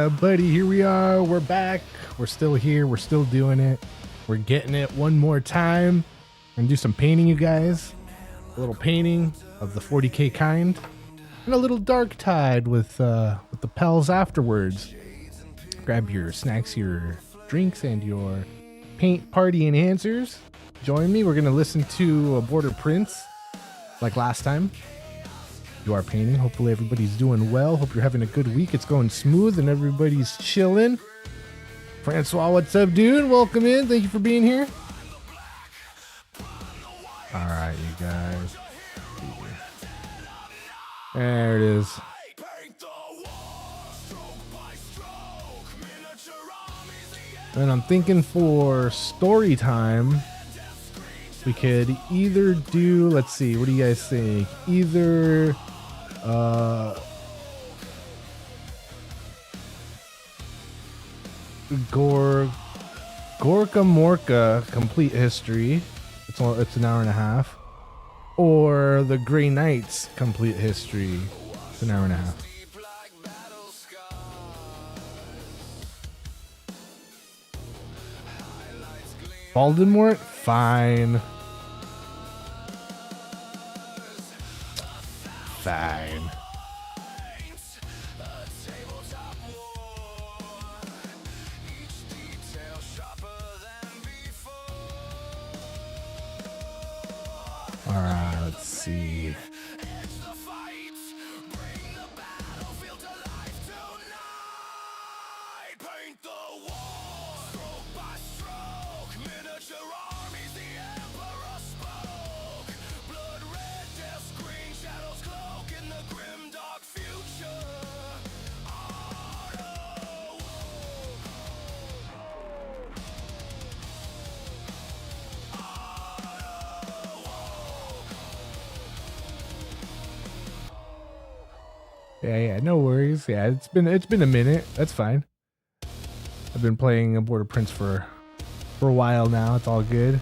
buddy, here we are. We're back. We're still here. We're still doing it. We're getting it one more time. We're gonna do some painting, you guys. A little painting of the 40k kind, and a little Darktide with the pals afterwards. Grab your snacks, your drinks, and your paint party enhancers. Join me. We're gonna listen to a Border Prince like last time. Do our painting. Hopefully everybody's doing well. Hope you're having a good week. It's going smooth and everybody's chilling. Francois, what's up, dude? Welcome in. Thank you for being here. All right, you guys. There it is. And I'm thinking for story time, we could either do, let's see, what do you guys think? Either Gorka Morka Complete History. It's an hour and a half. Or the Grey Knights Complete History. It's an hour and a half. Voldemort? Fine. Fine. Alright, let's see. Yeah, no worries. Yeah, it's been a minute. That's fine. I've been playing a Border Prince for a while now. It's all good.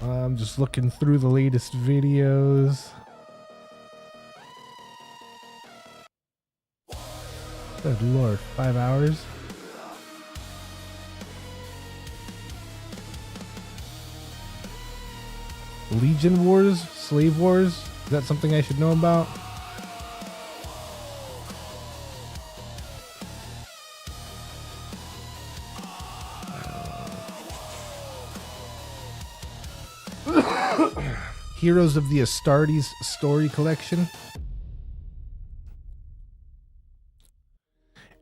I'm just looking through the latest videos. Good lord, 5 hours. Legion Wars, Slave Wars. Is that something I should know about? Heroes of the Astartes story collection.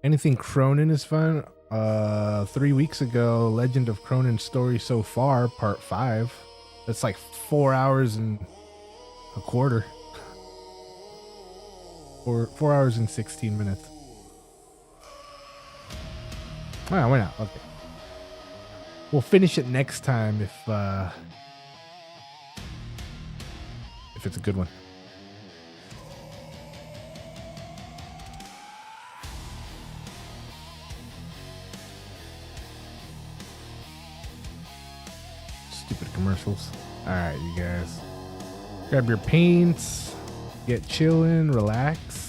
Anything Cronin is fun. 3 weeks ago, Legend of Cronin story so far, part 5. That's like 4 hours and a quarter. 4 hours and 16 minutes. Why not? Okay. We'll finish it next time if it's a good one. Stupid commercials. Alright, you guys. Grab your paints. Get chillin', relax.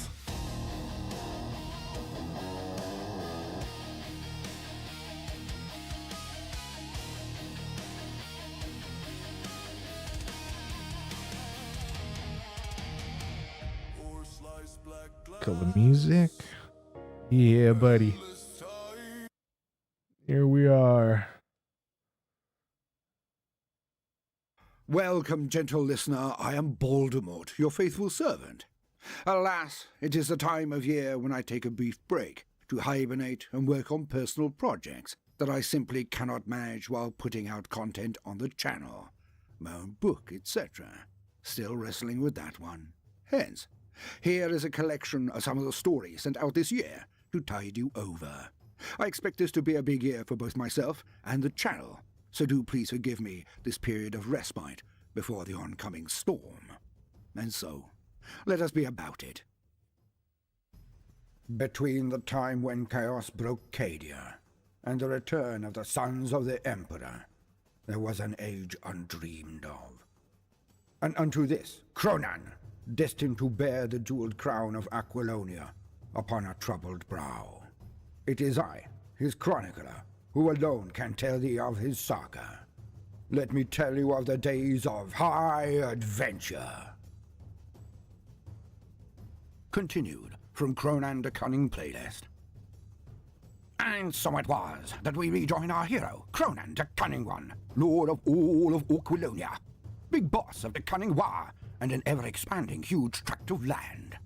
Kill the music. Yeah, buddy. Here we are. Welcome, gentle listener. I am Voldemort, your faithful servant. Alas, it is the time of year when I take a brief break to hibernate and work on personal projects that I simply cannot manage while putting out content on the channel. My own book, etc. Still wrestling with that one. Hence, here is a collection of some of the stories sent out this year to tide you over. I expect this to be a big year for both myself and the channel, so do please forgive me this period of respite before the oncoming storm. And so, let us be about it. Between the time when chaos broke Cadia and the return of the sons of the Emperor, there was an age undreamed of. And unto this, Cronan, destined to bear the jeweled crown of Aquilonia upon a troubled brow. It is I, his chronicler, who alone can tell thee of his saga. Let me tell you of the days of high adventure. Continued from Cronan the Cunning playlist. And so it was that we rejoin our hero, Cronan the Cunning One, lord of all of Orquilonia, big boss of the Cunning War, and an ever-expanding huge tract of land.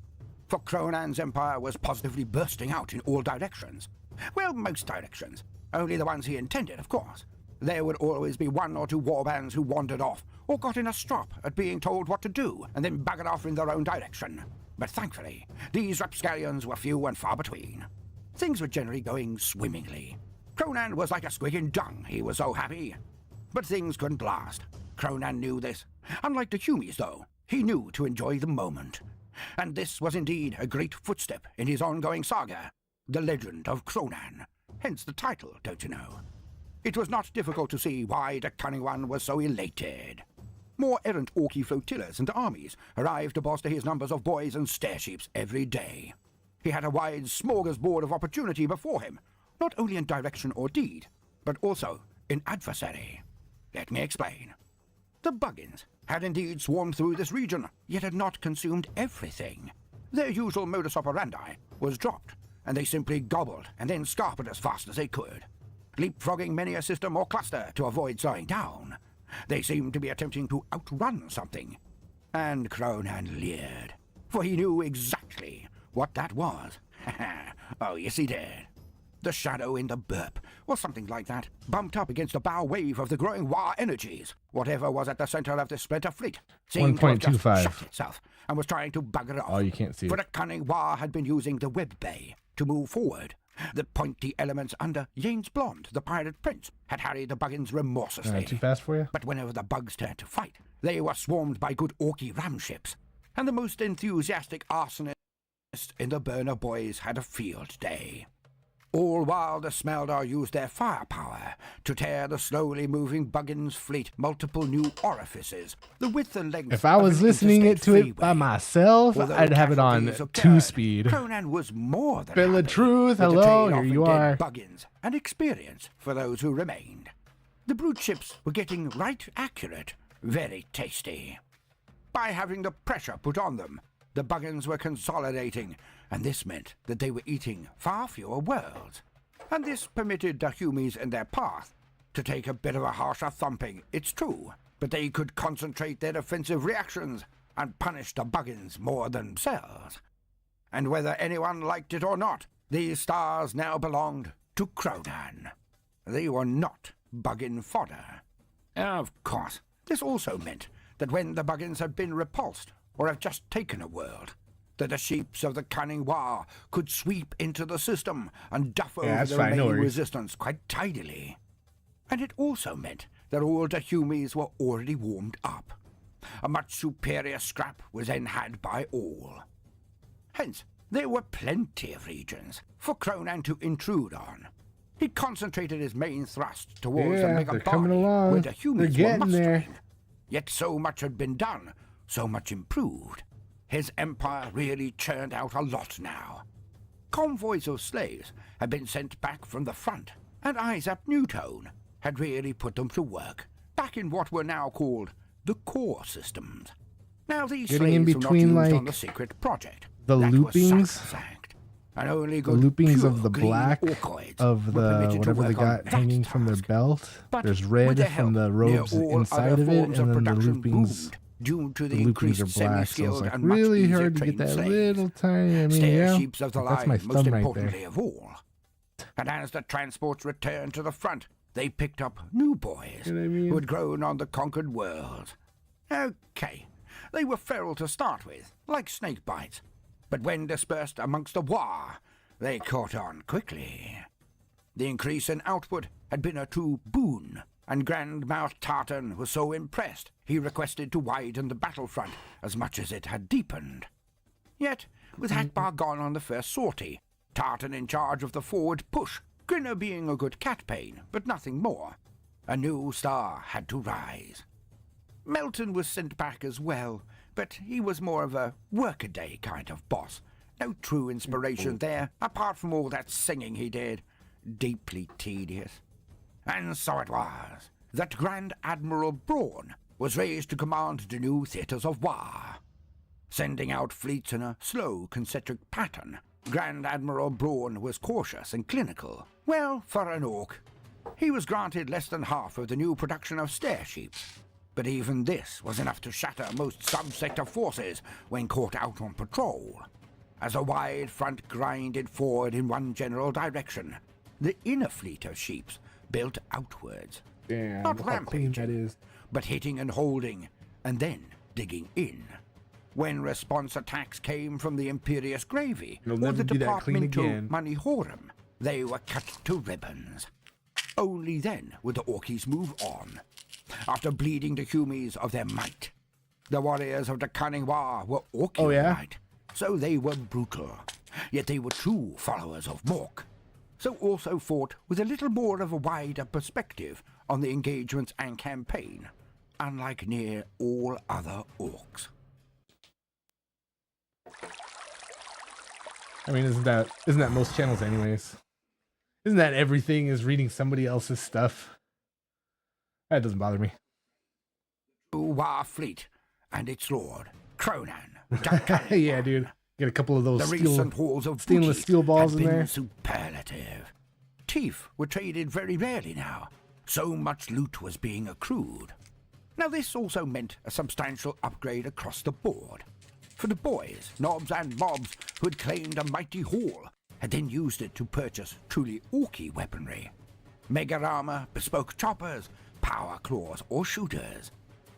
For Cronan's empire was positively bursting out in all directions. Well, most directions. Only the ones he intended, of course. There would always be one or two warbands who wandered off, or got in a strop at being told what to do, and then buggered off in their own direction. But thankfully, these rapscallions were few and far between. Things were generally going swimmingly. Cronan was like a squig in dung, he was so happy. But things couldn't last. Cronan knew this. Unlike the Humies, though, he knew to enjoy the moment. And this was indeed a great footstep in his ongoing saga, The Legend of Cronan. Hence the title, don't you know? It was not difficult to see why the Cunning One was so elated. More errant Orky flotillas and armies arrived to bolster his numbers of boys and stareships every day. He had a wide smorgasbord of opportunity before him, not only in direction or deed, but also in adversary. Let me explain. The Buggins had indeed swarmed through this region, yet had not consumed everything. Their usual modus operandi was dropped, and they simply gobbled and then scarpered as fast as they could, leapfrogging many a system or cluster to avoid slowing down. They seemed to be attempting to outrun something. And Cronan leered, for he knew exactly what that was. Oh, yes he did. The shadow in the burp, or something like that, bumped up against a bow wave of the growing War energies. Whatever was at the center of the splinter fleet seemed to have just shut itself and was trying to bugger off. Oh, you can't see it. For the Cunning War had been using the web bay to move forward. The pointy elements under Yanes Blonde, the pirate prince, had harried the Buggins remorselessly. Too fast for you? But whenever the bugs turned to fight, they were swarmed by good Orky ramships, and the most enthusiastic arsonists in the Burner Boys had a field day. All while the Smeldar used their firepower to tear the slowly moving Buggins fleet multiple new orifices, the width and length. If I was listening to it by myself, I'd have it on 2-speed. Cronan was more than Bill of happy Truth, to hello, tail here off you the dead are. Buggins and experience for those who remained. The brood ships were getting right accurate, very tasty. By having the pressure put on them, the Buggins were consolidating, and this meant that they were eating far fewer worlds. And this permitted the Humies in their path to take a bit of a harsher thumping, it's true, but they could concentrate their defensive reactions and punish the Buggins more themselves. And whether anyone liked it or not, these stars now belonged to Cronan. They were not Buggin fodder. Of course, this also meant that when the Buggins had been repulsed, or have just taken a world, that the sheeps of the Cunning War could sweep into the system and duff over the remaining resistance quite tidily. And it also meant that all the Humies were already warmed up. A much superior scrap was then had by all. Hence, there were plenty of regions for Cronan to intrude on. He concentrated his main thrust towards the mega body where the Humies were mustering. Yet so much had been done, so much improved. His empire really churned out a lot now. Convoys of slaves had been sent back from the front, and Isaac Newtone had really put them to work, back in what were now called the core systems. Now these slaves were not used on the secret project. The loopings, and only the loopings of the black of the whatever they got hanging from their belt. There's red from the robes inside of it, and then the loopings. Due to the loopings are black, so it's like really hard to get that little tiny. I mean, yeah, that's my thumb right there. Of all. And as the transports returned to the front, they picked up new boys who had grown on the conquered world. Okay, they were feral to start with, like snake bites, but when dispersed amongst the war, they caught on quickly. The increase in output had been a true boon, and Grand Mouth Tartan was so impressed he requested to widen the battlefront as much as it had deepened. Yet, with Hatbar gone on the first sortie, Tartan in charge of the forward push, Grinner being a good catpain, but nothing more, a new star had to rise. Melton was sent back as well, but he was more of a workaday kind of boss, No true inspiration there, apart from all that singing he did. Deeply tedious. And so it was that Grand Admiral Braun was raised to command the new theatres of war. Sending out fleets in a slow, concentric pattern, Grand Admiral Braun was cautious and clinical. Well, for an orc. He was granted less than half of the new production of starships. But even this was enough to shatter most sub-sector forces when caught out on patrol. As a wide front grinded forward in one general direction, the inner fleet of ships built outwards. Damn, not how clean that rampaging, is. but hitting and holding, and then digging in. When response attacks came from the Imperious Gravy It'll or never the be that clean Departmental again. Money Horum, they were cut to ribbons. Only then would the Orkies move on, after bleeding the Humies of their might. The warriors of the Cunning War were Orky Oh, yeah? might, so they were brutal, yet they were true followers of Mork. So also fought with a little more of a wider perspective on the engagements and campaign, unlike near all other orcs. I mean, isn't that most channels anyways? Isn't that everything is reading somebody else's stuff? That doesn't bother me. War fleet and its lord, Cronan. Darktide. Yeah, dude. Get a couple of those The recent hauls of stainless booty steel balls had in been there. superlative. Teeth were traded very rarely now. So much loot was being accrued. Now this also meant a substantial upgrade across the board. For the boys, knobs and mobs who had claimed a mighty haul had then used it to purchase truly orky weaponry. Mega armor, bespoke choppers, power claws or shooters.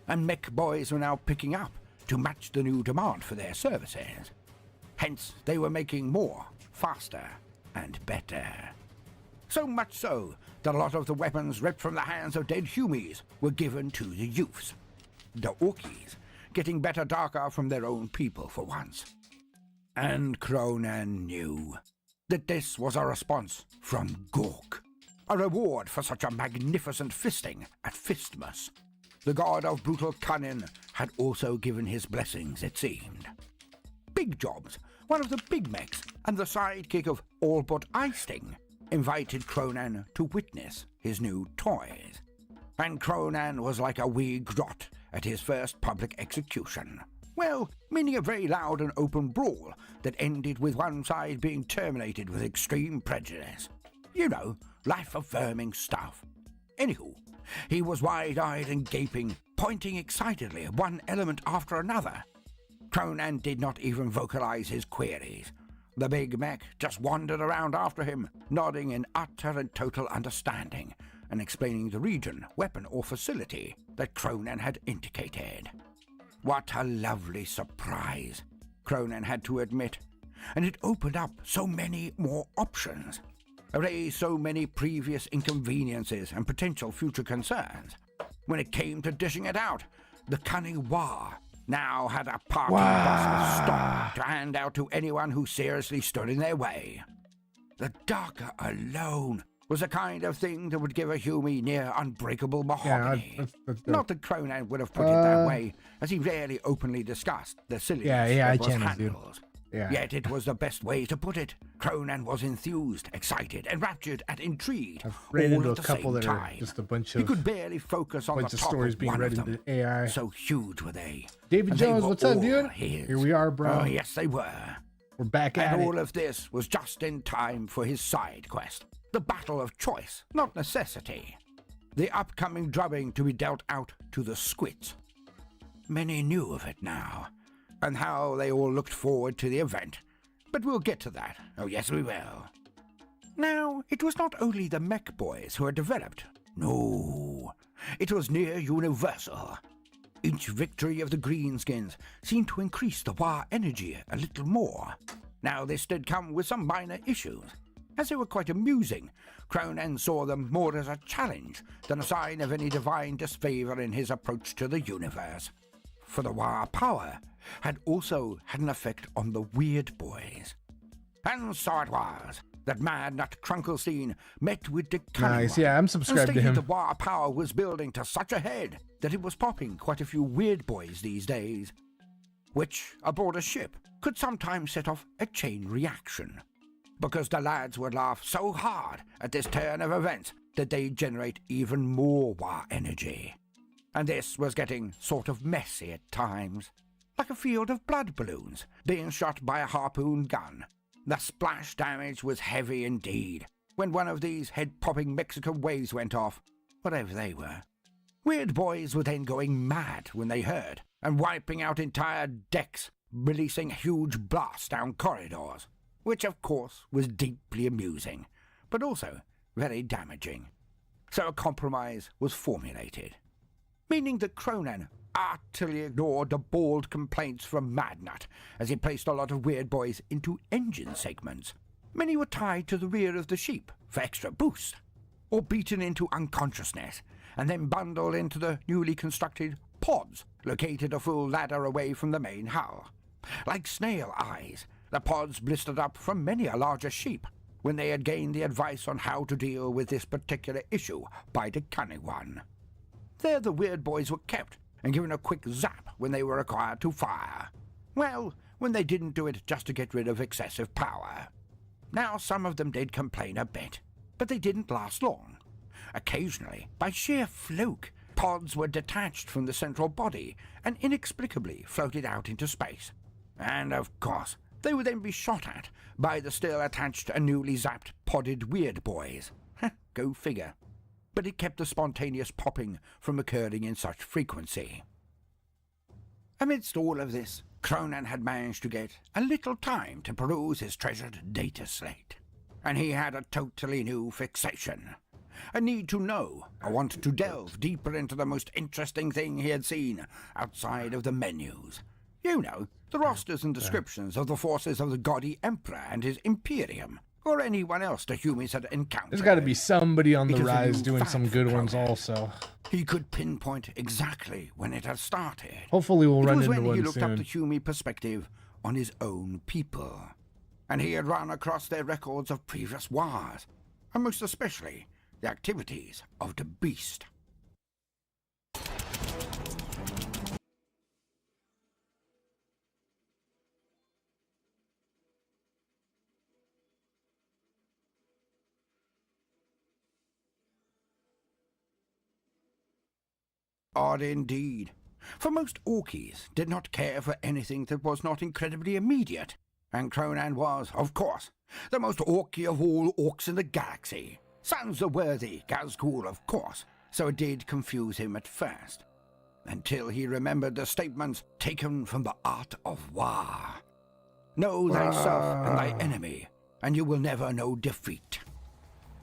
And mech boys were now picking up to match the new demand for their services. Hence, they were making more, faster, and better. So much so that a lot of the weapons ripped from the hands of dead Humies were given to the youths. The Orkies, getting better darker from their own people for once. And Cronan knew that this was a response from Gork, a reward for such a magnificent fisting at Fistmas. The god of brutal cunning had also given his blessings, it seemed. Big Jobs, one of the big mechs and the sidekick of All But Icing, invited Cronan to witness his new toys. And Cronan was like a wee grot at his first public execution. Well, meaning a very loud and open brawl that ended with one side being terminated with extreme prejudice. You know, life-affirming stuff. Anywho, he was wide-eyed and gaping, pointing excitedly at one element after another. Cronan did not even vocalize his queries. The big mech just wandered around after him, nodding in utter and total understanding, and explaining the region, weapon, or facility that Cronan had indicated. What a lovely surprise, Cronan had to admit, and it opened up so many more options, erased so many previous inconveniences and potential future concerns. When it came to dishing it out, the Cunning War now had a party bus of stock to hand out to anyone who seriously stood in their way. The darker alone was a kind of thing that would give a Humie near unbreakable mahogany. That's Not that Cronan would have put it that way, as he rarely openly discussed the silliness I of his channels, dude. handles. Yeah. Yet it was the best way to put it. Cronan was enthused, excited, enraptured, and intrigued, I've ran all into at a the couple same that are time. just a bunch He of could barely focus on the top stories of being one read of them. into AI. So huge were they. David And they Jones, were what's up, all dude? his. Here we are, bro. Oh, yes, they were. We're back at And it. all of this was just in time for his side quest. The battle of choice, not necessity. The upcoming drubbing to be dealt out to the Squits. Many knew of it now, and how they all looked forward to the event. But we'll get to that. Oh, yes, we will. Now, it was not only the mech boys who had developed. No, it was near universal. Each victory of the Greenskins seemed to increase the war energy a little more. Now, this did come with some minor issues. As they were quite amusing, Cronan saw them more as a challenge than a sign of any divine disfavor in his approach to the universe. For the war power had also had an effect on the weird boys. And so it was that Mad Nut Krunkelstein met with the Cunning Nice, One yeah, I'm and subscribed to stated him. the war power was building to such a head that it was popping quite a few weird boys these days, which aboard a ship could sometimes set off a chain reaction, because the lads would laugh so hard at this turn of events that they'd generate even more war energy. And this was getting sort of messy at times, like a field of blood balloons being shot by a harpoon gun. The splash damage was heavy indeed when one of these head-popping Mexican waves went off, whatever they were. Weird boys were then going mad when they heard, and wiping out entire decks, releasing huge blasts down corridors, which of course was deeply amusing, but also very damaging. So a compromise was formulated, meaning that Cronan utterly ignored the bald complaints from Madnut as he placed a lot of weird boys into engine segments. Many were tied to the rear of the sheep for extra boost, or beaten into unconsciousness and then bundled into the newly constructed pods located a full ladder away from the main hull. Like snail eyes, the pods blistered up from many a larger sheep when they had gained the advice on how to deal with this particular issue by the cunning one. There the weird boys were kept and given a quick zap when they were required to fire. Well, when they didn't do it just to get rid of excessive power. Now some of them did complain a bit, but they didn't last long. Occasionally, by sheer fluke, pods were detached from the central body and inexplicably floated out into space. And of course, they would then be shot at by the still attached and newly zapped podded weird boys. Go figure. But it kept the spontaneous popping from occurring in such frequency. Amidst all of this, Cronan had managed to get a little time to peruse his treasured data slate. And he had a totally new fixation. A need to know, a want to delve deeper into the most interesting thing he had seen outside of the menus. You know, the rosters and descriptions of the forces of the gaudy Emperor and his Imperium, or anyone else the humans had encountered. There's got to be somebody on the rise doing some good ones also. He could pinpoint exactly when it had started. Hopefully we'll run into one soon. It was when he looked up the Humi perspective on his own people. And he had run across their records of previous wars, and most especially the activities of the Beast. Odd indeed, for most Orkies did not care for anything that was not incredibly immediate, and Cronan was, of course, the most Orky of all orcs in the galaxy. Sans the worthy Gazgul, of course, so it did confuse him at first, until he remembered the statements taken from the Art of War. Know thyself and thy enemy, and you will never know defeat.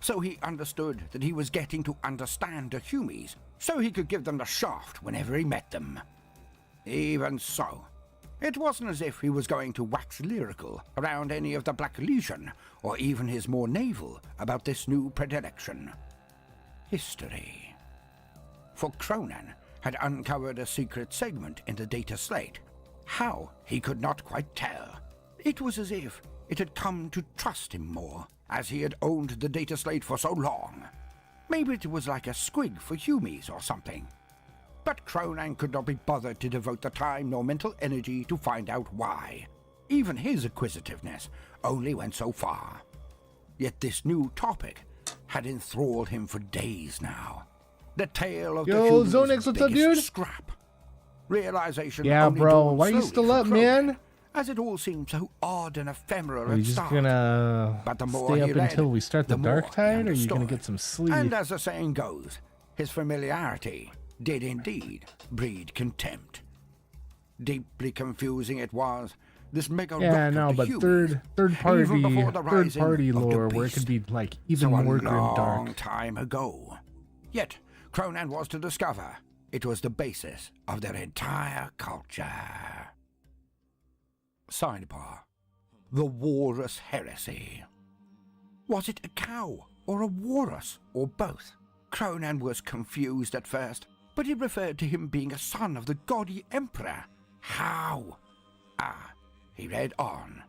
So he understood that he was getting to understand the Humies, so he could give them the shaft whenever he met them. Even so, it wasn't as if he was going to wax lyrical around any of the Black Legion, or even his more naval about this new predilection. History. For Cronan had uncovered a secret segment in the data slate. How, he could not quite tell. It was as if it had come to trust him more, as he had owned the data slate for so long. Maybe it was like a squig for Humies or something. But Cronan could not be bothered to devote the time nor mental energy to find out why. Even his acquisitiveness only went so far. Yet this new topic had enthralled him for days now. The tale of the Humies' biggest scrap. Realization only bro, why are you slowly still for up, Cronan, man? as it all seemed so odd and ephemeral Are at you just start. gonna But the more stay he up read, until we start the more he Darktide, or are you gonna understood. get some sleep? And as the saying goes, his familiarity did indeed breed contempt. Deeply confusing it was, this mega Yeah, rock no, of the but Humans, third even before the rising party of the lore where it could Beast. be like even So a more grim long dark. time ago. Yet Cronan was to discover it was the basis of their entire culture. Sidebar. The Walrus Heresy. Was it a cow or a walrus or both? Cronan was confused at first, but he referred to him being a son of the gaudy Emperor. How? He read on.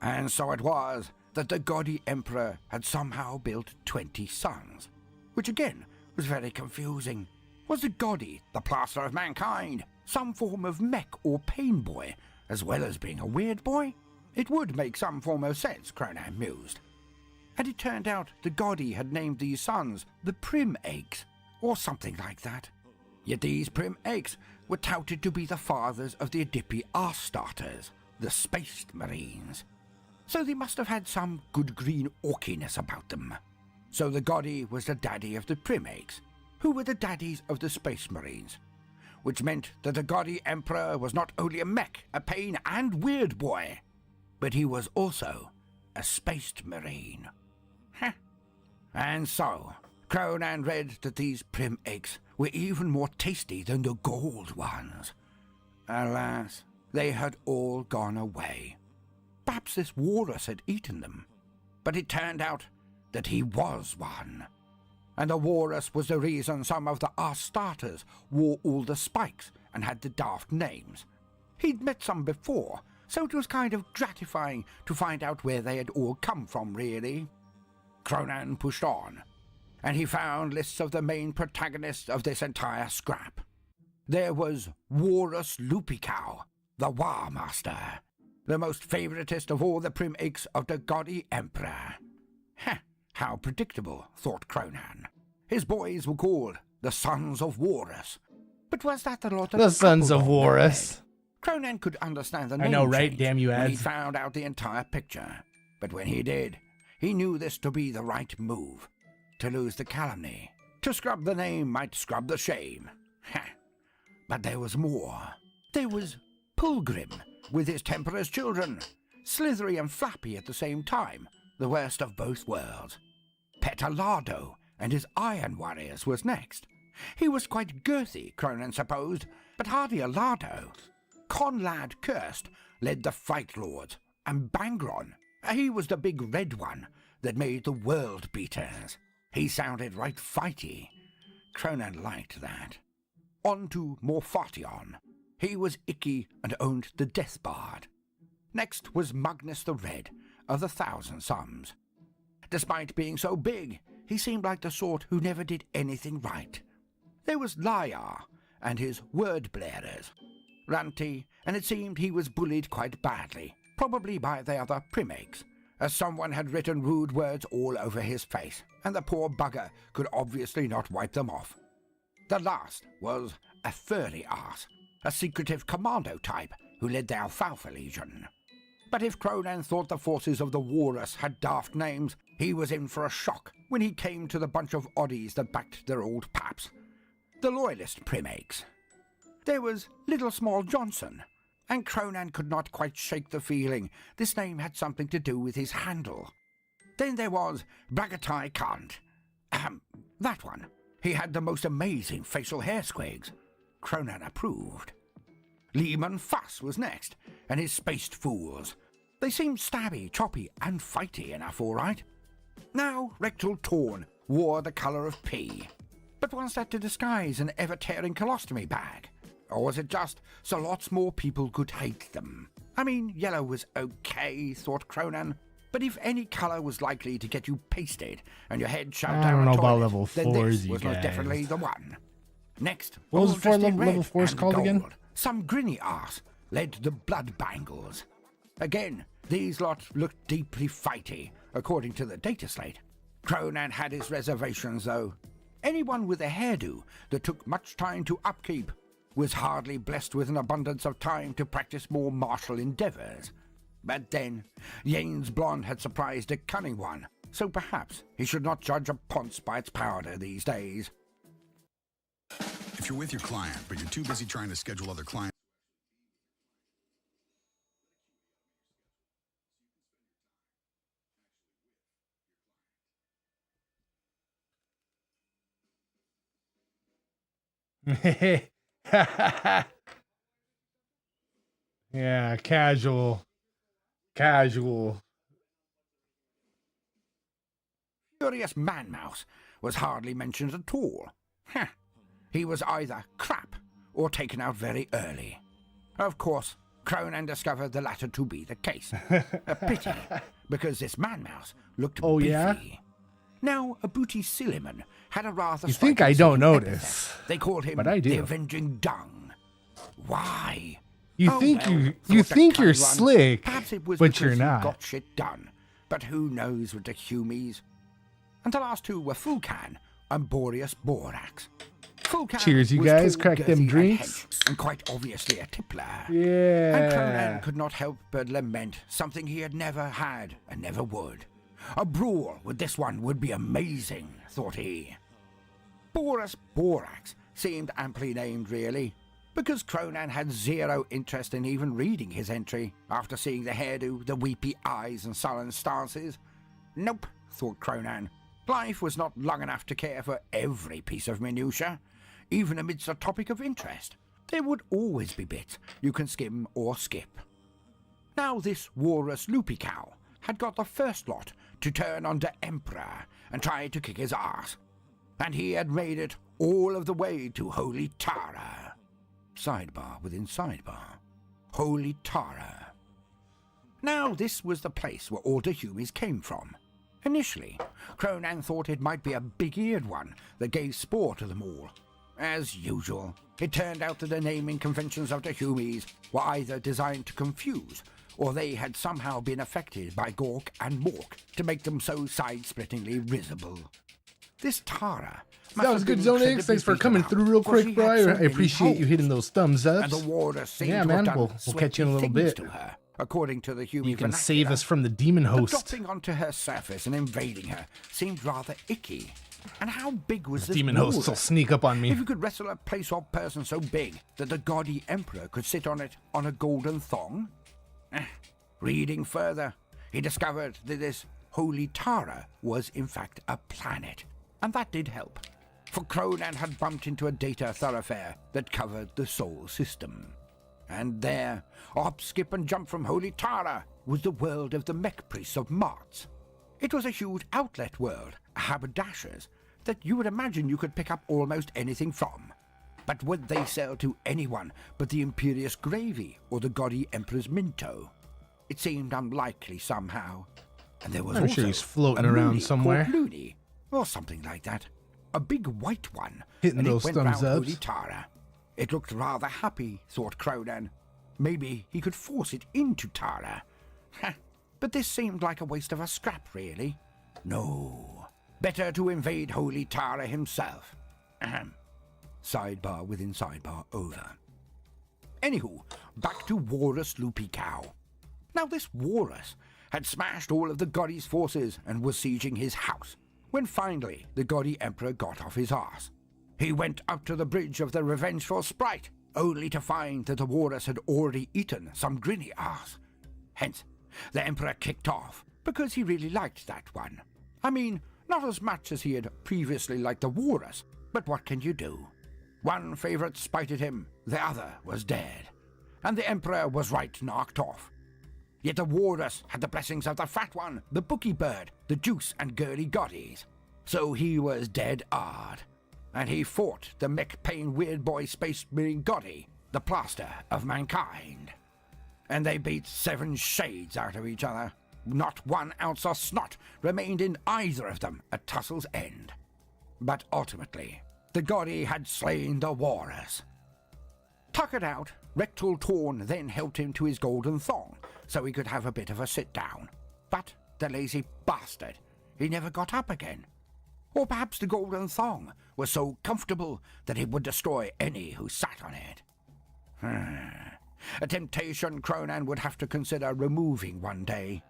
And so it was that the gaudy Emperor had somehow built 20 sons, which again was very confusing. Was the gaudy the plaster of mankind, some form of mech or pain boy, as well as being a weird boy. It would make some form of sense, Cronan mused. And it turned out the Goddy had named these sons the Prim Eggs, or something like that. Yet these Prim Eggs were touted to be the fathers of the Adipi Arstarters, the Spaced Marines. So they must have had some good green orkiness about them. So the Goddy was the daddy of the Prim Eggs, who were the daddies of the Space Marines, which meant that the Goddy Emperor was not only a mech, a pain, and weird boy, but he was also a Spaced Marine. Heh. And so, Cronan read that these Prim Eggs were even more tasty than the gold ones. Alas, they had all gone away. Perhaps this walrus had eaten them, but it turned out that he was one. And the walrus was the reason some of the Arstarters wore all the spikes and had the daft names. He'd met some before, so it was kind of gratifying to find out where they had all come from, really. Cronan pushed on, and he found lists of the main protagonists of this entire scrap. There was Walrus Lupicow, the War Master, the most favoritist of all the Prim Eggs of the Goddy Emperor. Heh, how predictable, thought Cronan. His boys were called the Sons of Walrus. But was that the lot of The Sons of Walrus. Cronan could understand the name I know, right? change Damn you, when he ads. found out the entire picture. But when he did, he knew this to be the right move. To lose the calumny. To scrub the name might scrub the shame. Ha! But there was more. There was Pulgrim, with his temperous children. Slithery and flappy at the same time. The worst of both worlds. Petalado and his Iron Warriors was next. He was quite girthy, Cronan supposed, but hardly a lardo. Conlad Cursed led the Fight Lords, and Bangron, he was the big red one that made the World Beaters. He sounded right fighty. Cronan liked that. On to Morphotion. He was icky and owned the Death Bard. Next was Magnus the Red of the Thousand Sums. Despite being so big, he seemed like the sort who never did anything right. There was Lyar and his word blarers. Ranty, and it seemed he was bullied quite badly, probably by the other Prim Eggs, as someone had written rude words all over his face, and the poor bugger could obviously not wipe them off. The last was a furry ass, a secretive commando type who led the Alfalfa Legion. But if Cronan thought the forces of the Walrus had daft names, he was in for a shock when he came to the bunch of oddies that backed their old paps. The Loyalist Prim Eggs. There was Little Small Johnson, and Cronan could not quite shake the feeling this name had something to do with his handle. Then there was Bragatai Kant. That one. He had the most amazing facial hair squigs. Cronan approved. Lehman Fuss was next, and his spaced fools. They seemed stabby, choppy, and fighty enough, all right. Now Rectal Torn wore the colour of pea. But was that to disguise an ever-tearing colostomy bag? Or was it just so lots more people could hate them? I mean, yellow was okay, thought Cronan, but if any colour was likely to get you pasted and your head shoved down a toilet, then this was most definitely the one. Next, what was the level 4 called gold. again? Some grinny arse led the Blood Bangles. Again, these lot looked deeply fighty, according to the data slate. Cronan had his reservations, though. Anyone with a hairdo that took much time to upkeep was hardly blessed with an abundance of time to practice more martial endeavours. But then, Yane's blonde had surprised a cunning one, so perhaps he should not judge a ponce by its powder these days. If you're with your client, but you're too busy trying to schedule other clients, Yeah, casual. Furious Man-Mouse was hardly mentioned at all. He was either crap or taken out very early. Of course, Cronan discovered the latter to be the case. A pity, because this Man-Mouse looked beefy. Yeah? Now, a booty Silliman had a rather You think I don't notice, They called him but I do. the Avenging Dung. Why? You Oh, think well, you thought think the you're kind one. slick, Perhaps it was but because you're you not. got shit done. But who knows with the Humies? And the last two were Fulcan and Boreas Borax. Fulcan Cheers, you was guys. tall, Crack them girthy, drinks. And, hench, and quite obviously a tippler. And Yeah. Conan could not help but lament something he had never had and never would. A brawl with this one would be amazing, thought he. Boreas Borax seemed amply named, really, because Conan had zero interest in even reading his entry after seeing the hairdo, the weepy eyes and sullen stances. Nope, thought Conan. Life was not long enough to care for every piece of minutiae, even amidst a topic of interest. There would always be bits you can skim or skip. Now this Walrus Loopy Cow had got the first lot to turn on the Emperor and try to kick his ass, and he had made it all of the way to Holy Tara. Sidebar within sidebar. Holy Tara. Now this was the place where all the Humies came from. Initially, Conan thought it might be a big-eared one that gave sport to them all. As usual, it turned out that the naming conventions of the Humies were either designed to confuse, or they had somehow been affected by Gork and Mork to make them so side-splittingly risible. This Tara... That was good, Zone X. Thanks for coming through real quick, bro. I appreciate you hitting those thumbs And the ups. Walrus seemed Yeah, to have man. done We'll catch you in a little sweaty bit. things to her, according to the Humy You can vernacular. save us from the demon But host. dropping onto her surface and invading her seemed rather icky. And how big was this Demon hosts will walrus? sneak up on me. If you could wrestle a place or person so big that the gaudy emperor could sit on it on a golden thong? Reading further, he discovered that this Holy Tara was in fact a planet. And that did help, for Conan had bumped into a data thoroughfare that covered the Sol system. And there, hop, skip and jump from Holy Tara, was the world of the mech priests of Marts. It was a huge outlet world, a haberdashers, that you would imagine you could pick up almost anything from. But would they sell to anyone but the Imperious Gravy or the gaudy Emperor's Minto? It seemed unlikely somehow. And there was I'm also sure he's floating a around Looney somewhere. called Looney, or something like that. A big white one. Hitting and those it went thumbs round ups. Holy Tara. It looked rather happy, thought Conan. Maybe he could force it into Tara. But this seemed like a waste of a scrap, really. No. Better to invade Holy Tara himself. Ahem. Sidebar within sidebar over. Anywho, back to Walrus Loopy Cow. Now this Walrus had smashed all of the Goddy's forces and was sieging his house, when finally the Goddy Emperor got off his arse. He went up to the bridge of the Revengeful Sprite, only to find that the Walrus had already eaten some grinny ass. Hence, the Emperor kicked off, because he really liked that one. I mean, not as much as he had previously liked the Walrus, but what can you do? One favourite spited him, the other was dead, and the Emperor was right knocked off. Yet the Walrus had the blessings of the fat one, the bookie bird, the juice and girly goddies. So he was dead hard, and he fought the mech-pain weird boy space marine goddy, the plaster of mankind. And they beat 7 shades out of each other. Not 1 ounce of snot remained in either of them at tussle's end. But ultimately, the goddy had slain the Walrus. Tuckered out, Rectal Torn then helped him to his golden thong, so he could have a bit of a sit-down. But the lazy bastard, he never got up again. Or perhaps the golden thong was so comfortable that it would destroy any who sat on it. A temptation Conan would have to consider removing one day.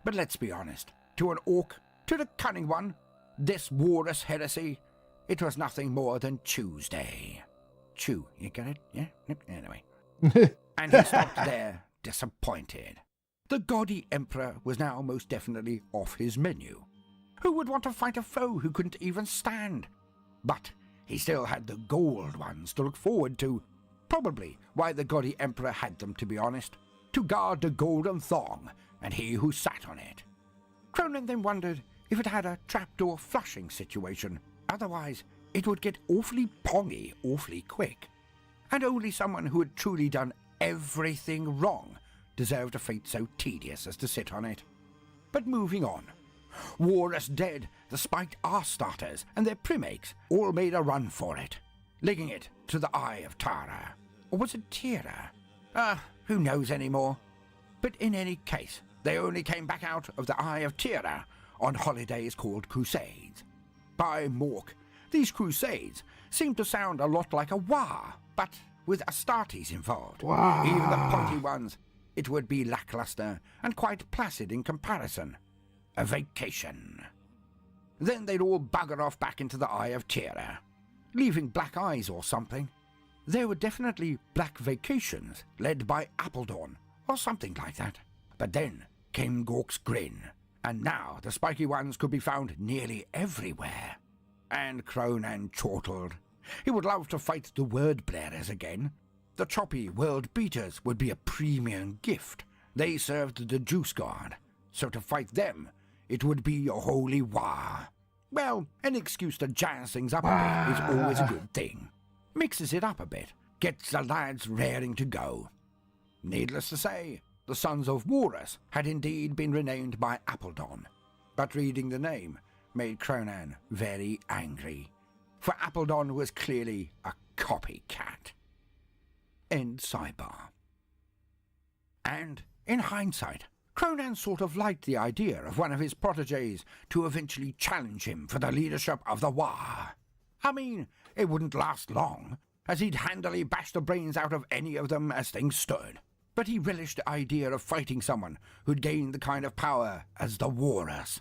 But let's be honest, to an orc, to the cunning one, this Walrus heresy, it was nothing more than Tuesday. Chew, you get it? Yeah? Anyway. And he stopped there, disappointed. The gaudy Emperor was now most definitely off his menu. Who would want to fight a foe who couldn't even stand? But he still had the gold ones to look forward to. Probably why the gaudy Emperor had them, to be honest. To guard the golden thong, and he who sat on it. Conan then wondered if it had a trapdoor flushing situation. Otherwise, it would get awfully pongy awfully quick. And only someone who had truly done everything wrong deserved a fate so tedious as to sit on it. But moving on. Walrus dead, the spiked arse-starters and their primakes all made a run for it, linking it to the Eye of Tara. Or was it Tira? Who knows anymore? But in any case, they only came back out of the Eye of Tira on holidays called crusades. By Mork, these crusades seem to sound a lot like a war, but with Astartes involved. Wow. Even the pointy ones, it would be lackluster and quite placid in comparison. A vacation. Then they'd all bugger off back into the Eye of Tira, leaving black eyes or something. There were definitely black vacations led by Appledorn, or something like that. But then came Gork's grin, and now the spiky ones could be found nearly everywhere. And Cronan chortled. He would love to fight the word blarers again. The choppy world beaters would be a premium gift. They served the Juice Guard, so to fight them, it would be a holy war. Well, an excuse to jazz things up a bit is always a good thing. Mixes it up a bit, gets the lads raring to go. Needless to say, the Sons of Walrus had indeed been renamed by Appledon, but reading the name made Cronan very angry, for Appledon was clearly a copycat. End sidebar. And, in hindsight, Cronan sort of liked the idea of one of his protégés to eventually challenge him for the leadership of the war. I mean, it wouldn't last long, as he'd handily bash the brains out of any of them as things stood. But he relished the idea of fighting someone who'd gained the kind of power as the Walrus.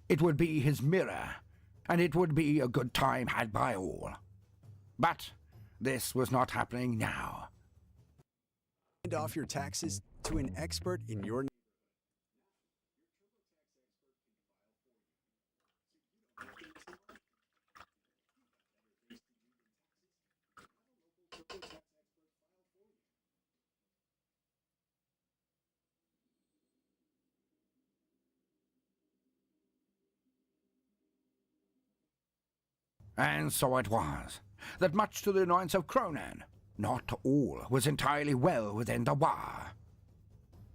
It would be his mirror, and it would be a good time had by all. But this was not happening now. Hand off your taxes to an expert in your And so it was, that much to the annoyance of Cronan, not all was entirely well within the war.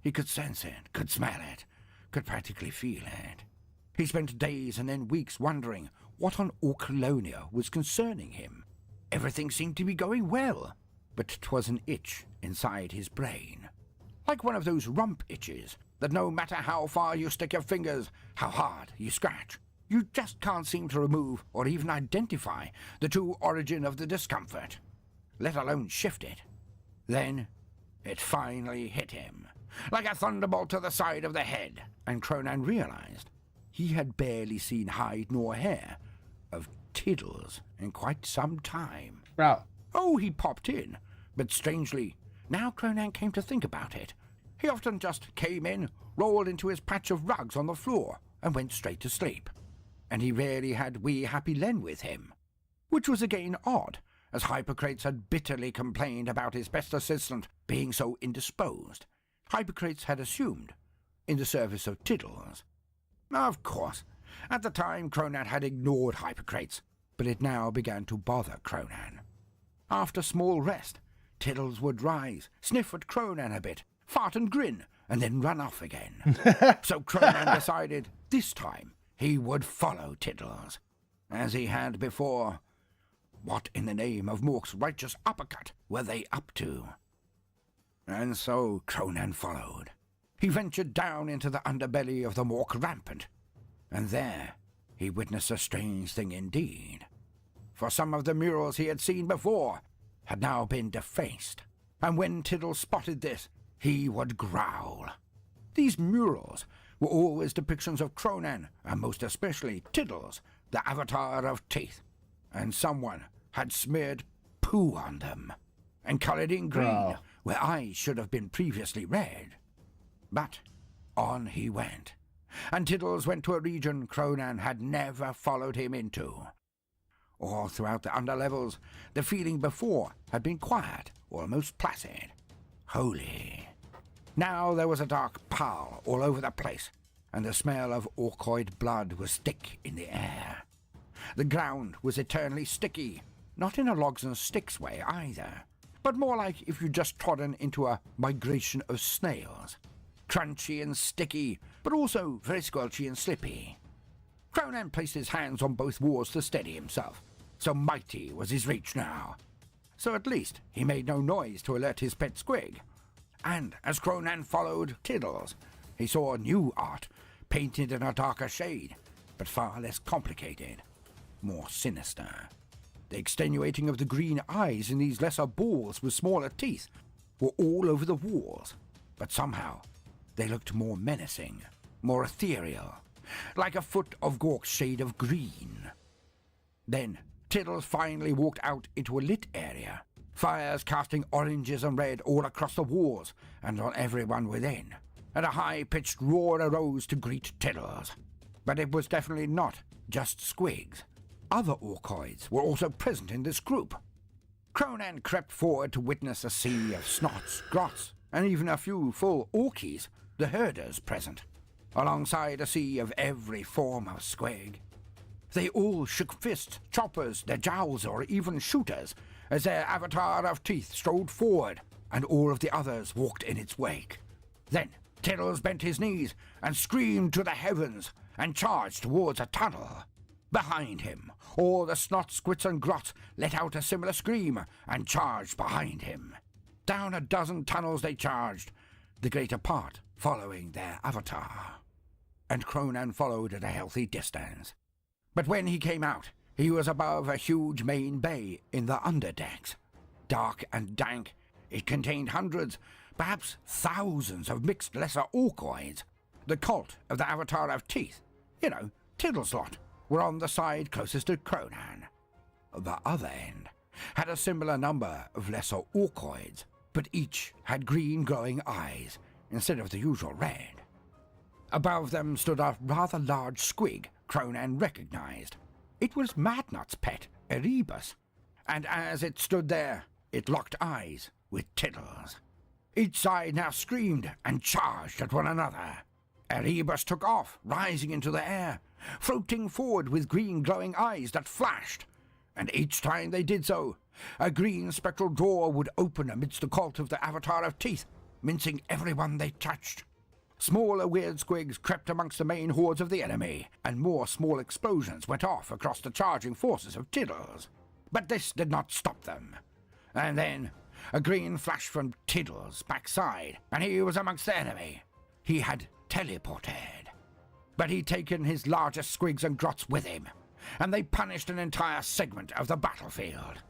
He could sense it, could smell it, could practically feel it. He spent days and then weeks wondering what on Orcolonia was concerning him. Everything seemed to be going well, but 'twas an itch inside his brain. Like one of those rump itches that no matter how far you stick your fingers, how hard you scratch, you just can't seem to remove or even identify the true origin of the discomfort, let alone shift it. Then it finally hit him, like a thunderbolt to the side of the head, and Cronan realized he had barely seen hide nor hair of Tiddles in quite some time. Bro. Oh, he popped in, but strangely, now Cronan came to think about it, he often just came in, rolled into his patch of rugs on the floor, and went straight to sleep. And he rarely had wee Happy Len with him, which was again odd, as Hippocrates had bitterly complained about his best assistant being so indisposed. Hippocrates had assumed, in the service of Tiddles. Of course, at the time Cronan had ignored Hippocrates, but it now began to bother Cronan. After small rest, Tiddles would rise, sniff at Cronan a bit, fart and grin, and then run off again. So Cronan decided this time he would follow Tiddles, as he had before. What in the name of Mork's righteous uppercut were they up to? And so Cronan followed. He ventured down into the underbelly of the Mork Rampant, and there he witnessed a strange thing indeed. For some of the murals he had seen before had now been defaced, and when Tiddles spotted this, he would growl. These murals were always depictions of Cronan, and most especially Tiddles, the avatar of teeth, and someone had smeared poo on them, and coloured in green where eyes should have been previously red. But on he went, and Tiddles went to a region Cronan had never followed him into. All throughout the underlevels, the feeling before had been quiet, almost placid, holy. Now there was a dark pall all over the place, and the smell of orcoid blood was thick in the air. The ground was eternally sticky, not in a logs and sticks way either, but more like if you'd just trodden into a migration of snails. Crunchy and sticky, but also very squelchy and slippy. Cronan placed his hands on both walls to steady himself, so mighty was his reach now. So at least he made no noise to alert his pet squig, And as Cronan followed Tiddles, he saw new art, painted in a darker shade, but far less complicated, more sinister. The extenuating of the green eyes in these lesser balls with smaller teeth were all over the walls, but somehow they looked more menacing, more ethereal, like a foot of Gork's shade of green. Then Tiddles finally walked out into a lit area, fires casting oranges and red all across the walls and on everyone within, and a high-pitched roar arose to greet Tiddles. But it was definitely not just squigs. Other orcoids were also present in this group. Cronan crept forward to witness a sea of snots, grots, and even a few full orkies, the herders present, alongside a sea of every form of squig. They all shook fists, choppers, their jowls, or even shooters, as their avatar of teeth strode forward, and all of the others walked in its wake. Then Tiddles bent his knees and screamed to the heavens and charged towards a tunnel. Behind him, all the snot, squits, and grots let out a similar scream and charged behind him. Down a dozen tunnels they charged, the greater part following their avatar. And Cronan followed at a healthy distance. But when he came out, he was above a huge main bay in the underdecks. Dark and dank, it contained hundreds, perhaps thousands of mixed lesser orcoids. The cult of the avatar of teeth, Tiddles' lot, were on the side closest to Cronan. The other end had a similar number of lesser orcoids, but each had green glowing eyes instead of the usual red. Above them stood a rather large squig Cronan recognized. It was Madnut's pet, Erebus, and as it stood there, it locked eyes with Tiddles. Each side now screamed and charged at one another. Erebus took off, rising into the air, floating forward with green glowing eyes that flashed, and each time they did so, a green spectral door would open amidst the cult of the avatar of teeth, mincing everyone they touched. Smaller weird squigs crept amongst the main hordes of the enemy, and more small explosions went off across the charging forces of Tiddles. But this did not stop them. And then a green flash from Tiddles' backside, and he was amongst the enemy. He had teleported. But he'd taken his largest squigs and grots with him, and they punished an entire segment of the battlefield.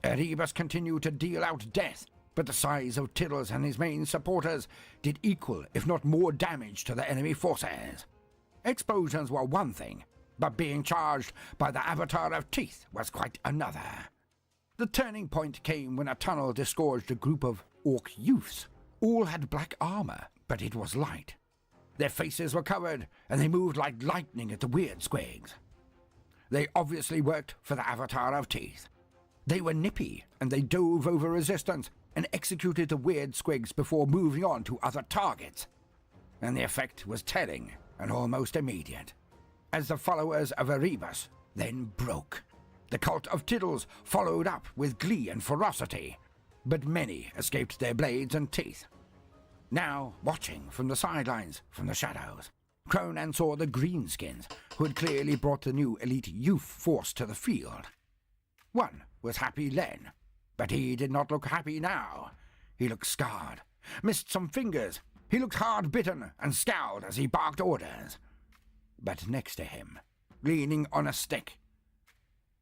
Erebus continued to deal out death, but the size of Tiddles and his main supporters did equal, if not more, damage to the enemy forces. Explosions were one thing, but being charged by the avatar of teeth was quite another. The turning point came when a tunnel disgorged a group of orc youths. All had black armor, but it was light. Their faces were covered, and they moved like lightning at the weird squigs. They obviously worked for the avatar of teeth. They were nippy, and they dove over resistance and executed the weird squigs before moving on to other targets. And the effect was telling and almost immediate, as the followers of Erebus then broke. The cult of Tiddles followed up with glee and ferocity, but many escaped their blades and teeth. Now, watching from the sidelines, from the shadows, Cronan saw the greenskins, who had clearly brought the new elite youth force to the field. One was Happy Len, but he did not look happy now. He looked scarred, missed some fingers. He looked hard-bitten and scowled as he barked orders. But next to him, leaning on a stick,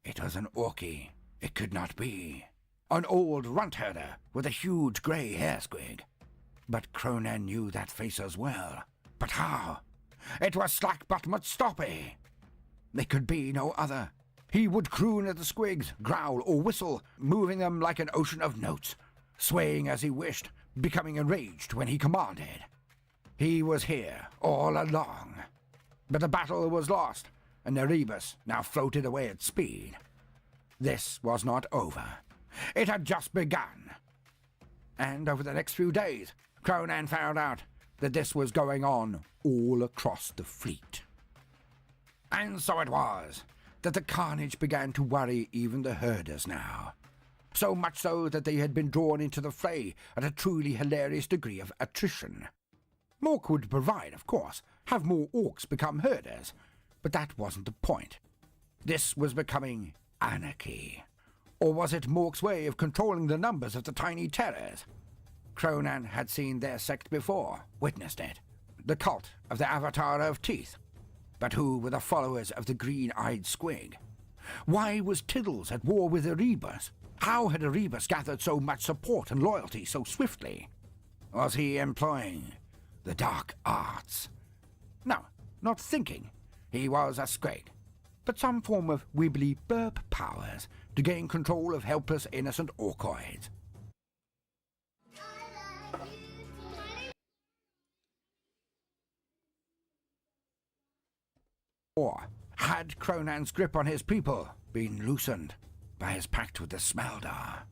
it was an orky. It could not be. An old runt herder with a huge grey hair squig. But Cronan knew that face as well. But how? It was Slackbutt Mutstoppy. There could be no other. He would croon at the squigs, growl or whistle, moving them like an ocean of notes, swaying as he wished, becoming enraged when he commanded. He was here all along. But the battle was lost, and Erebus now floated away at speed. This was not over. It had just begun. And over the next few days, Cronan found out that this was going on all across the fleet. And so it was that the carnage began to worry even the herders now. So much so that they had been drawn into the fray at a truly hilarious degree of attrition. Mork would provide, of course, have more orcs become herders, but that wasn't the point. This was becoming anarchy. Or was it Mork's way of controlling the numbers of the tiny terrors? Cronan had seen their sect before, witnessed it. The cult of the Avatar of Teeth. But who were the followers of the green-eyed squig? Why was Tiddles at war with Erebus? How had Erebus gathered so much support and loyalty so swiftly? Was he employing the dark arts? No, not thinking. He was a squig, but some form of wibbly burp powers to gain control of helpless innocent orcoids. Or had Cronan's grip on his people been loosened by his pact with the Smeldar?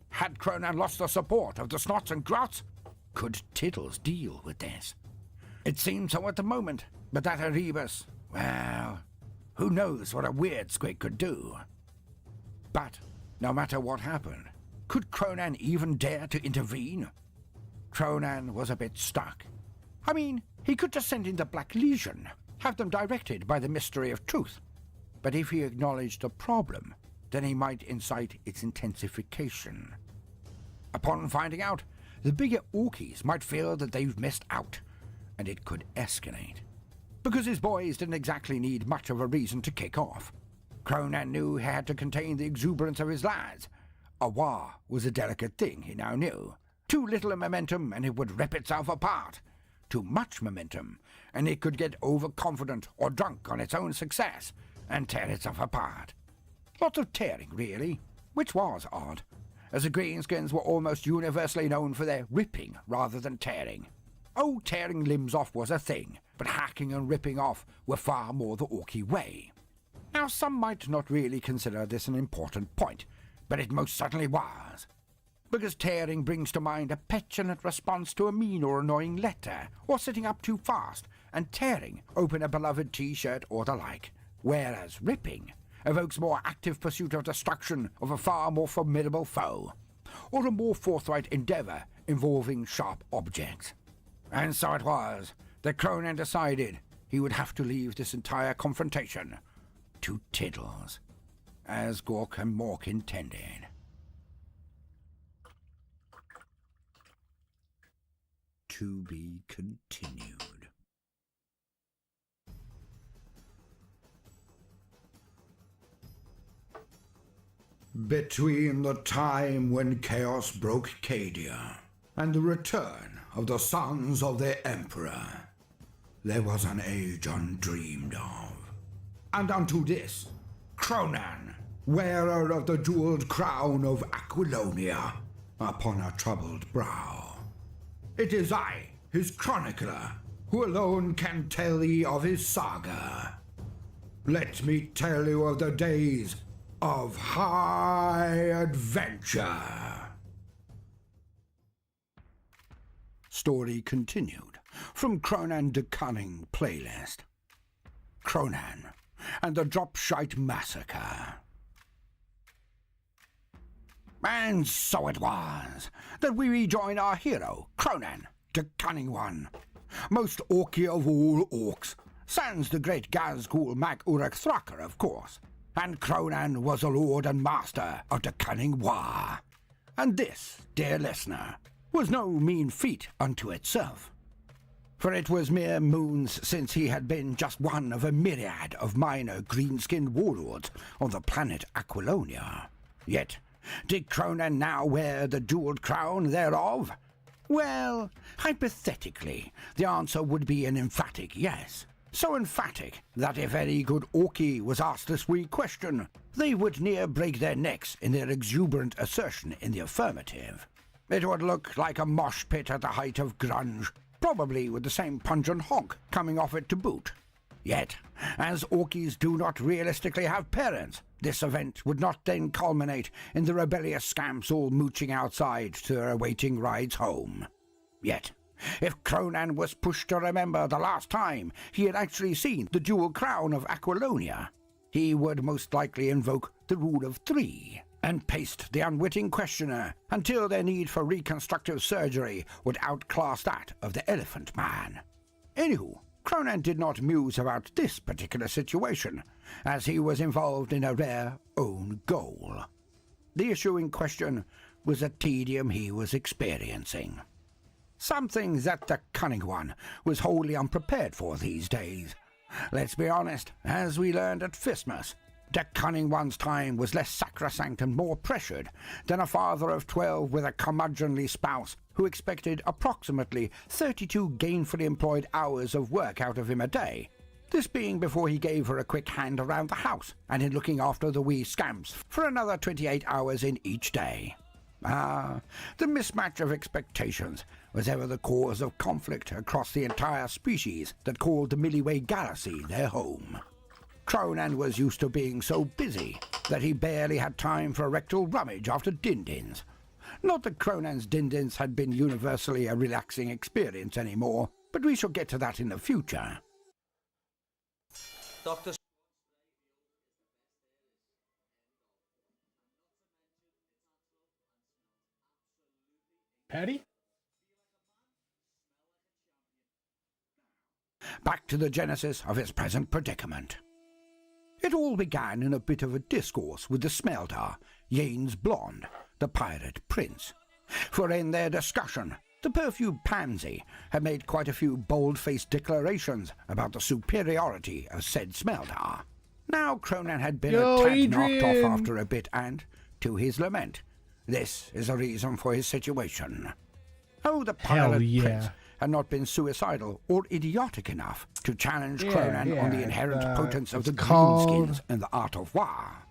Had Cronan lost the support of the Snots and Grots? Could Tiddles deal with this? It seemed so at the moment, but that Erebus, well, who knows what a weird squig could do? But no matter what happened, could Cronan even dare to intervene? Cronan was a bit stuck. I mean, he could just send in the Black Legion, have them directed by the mystery of truth. But if he acknowledged the problem, then he might incite its intensification. Upon finding out, the bigger Orkies might feel that they've missed out, and it could escalate. Because his boys didn't exactly need much of a reason to kick off. Cronan knew he had to contain the exuberance of his lads. A war was a delicate thing, he now knew. Too little a momentum and it would rip itself apart. Too much momentum and it could get overconfident or drunk on its own success and tear itself apart. Lots of tearing, really, which was odd, as the Greenskins were almost universally known for their ripping rather than tearing. Oh, tearing limbs off was a thing, but hacking and ripping off were far more the Orky way. Now, some might not really consider this an important point, but it most certainly was. Because tearing brings to mind a petulant response to a mean or annoying letter, or sitting up too fast, and tearing open a beloved t-shirt or the like, whereas ripping evokes more active pursuit of destruction of a far more formidable foe, or a more forthright endeavour involving sharp objects. And so it was that Cronan decided he would have to leave this entire confrontation to Tiddles, as Gork and Mork intended. To be continued. Between the time when chaos broke Cadia and the return of the sons of the Emperor, there was an age undreamed of. And unto this, Cronan, wearer of the jeweled crown of Aquilonia, upon a troubled brow. It is I, his chronicler, who alone can tell thee of his saga. Let me tell you of the days of high adventure. Story continued from Cronan de Cunning playlist. Cronan and the Dropshite Massacre. And so it was that we rejoin our hero, Cronan, the Cunning One, most orky of all orcs, sans the great Gazgul Mac Uruk Thraka, of course. And Cronan was a lord and master of the Cunning War. And this, dear listener, was no mean feat unto itself. For it was mere moons since he had been just one of a myriad of minor green-skinned warlords on the planet Aquilonia. Yet, did Cronan now wear the jeweled crown thereof? Well, hypothetically, the answer would be an emphatic yes. So emphatic that if any good Orky was asked this wee question, they would near break their necks in their exuberant assertion in the affirmative. It would look like a mosh pit at the height of grunge, probably with the same pungent honk coming off it to boot. Yet, as Orkies do not realistically have parents, this event would not then culminate in the rebellious scamps all mooching outside to their awaiting rides home. Yet, if Cronan was pushed to remember the last time he had actually seen the jewel crown of Aquilonia, he would most likely invoke the rule of 3 and paste the unwitting questioner until their need for reconstructive surgery would outclass that of the Elephant Man. Anywho, Cronan did not muse about this particular situation, as he was involved in a rare own goal. The issue in question was the tedium he was experiencing. Something that the Cunning One was wholly unprepared for these days. Let's be honest, as we learned at Fistmas, the Cunning One's time was less sacrosanct and more pressured than a father of 12 with a curmudgeonly spouse who expected approximately 32 gainfully employed hours of work out of him a day. This being before he gave her a quick hand around the house and in looking after the wee scamps for another 28 hours in each day. The mismatch of expectations was ever the cause of conflict across the entire species that called the Milky Way Galaxy their home. Cronan was used to being so busy that he barely had time for a rectal rummage after din-dins. Not that Cronan's din-dins had been universally a relaxing experience anymore, but we shall get to that in the future. Dr. Patty? Back to the genesis of his present predicament. It all began in a bit of a discourse with the Smeldar, Yane's blonde, the pirate prince. For in their discussion, the perfumed pansy had made quite a few bold-faced declarations about the superiority of said Smeldar. Now Cronan had been a tad knocked off after a bit and, to his lament, this is a reason for his situation. Oh, the pirate prince had not been suicidal or idiotic enough to challenge Cronan on the inherent potence of the greenskins and the art of war.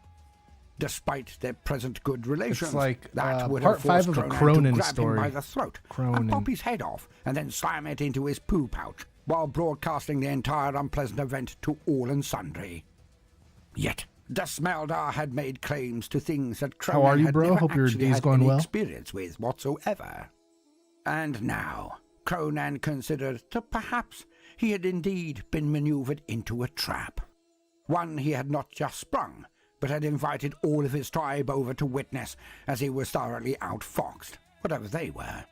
Despite their present good relations, that would have forced Cronan to grab him by the throat and pop his head off and then slam it into his poo pouch while broadcasting the entire unpleasant event to all and sundry. Yet, the Smeldar had made claims to things that Cronan had never actually had any experience with whatsoever. And now, Cronan considered that perhaps he had indeed been manoeuvred into a trap. One he had not just sprung, but had invited all of his tribe over to witness as he was thoroughly outfoxed, whatever they were.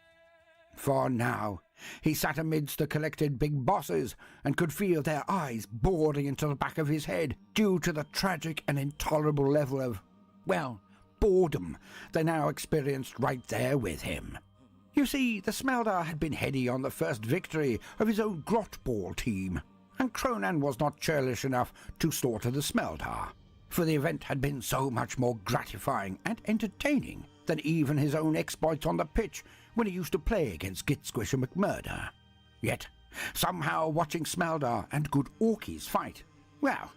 For now, he sat amidst the collected big bosses and could feel their eyes boring into the back of his head due to the tragic and intolerable level of, well, boredom they now experienced right there with him. You see, the Smeldar had been heady on the first victory of his own grot ball team, and Cronan was not churlish enough to slaughter the Smeldar, for the event had been so much more gratifying and entertaining than even his own exploits on the pitch when he used to play against Gitsquish and McMurder. Yet, somehow watching Smeldar and good Orkies fight, well,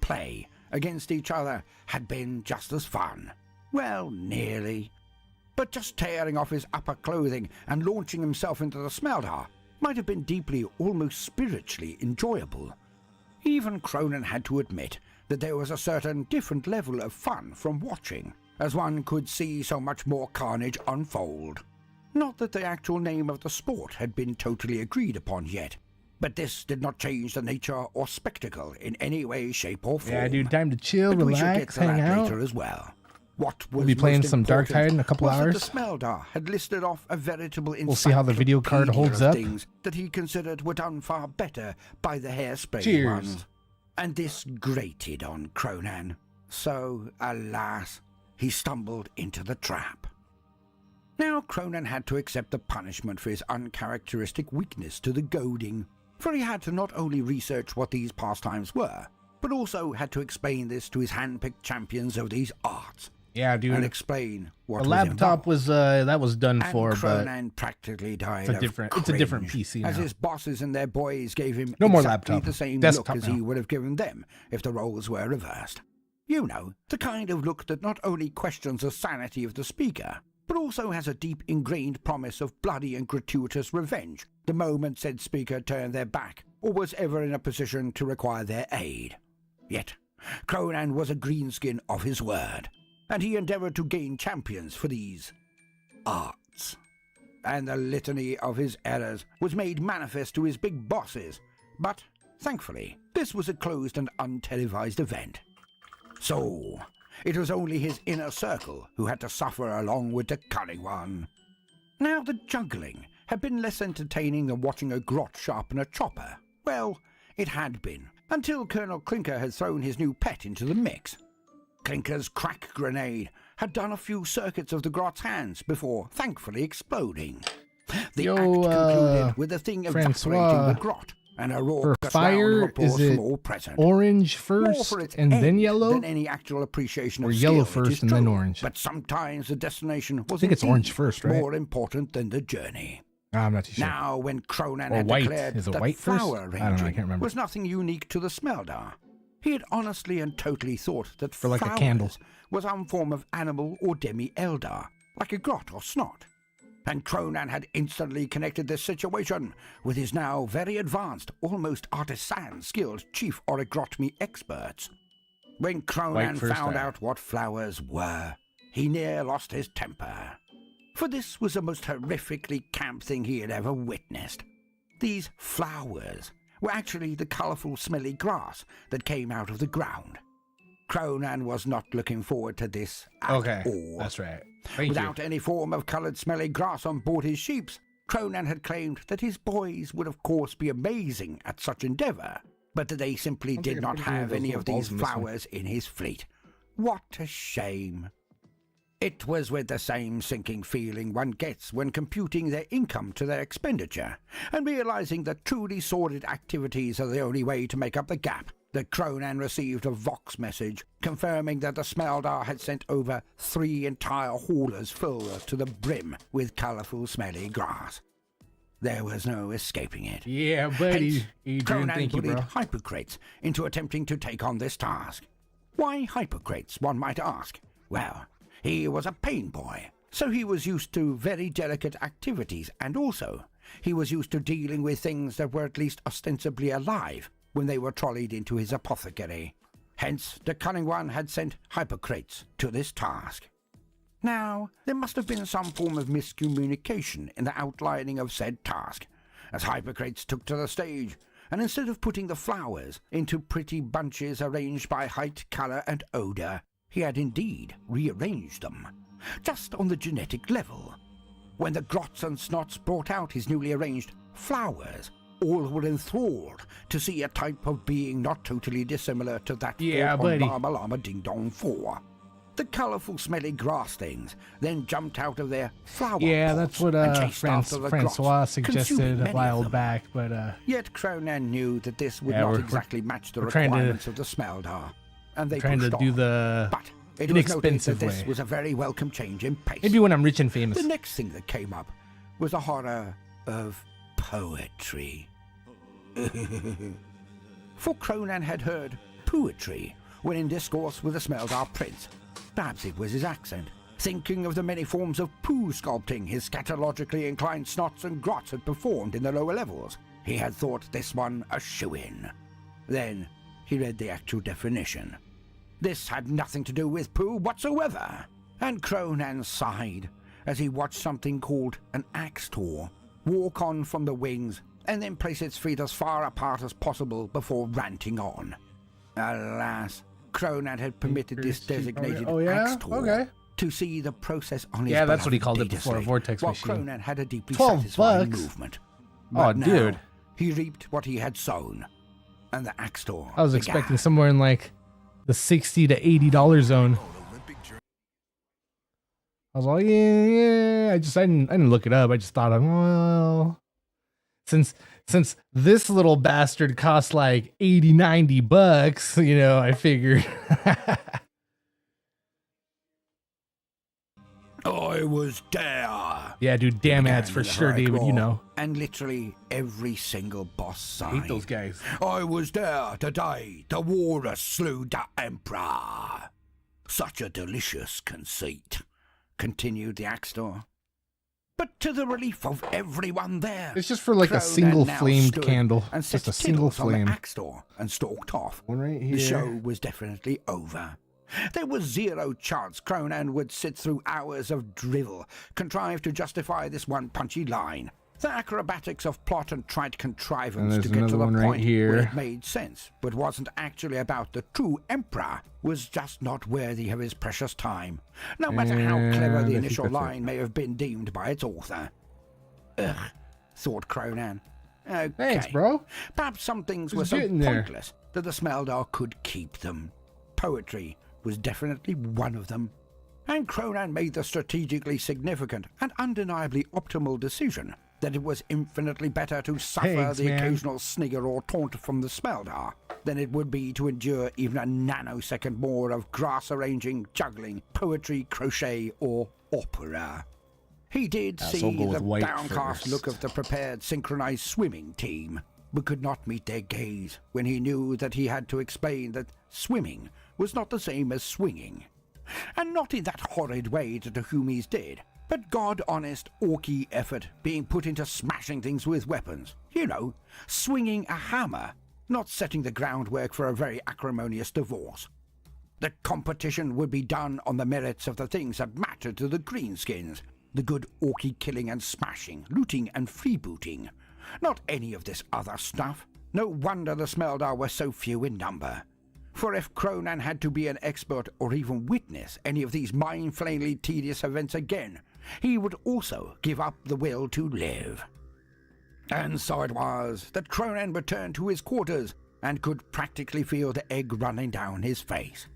play against each other had been just as fun. Well, nearly. But just tearing off his upper clothing and launching himself into the Smeldar might have been deeply, almost spiritually enjoyable. Even Cronan had to admit that there was a certain different level of fun from watching, as one could see so much more carnage unfold. Not that the actual name of the sport had been totally agreed upon yet, but this did not change the nature or spectacle in any way, shape, or form. Yeah, dude, time to chill, but relax, hang out. later as well. What was we'll be playing some Darktide in a couple hours. The Smeldar had listed off a veritable we'll see how the video card holds up. Things that he considered were done far better by the hairspray ones. And this grated on Cronan. So, alas, he stumbled into the trap. Now Cronan had to accept the punishment for his uncharacteristic weakness to the goading, for he had to not only research what these pastimes were, but also had to explain this to his hand-picked champions of these arts. Yeah, dude. And explain what the laptop was that was done and for, Cronan but practically died it's a different PC now. As his bosses and their boys gave him no more exactly laptop. the same Desktop look as now. he would have given them if the roles were reversed. You know, the kind of look that not only questions the sanity of the speaker, but also has a deep ingrained promise of bloody and gratuitous revenge the moment said speaker turned their back or was ever in a position to require their aid. Yet, Cronan was a greenskin of his word, and he endeavoured to gain champions for these arts. And the litany of his errors was made manifest to his big bosses, but, thankfully, this was a closed and untelevised event. So, it was only his inner circle who had to suffer along with the Cunning One. Now the juggling had been less entertaining than watching a grot sharpen a chopper. Well, it had been, until Colonel Clinker had thrown his new pet into the mix. Clinker's crack grenade had done a few circuits of the grot's hands before thankfully exploding. The Yo, act concluded with the thing evaporating the grot, and a for raucous round fire, of applause is it from all present. orange More first for its and then end yellow? than any actual appreciation Or of yellow skill, it first is and then true. orange? But sometimes the destination was I think it's orange indeed first, right? more important than the journey. I'm not too sure. Now, when Cronan Or had white. declared Is it that white first? flower I don't know, I arranging can't remember. was nothing unique to the Smeldar, he had honestly and totally thought that For like a flowers candle. was some form of animal or demi-eldar, like a grot or snot. And Cronan had instantly connected this situation with his now very advanced, almost artisan-skilled chief orogrotmy experts. When Cronan found out what flowers were, he near lost his temper. For this was the most horrifically camp thing he had ever witnessed. These flowers were actually the colourful, smelly grass that came out of the ground. Cronan was not looking forward to this at all. That's right. Thank Without you. any form of coloured, smelly grass on board his ships, Cronan had claimed that his boys would of course be amazing at such endeavour, but that they simply did not have any of these flowers in his fleet. What a shame. It was with the same sinking feeling one gets when computing their income to their expenditure, and realising that truly sordid activities are the only way to make up the gap, that Cronan received a Vox message confirming that the Smeldar had sent over 3 entire haulers full to the brim with colourful, smelly grass. There was no escaping it. Yeah, buddy. Hence, Adrian, Cronan thank you, bullied bro. Hippocrates into attempting to take on this task. Why Hippocrates, one might ask? Well, he was a pain boy, so he was used to very delicate activities, and also he was used to dealing with things that were at least ostensibly alive when they were trolleyed into his apothecary. Hence, the cunning one had sent Hippocrates to this task. Now, there must have been some form of miscommunication in the outlining of said task, as Hippocrates took to the stage, and instead of putting the flowers into pretty bunches arranged by height, colour, and odour, he had indeed rearranged them, just on the genetic level. When the grots and snots brought out his newly arranged flowers, all were enthralled to see a type of being not totally dissimilar to that Yeah, fought on buddy. Llama Llama Ding Dong 4. The colourful, smelly grass things then jumped out of their flower Yeah, pots that's what and chased after the Francois grots, suggested consuming a many while of them. back, but Yet Cronan knew that this would Yeah, not we're exactly match the we're trying to- requirements of the Smeldar, and they trying to pushed do on. the But it was noted that inexpensive this way. was a very welcome change in pace. Maybe when I'm rich and famous. The next thing that came up was the horror of poetry. For Cronan had heard poetry when in discourse with the Smeldar prince. Perhaps it was his accent. Thinking of the many forms of poo sculpting his scatologically inclined snots and grots had performed in the lower levels, he had thought this one a shoo-in. Then he read the actual definition. This had nothing to do with poo whatsoever, and Cronan sighed as he watched something called an axtor walk on from the wings and then place its feet as far apart as possible before ranting on. Alas, Cronan had permitted this designated axtor to see the process on his Yeah, that's what he beloved called it data before, a slate, vortex while machine. Cronan had a deeply 12 satisfying bucks? movement. Oh, But now dude. he reaped what he had sown, and the axtor I was began. expecting somewhere in like the $60 to $80 zone. I was like, yeah. I didn't look it up. I just thought, well, since this little bastard costs like 80, 90 bucks, you know, I figured. I was there. Yeah, dude, damn Began ads for with a sure, heroic David. You roar, know, and literally every single boss sighed. hate those guys. I was there the day the warrior slew the emperor. Such a delicious conceit, continued the Axtor. But to the relief of everyone there, It's just for like a Cronan single now flamed stood candle, and set just a single tittles on the flame. Axtor and stalked off. One right here. The show was definitely over. There was zero chance Cronan would sit through hours of drivel, contrived to justify this one punchy line. The acrobatics of plot and trite contrivance And to there's get to another the one right point here. where it made sense, but wasn't actually about the true emperor, was just not worthy of his precious time, no matter how clever And I the think initial that's it. line may have been deemed by its author. Ugh, thought Cronan. Okay. Thanks, bro. Perhaps some things Who's were so getting there? pointless that the Smeldar could keep them. Poetry was definitely one of them. And Cronan made the strategically significant and undeniably optimal decision that it was infinitely better to suffer Thanks, the man. occasional snigger or taunt from the Smeldar than it would be to endure even a nanosecond more of grass arranging, juggling, poetry, crochet, or opera. He did so see go with the white downcast first. look of the prepared synchronized swimming team, but could not meet their gaze when he knew that he had to explain that swimming was not the same as swinging. And not in that horrid way that the Humies did, but God-honest, orky effort being put into smashing things with weapons. You know, swinging a hammer, not setting the groundwork for a very acrimonious divorce. The competition would be done on the merits of the things that mattered to the greenskins, the good orky killing and smashing, looting and freebooting. Not any of this other stuff. No wonder the Smeldar were so few in number. For if Cronan had to be an expert or even witness any of these mind-flayingly tedious events again, he would also give up the will to live. And so it was that Cronan returned to his quarters and could practically feel the egg running down his face.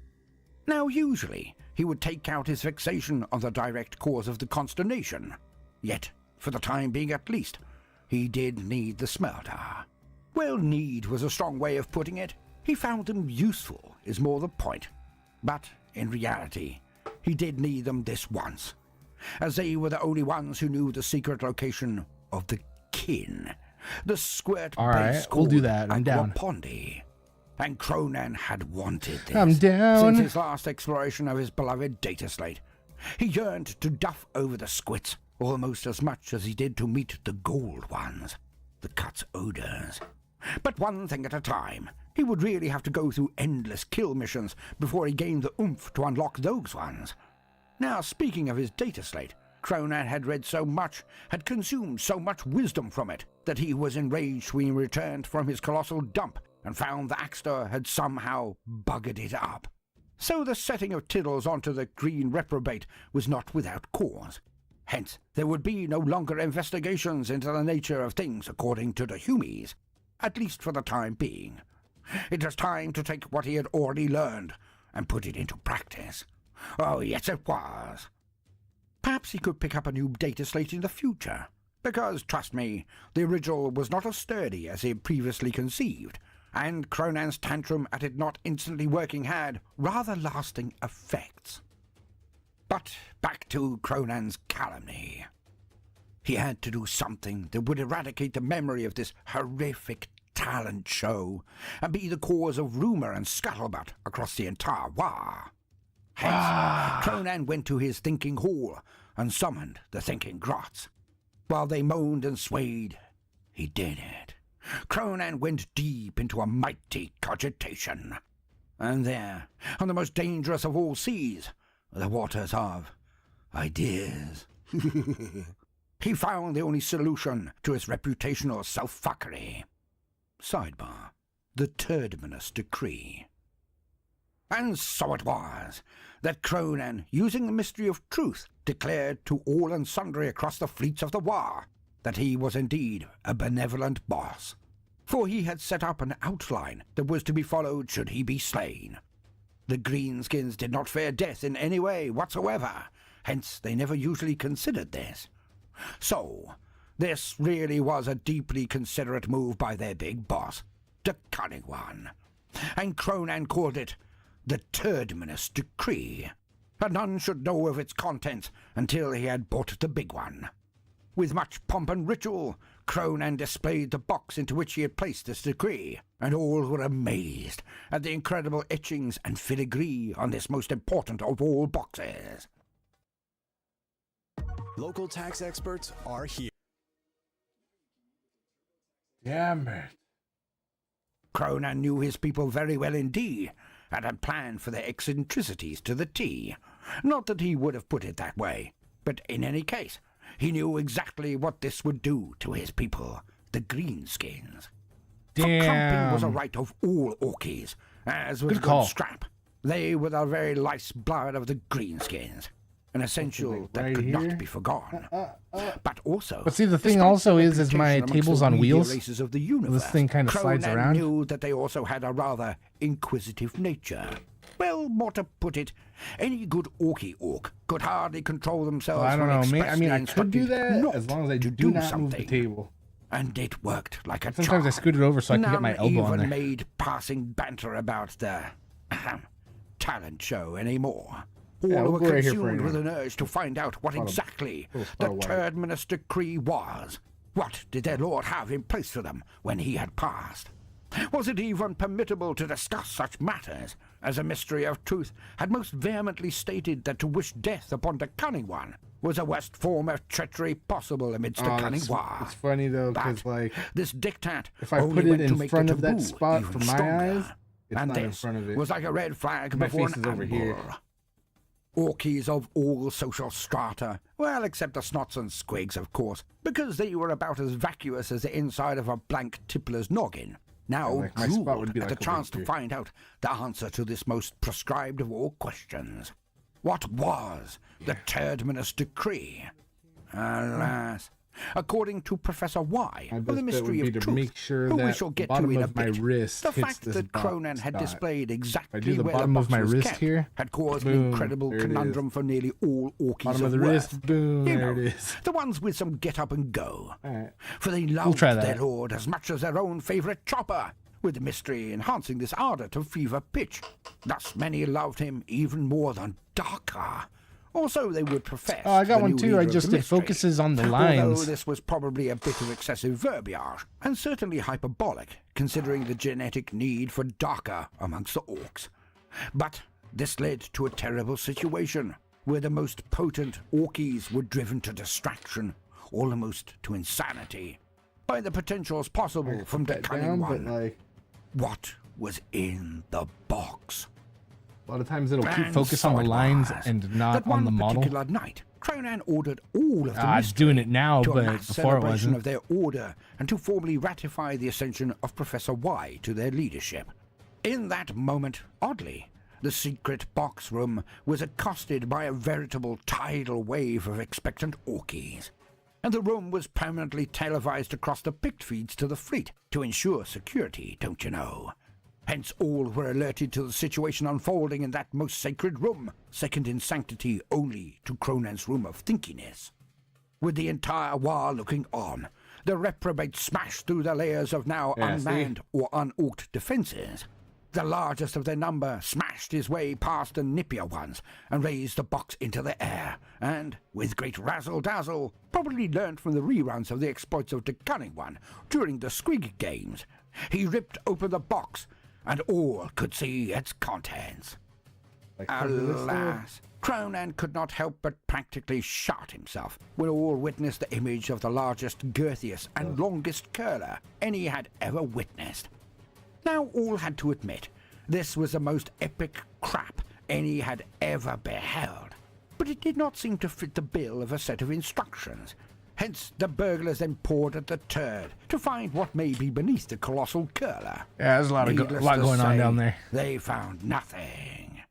Now usually he would take out his vexation on the direct cause of the consternation. Yet, for the time being at least, he did need the Smeldar. Well, need was a strong way of putting it. He found them useful, is more the point. But, in reality, he did need them this once, as they were the only ones who knew the secret location of the kin, the squirt All right, base we'll do called that. I'm down. Aquapondi. And Cronan had wanted this I'm down. since his last exploration of his beloved data slate. He yearned to duff over the squits almost as much as he did to meet the gold ones, the Cut's odors. But one thing at a time. He would really have to go through endless kill missions before he gained the oomph to unlock those ones. Now, speaking of his data slate, Cronan had read so much, had consumed so much wisdom from it, that he was enraged when he returned from his colossal dump and found the Axter had somehow buggered it up. So the setting of Tiddles onto the green reprobate was not without cause. Hence, there would be no longer investigations into the nature of things according to the Humies, at least for the time being. It was time to take what he had already learned and put it into practice. Oh, yes, it was. Perhaps he could pick up a new data slate in the future, because, trust me, the original was not as sturdy as he had previously conceived, and Cronan's tantrum at it not instantly working had rather lasting effects. But back to Cronan's calumny. He had to do something that would eradicate the memory of this horrific talent show and be the cause of rumor and scuttlebutt across the entire War. Hence, Cronan went to his thinking hall and summoned the thinking grots. While they moaned and swayed, he did it. Cronan went deep into a mighty cogitation. And there, on the most dangerous of all seas, the waters of ideas, he found the only solution to his reputational self-fuckery. Sidebar: the Turdminous Decree. And so it was that Cronan, using the mystery of truth, declared to all and sundry across the fleets of the War that he was indeed a benevolent boss, for he had set up an outline that was to be followed should he be slain. The greenskins did not fear death in any way whatsoever, hence they never usually considered this. So, this really was a deeply considerate move by their big boss, the Cunning One, and Cronan called it the Turdminous Decree, and none should know of its contents until he had bought the big one. With much pomp and ritual, Cronan displayed the box into which he had placed this decree, and all were amazed at the incredible etchings and filigree on this most important of all boxes. Local tax experts are here. Damn it. Cronan knew his people very well indeed, and had planned for their eccentricities to the T. Not that he would have put it that way, but in any case, he knew exactly what this would do to his people, the greenskins. For clumping was a right of all Orkies, as was Good call. good scrap. They were the very lifeblood of the greenskins, an essential that right could here. not be forgotten. But also, But see, the thing despite also the is my reputation amongst table's the on media wheels. races of the universe, This thing kind of slides Cronan around. knew that they also had a rather inquisitive nature. Well, more to put it, any good orc could hardly control themselves. I don't know. I mean, I expressly could do that instructed as long as I not to do not move something. the table. And it worked like a Sometimes I charm. scoot it over so I can get my elbow on even there. made passing banter about the talent show anymore. All Yeah, we'll were go right here for consumed right with now. an urge to find out what exactly little the spot of white. Terminus decree was. What did their lord have in place for them when he had passed? Was it even permissible to discuss such matters, as a mystery of truth had most vehemently stated that to wish death upon the cunning one was the worst form of treachery possible amidst a cunning war? It's funny though, because But like this dictat if I only put it went to in make front the of that taboo spot even for my stronger. eyes, it's And not in this front of it. was like a red flag My before face an is over here. amber. Orkies of all social strata, well, except the snots and squigs, of course, because they were about as vacuous as the inside of a blank tippler's noggin, now like, my spot would drooled be at like the over chance to here. find out the answer to this most prescribed of all questions. What was the Terminus decree? Alas, according to Professor Y, My of best the bet Mystery would of be to Truth, make sure who we that shall the get to bottom in a of my bit, wrist the hits fact this that box Cronan had dot. displayed exactly do the where bottom the of box my was wrist kept here, had caused boom, an incredible there it is. conundrum for nearly all Orkies Bottom of the worth. wrist, boom, You there know, it is. the ones with some get up and go. Alright. For they loved try their that. lord as much as their own favourite chopper, with the mystery enhancing this ardour to fever pitch. Thus many loved him even more than Darker. Or so they would profess. Oh, I got the one new too. leader I of just the it mystery. focuses on the Although lines. this was probably a bit of excessive verbiage, and certainly hyperbolic, considering the genetic need for Darker amongst the orcs. But this led to a terrible situation, where the most potent Orkies were driven to distraction, almost to insanity, by the potentials possible from the That cunning down, one. but like What was in the box? a lot of times it'll keep And focus so on the it lines was and not that on one the model. particular night, Cronan ordered all of the It's mystery doing it now, to a but mass before it celebration wasn't. of their order and to formally ratify the ascension of Professor Y to their leadership. In that moment, oddly, the secret box room was accosted by a veritable tidal wave of expectant Orkies, and the room was permanently televised across the pict feeds to the fleet to ensure security, don't you know. Hence all were alerted to the situation unfolding in that most sacred room, second in sanctity only to Cronan's room of thinkiness. With the entire war looking on, the reprobate smashed through the layers of now Yeah, see? unmanned or unorked defences. The largest of their number smashed his way past the nippier ones and raised the box into the air, and, with great razzle-dazzle, probably learnt from the reruns of the exploits of the Cunning One during the Squig games, he ripped open the box, and all could see its contents. Like under this there. Alas, Cronan could not help but practically shot himself when all witnessed the image of the largest, girthiest, and longest curler any had ever witnessed. Now all had to admit, this was the most epic crap any had ever beheld, but it did not seem to fit the bill of a set of instructions. Hence the burglars then poured at the turd to find what may be beneath the colossal curler. Yeah, there's a lot Needless to going on say, down there. They found nothing.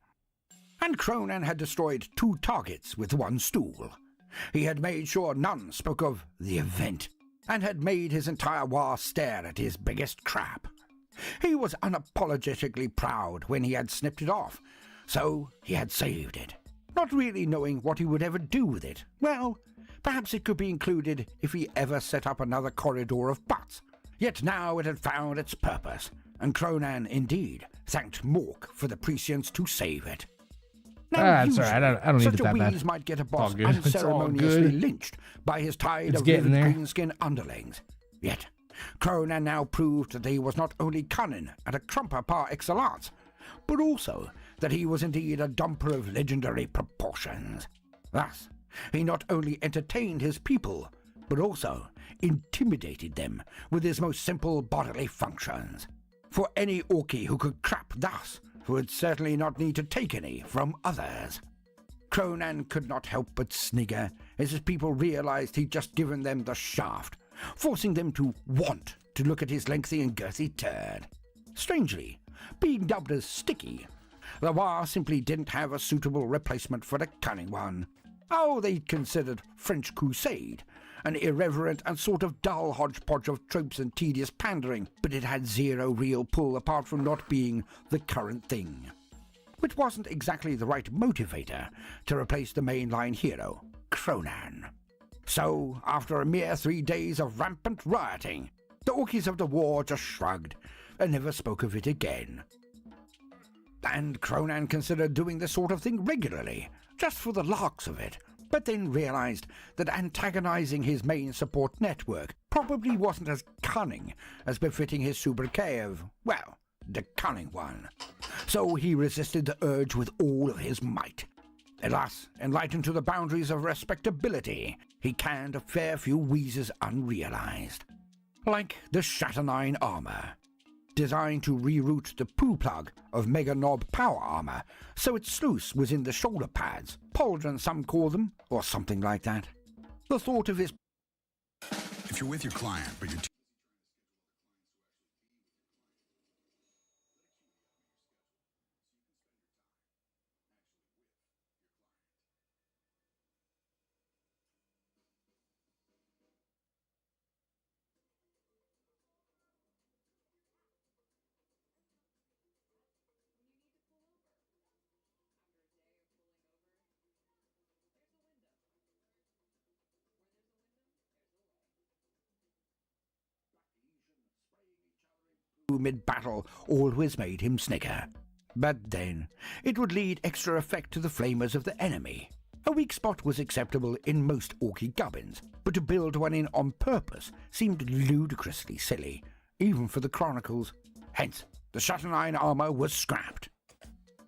And Cronan had destroyed 2 targets with 1 stool. He had made sure none spoke of the event, and had made his entire war stare at his biggest crap. He was unapologetically proud when he had snipped it off, so he had saved it, not really knowing what he would ever do with it. Well, perhaps it could be included if he ever set up another corridor of butts. Yet now it had found its purpose, and Cronan, indeed, thanked Mork for the prescience to save it. Now, That's all right. I don't need such it a that bad. wheeze might get a all boss good. It's all unceremoniously good. lynched by his tide It's of getting livid there. greenskin underlings. Yet, Cronan now proved that he was not only cunning and a crumper par excellence, but also that he was indeed a dumper of legendary proportions. Thus, he not only entertained his people, but also intimidated them with his most simple bodily functions. For any Orkie who could crap thus would certainly not need to take any from others. Cronan could not help but snigger as his people realized he'd just given them the shaft, forcing them to want to look at his lengthy and girthy turd. Strangely, being dubbed as Sticky, the War simply didn't have a suitable replacement for the Cunning One. Oh, they'd considered French Crusade an irreverent and sort of dull hodgepodge of tropes and tedious pandering, but it had zero real pull apart from not being the current thing. which wasn't exactly the right motivator to replace the mainline hero, Cronan. So, after a mere 3 days of rampant rioting, the Orkies of the war just shrugged and never spoke of it again. And Cronan considered doing this sort of thing regularly, just for the larks of it, but then realized that antagonizing his main support network probably wasn't as cunning as befitting his sobriquet of, well, the cunning one. So he resisted the urge with all of his might. Alas, enlightened to the boundaries of respectability, he canned a fair few wheezes unrealized. Like the Shaternine armor, designed to reroute the poo plug of Mega Knob power armor so its sluice was in the shoulder pads, pauldron some call them, or something like that. The thought of his... If you're with your client, but you're too mid-battle always made him snicker. But then, it would lead extra effect to the flamers of the enemy. A weak spot was acceptable in most Orky gubbins, but to build one in on purpose seemed ludicrously silly, even for the Chronicles. Hence, the Shaternine armor was scrapped.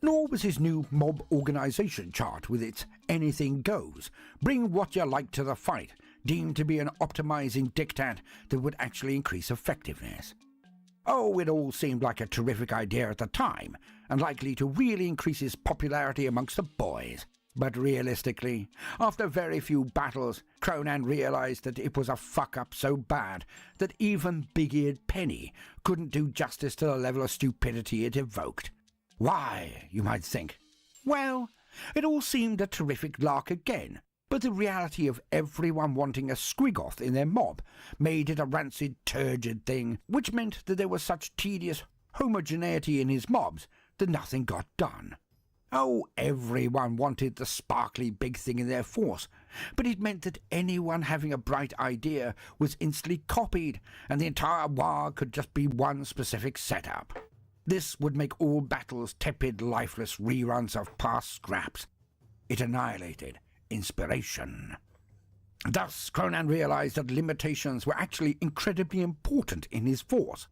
Nor was his new mob organization chart with its anything goes, bring what you like to the fight, deemed to be an optimizing diktat that would actually increase effectiveness. Oh, it all seemed like a terrific idea at the time, and likely to really increase his popularity amongst the boys. But realistically, after very few battles, Cronan realized that it was a fuck-up so bad that even big-eared Penny couldn't do justice to the level of stupidity it evoked. Why, you might think? Well, it all seemed a terrific lark again, but the reality of everyone wanting a squigoth in their mob made it a rancid, turgid thing, which meant that there was such tedious homogeneity in his mobs that nothing got done. Oh, everyone wanted the sparkly big thing in their force, but it meant that anyone having a bright idea was instantly copied, and the entire war could just be one specific setup. This would make all battles tepid, lifeless reruns of past scraps. It annihilated inspiration. Thus, Cronan realized that limitations were actually incredibly important in his force.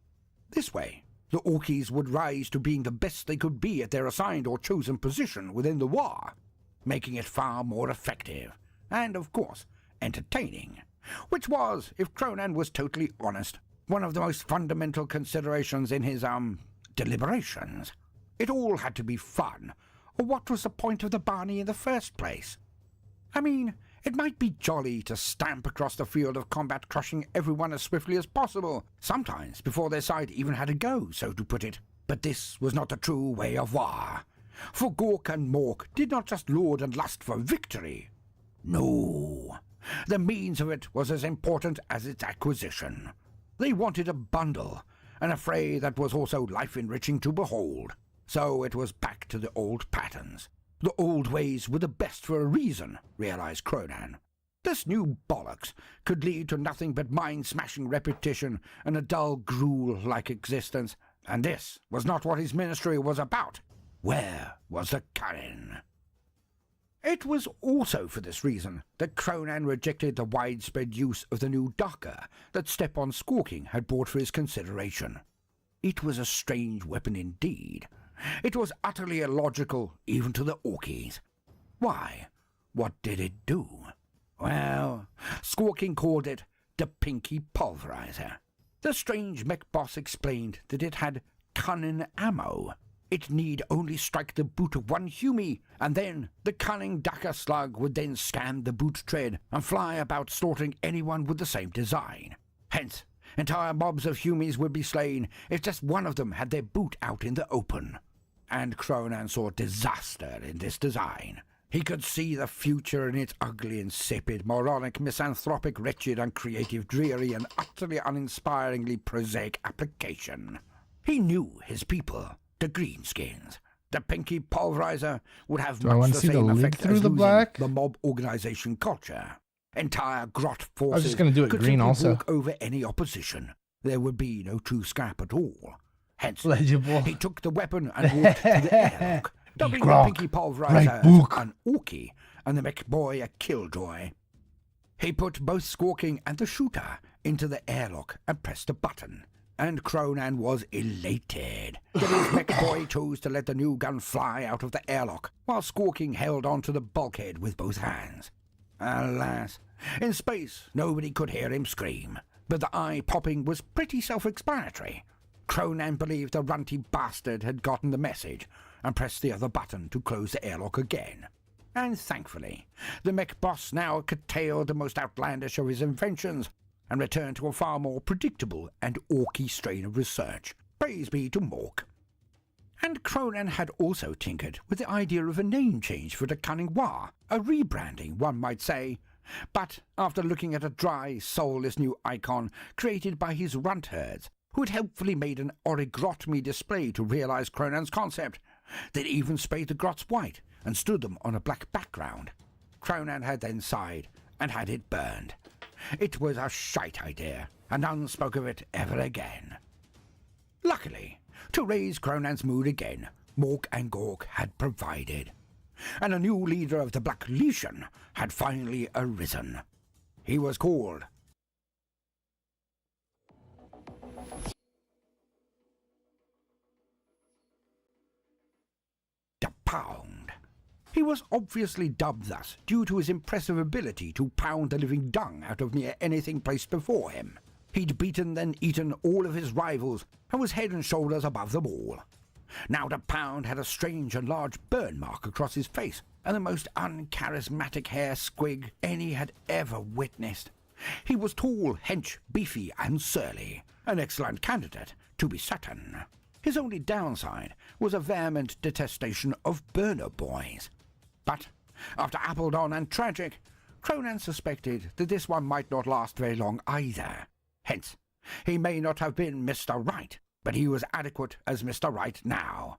This way, the Orkies would rise to being the best they could be at their assigned or chosen position within the war, making it far more effective, and, of course, entertaining, which was, if Cronan was totally honest, one of the most fundamental considerations in his, deliberations. It all had to be fun, or what was the point of the Barney in the first place? I mean, it might be jolly to stamp across the field of combat, crushing everyone as swiftly as possible, sometimes before their side even had a go, so to put it. But this was not the true way of war. For Gork and Mork did not just lord and lust for victory. No, the means of it was as important as its acquisition. They wanted a bundle, and a fray that was also life-enriching to behold. So it was back to the old patterns. The old ways were the best for a reason, realized Cronan. This new bollocks could lead to nothing but mind-smashing repetition and a dull gruel-like existence, and this was not what his ministry was about. Where was the cunning? It was also for this reason that Cronan rejected the widespread use of the new Daka that Stepan Squawking had brought for his consideration. It was a strange weapon indeed. It was utterly illogical, even to the Orkies. Why? What did it do? Well, Squawking called it the Pinky Pulverizer. The strange mech boss explained that it had cunning ammo. It need only strike the boot of one Humie, and then the cunning Daka slug would then scan the boot tread and fly about slaughtering anyone with the same design. Hence, entire mobs of Humies would be slain if just one of them had their boot out in the open. And Cronan saw disaster in this design. He could see the future in its ugly, insipid, moronic, misanthropic, wretched, uncreative, dreary, and utterly uninspiringly prosaic application. He knew his people, the greenskins, The pinky pulverizer would have Do I want much to the see the same lid effect through as the losing black? the mob organization culture. Entire grot I forces was just going to do it could green simply also. walk over any opposition. There would be no true scrap at all. Hence, Legible. he took the weapon and walked to the airlock, dubbing the Grok. pinky pulverizer Right as book. an Orky and the McBoy a killjoy. He put both Squawking and the shooter into the airlock and pressed a button. And Cronan was elated that his McBoy chose to let the new gun fly out of the airlock, while Squawking held onto the bulkhead with both hands. Alas, in space nobody could hear him scream, but the eye-popping was pretty self-explanatory. Cronan believed the runty bastard had gotten the message and pressed the other button to close the airlock again. And thankfully, the mech boss now curtailed the most outlandish of his inventions and returned to a far more predictable and orky strain of research. Praise be to Mork. And Cronan had also tinkered with the idea of a name change for the Cunning War, a rebranding, one might say. But after looking at a dry, soulless new icon created by his runt herds, who had helpfully made an origotmy display to realize Cronan's concept, they'd even sprayed the grots white and stood them on a black background. Cronan had then sighed and had it burned. It was a shite idea, and none spoke of it ever again. Luckily, to raise Cronan's mood again, Mork and Gork had provided, and a new leader of the Black Legion had finally arisen. He was called the Pound. He was obviously dubbed thus due to his impressive ability to pound the living dung out of near anything placed before him. He'd beaten then eaten all of his rivals and was head and shoulders above them all. Now the Pound had a strange and large burn mark across his face and the most uncharismatic hair squig any had ever witnessed. He was tall, hench, beefy and surly, an excellent candidate, to be certain. His only downside was a vehement detestation of burner boys. But after Appledon and Tragic, Cronan suspected that this one might not last very long either. Hence, he may not have been Mr. Right, but he was adequate as Mr. Right now.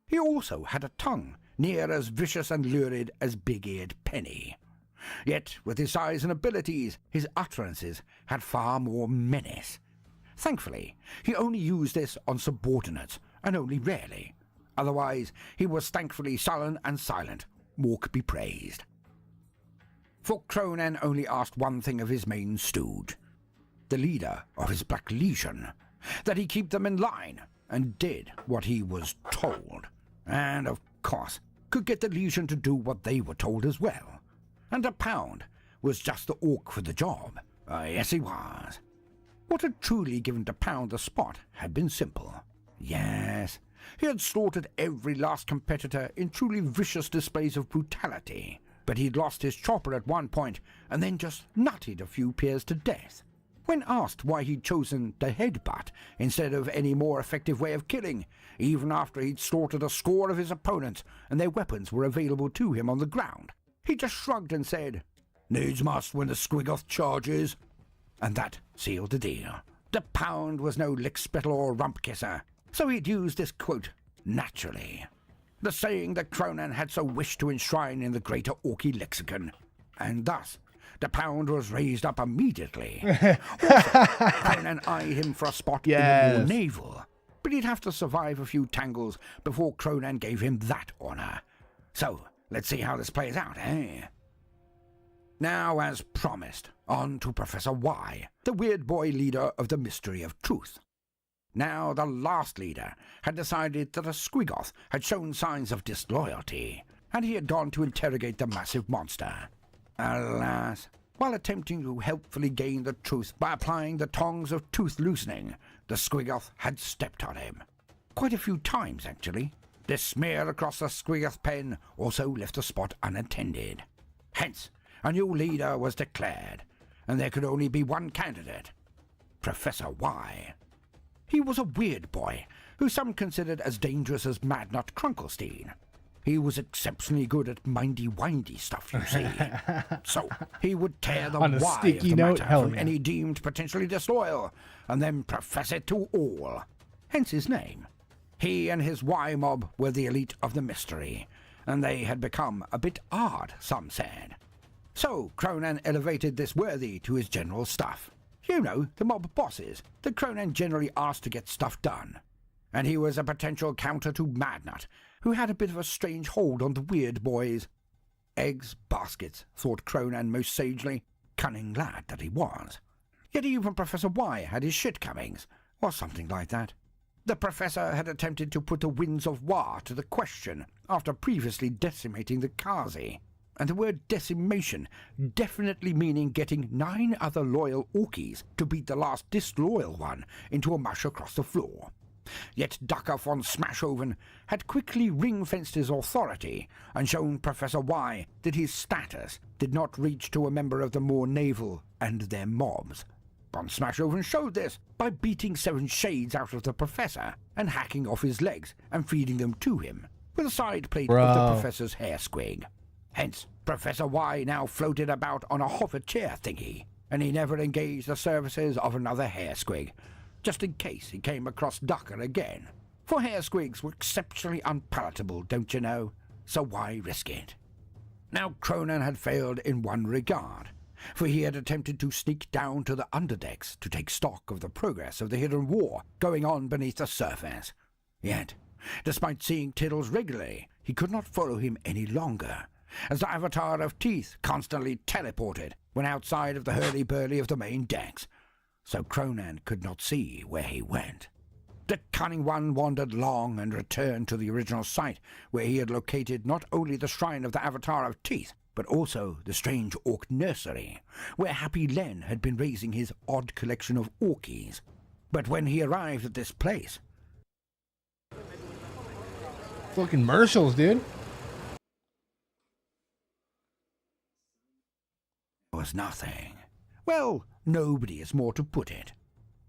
He also had a tongue near as vicious and lurid as big-eared Penny. Yet, with his size and abilities, his utterances had far more menace. Thankfully, he only used this on subordinates, and only rarely. Otherwise, he was thankfully sullen and silent, Mork be praised. For Cronan only asked one thing of his main stooge, the leader of his Black Legion, that he keep them in line, and did what he was told, and, of course, could get the Legion to do what they were told as well. And the Pound was just the orc for the job. Yes, he was. What had truly given the Pound the spot had been simple. Yes, he had slaughtered every last competitor in truly vicious displays of brutality, but he'd lost his chopper at one point and then just nutted a few peers to death. When asked why he'd chosen the headbutt instead of any more effective way of killing, even after he'd slaughtered a score of his opponents and their weapons were available to him on the ground, he just shrugged and said, "Needs must when the Squiggoth charges." And that sealed the deal. The Pound was no lickspittle or rump-kisser, so he'd used this quote naturally. The saying that Cronan had so wished to enshrine in the greater Orky lexicon. And thus, the Pound was raised up immediately. Also, Cronan eyed him for a spot in the more naval, but he'd have to survive a few tangles before Cronan gave him that honour. So, let's see how this plays out, eh? Now, as promised, on to Professor Y, the weird boy leader of the Mystery of Truth. Now, the last leader had decided that a Squiggoth had shown signs of disloyalty, and he had gone to interrogate the massive monster. Alas, while attempting to helpfully gain the truth by applying the tongs of tooth loosening, the Squiggoth had stepped on him. Quite a few times, actually. This smear across the Squiggoth pen also left the spot unattended. Hence, a new leader was declared, and there could only be one candidate, Professor Y. He was a weird boy, who some considered as dangerous as Madnut Krunkelstein. He was exceptionally good at mindy-windy stuff, you see. So, he would tear the On a why of sticky the note, matter hell from yeah. any deemed potentially disloyal, and then profess it to all. Hence his name, He and his Y-mob were the elite of the mystery, and they had become a bit odd, some said. So Cronan elevated this worthy to his general staff. You know, the mob bosses that Cronan generally asked to get stuff done. And he was a potential counter to Madnut, who had a bit of a strange hold on the weird boys. Eggs, baskets, thought Cronan most sagely, cunning lad that he was. Yet even Professor Y had his shortcomings, or something like that. The professor had attempted to put the winds of war to the question after previously decimating the Kazi, and the word decimation definitely meaning getting 9 other loyal Orkies to beat the last disloyal one into a mush across the floor. Yet Ducker von Smashoven had quickly ring-fenced his authority and shown Professor Y that his status did not reach to a member of the more naval and their mobs. Von Smashoven showed this by beating 7 shades out of the professor and hacking off his legs and feeding them to him with a side plate of the professor's hair squig. Hence, Professor Y now floated about on a hover chair thingy, and he never engaged the services of another hair squig, just in case he came across Ducker again. For hair squigs were exceptionally unpalatable, don't you know? So why risk it? Now Cronan had failed in one regard, for he had attempted to sneak down to the underdecks to take stock of the progress of the hidden war going on beneath the surface. Yet, despite seeing Tiddles regularly, he could not follow him any longer, as the Avatar of Teeth constantly teleported when outside of the hurly-burly of the main decks, so Cronan could not see where he went. The cunning one wandered long and returned to the original site, where he had located not only the shrine of the Avatar of Teeth, but also the strange orc nursery, where Happy Len had been raising his odd collection of orkies. But when he arrived at this place... Fucking commercials, dude. ...was nothing. Well, nobody is more to put it.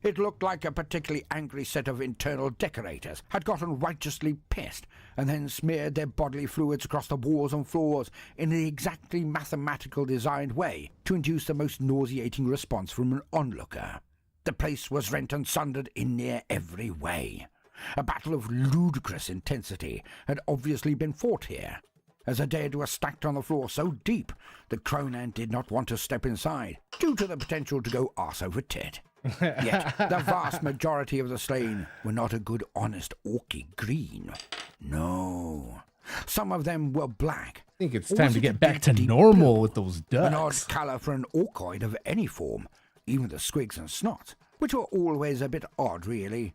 It looked like a particularly angry set of internal decorators had gotten righteously pissed and then smeared their bodily fluids across the walls and floors in an exactly mathematical designed way to induce the most nauseating response from an onlooker. The place was rent and sundered in near every way. A battle of ludicrous intensity had obviously been fought here, as the dead were stacked on the floor so deep that Cronan did not want to step inside, due to the potential to go arse over tit. Yet the vast majority of the slain were not a good honest orky green. No. Some of them were black. I think it's time to get back to normal with those ducks. An odd colour for an orcoid of any form, even the squigs and snots, which were always a bit odd, really.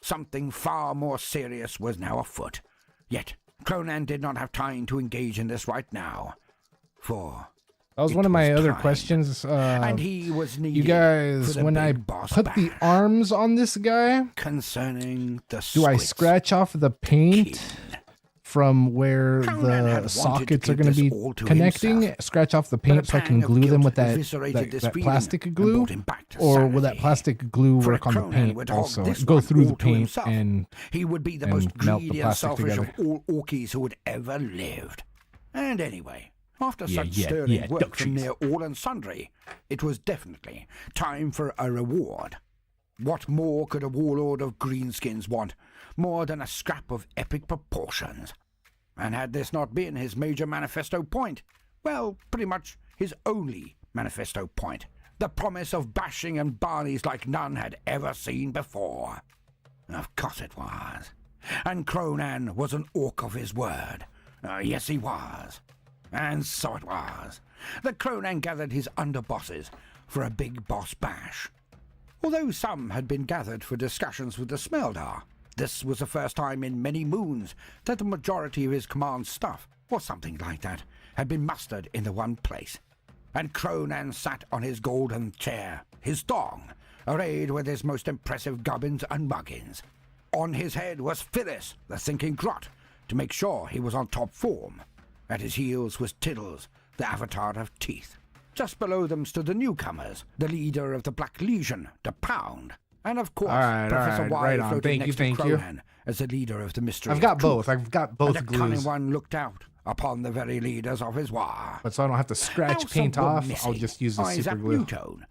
Something far more serious was now afoot. Yet Cronan did not have time to engage in this right now, for that was one of my other questions. And he was needed. You guys, when I put the arms on this guy, concerning the do I scratch off the paint from where the sockets are going to be connecting? Scratch off the paint so I can glue them with that plastic glue? Or will that plastic glue work on the paint also? Go through the paint and he would be the most melt the greedy and plastic selfish together. of all orkies who had ever lived. And anyway, after such sterling work from near all and sundry, it was definitely time for a reward. What more could a warlord of greenskins want, more than a scrap of epic proportions? And had this not been his major manifesto point, well, pretty much his only manifesto point, the promise of bashing and barneys like none had ever seen before. Of course it was. And Cronan was an orc of his word. Yes, he was. And so it was that Cronan gathered his underbosses for a big boss bash. Although some had been gathered for discussions with the Smeldar, this was the first time in many moons that the majority of his command staff, or something like that, had been mustered in the one place. And Cronan sat on his golden chair, his thong, arrayed with his most impressive gubbins and muggins. On his head was Phyllis, the thinking grot, to make sure he was on top form. At his heels was Tiddles, the Avatar of Teeth. Just below them stood the newcomers, the leader of the Black Legion, the Pound, and of course, Professor Y floated next to Cronan as the leader of the mystery. I've got both and the glues. cunning one looked out upon the very leaders of his war. But so I don't have to scratch paint off, I'll just use the super glue. Newtone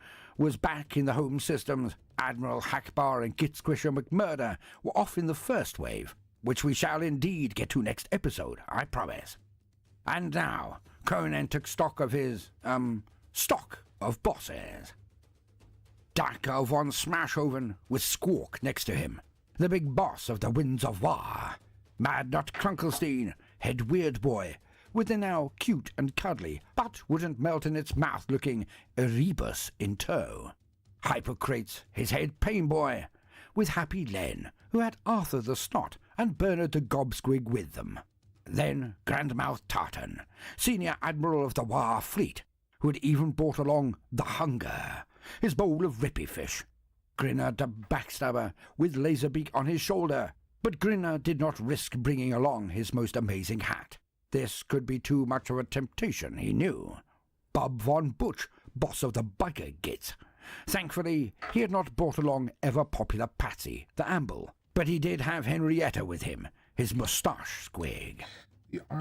was back in the home systems. Admiral Hackbar and Git Squisher McMurder were off in the first wave, which we shall indeed get to next episode, I promise. And now, Conan took stock of his, stock of bosses. Darker von Smashoven with Squawk next to him, the big boss of the Winds of War. Mad Nut Krunkelstein, head weird boy, with the now cute and cuddly, but wouldn't melt in its mouth looking Erebus in tow. Hypocrates, his head pain boy, with Happy Len, who had Arthur the Snot and Bernard the Gobsquig with them. Then Grandmouth Tartan, senior admiral of the War fleet, who had even brought along the Hunger, his bowl of rippy fish. Grinner the Backstabber, with Laserbeak on his shoulder, but Grinner did not risk bringing along his most amazing hat. This could be too much of a temptation, he knew. Bob Von Butch, boss of the biker gits. Thankfully, he had not brought along ever-popular Patsy, the Amble, but he did have Henrietta with him, his moustache squig.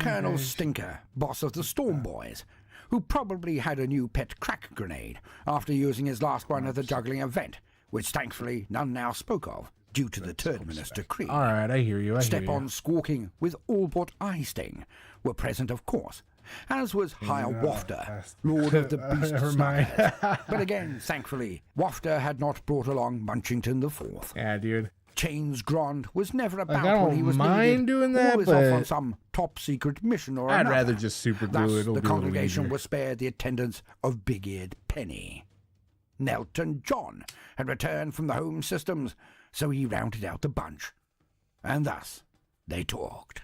Colonel Stinker, boss of the Storm Boys, who probably had a new pet crack grenade after using his last one at the juggling event, which thankfully none now spoke of, due to the Turd Minister Creed. All right, I hear you. Step-on Squawking with all but Eye Sting were present, of course, as was Higher Wafter, Lord of the Beast Snuffers. But again, thankfully, Wafter had not brought along Munchington the Fourth. Yeah, dude. Chains Grand was never about I when he was don't mind needed, doing that, always but off on some top-secret mission or I'd another. rather just super glue Thus, it. It'll the be a little congregation easier. was spared the attendance of Big-Eared Penny. Nelton John had returned from the home systems, so he rounded out the bunch. And thus, they talked.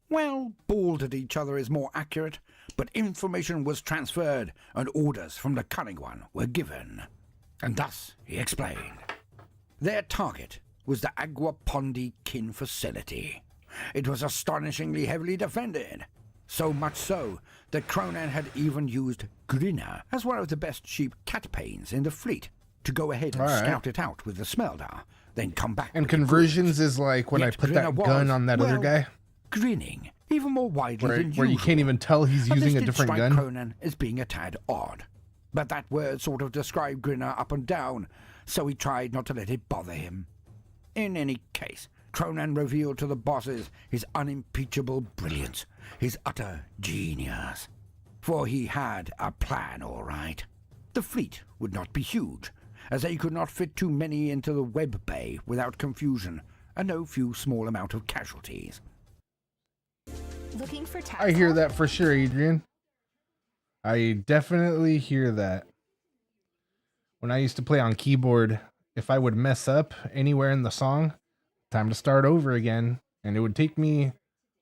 Well, bawled at each other is more accurate, but information was transferred and orders from the Cunning One were given. And thus, he explained. Their target was the Agua Pondi Kin facility. It was astonishingly heavily defended. So much so that Cronan had even used Grinner as one of the best sheep catpains in the fleet to go ahead and scout it out with the Smeldar, then come back. And with the conversions is like when Yet I put Grinner that was, gun on that other well, guy, grinning even more widely where than you usual. can't even tell he's And using this a did different strike gun. Cronan as being a tad odd. But that word sort of described Grinner up and down, so he tried not to let it bother him. In any case, Cronan revealed to the bosses his unimpeachable brilliance, his utter genius. For he had a plan, all right. The fleet would not be huge, as they could not fit too many into the web bay without confusion, and no few small amount of casualties. Looking for tax I hear help? that for sure, Adrian. I definitely hear that. When I used to play on keyboard, if I would mess up anywhere in the song, time to start over again. And it would take me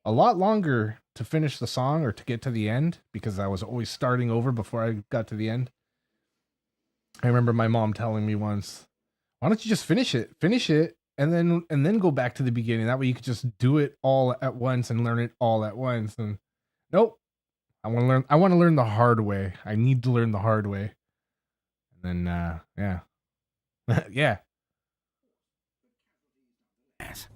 a lot longer to finish the song or to get to the end because I was always starting over before I got to the end. I remember my mom telling me once, why don't you just finish it, and then go back to the beginning. That way you could just do it all at once and learn it all at once. And nope. I want to learn the hard way. I need to learn the hard way. And then yeah. Yeah. Yes.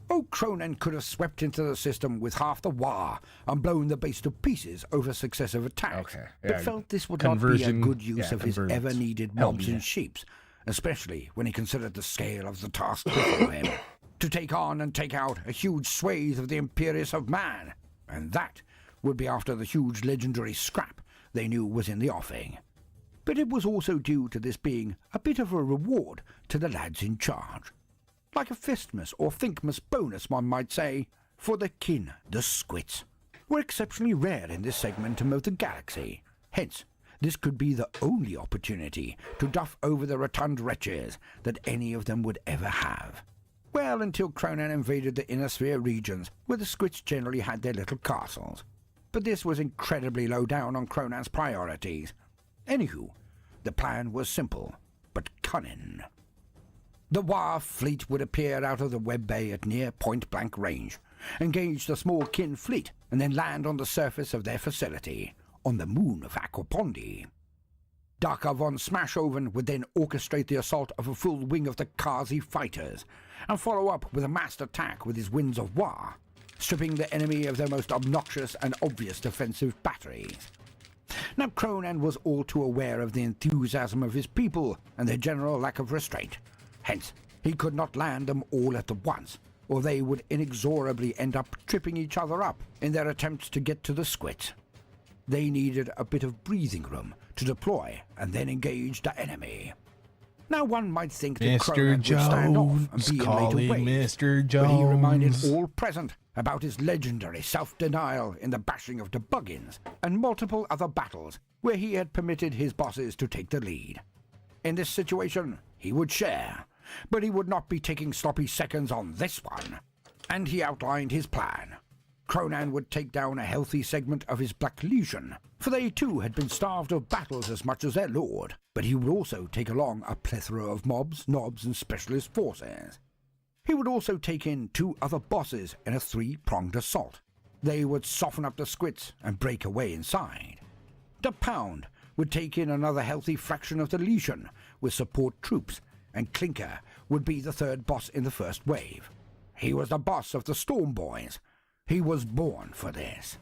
Oh, Cronan could have swept into the system with half the War and blown the base to pieces over successive attacks, Okay, but yeah, felt this would not be a conversion, good use yeah, of his conversions. ever-needed Hell mobs yeah. and sheeps, especially when he considered the scale of the task before him. To take on and take out a huge swathe of the Imperius of Man, and that would be after the huge legendary scrap they knew was in the offing. But it was also due to this being a bit of a reward to the lads in charge. Like a Fistmas or Thinkmas bonus, one might say, for the kin, the squits, were exceptionally rare in this segment of the galaxy. Hence, this could be the only opportunity to duff over the rotund wretches that any of them would ever have. Well, until Cronan invaded the inner sphere regions, where the squits generally had their little castles. But this was incredibly low down on Cronan's priorities. Anywho, the plan was simple, but cunning. The War fleet would appear out of the web bay at near point-blank range, engage the small kin fleet, and then land on the surface of their facility, on the moon of Aquapondi. Darker von Smashoven would then orchestrate the assault of a full wing of the Kazi fighters, and follow up with a massed attack with his Winds of War, stripping the enemy of their most obnoxious and obvious defensive batteries. Now Cronan was all too aware of the enthusiasm of his people and their general lack of restraint. Hence, he could not land them all at once, or they would inexorably end up tripping each other up in their attempts to get to the squits. They needed a bit of breathing room to deploy and then engage the enemy. Now one might think that Cronan would stand off and be in later waves, Mr. Jones. but he reminded all present about his legendary self-denial in the bashing of the Buggins and multiple other battles where he had permitted his bosses to take the lead. In this situation, he would share, but he would not be taking sloppy seconds on this one. And he outlined his plan. Cronan would take down a healthy segment of his Black Legion, for they too had been starved of battles as much as their lord, but he would also take along a plethora of mobs, nobs, and specialist forces. He would also take in 2 other bosses in a 3-pronged assault. They would soften up the squits and break away inside. The Pound would take in another healthy fraction of the Legion with support troops, and Clinker would be the 3rd boss in the first wave. He was the boss of the Storm Boys. He was born for this.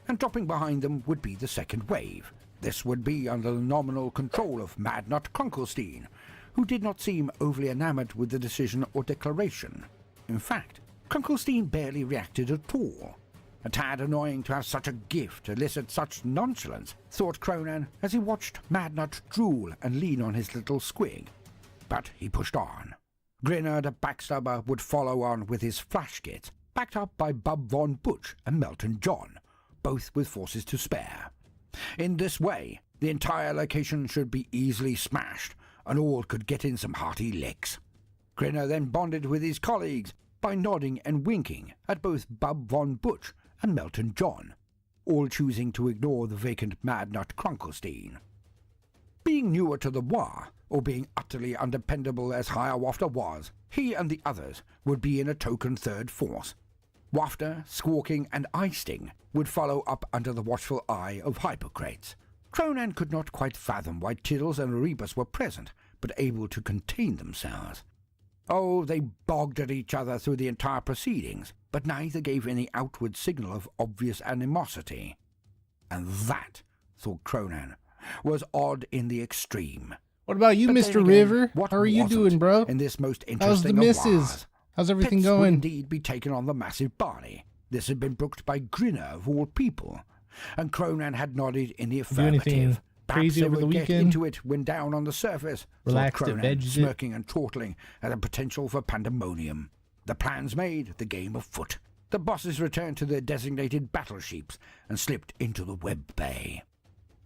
And dropping behind them would be the 2nd wave. This would be under the nominal control of Madnut Krunkelstein, who did not seem overly enamored with the decision or declaration. In fact, Krunkelstein barely reacted at all. A tad annoying to have such a gift elicit such nonchalance, thought Cronan as he watched Madnut drool and lean on his little squig. But he pushed on. Grinner the Backstabber would follow on with his flash kits, backed up by Bub Von Butch and Melton John, both with forces to spare. In this way, the entire location should be easily smashed, and all could get in some hearty licks. Grinner then bonded with his colleagues by nodding and winking at both Bub Von Butch and Melton John, all choosing to ignore the vacant Madnut Krunkelstein. Being newer to the war, or being utterly undependable as Hiawatha was, he and the others would be in a token 3rd force. Wafter, Squawking, and Eye-Sting would follow up under the watchful eye of Hippocrates. Cronan could not quite fathom why Tiddles and Erebus were present, but able to contain themselves. Oh, they bogged at each other through the entire proceedings, but neither gave any outward signal of obvious animosity. And that, thought Cronan, was odd in the extreme. What about you, But Mr. then again, River? what How are you wasn't doing, bro? In this most How's interesting the of missus? wars? How's everything Pets would going? indeed be taken on the massive Barney. This had been brooked by Grinner of all people, and Cronan had nodded in the Do anything affirmative. Perhaps crazy they over the would get weekend? into it when down on the surface, thought Relaxed at Cronan, vegged it? smirking and chortling at the potential for pandemonium. The plans made, the game afoot. The bosses returned to their designated battle sheeps and slipped into the web bay.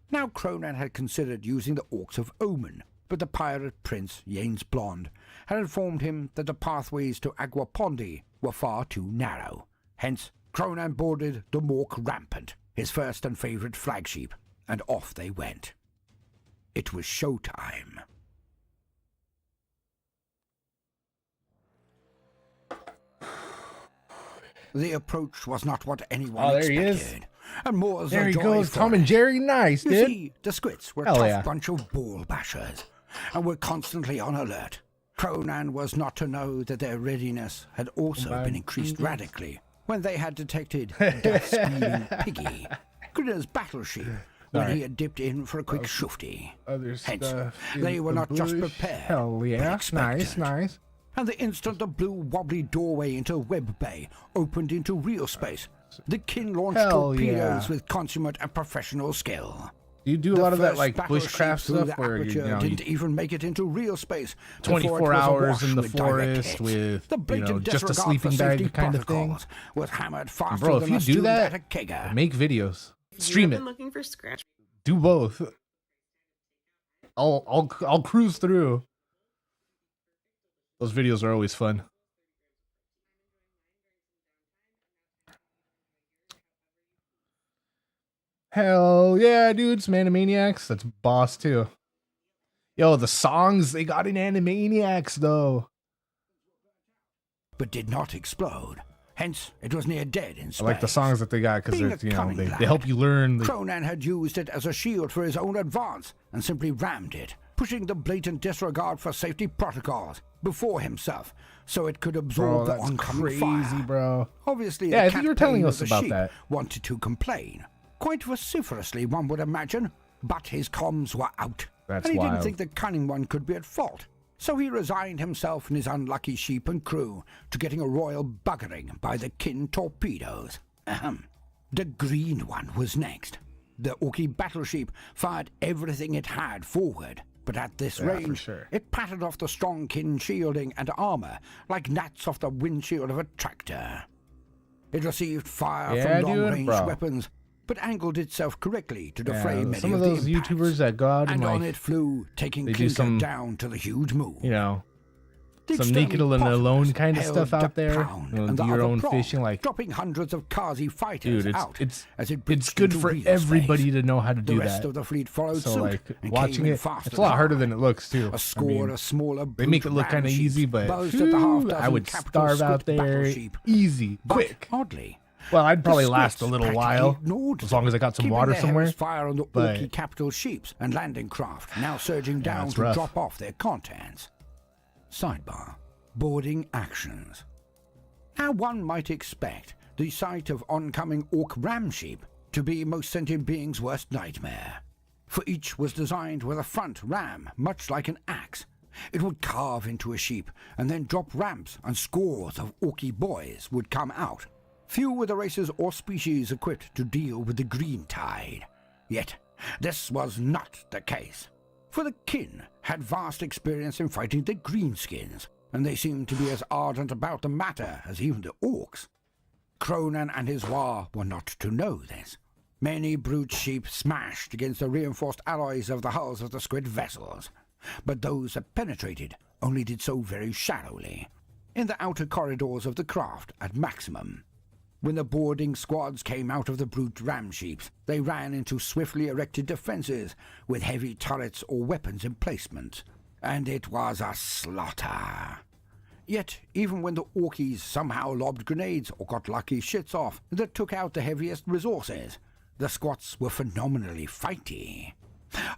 Now Cronan had considered using the Orcs of Omen, but the pirate prince, Yanes Blonde, had informed him that the pathways to Aguapondi were far too narrow. Hence, Cronan boarded the Mork Rampant, his first and favourite flagship, and off they went. It was showtime. The approach was not what anyone Oh, there he expected. is. And more's There the he joy goes, for Tom it. and Jerry. Nice, You dude. see, the Squits were a Hell tough yeah. bunch of ball bashers, and were constantly on alert. Cronan was not to know that their readiness had also been increased radically when they had detected Death Screaming Piggy, Grinner's battleship, when Sorry. he had dipped in for a quick shufty. Other Hence, stuff they in were the not just bush. prepared, Hell but yeah. expectant. Nice, nice. And the instant the blue wobbly doorway into Web Bay opened into real space, the kin launched Hell torpedoes yeah. with consummate and professional skill. Do you do a The lot of that first like battleship bushcraft through stuff the where you aperture know didn't you, even make it into real space before it 24 was hours awash in the with direct forest hits. with The you know blatant just a disregard for sleeping safety bag kind of thing? protocols was hammered faster Bro, if than you a do student that, at a kegger. make videos, stream You've it, been looking for scratch. do both. I'll cruise through. Those videos are always fun. Hell yeah, dude. Some Animaniacs. That's boss too. Yo, the songs they got in Animaniacs though. But did not explode. Hence, it was near dead in space. I like the songs that they got because Being they're a you know cunning they lad, help you learn. Cronan had used it as a shield for his own advance and simply rammed it, pushing the blatant disregard for safety protocols before himself so it could Bro, absorb the that's oncoming crazy, fire. bro. Obviously, Yeah, the I think you were telling captain us of the about sheep that. wanted to complain. Quite vociferously, one would imagine, but his comms were out. That's and he wild. didn't think the cunning one could be at fault. So he resigned himself and his unlucky sheep and crew to getting a royal buggering by the kin torpedoes. Ahem. The green one was next. The Orky battleship fired everything it had forward, but at this range, it pattered off the strong kin shielding and armor like gnats off the windshield of a tractor. It received fire from long-range weapons, but angled itself correctly to defray many some of the those impacts. YouTubers that go out And and on it flew, taking Clinton down to the huge moon. You know, The some naked and alone kind of held stuff out there. Pound, You know, and do the your other own prong, fishing, like dropping hundreds of Kazi fighters dude, out it's as it it's breached good into for real everybody space. to know how to do The rest that. of the fleet followed So suit like and watching came in it, faster it's a lot than harder hard. than it looks too. A score of smaller they make it look kind of easy, but I would starve out there easy, quick. Oddly, well, I'd probably the last a Scots little practically while, ignored as long as I got some keeping water their somewhere. heavy fire on the but- Orky capital ships and landing craft, now surging down it's to rough. drop off their contents. Sidebar: boarding actions. Now one might expect the sight of oncoming Orc ram sheep to be most sentient beings' worst nightmare, for each was designed with a front ram, much like an axe. It would carve into a sheep and then drop ramps, and scores of Orky boys would come out. Few were the races or species equipped to deal with the green tide. Yet this was not the case, for the kin had vast experience in fighting the greenskins, and they seemed to be as ardent about the matter as even the orcs. Cronan and his war were not to know this. Many brute sheep smashed against the reinforced alloys of the hulls of the squid vessels, but those that penetrated only did so very shallowly, in the outer corridors of the craft at maximum. When the boarding squads came out of the brute ram sheeps, they ran into swiftly erected defences with heavy turrets or weapons emplacement, and it was a slaughter. Yet, even when the Orkies somehow lobbed grenades or got lucky shits off that took out the heaviest resources, the squats were phenomenally fighty.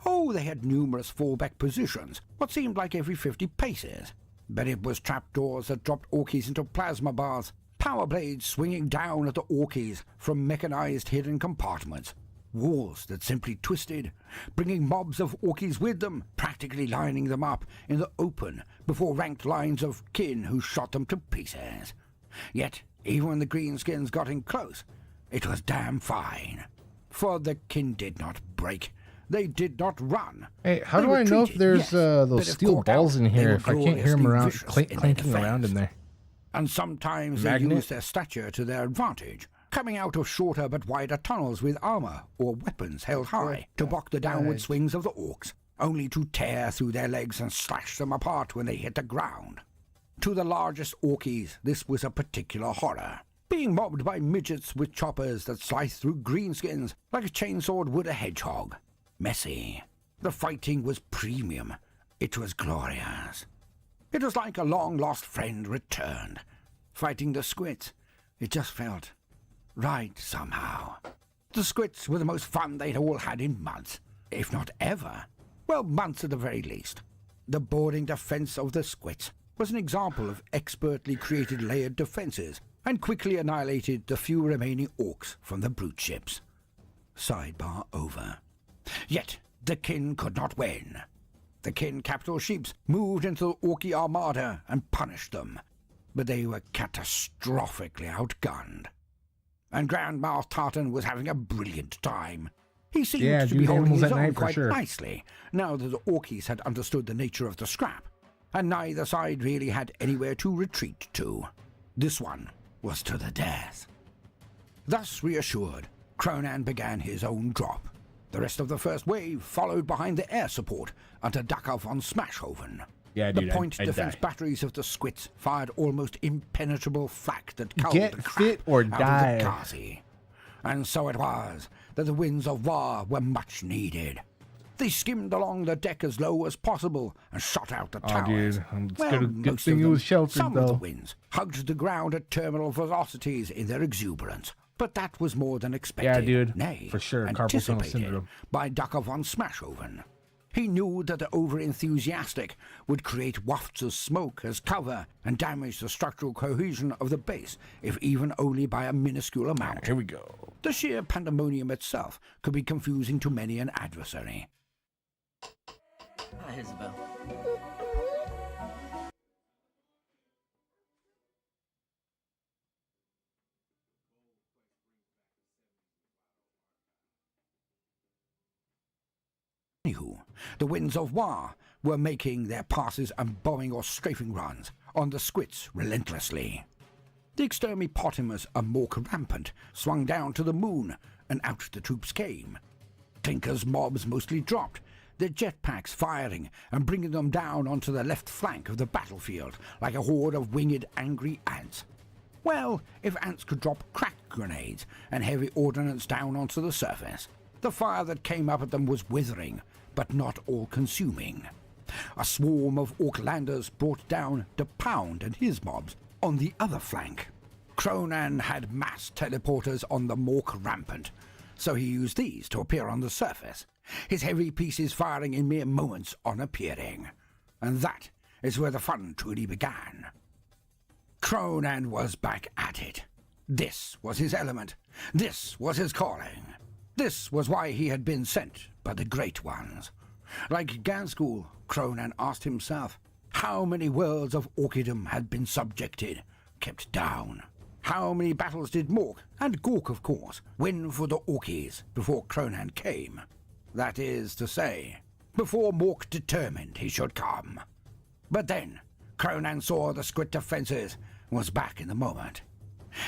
Oh, they had numerous fallback positions, what seemed like every 50 paces, but it was trapdoors that dropped Orkies into plasma bars, power blades swinging down at the Orkies from mechanized hidden compartments, walls that simply twisted, bringing mobs of Orkies with them, practically lining them up in the open before ranked lines of kin who shot them to pieces. Yet, even when the greenskins got in close, it was damn fine, for the kin did not break. They did not run. Hey, how They do I know if retreated, there's yes, those but if steel caught balls out, in they here were if I can't hear them gloriously around vicious in their clanking around in defense. there? And sometimes Magnet? they used their stature to their advantage, coming out of shorter but wider tunnels with armor or weapons held high to block the downward swings of the orcs, only to tear through their legs and slash them apart when they hit the ground. To the largest Orkies, this was a particular horror, being mobbed by midgets with choppers that sliced through greenskins like a chainsawed would a hedgehog. Messy. The fighting was premium. It was glorious. It was like a long-lost friend returned. Fighting the squits, it just felt right somehow. The squits were the most fun they'd all had in months, if not ever. Well, months at the very least. The boarding defense of the squits was an example of expertly created layered defenses, and quickly annihilated the few remaining orcs from the brute ships. Sidebar over. Yet the kin could not win. The kin capital ships moved into the Orky armada and punished them, but they were catastrophically outgunned. And Grand Moff Tartan was having a brilliant time. He seemed to be holding his own quite nicely, now that the Orkies had understood the nature of the scrap, and neither side really had anywhere to retreat to. This one was to the death. Thus reassured, Cronan began his own drop. The rest of the first wave followed behind the air support under Dacker von Smashhoven. Yeah, the dude, point I'd defense die. batteries of the squits fired almost impenetrable flak that culled Get the crap fit or out die. of the Kazi. And so it was that the winds of war were much needed. They skimmed along the deck as low as possible and shot out the towers. Dude, it's Well, good most thing of it them, was sheltered, some of the though. winds hugged the ground at terminal velocities in their exuberance. But that was more than expected. Yeah, dude, Nay, for sure, carpal tunnel anticipated syndrome. by Dacker von Smashhoven. He knew that the over-enthusiastic would create wafts of smoke as cover and damage the structural cohesion of the base, if even only by a minuscule amount. Here we go. The sheer pandemonium itself could be confusing to many an adversary. Hi, Isabel. Anywho, the winds of war were making their passes and bombing or strafing runs on the squits relentlessly. The exterminipotamus, a Mork rampant, swung down to the moon, and out the troops came. Clinker's mobs mostly dropped, their jetpacks firing and bringing them down onto the left flank of the battlefield like a horde of winged angry ants. Well, if ants could drop crack grenades and heavy ordnance down onto the surface, the fire that came up at them was withering, but not all-consuming. A swarm of Orklanders brought down the Pound and his mobs on the other flank. Cronan had mass teleporters on the Mork rampant, so he used these to appear on the surface, his heavy pieces firing in mere moments on appearing. And that is where the fun truly began. Cronan was back at it. This was his element. This was his calling. This was why he had been sent by the Great Ones. Like Ganskool, Cronan asked himself how many worlds of Orkidom had been subjected, kept down. How many battles did Mork, and Gork of course, win for the Orkies before Cronan came? That is to say, before Mork determined he should come. But then, Cronan saw the Squid defences and was back in the moment.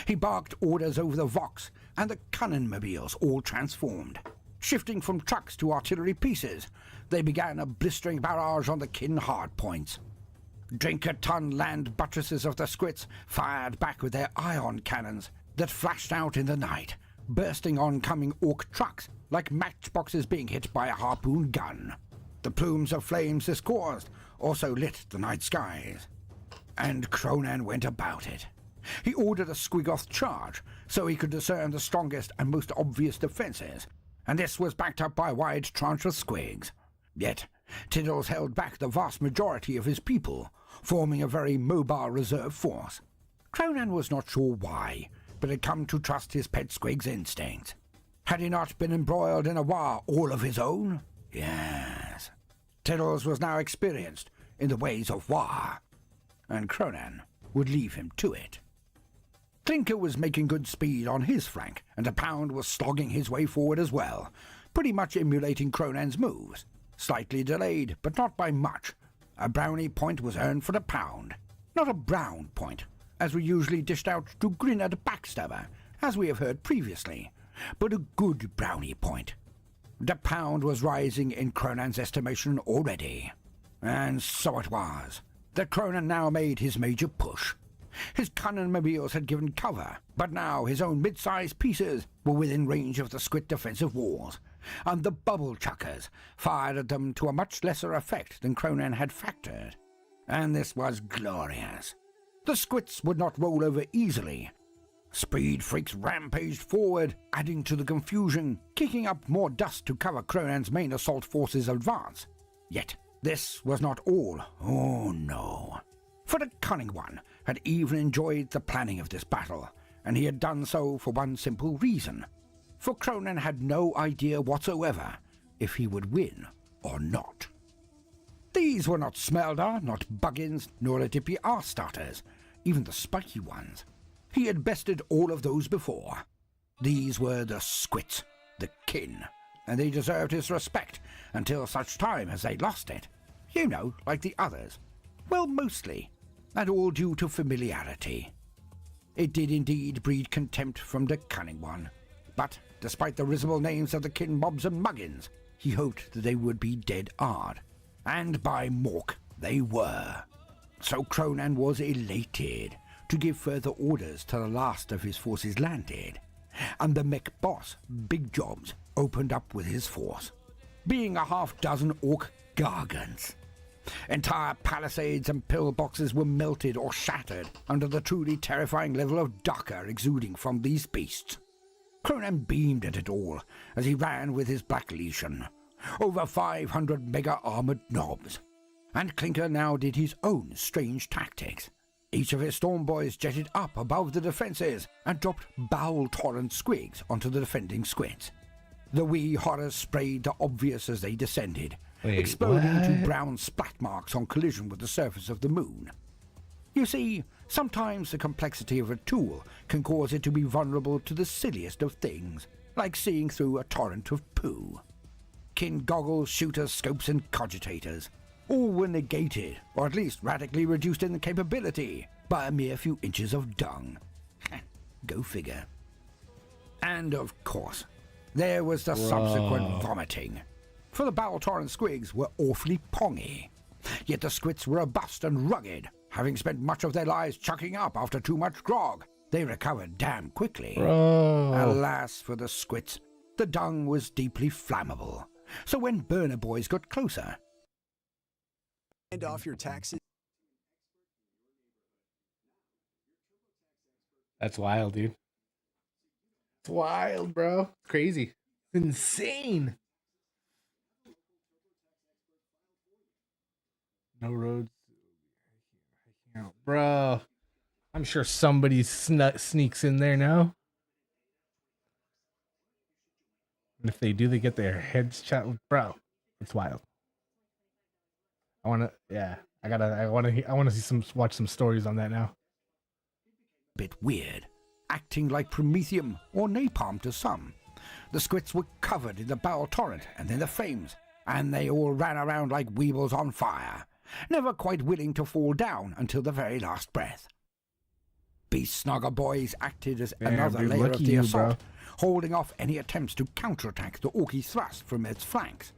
He barked orders over the Vox, and the Cannonmobiles all transformed. Shifting from trucks to artillery pieces, they began a blistering barrage on the Kin hardpoints. Drink-a-ton land buttresses of the Squits fired back with their ion cannons that flashed out in the night, bursting oncoming Ork trucks like matchboxes being hit by a harpoon gun. The plumes of flames this caused also lit the night skies. And Cronan went about it. He ordered a Squigoth charge so he could discern the strongest and most obvious defences, and this was backed up by a wide tranche of squigs. Yet Tiddles held back the vast majority of his people, forming a very mobile reserve force. Cronan was not sure why, but had come to trust his pet squig's instincts. Had he not been embroiled in a war all of his own? Yes. Tiddles was now experienced in the ways of war, and Cronan would leave him to it. Clinker was making good speed on his flank, and the Pound was slogging his way forward as well, pretty much emulating Cronan's moves. Slightly delayed, but not by much. A brownie point was earned for the Pound. Not a brown point, as we usually dished out to grin at a backstabber, as we have heard previously, but a good brownie point. The Pound was rising in Cronan's estimation already. And so it was that Cronan now made his major push. His Cannonmobiles had given cover, but now his own mid-sized pieces were within range of the Squid defensive walls, and the bubble chuckers fired at them to a much lesser effect than Cronan had factored. And this was glorious. The Squits would not roll over easily. Speed freaks rampaged forward, adding to the confusion, kicking up more dust to cover Cronan's main assault force's advance. Yet this was not all. Oh no. For the Cunning One had even enjoyed the planning of this battle, and he had done so for one simple reason. For Cronan had no idea whatsoever if he would win or not. These were not Smeldar, not Buggins, nor Adipi R-starters, even the spiky ones. He had bested all of those before. These were the Squits, the kin, and they deserved his respect until such time as they lost it. You know, like the others. Well, mostly, and all due to familiarity. It did indeed breed contempt from the Cunning One, but despite the risible names of the kin mobs and muggins, he hoped that they would be dead hard. And by Mork, they were. So Cronan was elated to give further orders till the last of his forces landed, and the mech boss, Big Jobs, opened up with his force, being a half-dozen orc gargants. Entire palisades and pillboxes were melted or shattered under the truly terrifying level of dukkha exuding from these beasts. Cronan beamed at it all as he ran with his Black Legion, over 500 mega-armored knobs. And Clinker now did his own strange tactics. Each of his storm boys jetted up above the defences and dropped bowel torrent squigs onto the defending squids. The wee horrors sprayed the obvious as they descended, exploding into brown splat marks on collision with the surface of the moon. You see, sometimes the complexity of a tool can cause it to be vulnerable to the silliest of things, like seeing through a torrent of poo. Kin goggles, shooters, scopes and cogitators all were negated, or at least radically reduced in capability, by a mere few inches of dung. Go figure. And of course, there was the subsequent vomiting. For the bowel torrent squigs were awfully pongy. Yet the squits were robust and rugged. Having spent much of their lives chucking up after too much grog, they recovered damn quickly. Alas for the squits, the dung was deeply flammable. So when burner boys got closer, And off your taxes. That's wild, dude. It's wild, bro. Crazy. It's insane. No roads. Bro. I'm sure somebody sneaks in there now. And if they do, they get their heads shot. Bro, it's wild. I want to watch some stories on that now. bit weird, acting like promethium or napalm to some. The squits were covered in the bowel torrent and then the flames, and they all ran around like weevils on fire, never quite willing to fall down until the very last breath. Beast Snogger boys acted as another layer of the assault, holding off any attempts to counterattack the Orky thrust from its flanks.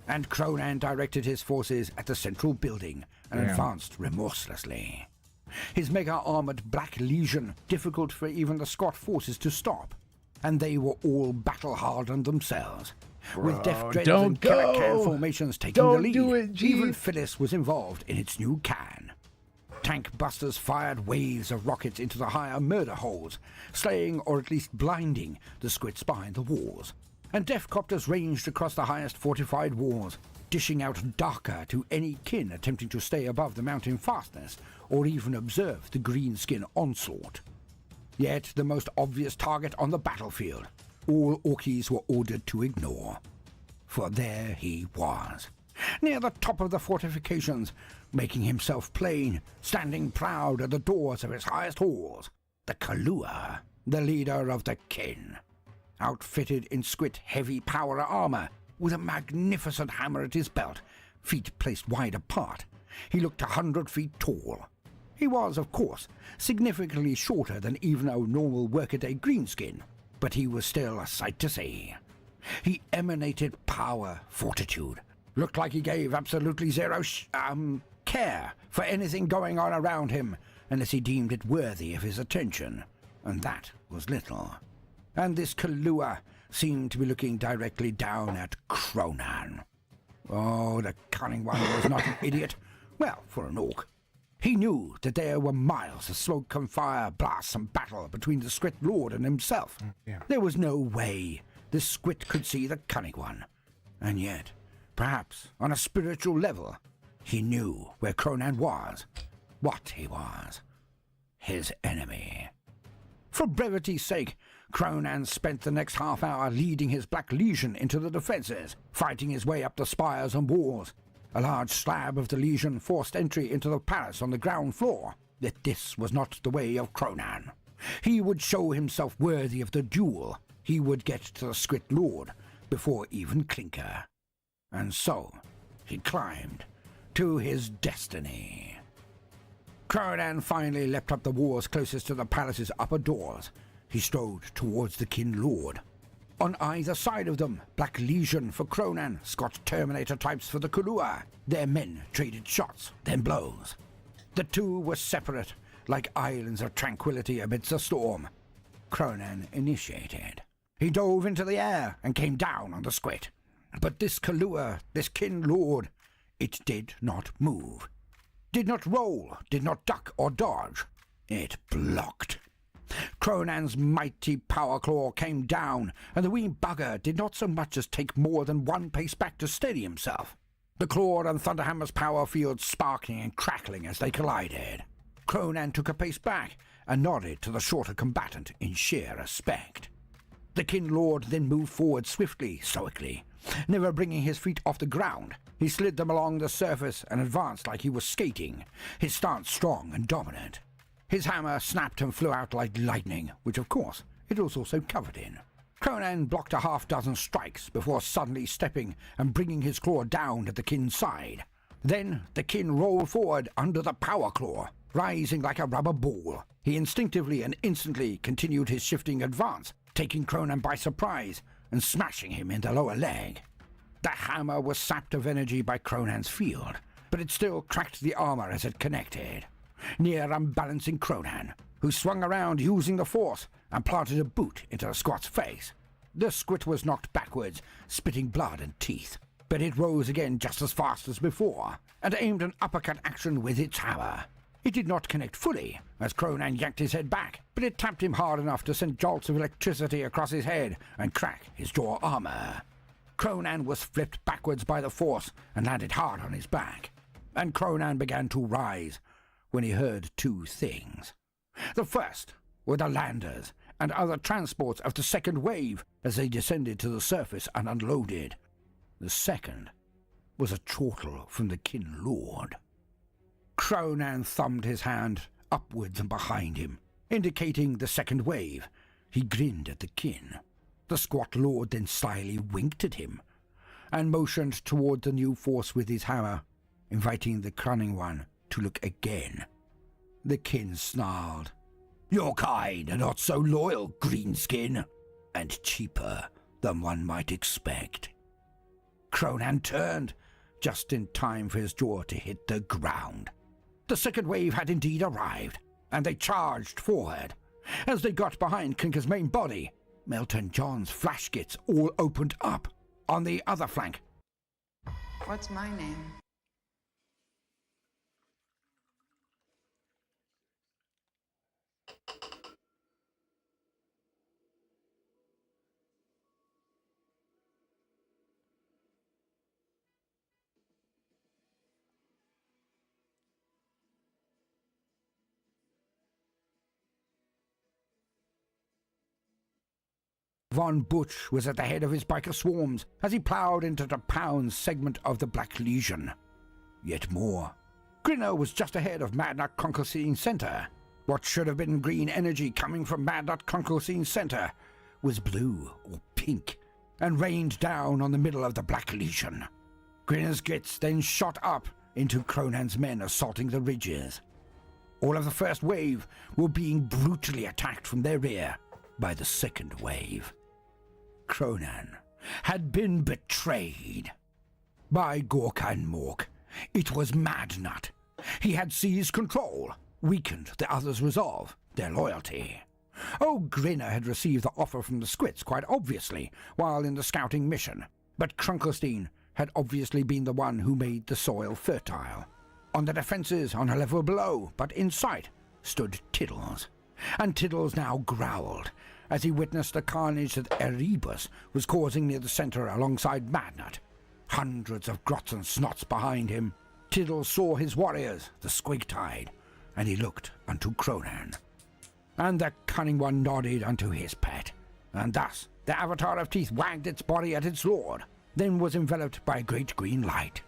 And Cronan directed his forces at the central building and advanced remorselessly. His mega-armored Black Legion difficult for even the Scott forces to stop, and they were all battle-hardened themselves, with Death Dreads and Killer Can formations taking the lead. Even Phyllis was involved in its new can. Tank busters fired waves of rockets into the higher murder holes, slaying or at least blinding the squits behind the walls. And Deathcopters ranged across the highest fortified walls, dishing out darker to any kin attempting to stay above the mountain fastness or even observe the greenskin onslaught. Yet the most obvious target on the battlefield, all Orkies were ordered to ignore. For there he was, near the top of the fortifications, making himself plain, standing proud at the doors of his highest halls, the Kahlua, the leader of the kin. Outfitted in squit heavy power armor, with a magnificent hammer at his belt, feet placed wide apart, he looked 100 feet tall. He was, of course, significantly shorter than even a normal workaday greenskin, but he was still a sight to see. He emanated power, fortitude, looked like he gave absolutely zero care for anything going on around him, unless he deemed it worthy of his attention, and that was little. And this Kahlua seemed to be looking directly down at Cronan. Oh, the cunning one was not an idiot. Well, for an orc. He knew that there were miles of smoke and fire, blasts and battle between the Squit Lord and himself. There was no way the Squit could see the cunning one. And yet, perhaps on a spiritual level, he knew where Cronan was, what he was. His enemy. For brevity's sake, Cronan spent the next half hour leading his Black Legion into the defences, fighting his way up the spires and walls. A large slab of the Legion forced entry into the palace on the ground floor. Yet this was not the way of Cronan. He would show himself worthy of the duel. He would get to the Squit Lord before even Clinker. And so he climbed to his destiny. Cronan finally leapt up the walls closest to the palace's upper doors. He strode towards the Kin Lord. On either side of them, Black Legion for Cronan, Scott Terminator types for the Kahlua. Their men traded shots, then blows. The two were separate, like islands of tranquility amidst a storm. Cronan initiated. He dove into the air and came down on the Squit. But this Kahlua, this Kin Lord, it did not move. Did not roll, did not duck or dodge. It blocked. Cronan's mighty power claw came down, and the wee bugger did not so much as take more than one pace back to steady himself. The claw and Thunderhammer's power fields sparkling and crackling as they collided. Cronan took a pace back and nodded to the shorter combatant in sheer respect. The Kin Lord then moved forward swiftly, stoically, never bringing his feet off the ground. He slid them along the surface and advanced like he was skating, his stance strong and dominant. His hammer snapped and flew out like lightning, which of course it was also covered in. Cronan blocked a half-dozen strikes before suddenly stepping and bringing his claw down at the Kin's side. Then the Kin rolled forward under the power claw, rising like a rubber ball. He instinctively and instantly continued his shifting advance, taking Cronan by surprise and smashing him in the lower leg. The hammer was sapped of energy by Cronan's field, but it still cracked the armor as it connected, near unbalancing Cronan, who swung around using the force and planted a boot into the squat's face. The squid was knocked backwards, spitting blood and teeth, but it rose again just as fast as before, and aimed an uppercut action with its hammer. It did not connect fully, as Cronan yanked his head back, but it tapped him hard enough to send jolts of electricity across his head and crack his jaw armor. Cronan was flipped backwards by the force and landed hard on his back, and Cronan began to rise when he heard two things. The first were the landers and other transports of the second wave as they descended to the surface and unloaded. The second was a chortle from the Kin Lord. Cronan thumbed his hand upwards and behind him, indicating the second wave. He grinned at the Kin. The squat lord then slyly winked at him, and motioned toward the new force with his hammer, inviting the cunning one to look again. The Kin snarled. "Your kind are not so loyal, Greenskin, and cheaper than one might expect." Cronan turned, just in time for his jaw to hit the ground. The second wave had indeed arrived, and they charged forward. As they got behind Clinker's main body, Melton John's flash kits all opened up. On the other flank, What's my name? Von Butch was at the head of his biker swarms as he ploughed into the pound segment of the Black Legion. Yet more. Grinner was just ahead of Mad Nut Concosine Center. What should have been green energy coming from Mad Nut Concosine Center was blue or pink and rained down on the middle of the Black Legion. Grinner's Gits then shot up into Cronan's men assaulting the ridges. All of the first wave were being brutally attacked from their rear by the second wave. Cronan had been betrayed. By Gorka and Mork, it was Mad Nut. He had seized control, weakened the others' resolve, their loyalty. Oh, Grinner had received the offer from the Squits quite obviously while in the scouting mission, but Krunkelstein had obviously been the one who made the soil fertile. On the defences on a level below, but in sight, stood Tiddles. And Tiddles now growled as he witnessed the carnage that Erebus was causing near the centre alongside Madnut. Hundreds of grots and snots behind him, Tiddles saw his warriors, the Squigtide, and he looked unto Cronan. And the cunning one nodded unto his pet, and thus the avatar of teeth wagged its body at its lord, then was enveloped by a great green light.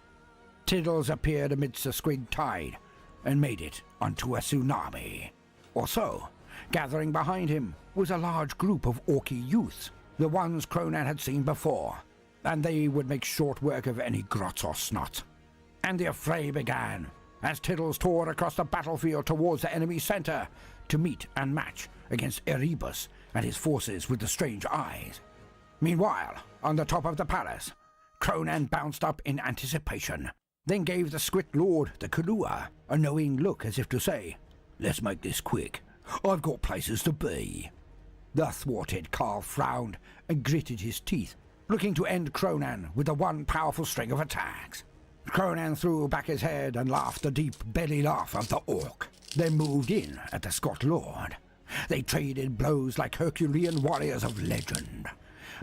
Tiddles appeared amidst the Squigtide, and made it onto a tsunami. Or so. Gathering behind him was a large group of Orky youths, the ones Cronan had seen before, and they would make short work of any grots or snots. And the affray began, as Tiddles tore across the battlefield towards the enemy centre to meet and match against Erebus and his forces with the strange eyes. Meanwhile, on the top of the palace, Cronan bounced up in anticipation, then gave the Squit Lord the Kalua a knowing look as if to say, "Let's make this quick. I've got places to be." The thwarted Carl frowned and gritted his teeth, looking to end Cronan with the one powerful string of attacks. Cronan threw back his head and laughed the deep belly laugh of the orc, then moved in at the Scot Lord. They traded blows like Herculean warriors of legend.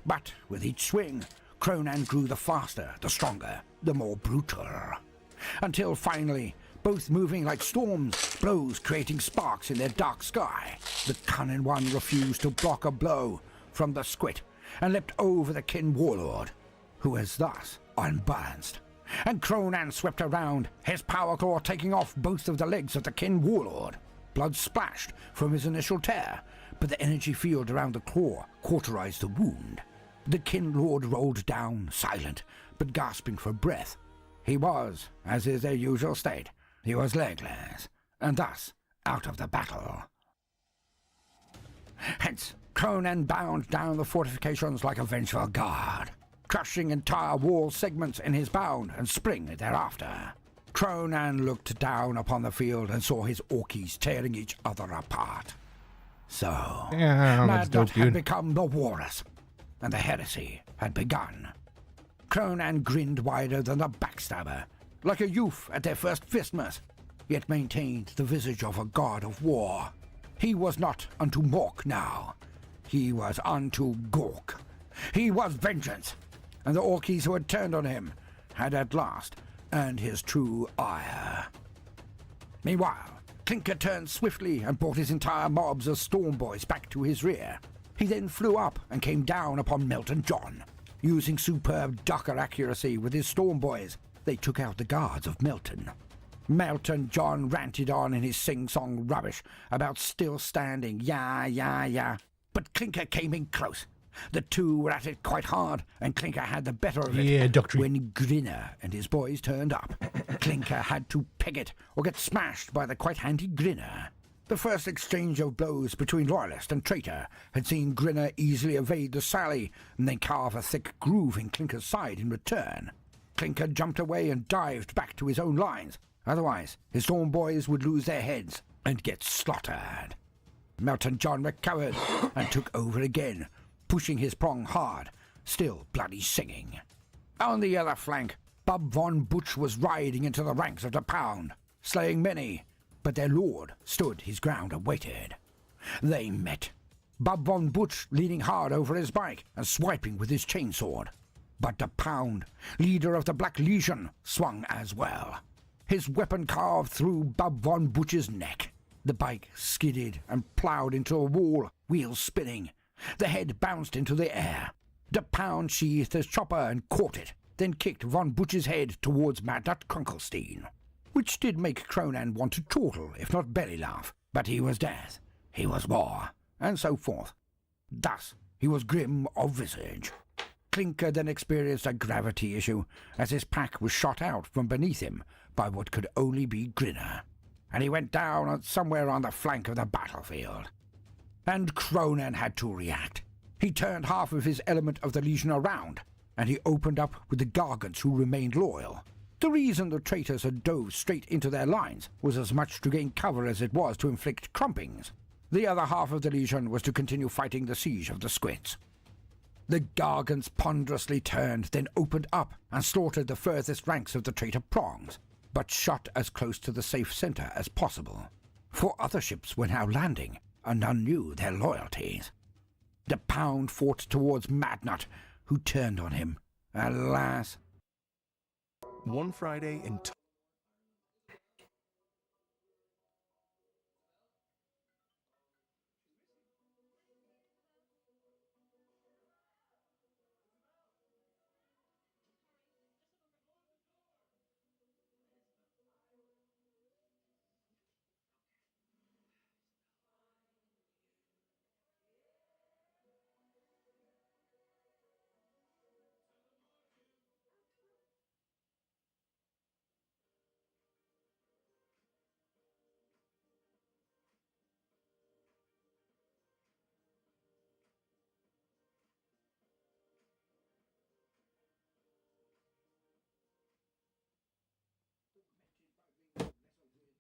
But with each swing, Cronan grew the faster, the stronger, the more brutal. Until finally, both moving like storms, blows creating sparks in their dark sky, the cunning one refused to block a blow from the squid and leapt over the kin warlord, who was thus unbalanced. And Cronan swept around, his power claw taking off both of the legs of the kin warlord. Blood splashed from his initial tear, but the energy field around the claw cauterized the wound. The kin lord rolled down, silent, but gasping for breath. He was, as is their usual state, he was legless, and thus out of the battle. Hence, Cronan bound down the fortifications like a vengeful god, crushing entire wall segments in his bound and spring thereafter. Cronan looked down upon the field and saw his Orkies tearing each other apart. So, Madnut had become the walrus, and the heresy had begun. Cronan grinned wider than the backstabber, like a youth at their first Fistmas, yet maintained the visage of a god of war. He was not unto Mork now. He was unto Gork. He was vengeance, and the Orkies who had turned on him had at last earned his true ire. Meanwhile, Clinker turned swiftly and brought his entire mobs of storm boys back to his rear. He then flew up and came down upon Melton John. Using superb ducker accuracy with his storm boys, they took out the guards of Melton. Melton John ranted on in his sing-song rubbish about still standing, yeah. But Clinker came in close. The two were at it quite hard, and Clinker had the better of it. Yeah, Doctrine. When Grinner and his boys turned up, Clinker had to peg it or get smashed by the quite handy Grinner. The first exchange of blows between Loyalist and traitor had seen Grinner easily evade the sally and then carve a thick groove in Clinker's side in return. Clinker jumped away and dived back to his own lines. Otherwise, his storm boys would lose their heads and get slaughtered. Melton John recovered and took over again, pushing his prong hard, still bloody singing. On the other flank, Bub von Butch was riding into the ranks of the Pound, slaying many, but their lord stood his ground and waited. They met, Bub von Butch leaning hard over his bike and swiping with his chainsword. But the Pound, leader of the Black Legion, swung as well. His weapon carved through Bub von Butch's neck. The bike skidded and ploughed into a wall, wheels spinning. The head bounced into the air. The Pound sheathed his chopper and caught it, then kicked von Butch's head towards Madnut Krunkelstein, which did make Cronan want to chortle, if not belly laugh. But he was death, he was war, and so forth. Thus, he was grim of visage. Clinker then experienced a gravity issue, as his pack was shot out from beneath him by what could only be Grinner, and he went down somewhere on the flank of the battlefield. And Cronan had to react. He turned half of his element of the Legion around, and he opened up with the Gargants who remained loyal. The reason the traitors had dove straight into their lines was as much to gain cover as it was to inflict crumpings. The other half of the Legion was to continue fighting the siege of the Squids. The Gargants ponderously turned, then opened up and slaughtered the furthest ranks of the traitor prongs, but shot as close to the safe centre as possible. For other ships were now landing, and none knew their loyalties. The Pound fought towards Madnut, who turned on him. Alas! One Friday in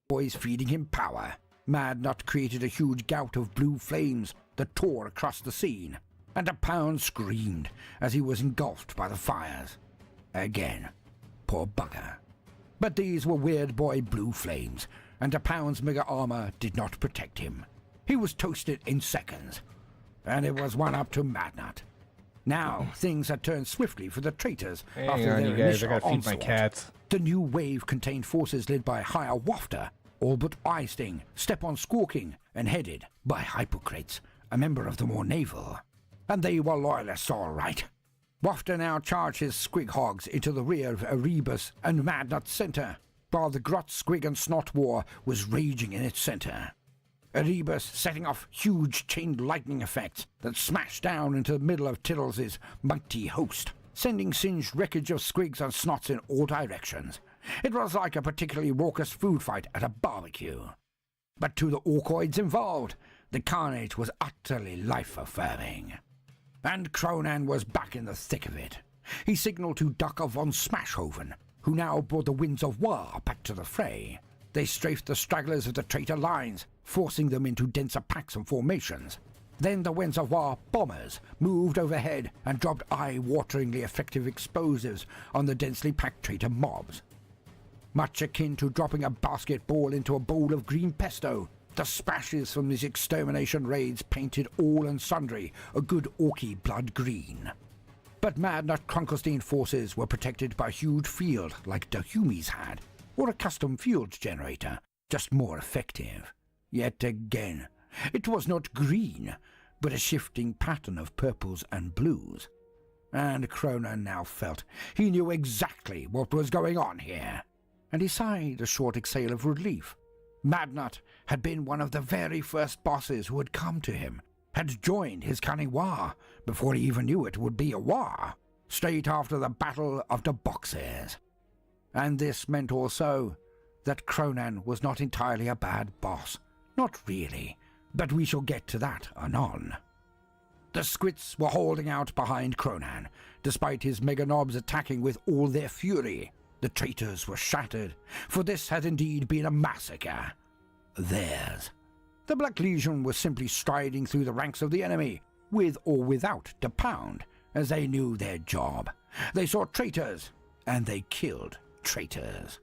boys feeding him power. Madnut created a huge gout of blue flames that tore across the scene, and the Pound screamed as he was engulfed by the fires. Again, poor bugger. But these were weird boy blue flames, and the Pound's mega armor did not protect him. He was toasted in seconds, and it was one up to Madnut. Now things had turned swiftly for the traitors Hang after on, their you guys. I initial gotta feed my onslaught. cats. The new wave contained forces led by Higher Wafter, all but Eye-Sting, Step-on Squawking, and headed by Hippocrates, a member of the more naval. And they were loyalists, all right. Wafter now charged his Squig Hogs into the rear of Erebus and Madnut's center, while the Grot, Squig, and Snot war was raging in its center. Erebus setting off huge chained lightning effects that smashed down into the middle of Tiddles' mighty host, sending singed wreckage of Squigs and Snots in all directions. It was like a particularly raucous food fight at a barbecue. But to the Orcoids involved, the carnage was utterly life-affirming. And Cronan was back in the thick of it. He signaled to Ducker von Smashhoven, who now brought the winds of war back to the fray. They strafed the stragglers of the traitor lines, forcing them into denser packs and formations. Then the winds of war bombers moved overhead and dropped eye-wateringly effective explosives on the densely packed traitor mobs. Much akin to dropping a basketball into a bowl of green pesto, the splashes from these extermination raids painted all and sundry a good orky blood green. But Madnut Krunkelstein forces were protected by a huge field like Dahumi's had, or a custom field generator, just more effective. Yet again, it was not green, but a shifting pattern of purples and blues. And Cronan now felt he knew exactly what was going on here, and he sighed a short exhale of relief. Madnut had been one of the very first bosses who had come to him, had joined his cunning war before he even knew it would be a war, straight after the Battle of the Boxers. And this meant also that Cronan was not entirely a bad boss. Not really, but we shall get to that anon. The Squits were holding out behind Cronan, despite his meganobs attacking with all their fury. The traitors were shattered, for this had indeed been a massacre. Theirs. The Black Legion was simply striding through the ranks of the enemy, with or without the pound, as they knew their job. They saw traitors, and they killed traitors.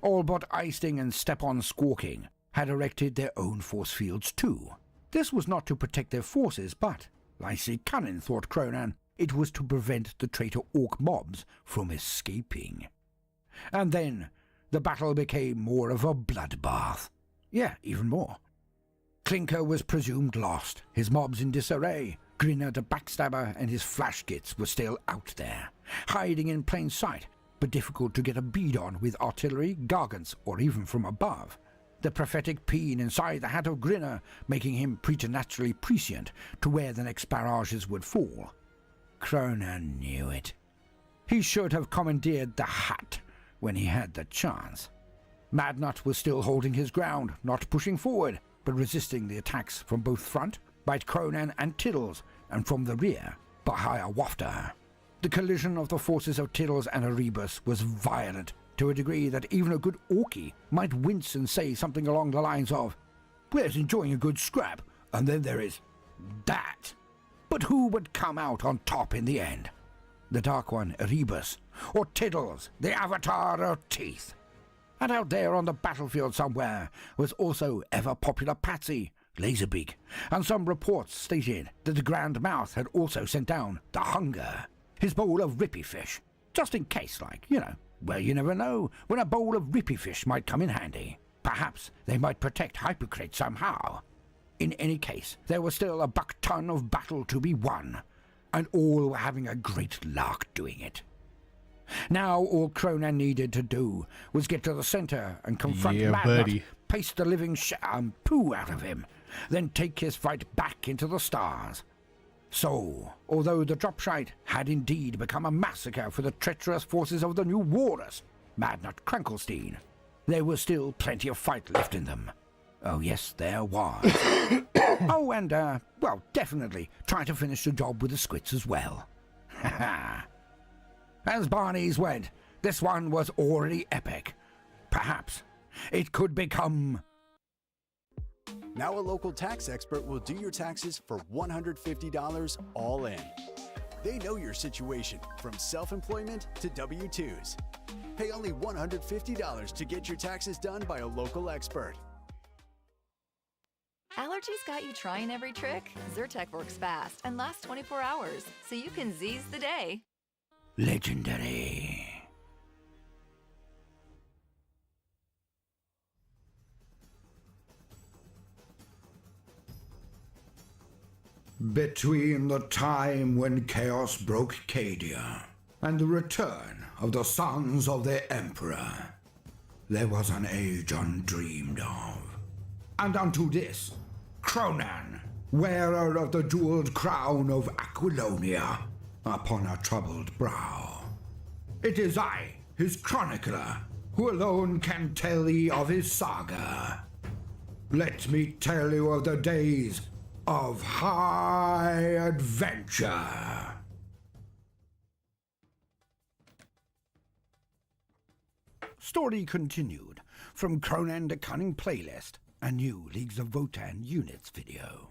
All but Eye-Sting and Step-on Squawking had erected their own force fields too. This was not to protect their forces, but, Lysi Cunnin thought Cronan, it was to prevent the traitor orc mobs from escaping. And then the battle became more of a bloodbath. Yeah, even more. Clinker was presumed lost, his mobs in disarray. Grinner the Backstabber and his flashgits were still out there, hiding in plain sight, but difficult to get a bead on with artillery, gargants, or even from above. The prophetic peen inside the hat of Grinner making him preternaturally prescient to where the next barrages would fall. Cronan knew it. He should have commandeered the hat when he had the chance. Madnut was still holding his ground, not pushing forward, but resisting the attacks from both front, by Cronan and Tiddles, and from the rear, by Higher Wafter. The collision of the forces of Tiddles and Erebus was violent, to a degree that even a good Orky might wince and say something along the lines of, "We're enjoying a good scrap, and then there is that." But who would come out on top in the end? The Dark One, Erebus, or Tiddles, the Avatar of Teeth? And out there on the battlefield somewhere was also ever-popular Patsy, Laserbeak, and some reports stated that the Grand Mouth had also sent down the Hunger, his bowl of rippy fish, just in case, well, you never know when a bowl of rippy fish might come in handy. Perhaps they might protect Hippocrates somehow. In any case, there was still a buck-ton of battle to be won, and all were having a great lark doing it. Now all Cronan needed to do was get to the center and confront Madnut, paste the living poo out of him, then take his fight back into the stars. So, although the Dropshite had indeed become a massacre for the treacherous forces of the new Walrus, Madnut Krunkelstein, there was still plenty of fight left in them. Oh yes, there was. Oh, and, definitely try to finish the job with the Squits as well. Ha ha. As Barney's went, this one was already epic. Perhaps it could become... Now a local tax expert will do your taxes for $150 all in. They know your situation, from self-employment to W-2s. Pay only $150 to get your taxes done by a local expert. Allergies got you trying every trick? Zyrtec works fast and lasts 24 hours, so you can Z's the day. Legendary. Between the time when chaos broke Cadia and the return of the sons of the Emperor, there was an age undreamed of. And unto this, Cronan, wearer of the jeweled crown of Aquilonia, upon a troubled brow. It is I, his chronicler, who alone can tell thee of his saga. Let me tell you of the days of high adventure. Story continued from Cronan the Cunning Playlist, a new Leagues of Votan units video.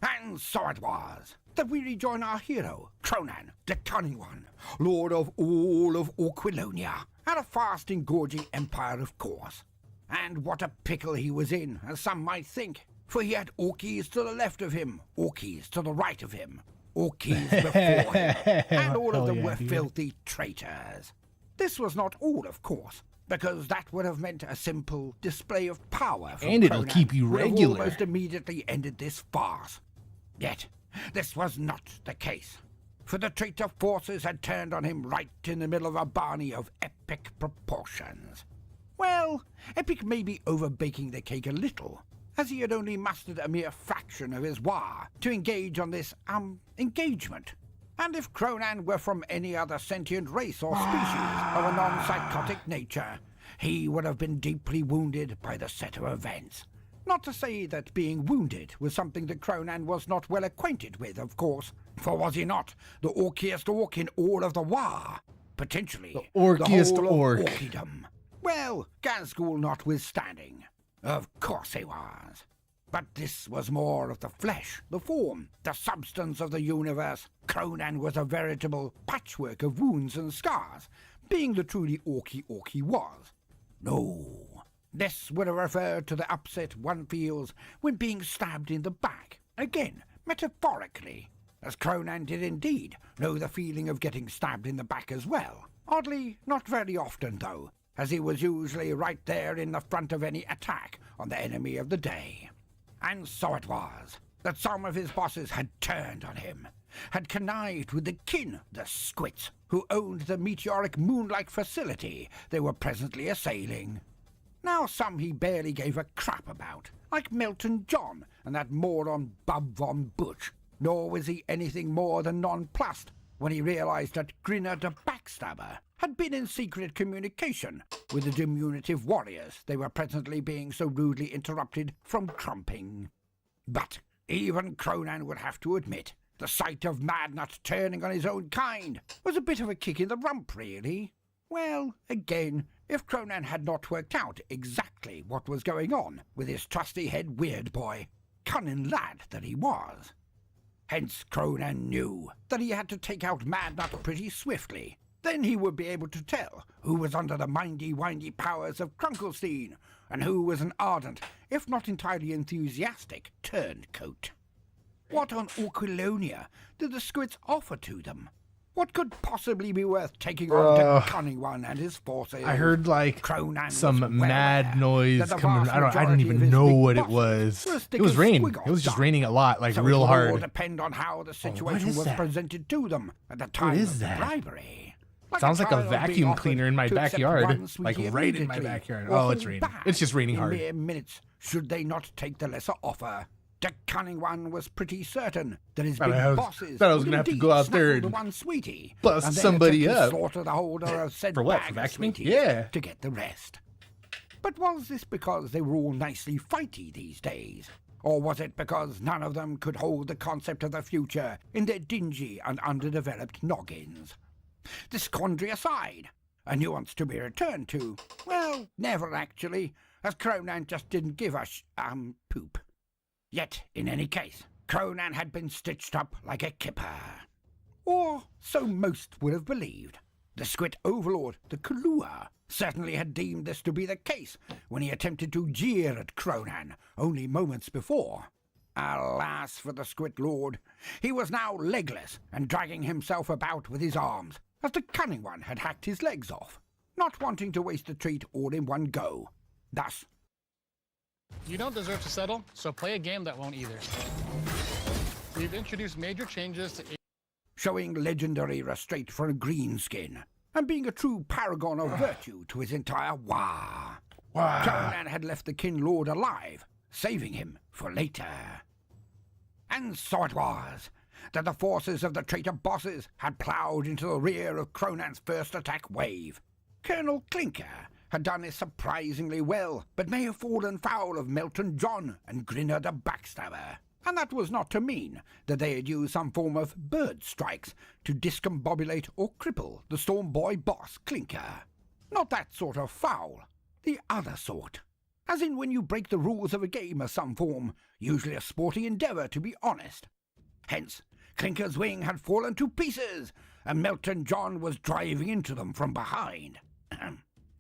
And so it was that we rejoin our hero, Cronan the Cunning One, lord of all of Aquilonia, and a fast engorging empire, of course. And what a pickle he was in, as some might think. For he had Orkies to the left of him, Orkies to the right of him, Orkies before him, and all of them were filthy traitors. This was not all, of course, because that would have meant a simple display of power from And it'll Cronan keep you would have regular. almost immediately ended this farce. Yet, this was not the case, for the traitor forces had turned on him right in the middle of a barney of epic proportions. Well, epic may be overbaking the cake a little, as he had only mustered a mere fraction of his war to engage on this, engagement. And if Cronan were from any other sentient race or species of a non-psychotic nature, he would have been deeply wounded by the set of events. Not to say that being wounded was something that Cronan was not well acquainted with, of course, for was he not the orkiest orc in all of the war? Potentially The orkiest the whole orc. of orkidom. Well, Gazgul notwithstanding. Of course he was. But this was more of the flesh, the form, the substance of the universe. Cronan was a veritable patchwork of wounds and scars, being the truly orky he was. No, this would have referred to the upset one feels when being stabbed in the back. Again, metaphorically, as Cronan did indeed know the feeling of getting stabbed in the back as well. Oddly, not very often though, as he was usually right there in the front of any attack on the enemy of the day. And so it was that some of his bosses had turned on him, had connived with the kin, the Squits, who owned the meteoric moon-like facility they were presently assailing. Now some he barely gave a crap about, like Melton John and that moron Bub von Butch, nor was he anything more than nonplussed when he realized that Grinner the Backstabber had been in secret communication with the diminutive warriors they were presently being so rudely interrupted from crumping. But even Cronan would have to admit the sight of Madnut turning on his own kind was a bit of a kick in the rump, really. Well, again, if Cronan had not worked out exactly what was going on with his trusty head weird boy, cunning lad that he was. Hence Cronan knew that he had to take out Madnut pretty swiftly. Then he would be able to tell who was under the mindy-windy powers of Krunkelstein, and who was an ardent, if not entirely enthusiastic, turncoat. What on Aquilonia did the Squits offer to them? What could possibly be worth taking on to Cunning One and his forces? I heard like Cronan some was well mad aware noise that the coming. vast I didn't majority of even his know big what it bosses was. were It was stickers rain. squiggle It was just done. raining a lot, like So real it would all hard. depend on how the what situation is was that? presented to them at the time is of the that? bribery. Like Sounds like a child being vacuum offered cleaner in my to accept backyard, one like sweetie right in my immediately, backyard. or Oh, it's hold raining. back It's just raining in hard. mere minutes, should they not take the lesser offer. The Cunning One was pretty certain that his big bosses thought I was would gonna have to indeed go out there snaffle the and one sweetie, bust and then somebody attempt to up. slaughter the holder of said For what? bag For of vacuuming? sweeties Yeah. to get the rest. But was this because they were all nicely fighty these days? Or was it because none of them could hold the concept of the future in their dingy and underdeveloped noggins? This quandary aside, a nuance to be returned to. Well, never actually, as Cronan just didn't give a poop. Yet, in any case, Cronan had been stitched up like a kipper. Or so most would have believed. The Squit overlord, the Kalua, certainly had deemed this to be the case when he attempted to jeer at Cronan only moments before. Alas for the Squid Lord, he was now legless and dragging himself about with his arms, as the cunning one had hacked his legs off, not wanting to waste the treat all in one go. Thus, you don't deserve to settle, so play a game that won't either. We've introduced major changes to showing legendary restraint for a greenskin, and being a true paragon of virtue to his entire Wah. Cronan had left the Kin Lord alive, saving him for later. And so it was that the forces of the traitor bosses had ploughed into the rear of Cronan's first attack wave. Colonel Clinker had done this surprisingly well, but may have fallen foul of Melton John and Grinner the Backstabber. And that was not to mean that they had used some form of bird strikes to discombobulate or cripple the Storm Boy boss Clinker. Not that sort of foul, the other sort. As in when you break the rules of a game of some form, usually a sporting endeavour to be honest. Hence, Clinker's wing had fallen to pieces, and Melton John was driving into them from behind.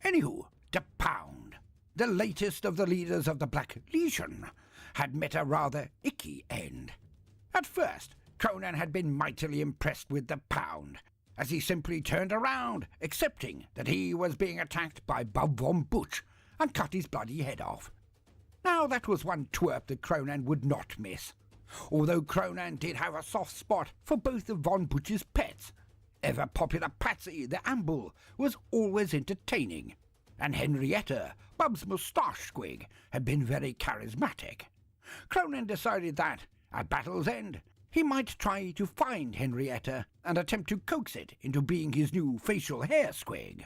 Anywho, the Pound, the latest of the leaders of the Black Legion, had met a rather icky end. At first, Cronan had been mightily impressed with the Pound, as he simply turned around, accepting that he was being attacked by Bub von Butch, and cut his bloody head off. Now that was one twerp that Cronan would not miss, although Cronan did have a soft spot for both of von Butch's pets. Ever popular Patsy the Amble was always entertaining, and Henrietta, Bub's moustache squig, had been very charismatic. Cronan decided that, at battle's end, he might try to find Henrietta and attempt to coax it into being his new facial hair squig.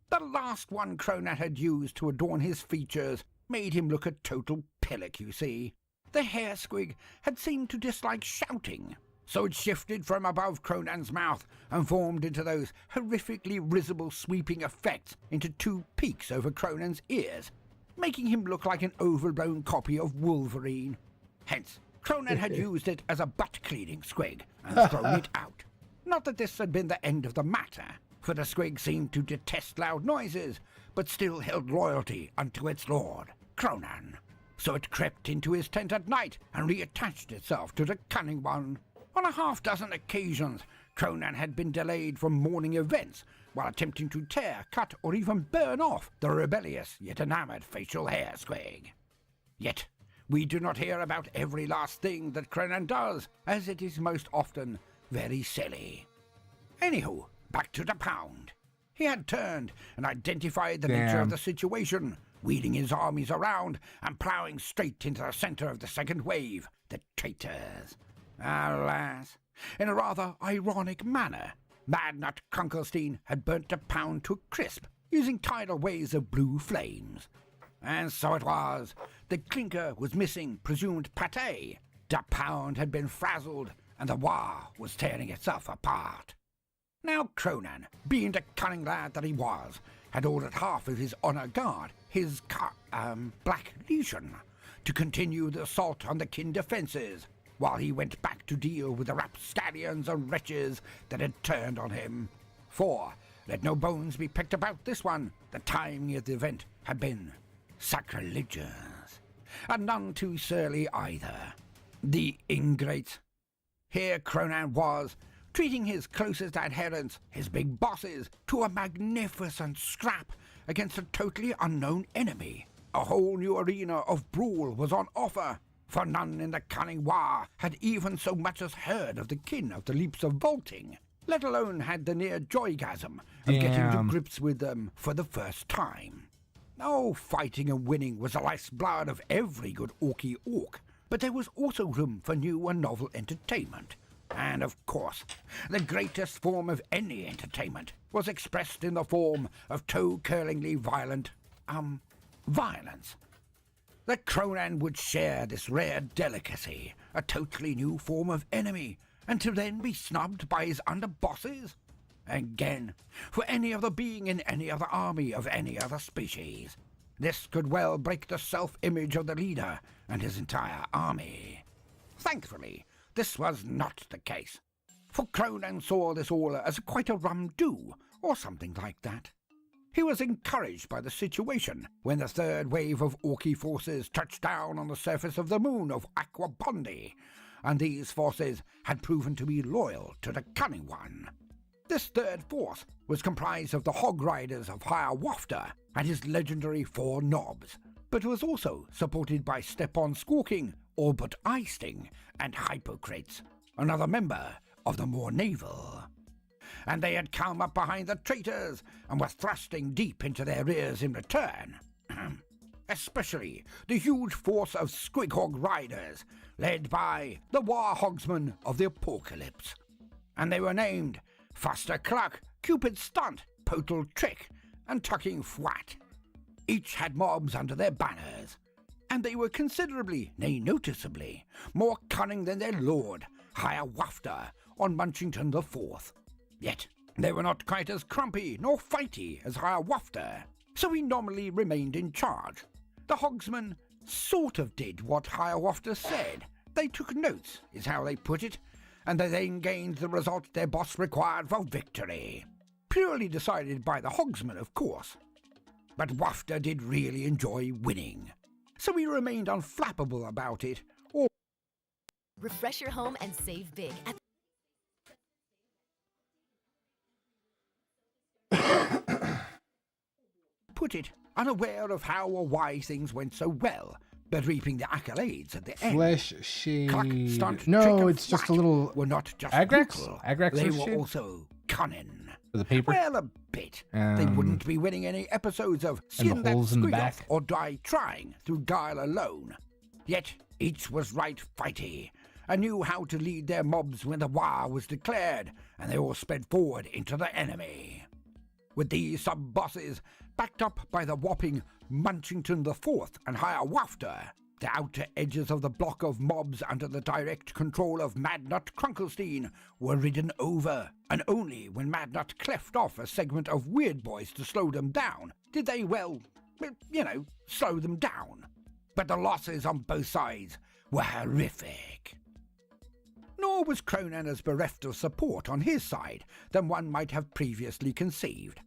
The last one Cronan had used to adorn his features made him look a total pillock, you see. The hair squig had seemed to dislike shouting, so it shifted from above Cronan's mouth and formed into those horrifically risible sweeping effects into two peaks over Cronan's ears, making him look like an overblown copy of Wolverine. Hence, Cronan had used it as a butt-cleaning squig and thrown it out. Not that this had been the end of the matter, for the squig seemed to detest loud noises, but still held loyalty unto its lord, Cronan. So it crept into his tent at night and reattached itself to the cunning one. On a half-dozen occasions, Cronan had been delayed from morning events while attempting to tear, cut, or even burn off the rebellious yet enamoured facial hair squig. Yet, we do not hear about every last thing that Cronan does, as it is most often very silly. Anywho, back to the Pound. He had turned and identified the nature of the situation, wheeling his armies around and ploughing straight into the centre of the second wave, the traitors. Alas, in a rather ironic manner, Madnut Kunkelstein had burnt the Pound to a crisp, using tidal waves of blue flames. And so it was. The Clinker was missing presumed pâté. The Pound had been frazzled, and the Wah was tearing itself apart. Now Cronan, being the cunning lad that he was, had ordered half of his honour guard, his Black Legion, to continue the assault on the Kin defences, while he went back to deal with the rapscallions and wretches that had turned on him. For, let no bones be picked about this one, the timing of the event had been sacrilegious, and none too surly either. The ingrates. Here Cronan was, treating his closest adherents, his big bosses, to a magnificent scrap against a totally unknown enemy. A whole new arena of brawl was on offer, for none in the cunning Wah had even so much as heard of the kin of the leaps of vaulting, let alone had the near joygasm of getting to grips with them for the first time. Oh, fighting and winning was the lifeblood of every good Orky Orc, but there was also room for new and novel entertainment. And, of course, the greatest form of any entertainment was expressed in the form of toe-curlingly violent, violence. That Cronan would share this rare delicacy, a totally new form of enemy, and to then be snubbed by his underbosses? Again, for any other being in any other army of any other species, this could well break the self-image of the leader and his entire army. Thankfully, this was not the case, for Cronan saw this all as quite a rum-do, or something like that. He was encouraged by the situation when the third wave of Orky forces touched down on the surface of the moon of Aquabondi, and these forces had proven to be loyal to the Cunning One. This third force was comprised of the Hog Riders of Hiawatha and his legendary 4 Knobs, but was also supported by Step-on Squawking, Orbit Eye Sting, and Hypocrates, another member of the More Naval. And they had come up behind the traitors and were thrusting deep into their rears in return. Especially the huge force of Squighog Riders, led by the Warhogsmen of the Apocalypse. And they were named Faster Cluck, Cupid Stunt, Potal Trick, and Tucking Fwat. Each had mobs under their banners, and they were considerably, nay noticeably, more cunning than their lord, Hiawatha, on Munchington the Fourth. Yet they were not quite as crumpy nor fighty as Hiawatha, so he nominally remained in charge. The Hogsmen sort of did what Hiawatha said. They took notes, is how they put it, and they then gained the result their boss required for victory. Purely decided by the Hogsmen, of course. But Wafter did really enjoy winning, so he remained unflappable about it, or refresh your home and save big at put it, unaware of how or why things went so well, but reaping the accolades at the end. Flesh shade. Cluck, Stunt, No, Trick, and it's just a Flat little were not just Agrax? brutal, Agrax they flesh were shade? also cunning. For the paper. Well, a bit. They wouldn't be winning any episodes of Skin That holes in the Squig back. Off or Die Trying through guile alone. Yet each was right fighty, and knew how to lead their mobs when the war was declared, and they all sped forward into the enemy. With these sub-bosses, backed up by the whopping Munchington the Fourth and Hiawatha, the outer edges of the block of mobs under the direct control of Madnut Krunkelstein were ridden over, and only when Madnut cleft off a segment of Weird Boys to slow them down did they, well, slow them down. But the losses on both sides were horrific. Nor was Cronan as bereft of support on his side than one might have previously conceived.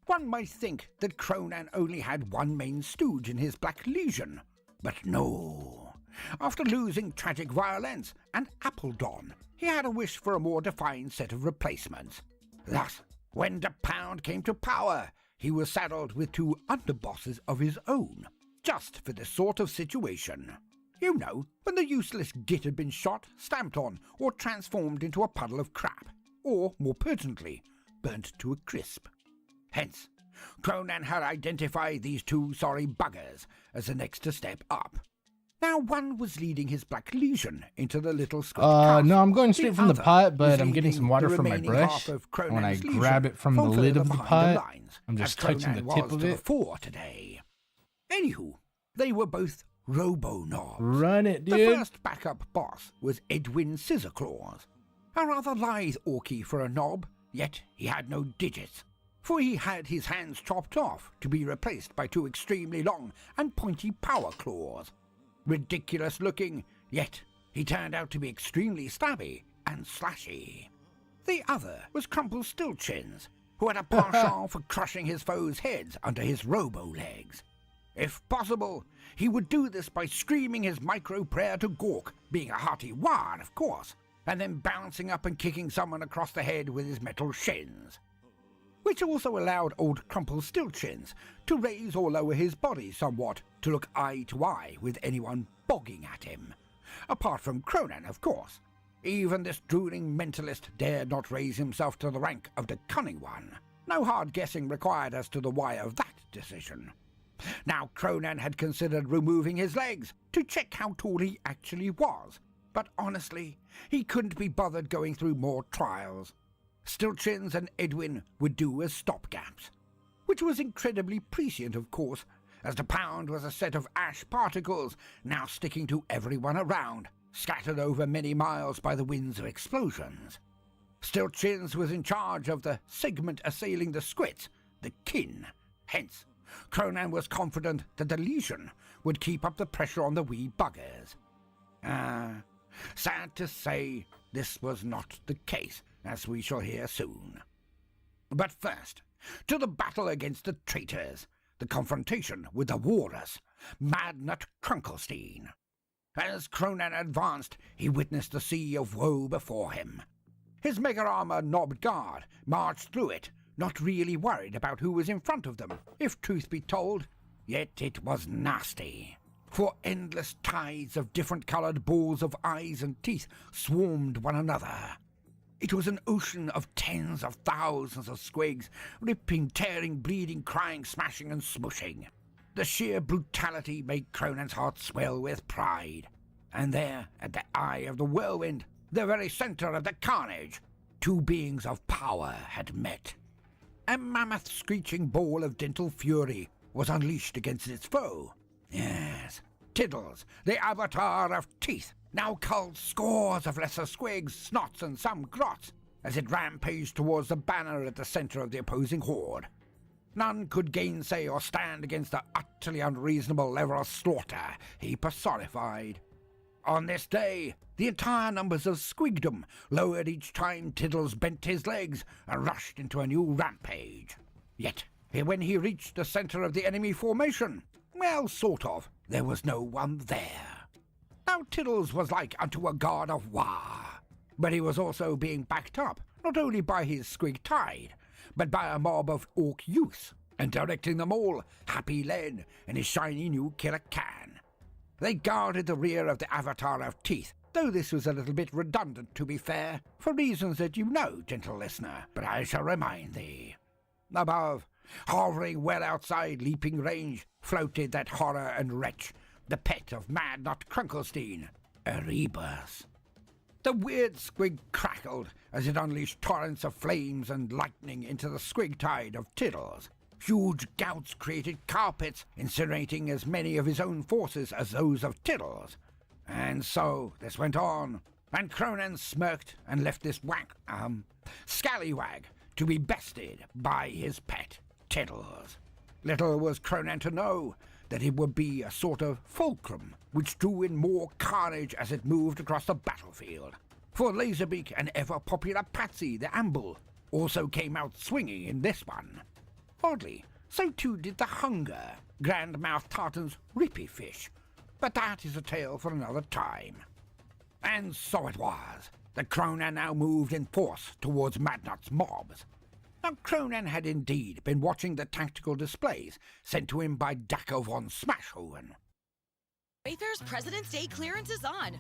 One might think that Cronan only had one main stooge in his Black Legion, but no. After losing Tragic Violence and Appledon, he had a wish for a more defined set of replacements. Thus, when the Pound came to power, he was saddled with 2 underbosses of his own, just for this sort of situation. You know, when the useless git had been shot, stamped on, or transformed into a puddle of crap, or, more pertinently, burnt to a crisp. Hence, Cronan had identified these 2 sorry buggers as the next to step up. Now one was leading his Black Legion into the little Scotch no, I'm going straight from the other pot, but was I'm getting leading some water the from my remaining brush. half of And when I Cronan's grab legion it from the lid further of the behind pot, lines, I'm as just touching the Cronan tip was of to the it. fore today. Anywho, they were both Robo-Knobs. Run it, The dude. first backup boss was Edwin Scissorclaws, a rather lithe Orky for a knob, yet he had no digits, for he had his hands chopped off to be replaced by 2 extremely long and pointy power claws. Ridiculous looking, yet he turned out to be extremely stabby and slashy. The other was Crumplestiltchins, who had a penchant for crushing his foes' heads under his robo-legs. If possible, he would do this by screaming his micro-prayer to Gork, being a hearty ward, of course, and then bouncing up and kicking someone across the head with his metal shins. Which also allowed old Crumplestiltchins to raise or lower his body somewhat to look eye to eye with anyone bogging at him. Apart from Cronan, of course. Even this drooling mentalist dared not raise himself to the rank of the Cunning One. No hard guessing required as to the why of that decision. Now Cronan had considered removing his legs to check how tall he actually was, but honestly, he couldn't be bothered going through more trials. Stiltchins and Edwin would do as stopgaps, which was incredibly prescient, of course, as the Pound was a set of ash particles now sticking to everyone around, scattered over many miles by the winds of explosions. Stiltchins was in charge of the segment assailing the Squits, the kin. Hence, Cronan was confident that the Legion would keep up the pressure on the wee buggers. Sad to say, this was not the case, as we shall hear soon. But first, To the battle against the traitors, the confrontation with the walrus, Madnut Krunkelstein. As Cronan advanced, he witnessed the sea of woe before him. His mega-armor knobbed guard marched through it, not really worried about who was in front of them, if truth be told. Yet it was nasty, for endless tides of different-coloured balls of eyes and teeth swarmed one another. It was an ocean of tens of thousands of squigs, ripping, tearing, bleeding, crying, smashing and smushing. The sheer brutality made Cronan's heart swell with pride. And there, at the eye of the whirlwind, the very centre of the carnage, two beings of power had met. A mammoth screeching ball of dental fury was unleashed against its foe. Yes, Tiddles, the avatar of teeth, now culled scores of lesser squigs, snots and some grots, as it rampaged towards the banner at the centre of the opposing horde. None could gainsay or stand against the utterly unreasonable level of slaughter he personified. On this day, the entire numbers of Squigdom lowered each time Tiddles bent his legs and rushed into a new rampage. Yet, when he reached the centre of the enemy formation, well, sort of, there was no one there. Now Tiddles was like unto a god of war, but he was also being backed up, not only by his Squigtide, but by a mob of orc youths, and directing them all, Happy Len and his shiny new killer can. They guarded the rear of the Avatar of Teeth, though this was a little bit redundant, to be fair, for reasons that you know, gentle listener, but I shall remind thee. Above, hovering well outside leaping range, floated that horror and wretch, the pet of Madnut Krunkelstein, Erebus. The weird squig crackled as it unleashed torrents of flames and lightning into the Squigtide of Tiddles. Huge gouts created carpets, incinerating as many of his own forces as those of Tiddles. And so this went on, and Cronan smirked and left this scallywag to be bested by his pet, Tiddles. Little was Cronan to know that it would be a sort of fulcrum which drew in more carnage as it moved across the battlefield. For Laserbeak and ever-popular Patsy the Amble also came out swinging in this one. Oddly, so too did the Hunger, Grandmouth Tartan's Rippy Fish, but that is a tale for another time. And so it was that Cronan now moved in force towards Madnut's mobs. Now Cronan had indeed been watching the tactical displays sent to him by Daco von Smashhoven. Wayfair's President's Day clearance is on.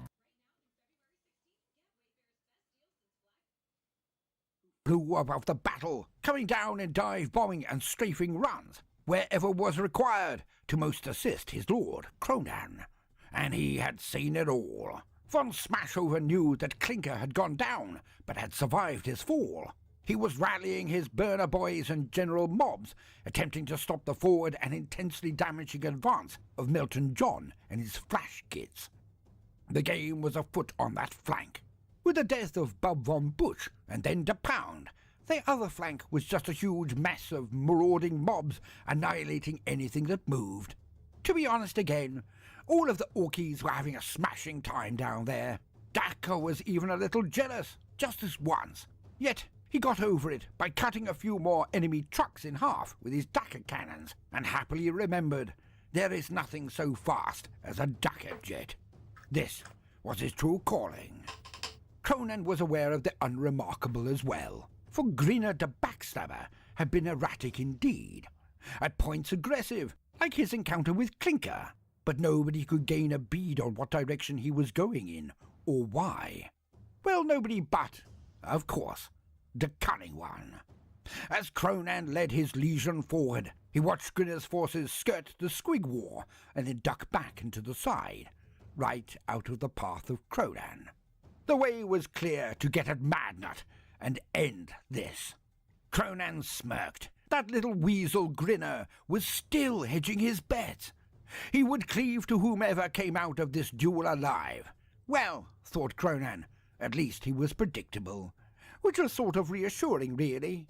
Flew above the battle, coming down in dive bombing and strafing runs, wherever was required, to most assist his lord, Cronan. And he had seen it all. Von Smashhoven knew that Clinker had gone down, but had survived his fall. He was rallying his burner boys and general mobs, attempting to stop the forward and intensely damaging advance of Milton John and his flash kids. The game was afoot on that flank. With the death of Bub von Busch and then to Pound, the other flank was just a huge mess of marauding mobs annihilating anything that moved. To be honest again, all of the Orkies were having a smashing time down there. Daco was even a little jealous, just this once. Yet he got over it by cutting a few more enemy trucks in half with his Daca cannons, and happily remembered there is nothing so fast as a Daca jet. This was his true calling. Cronan was aware of the unremarkable as well, for Grinner the Backstabber had been erratic indeed, at points aggressive, like his encounter with Clinker, but nobody could gain a bead on what direction he was going in, or why. Well, nobody but, of course, the cunning one. As Cronan led his legion forward, he watched Grinner's forces skirt the Squig War and then duck back into the side, right out of the path of Cronan. The way was clear to get at Madnut and end this. Cronan smirked. That little weasel Grinner was still hedging his bets. He would cleave to whomever came out of this duel alive. Well, thought Cronan, at least he was predictable, which was sort of reassuring, really.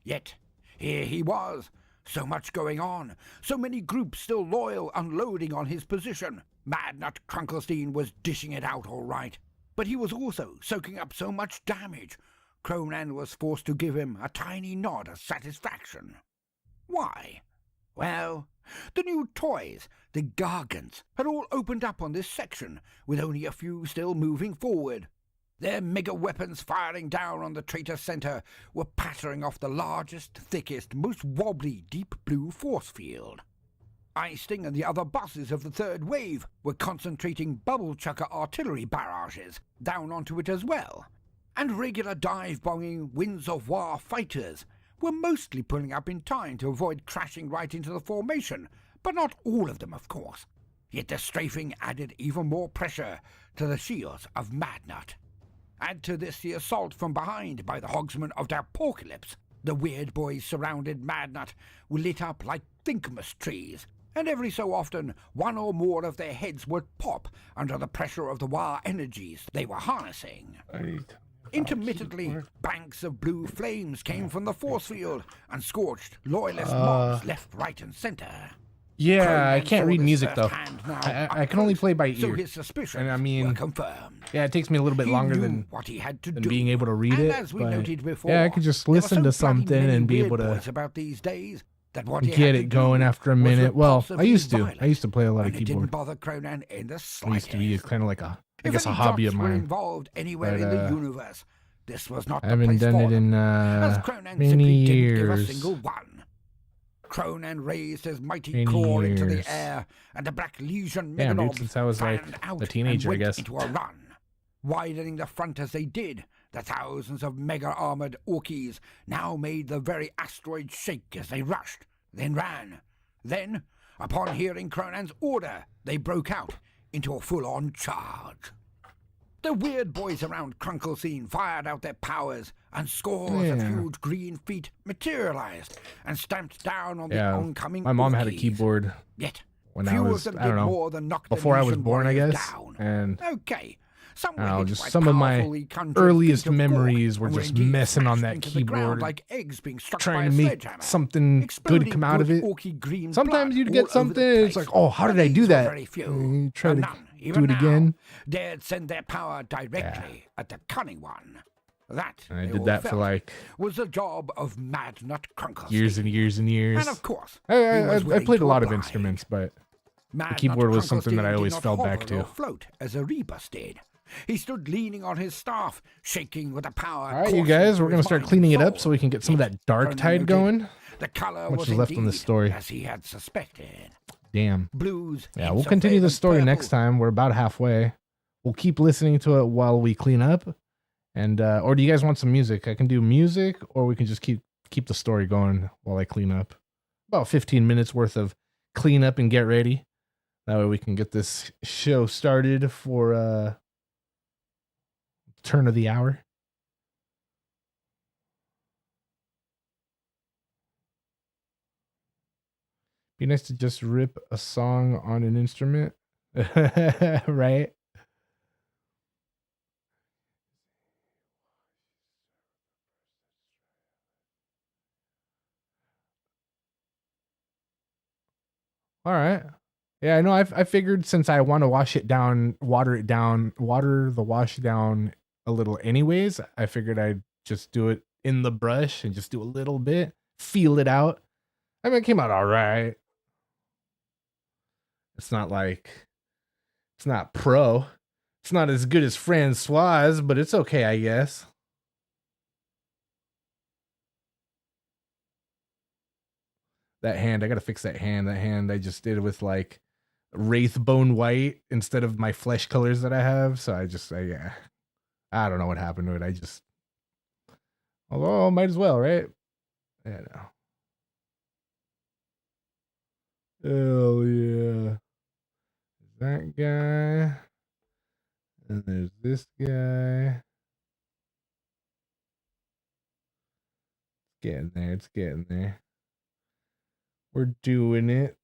Yet, here he was, so much going on, so many groups still loyal unloading on his position. Madnut Krunkelstein was dishing it out all right, but he was also soaking up so much damage. Cronan was forced to give him a tiny nod of satisfaction. Why? Well, the new toys, the Gargants, had all opened up on this section, with only a few still moving forward. Their mega weapons firing down on the traitor center were pattering off the largest, thickest, most wobbly deep blue force field. Icing and the other bosses of the third wave were concentrating bubble chucker artillery barrages down onto it as well, and regular dive-bombing Winds of War fighters were mostly pulling up in time to avoid crashing right into the formation, but not all of them, of course. Yet the strafing added even more pressure to the shields of Madnut. Add to this the assault from behind by the Hogsmen of the Apocalypse. The weird boys surrounded Madnut were lit up like Thinkmas trees, and every so often one or more of their heads would pop under the pressure of the War energies they were harnessing. Intermittently, banks of blue flames came from the force field and scorched loyalist mobs left, right, and center. Yeah, I can't read music though. I can only play by ear. So his suspicions and I mean, were confirmed. Yeah, it takes me a little bit longer than what he had to than do. being able to read And it. as we But noted before, yeah, I could just there were listen so to something bloody many and be weird able to boys about these days that what he get had it to going do after a was minute. Well, I repulsively used to. violent, I used to play a lot of and it didn't keyboard. bother Cronan in the It slightest. used to be kind of like a, I If guess, a any hobby of dots were mine. involved anywhere But, in the universe, this was not I the haven't place done for it them, in as Cronan many simply didn't give a years. single one. Cronan raised his mighty Many claw into the years. air, and the Black Legion Damn, dude, meganobs since I was like fanned out a teenager, I and went guess. into a run. Widening the front as they did, the thousands of mega-armored Orkies now made the very asteroid shake as they rushed, then ran. Then, upon hearing Cronan's order, they broke out into a full-on charge. The weird boys around Crunkle fired out their powers, and scores of huge green feet materialized and stamped down on the oncoming my mom had a Orkies. keyboard Yet, when I few was, of them I don't did know, more than knock the before I was Legion born, I warriors guess. down. And Okay, some I don't know, were hit just by some of my powerfully conjured earliest feet of memories gore were and just indeed messing on smashed that into the ground keyboard, like eggs being struck by trying a to make sledgehammer. something good Exploding come out of it. Orky green Sometimes blood you'd all get over the something, it's place. like, oh, how did But I do these were that? very few, And you try and to none, do even it now, again. dared send their power directly at the cunning one. That, And I they did all that for felt, like was the job of Madnut Crunkle. years and years and years. And of course, I was willing played a to lot of oblige. instruments, but the Madnut keyboard was something that I Krunkelstein always did not fell back hover to. or float as a rebus did. He stood leaning on his staff, shaking with the power. All right, you coursing guys, through we're gonna his start mind cleaning it and up so we can get some of that Cronan Darktide noted going. The color Much was is left in the indeed story. as he had suspected. Damn. Blues. Yeah, hints we'll of continue the faint story purple. next time. We're about halfway. We'll keep listening to it while we clean up. And or do you guys want some music? I can do music, or we can just keep the story going while I clean up. About 15 minutes worth of clean up and get ready. That way we can get this show started for turn of the hour. Be nice to just rip a song on an instrument. Right? All right. Yeah, I know. I figured since I want to water the wash down a little anyways, I figured I'd just do it in the brush and just do a little bit, feel it out. I mean, it came out all right. It's not pro. It's not as good as Francois, but it's okay, I guess. That hand, I gotta fix that hand. That hand I just did with like Wraithbone white instead of my flesh colors that I have. So I don't know what happened to it. Although might as well, right? Yeah, no. Hell yeah. That guy. And there's this guy. It's getting there. We're doing it.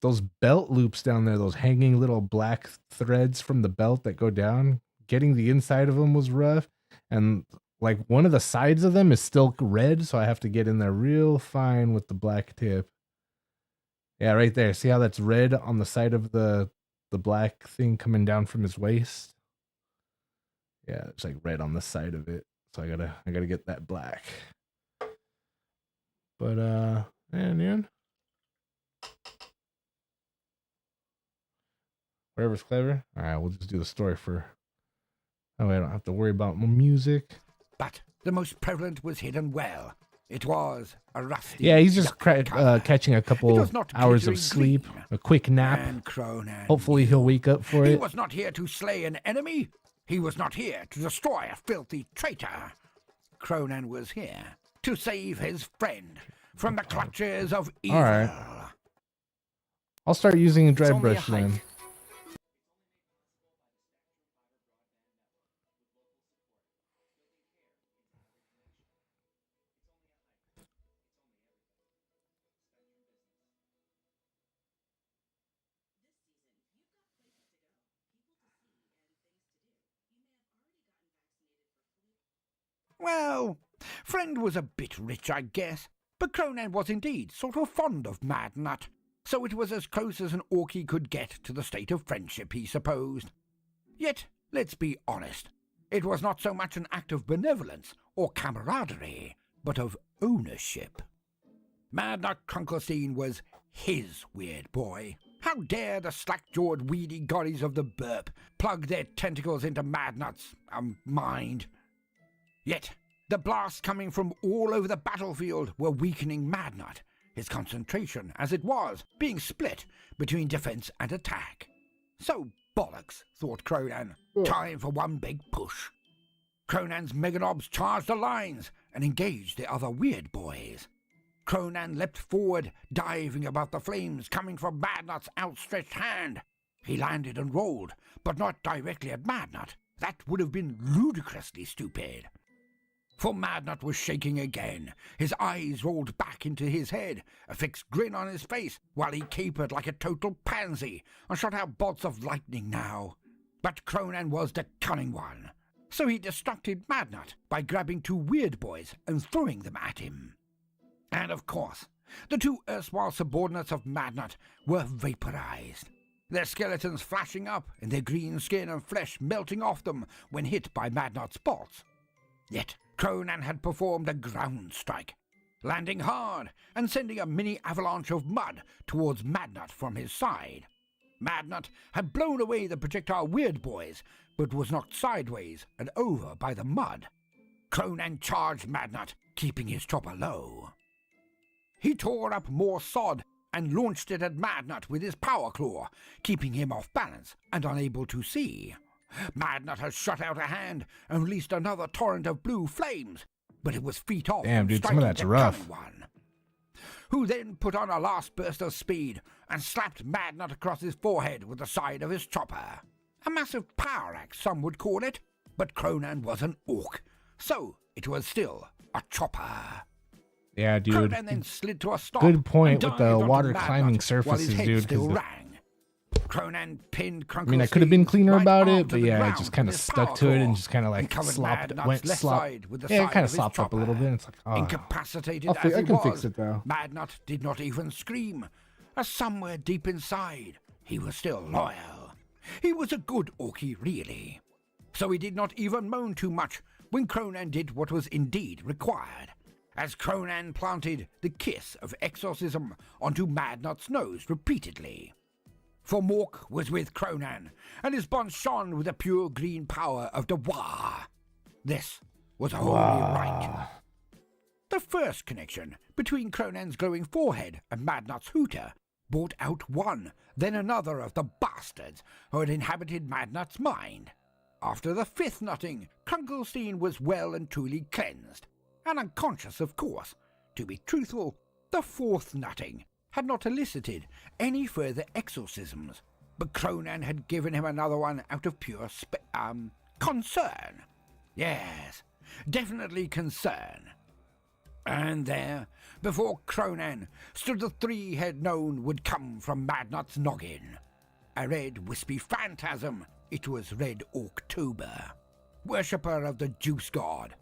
Those belt loops down there, those hanging little black threads from the belt that go down, getting the inside of them was rough. And like one of the sides of them is still red, so I have to get in there real fine with the black tip. Yeah, right there. See how that's red on the side of the black thing coming down from his waist? Yeah, it's like red on the side of it. So I gotta get that black. But man, whatever's clever. All right, we'll just do the story for. Oh, I don't have to worry about music. But the most prevalent was hidden well. It was a rusty. Yeah, he's just duck catching a couple hours of sleep, a quick nap. And Cronan Hopefully he'll wake up for He it. was not here to slay an enemy. He was not here to destroy a filthy traitor. Cronan was here to save his friend from the clutches of evil. All right. I'll start using a dry It's only a brush then. hike. Well, friend was a bit rich, I guess, but Cronan was indeed sort of fond of Madnut, so it was as close as an Orky could get to the state of friendship, he supposed. Yet, let's be honest, it was not so much an act of benevolence or camaraderie, but of ownership. Madnut Krunkelstein was his weird boy. How dare the slack-jawed weedy goddies of the burp plug their tentacles into Madnut's mind? Yet, the blasts coming from all over the battlefield were weakening Madnut, his concentration, as it was, being split between defense and attack. So bollocks, thought Cronan. Time for one big push. Cronan's meganobs charged the lines and engaged the other weird boys. Cronan leapt forward, diving above the flames coming from Madnut's outstretched hand. He landed and rolled, but not directly at Madnut. That would have been ludicrously stupid. For Madnut was shaking again. His eyes rolled back into his head, a fixed grin on his face, while he capered like a total pansy and shot out bolts of lightning now. But Cronan was the cunning one, so he distracted Madnut by grabbing two weird boys and throwing them at him. And of course, the two erstwhile subordinates of Madnut were vaporized, their skeletons flashing up and their green skin and flesh melting off them when hit by Madnut's bolts. Yet Cronan had performed a ground strike, landing hard and sending a mini avalanche of mud towards Madnut from his side. Madnut had blown away the projectile weird boys, but was knocked sideways and over by the mud. Cronan charged Madnut, keeping his chopper low. He tore up more sod and launched it at Madnut with his power claw, keeping him off balance and unable to see. Madnut had shot out a hand and released another torrent of blue flames, but it was feet off. Damn, dude, some of that's rough. One, who then put on a last burst of speed and slapped Madnut across his forehead with the side of his chopper. A massive power axe, some would call it, but Cronan was an orc, so it was still a chopper. Yeah, dude. Cronan then slid to a stop. Good point with the and dived water onto climbing Madnut while his surfaces, head dude. still 'Cause rang. Cronan pinned I mean, I could have been cleaner right about arm it, to but the yeah, I ground just kind of with his stuck power to it claw and just kind of like covered slopped, Madnut's went left slop. side with the Yeah, it side kind of of his slopped up a little chopper. bit. It's like, oh. Incapacitated I as he can was, fix it though. Madnut did not even scream, as somewhere deep inside he was still loyal. He was a good Orky, really. So he did not even moan too much when Cronan did what was indeed required, as Cronan planted the kiss of exorcism onto Madnut's nose repeatedly. For Mork was with Cronan, and his bond shone with the pure green power of the Wah. This was a holy rite. The first connection between Cronan's glowing forehead and Madnut's hooter brought out one, then another of the bastards who had inhabited Madnut's mind. After the fifth nutting, Krunkelstein was well and truly cleansed, and unconscious, of course. To be truthful, the fourth nutting had not elicited any further exorcisms, but Cronan had given him another one out of pure concern. Yes, definitely concern. And there, before Cronan, stood the three-head known would come from Madnut's noggin. A red, wispy phantasm. It was Red October, worshipper of the Juice God.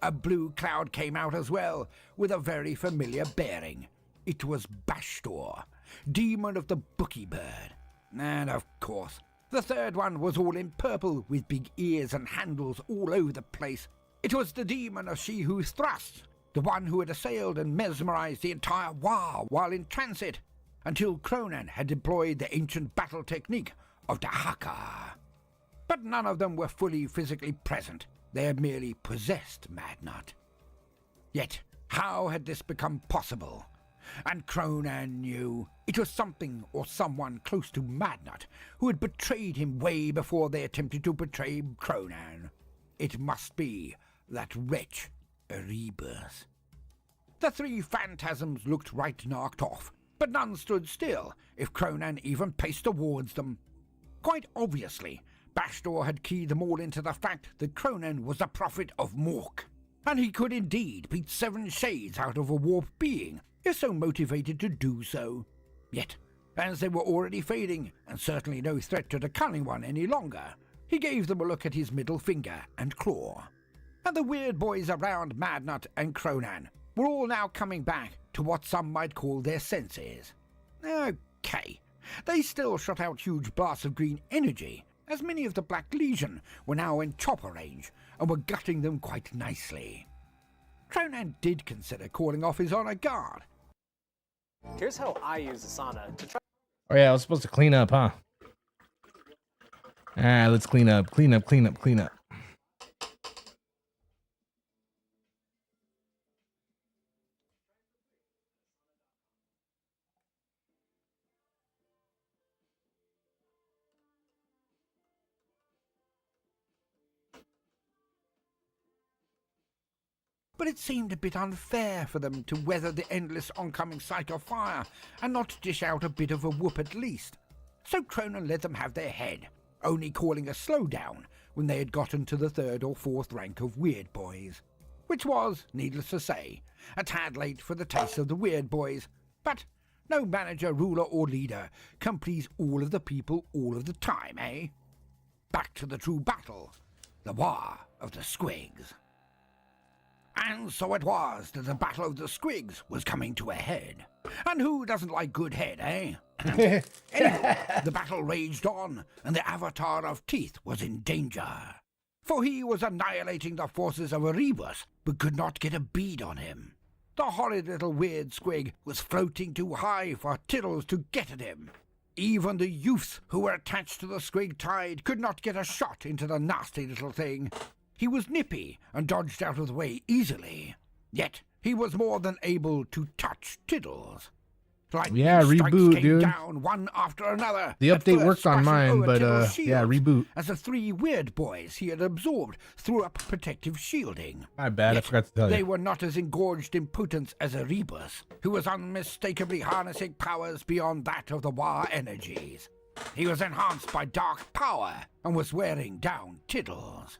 A blue cloud came out as well, with a very familiar bearing. It was Bashtor, demon of the Bookie Bird. And of course, the third one was all in purple, with big ears and handles all over the place. It was the demon of She Who Thrusts, the one who had assailed and mesmerized the entire Wa while in transit, until Cronan had deployed the ancient battle technique of Dahaka. But none of them were fully physically present. They had merely possessed Madnut. Yet, how had this become possible? And Cronan knew it was something or someone close to Madnut who had betrayed him way before they attempted to betray Cronan. It must be that wretch Erebus. The three phantasms looked right knocked off, but none stood still if Cronan even paced towards them. Quite obviously, Bastor had keyed them all into the fact that Cronan was the prophet of Mork, and he could indeed beat 7 shades out of a warp being if so motivated to do so. Yet, as they were already fading, and certainly no threat to the Cunning One any longer, he gave them a look at his middle finger and claw. And the weird boys around Madnut and Cronan were all now coming back to what some might call their senses. Okay, they still shot out huge blasts of green energy, as many of the Black Legion were now in chopper range and were gutting them quite nicely. Cronan did consider calling off his honor guard. Here's how I use Asana to try. Oh yeah, I was supposed to clean up, huh? Alright, let's clean up. But it seemed a bit unfair for them to weather the endless oncoming cycle of fire and not dish out a bit of a whoop at least. So Cronan let them have their head, only calling a slowdown when they had gotten to the 3rd or 4th rank of Weird Boys, which was, needless to say, a tad late for the taste of the Weird Boys. But no manager, ruler or leader can please all of the people all of the time, eh? Back to the true battle, the War of the Squigs. And so it was that the Battle of the Squigs was coming to a head. And who doesn't like good head, eh? Anyway, the battle raged on, and the Avatar of Teeth was in danger. For he was annihilating the forces of Erebus, but could not get a bead on him. The horrid little weird squig was floating too high for Tiddles to get at him. Even the youths who were attached to the squig tide could not get a shot into the nasty little thing. He was nippy and dodged out of the way easily, yet he was more than able to touch Tiddles. Yeah, reboot, dude. Down one after another. The update worked on mine, but yeah, reboot. As the 3 weird boys he had absorbed threw up protective shielding. My bad, I forgot to tell you. They were not as engorged in potence as Erebus, who was unmistakably harnessing powers beyond that of the Wa energies. He was enhanced by dark power and was wearing down Tiddles.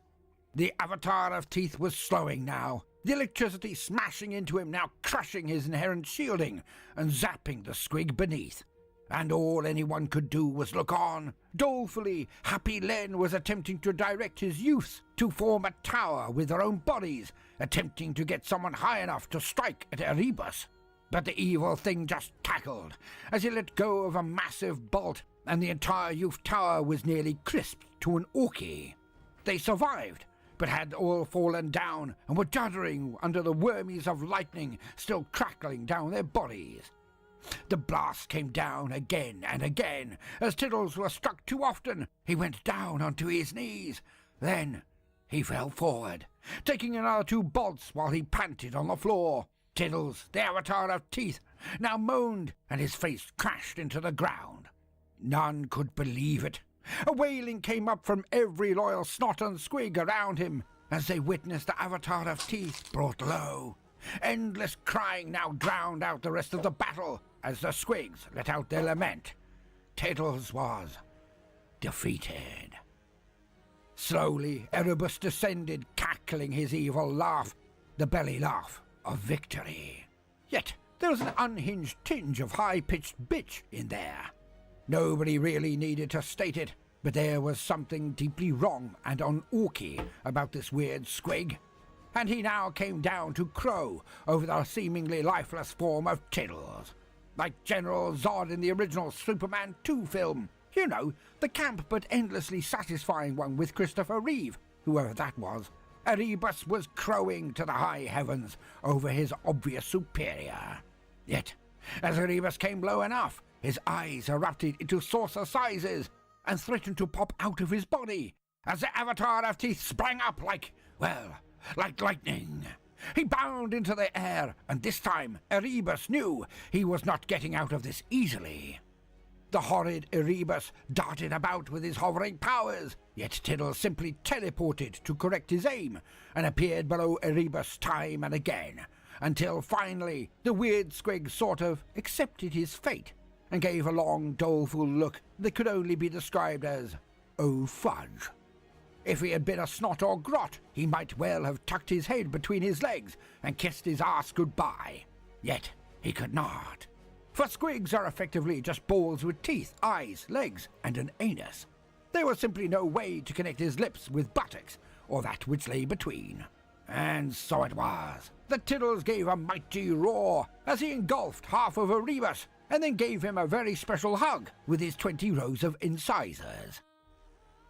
The Avatar of Teeth was slowing now, the electricity smashing into him, now crushing his inherent shielding and zapping the squig beneath. And all anyone could do was look on. Dolefully, Happy Len was attempting to direct his youths to form a tower with their own bodies, attempting to get someone high enough to strike at Erebus. But the evil thing just cackled as he let go of a massive bolt, and the entire youth tower was nearly crisped to an orky. They survived, but had all fallen down and were juddering under the wormies of lightning still crackling down their bodies. The blast came down again and again. As Tiddles was struck too often, he went down onto his knees. Then he fell forward, taking another 2 bolts while he panted on the floor. Tiddles, the Avatar of Teeth, now moaned, and his face crashed into the ground. None could believe it. A wailing came up from every loyal snot and squig around him as they witnessed the Avatar of Teeth brought low. Endless crying now drowned out the rest of the battle as the squigs let out their lament. Tiddles was defeated. Slowly, Erebus descended, cackling his evil laugh, the belly laugh of victory. Yet there was an unhinged tinge of high-pitched bitch in there. Nobody really needed to state it, but there was something deeply wrong and unorky about this weird squig, and he now came down to crow over the seemingly lifeless form of Tiddles. Like General Zod in the original Superman 2 film. You know, the camp but endlessly satisfying one with Christopher Reeve, whoever that was. Erebus was crowing to the high heavens over his obvious superior. Yet, as Erebus came low enough, his eyes erupted into saucer sizes and threatened to pop out of his body as the avatar of teeth sprang up like lightning. He bounded into the air, and this time Erebus knew he was not getting out of this easily. The horrid Erebus darted about with his hovering powers, yet Tiddles simply teleported to correct his aim and appeared below Erebus time and again, until finally the weird squig sort of accepted his fate and gave a long, doleful look that could only be described as, "Oh fudge." If he had been a snot or grot, he might well have tucked his head between his legs and kissed his ass goodbye. Yet he could not. For squigs are effectively just balls with teeth, eyes, legs, and an anus. There was simply no way to connect his lips with buttocks, or that which lay between. And so it was that Tiddles gave a mighty roar as he engulfed half of Erebus, and then gave him a very special hug with his 20 rows of incisors.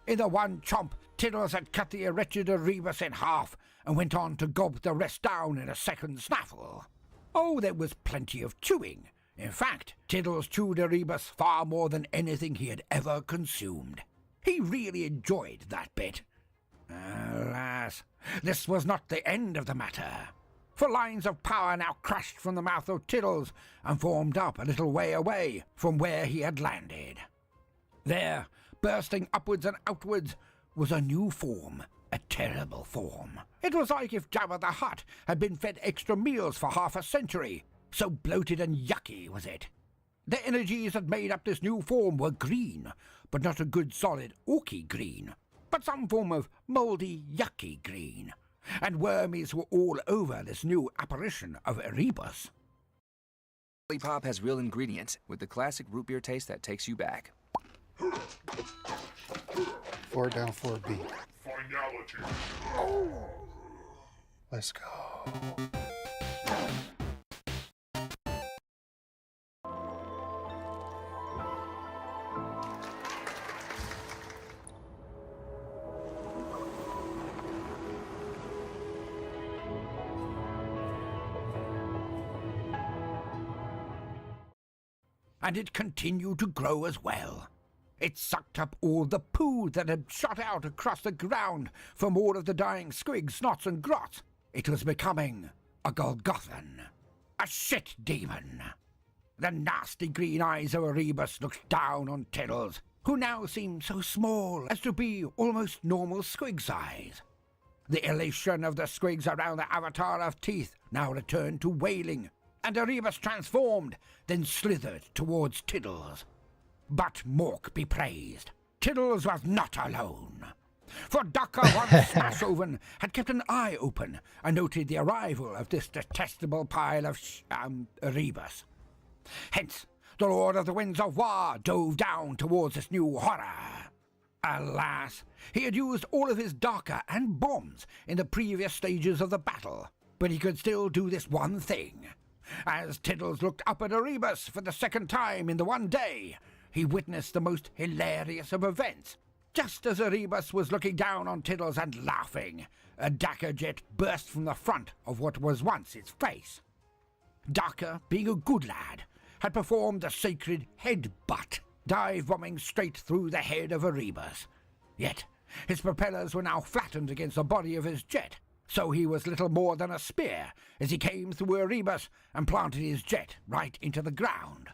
In the one chomp, Tiddles had cut the wretched Erebus in half and went on to gob the rest down in a second snaffle. Oh, there was plenty of chewing. In fact, Tiddles chewed Erebus far more than anything he had ever consumed. He really enjoyed that bit. Alas, this was not the end of the matter, for lines of power now crashed from the mouth of Tiddles and formed up a little way away from where he had landed. There, bursting upwards and outwards, was a new form, a terrible form. It was like if Jabba the Hutt had been fed extra meals for half a century, so bloated and yucky was it. The energies that made up this new form were green, but not a good solid orky green, but some form of mouldy, yucky green. And wormies were all over this new apparition of Erebus. Lollipop has real ingredients with the classic root beer taste that takes you back. 4 down, 4B. Finality. Oh. Let's go. And it continued to grow as well. It sucked up all the poo that had shot out across the ground from all of the dying squigs, snots, and grots. It was becoming a Golgothan, a shit demon. The nasty green eyes of Erebus looked down on Tiddles, who now seemed so small as to be almost normal squig size. The elation of the squigs around the avatar of teeth now returned to wailing, and Erebus transformed, then slithered towards Tiddles. But Mork be praised, Tiddles was not alone. For Ducker von Smashoven had kept an eye open and noted the arrival of this detestable pile of Erebus. Hence, the Lord of the Winds of War dove down towards this new horror. Alas, he had used all of his Darker and bombs in the previous stages of the battle, but he could still do this one thing. As Tiddles looked up at Erebus for the second time in the one day, he witnessed the most hilarious of events. Just as Erebus was looking down on Tiddles and laughing, a Dakar jet burst from the front of what was once its face. Dakar, being a good lad, had performed the sacred head-butt, dive-bombing straight through the head of Erebus. Yet, his propellers were now flattened against the body of his jet, so he was little more than a spear as he came through Erebus and planted his jet right into the ground.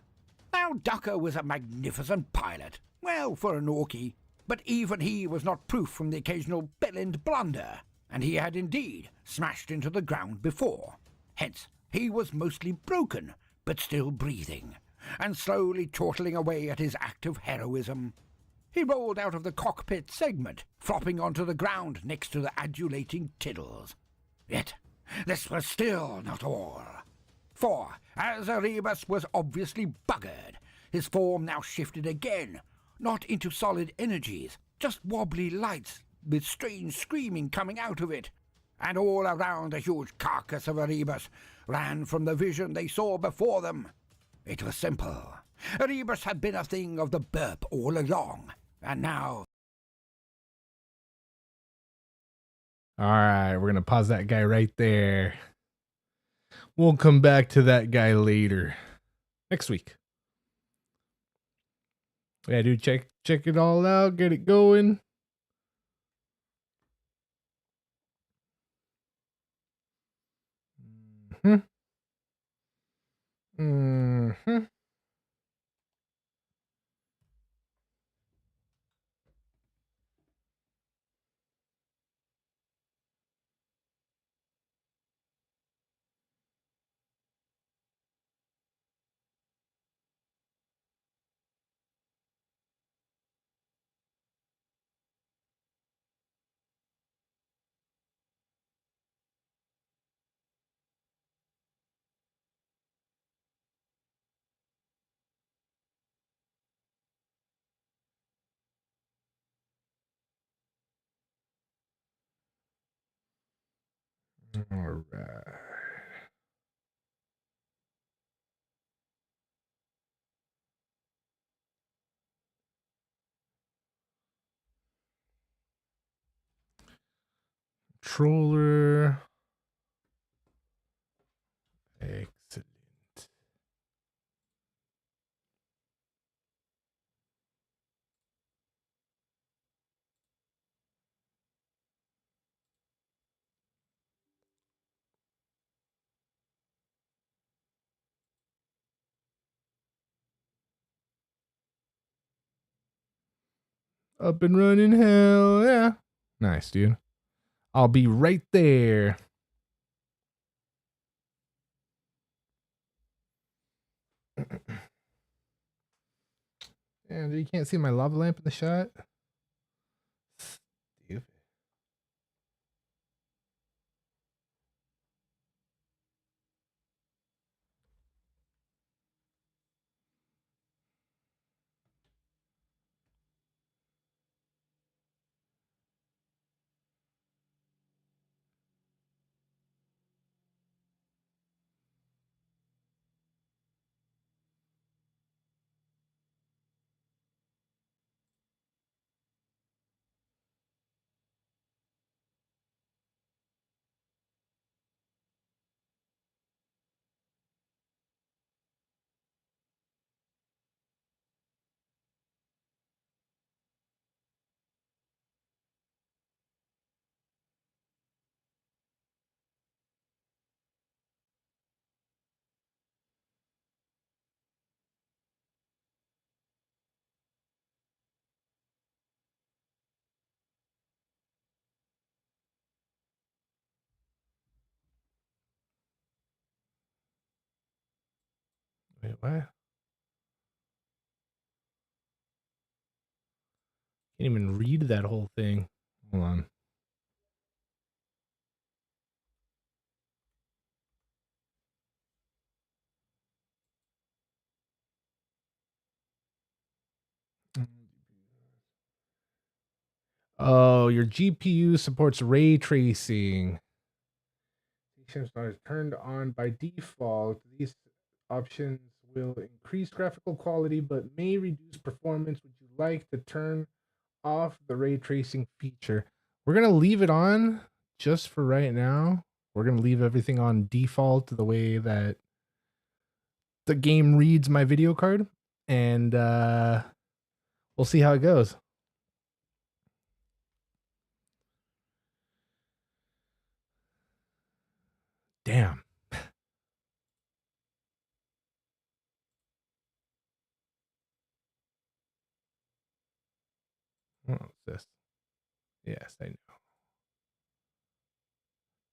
Now Ducker was a magnificent pilot, well, for an Orky, but even he was not proof from the occasional bell-end blunder, and he had indeed smashed into the ground before. Hence, he was mostly broken, but still breathing, and slowly chortling away at his act of heroism. He rolled out of the cockpit segment, flopping onto the ground next to the adulating Tiddles. Yet, this was still not all. For, as Erebus was obviously buggered, his form now shifted again, not into solid energies, just wobbly lights with strange screaming coming out of it. And all around the huge carcass of Erebus ran from the vision they saw before them. It was simple. Erebus had been a thing of the burp all along, and now... All right, we're gonna pause that guy right there. We'll come back to that guy later, next week. Yeah, dude, check it all out, get it going. Mm-hmm. Mm-hmm. All right. Controller. Excellent. Up and running, hell yeah. Nice, dude. I'll be right there. And you can't see my lava lamp in the shot. Stupid. Wait, what? Can't even read that whole thing. Hold on. Oh, your GPU supports ray tracing. Features are turned on by default. These options will increase graphical quality but may reduce performance. Would you like to turn off the ray tracing feature? We're going to leave it on just for right now. We're going to leave everything on default the way that the game reads my video card. And we'll see how it goes. Damn. What's this? Yes, I know.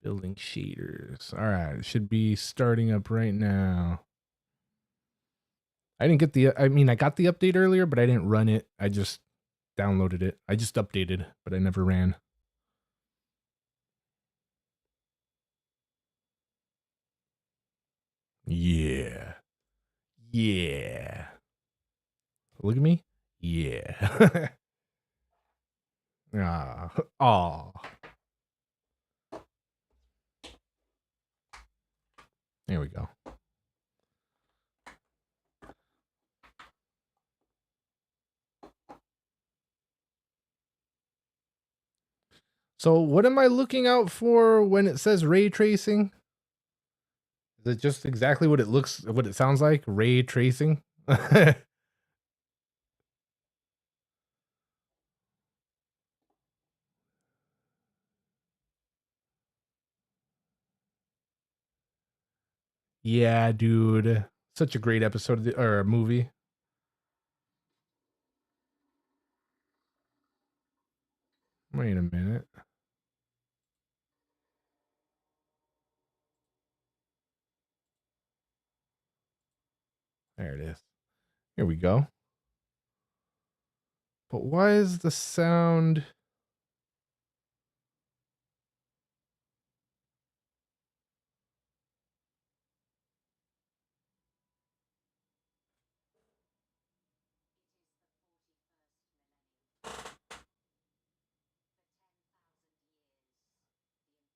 Building shaders. All right, it should be starting up right now. I didn't get the, I mean, I got the update earlier, but I didn't run it. I just downloaded it. I just updated, but I never ran. Yeah. Yeah. Look at me. Yeah. Ah. Oh. There we go. So what am I looking out for when it says ray tracing? Is it just exactly what it sounds like? Ray tracing? Yeah, dude. Such a great episode or movie. Wait a minute. There it is. Here we go. But why is the sound...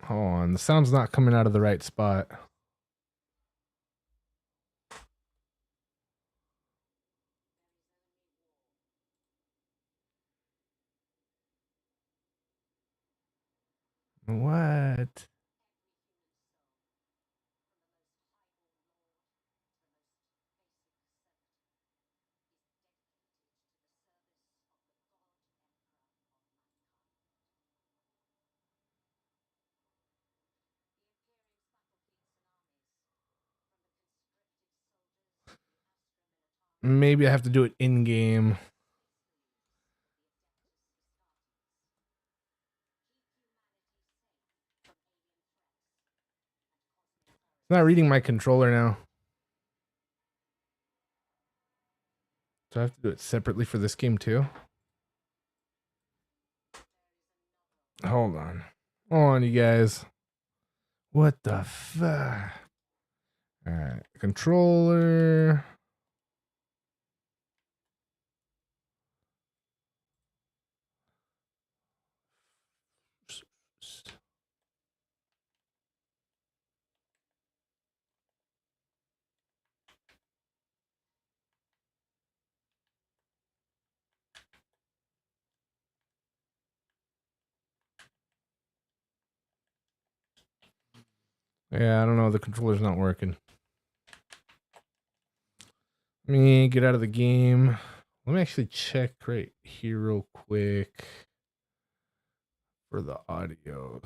Hold on, the sound's not coming out of the right spot. What? Maybe I have to do it in game. It's not reading my controller now. So I have to do it separately for this game too? Hold on. Hold on, you guys. What the fuck? Alright, controller. Yeah, I don't know. The controller's not working. Let me get out of the game. Let me actually check right here real quick for the audio.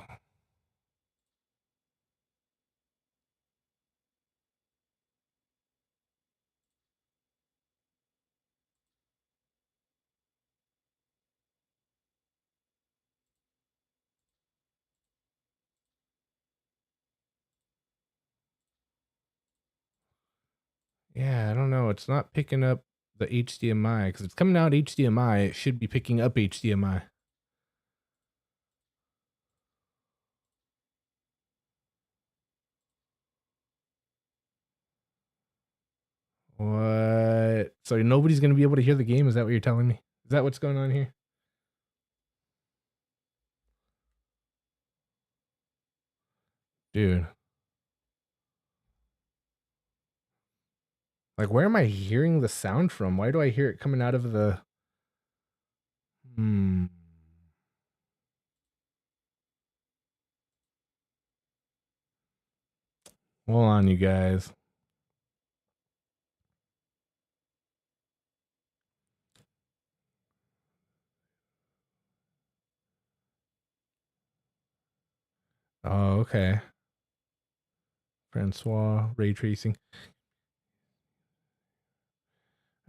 Yeah, I don't know. It's not picking up the HDMI because it's coming out HDMI. It should be picking up HDMI. What? So nobody's going to be able to hear the game? Is that what you're telling me? Is that what's going on here? Dude. Like, where am I hearing the sound from? Why do I hear it coming out of the... Hold on, you guys. Oh, okay. Francois, ray tracing.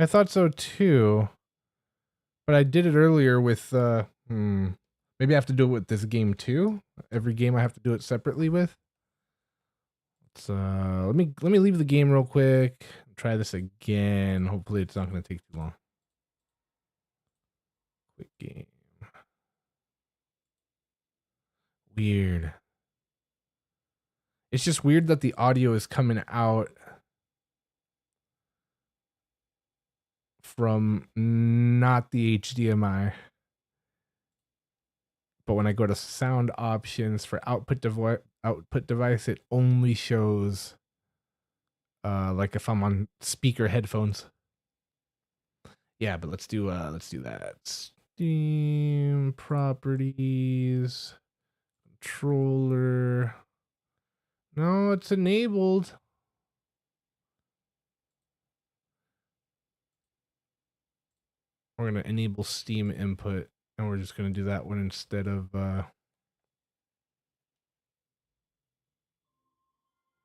I thought so too. But I did it earlier with maybe I have to do it with this game too. Every game I have to do it separately with. So let me leave the game real quick. Try this again. Hopefully it's not going to take too long. Quick game. Weird. It's just weird that the audio is coming out from not the HDMI. But when I go to sound options for output device, it only shows like if I'm on speaker headphones. Yeah, but let's do that. Steam properties. controller. No, it's enabled. We're going to enable Steam input, and we're just going to do that one instead of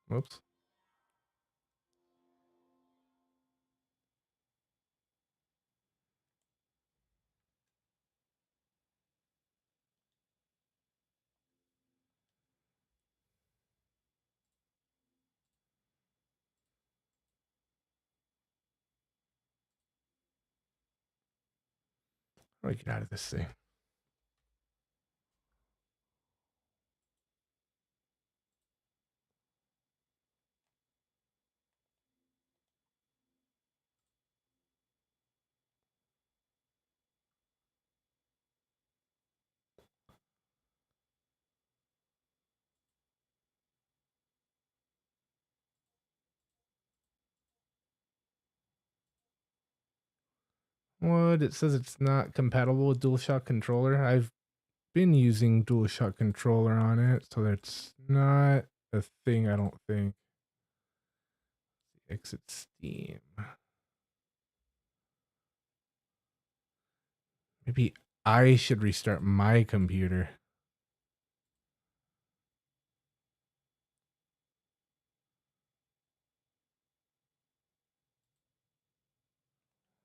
whoops. How do I get out of this thing? What? It says it's not compatible with DualShock controller. I've been using DualShock controller on it, so that's not a thing, I don't think. Exit Steam. Maybe I should restart my computer.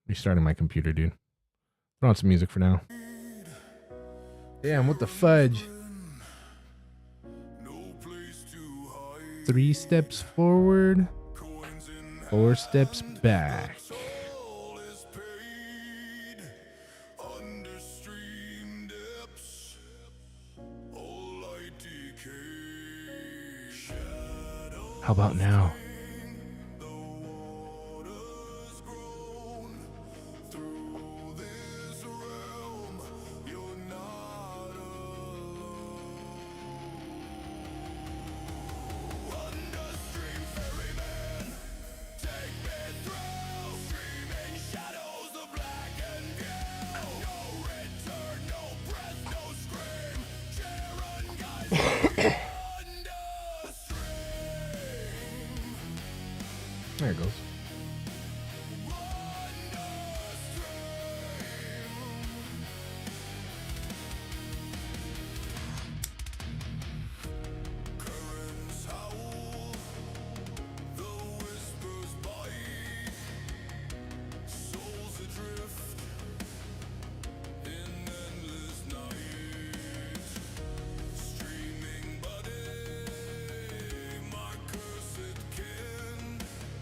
Restarting my computer, dude. Throw on some music for now. Damn, what the fudge? 3 steps forward, 4 steps back. How about now? There it goes.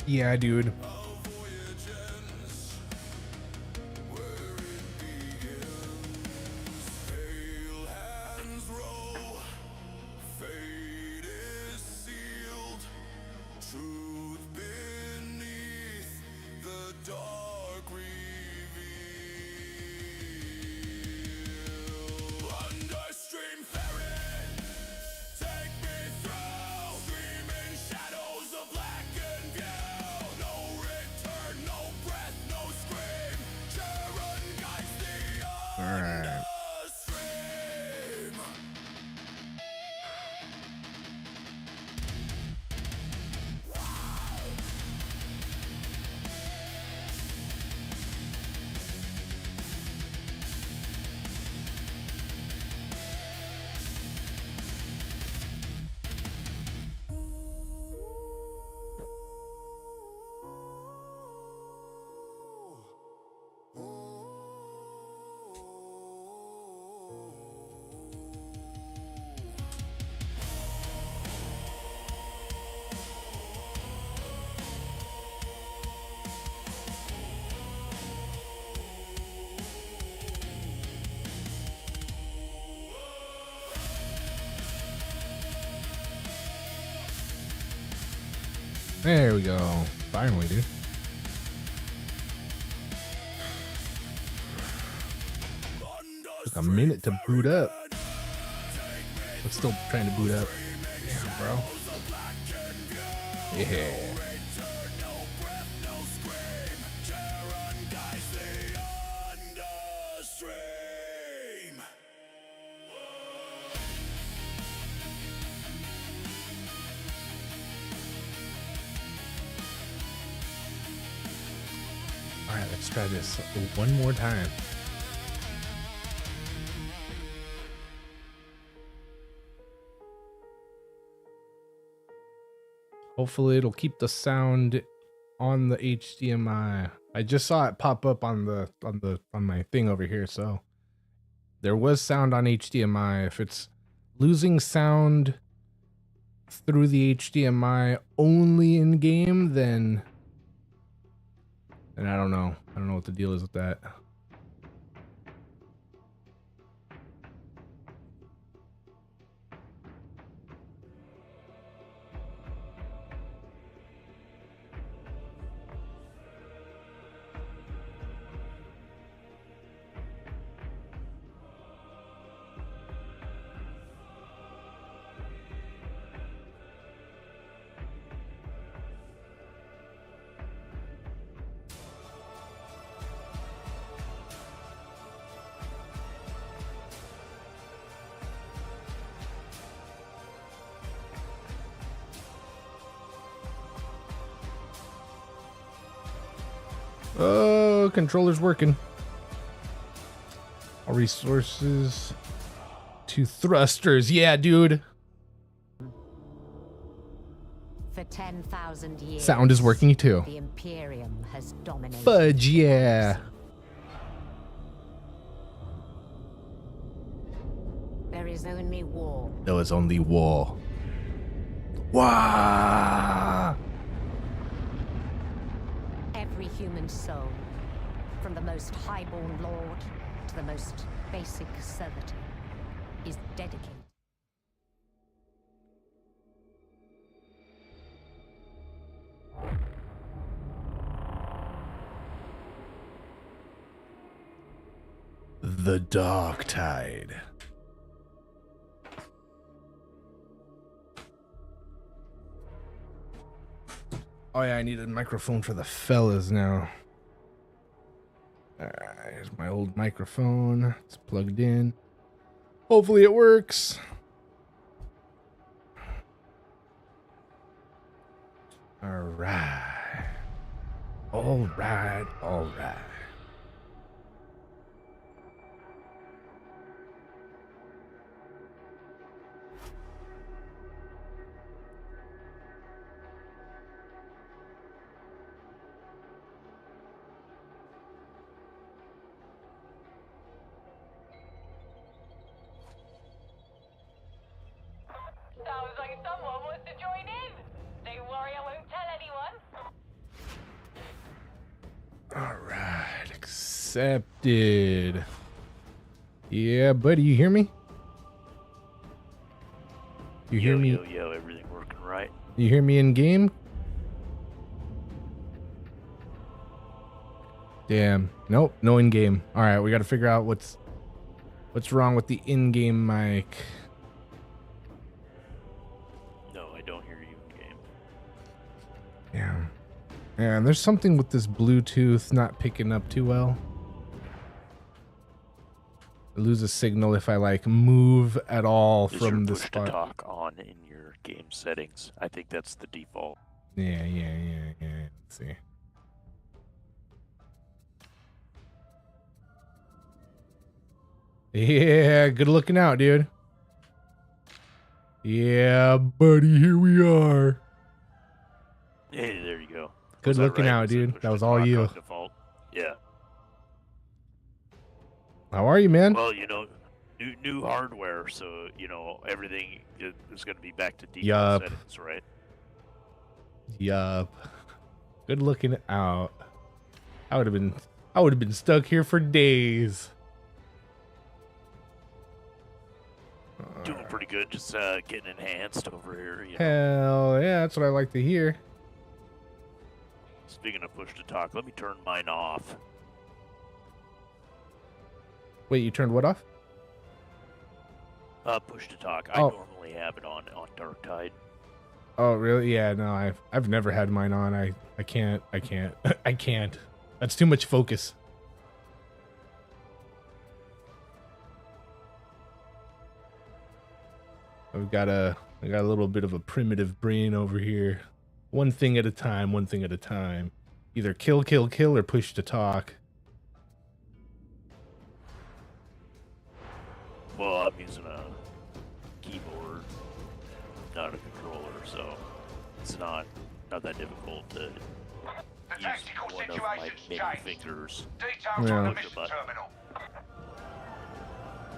Yeah, dude. Alright. There we go. Finally, dude. Took a minute to boot up. I'm still trying to boot up. Damn, bro. Yeah. Let's try this one more time. Hopefully it'll keep the sound on the HDMI. I just saw it pop up on my thing over here, so there was sound on HDMI. If it's losing sound through the HDMI only in game, then I don't know. I don't know what the deal is with that. Oh, controller's working. All resources to thrusters. Yeah, dude. For 10,000 years. Sound is working too. The Imperium has dominated. Fudge, yeah. There is only war. There is only war. Wow. Every human soul, from the most highborn lord to the most basic servitor, is dedicated. The Darktide. Oh yeah, I need a microphone for the fellas now. Here's my old microphone. It's plugged in. Hopefully it works. All right. All right. All right. Sounds like someone wants to join in. Don't worry, I won't tell anyone. All right. Accepted. Yeah, buddy, you hear me? You hear me? Yo, everything working right? You hear me in game? Damn. Nope, no in game. All right, we got to figure out what's wrong with the in-game mic. No, I don't hear you in game. Yeah. Yeah, and there's something with this Bluetooth not picking up too well. I lose a signal if I like move at all Is from your the push spot. to talk on in your game settings? I think that's the default. Yeah. Let's see. Yeah, good looking out, dude. Yeah, buddy, here we are. Hey, there you go. Good Was that looking right? out, Was it dude. push That to was all talk you. on default? Yeah. How are you, man? Well, new hardware, so everything is going to be back to default Yup. settings, right? Yup. Good looking out. I would have been stuck here for days. Doing pretty good, just getting enhanced over here. Hell yeah, that's what I like to hear. Speaking of push to talk, let me turn mine off. Wait, you turned what off? Push to talk. Oh. I normally have it on Darktide. Oh, really? Yeah, no, I've never had mine on. I can't. I can't. That's too much focus. I got a little bit of a primitive brain over here. One thing at a time, one thing at a time. Either kill, or push to talk. keyboard, not a controller, so it's not that difficult to use one of my many fingers. Yeah.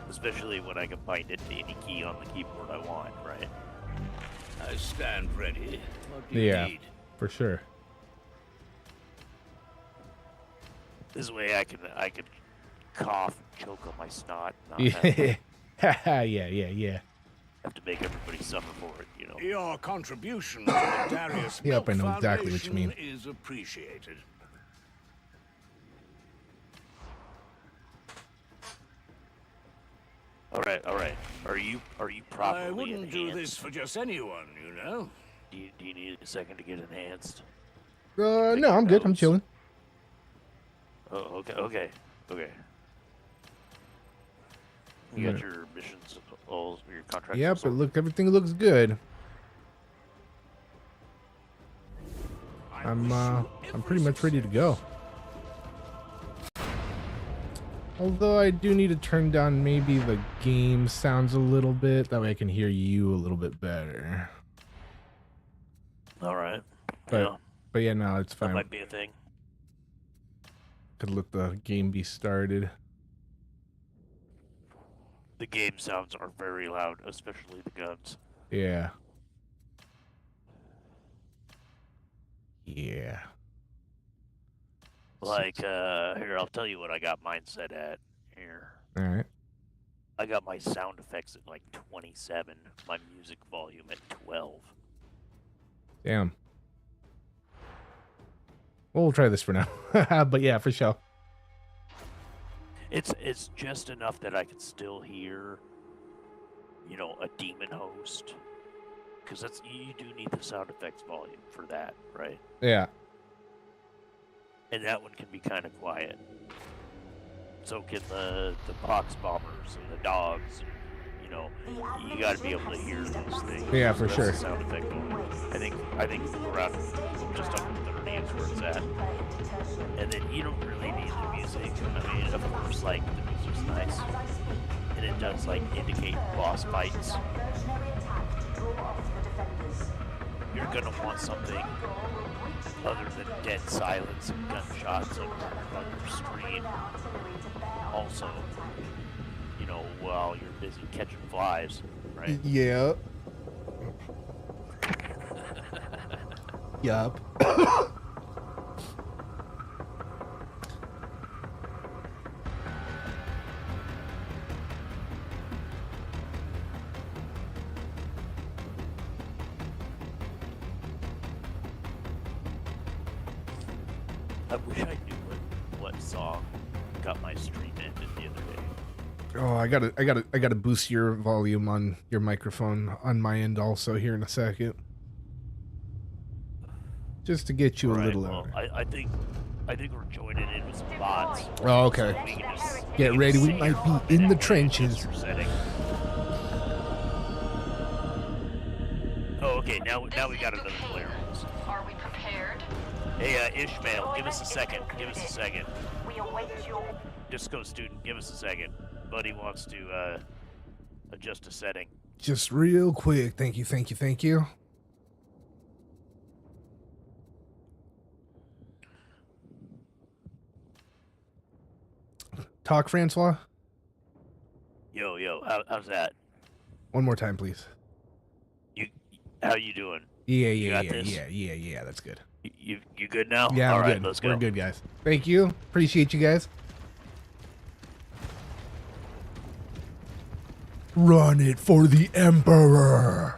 Especially when I can bind it to any key on the keyboard I want, right? I stand ready. What do you Yeah, need? for sure. This way I can cough and choke on my snot. Not Yeah, have yeah. have to make everybody suffer for it, you know. Your contribution to the Darius Yep, Milk I know exactly what you mean. Foundation is appreciated. All right. Are you properly I wouldn't do enhanced? this for just anyone, you know. Do you need a second to get enhanced? No, I'm good. I'm chilling. Oh, okay. You got your missions, all your contracts. Yep, everything looks good. I'm pretty much ready to go. Although I do need to turn down maybe the game sounds a little bit. That way I can hear you a little bit better. All right. But yeah, no, it's fine. That might be a thing. Could let the game be started. The game sounds are very loud, especially the guns. Yeah. Yeah. Like, here, I'll tell you what I got mine set at. Here. All right. I got my sound effects at like 27, my music volume at 12. Damn. Well, we'll try this for now. But yeah, for sure. It's just enough that I can still hear, you know, a demon host. Because you do need the sound effects volume for that, right? Yeah. And that one can be kind of quiet. So can the pox bombers and the dogs. And, you know, you got to be able to hear those things. Yeah, So for that's sure. the sound effect volume. I think around just under 30 is where it's at. And then you don't really need the music. I mean, of course, like the music's nice, and it does like indicate boss fights. You're gonna want something other than dead silence and gunshots on your screen. Also, you know, while you're busy catching flies, right? Yeah. Yup. I wish I knew what song got my stream ended the other day. Oh, I gotta boost your volume on your microphone on my end also here in a second. Just to get you a little louder. I think we're joining in with some bots. Oh, okay. So we can just, Get ready, we might be in the trenches. Oh, okay. Now we got another player. Are we prepared? Hey, Ishmael, give us a second. We await your... Disco student, give us a second. Buddy wants to adjust a setting. Just real quick. Thank you. Talk, Francois. Yo, how's that? One more time, please. How you doing? Yeah, You got this? yeah. That's good. You good now? Yeah, All I'm right, good. let's go. We're good, guys. Thank you. Appreciate you guys. Run it for the Emperor.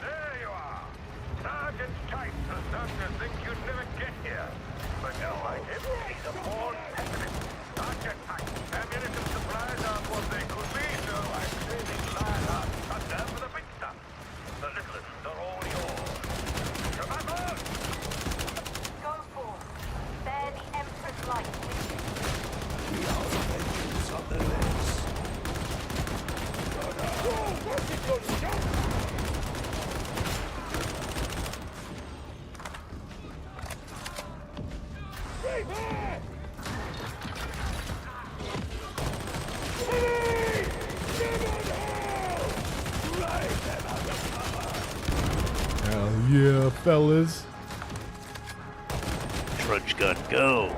There you are. Sergeant Kite has done to think you'd never get here. But now I him, he's a born pessimist. Sergeant Kite, ammunition supplies aren't what they could be, so I say these lies are thunder for the big stuff. The little ones are all yours. Remember? Go forth. Bear the Emperor's light with you. We are the vengeance of the less. yeah, fellas. Trudge gun, go.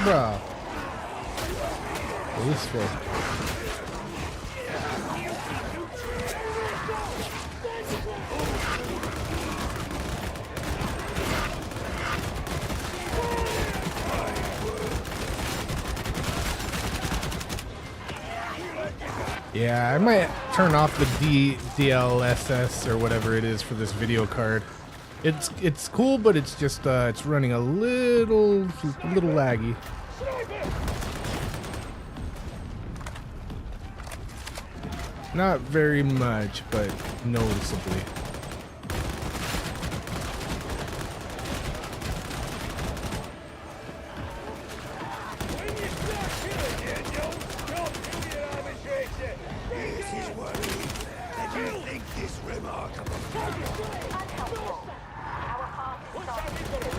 Bruh. This for. Yeah, I might turn off the DLSS or whatever it is for this video card. It's cool, but it's just it's running a little laggy. Not very much, but noticeably.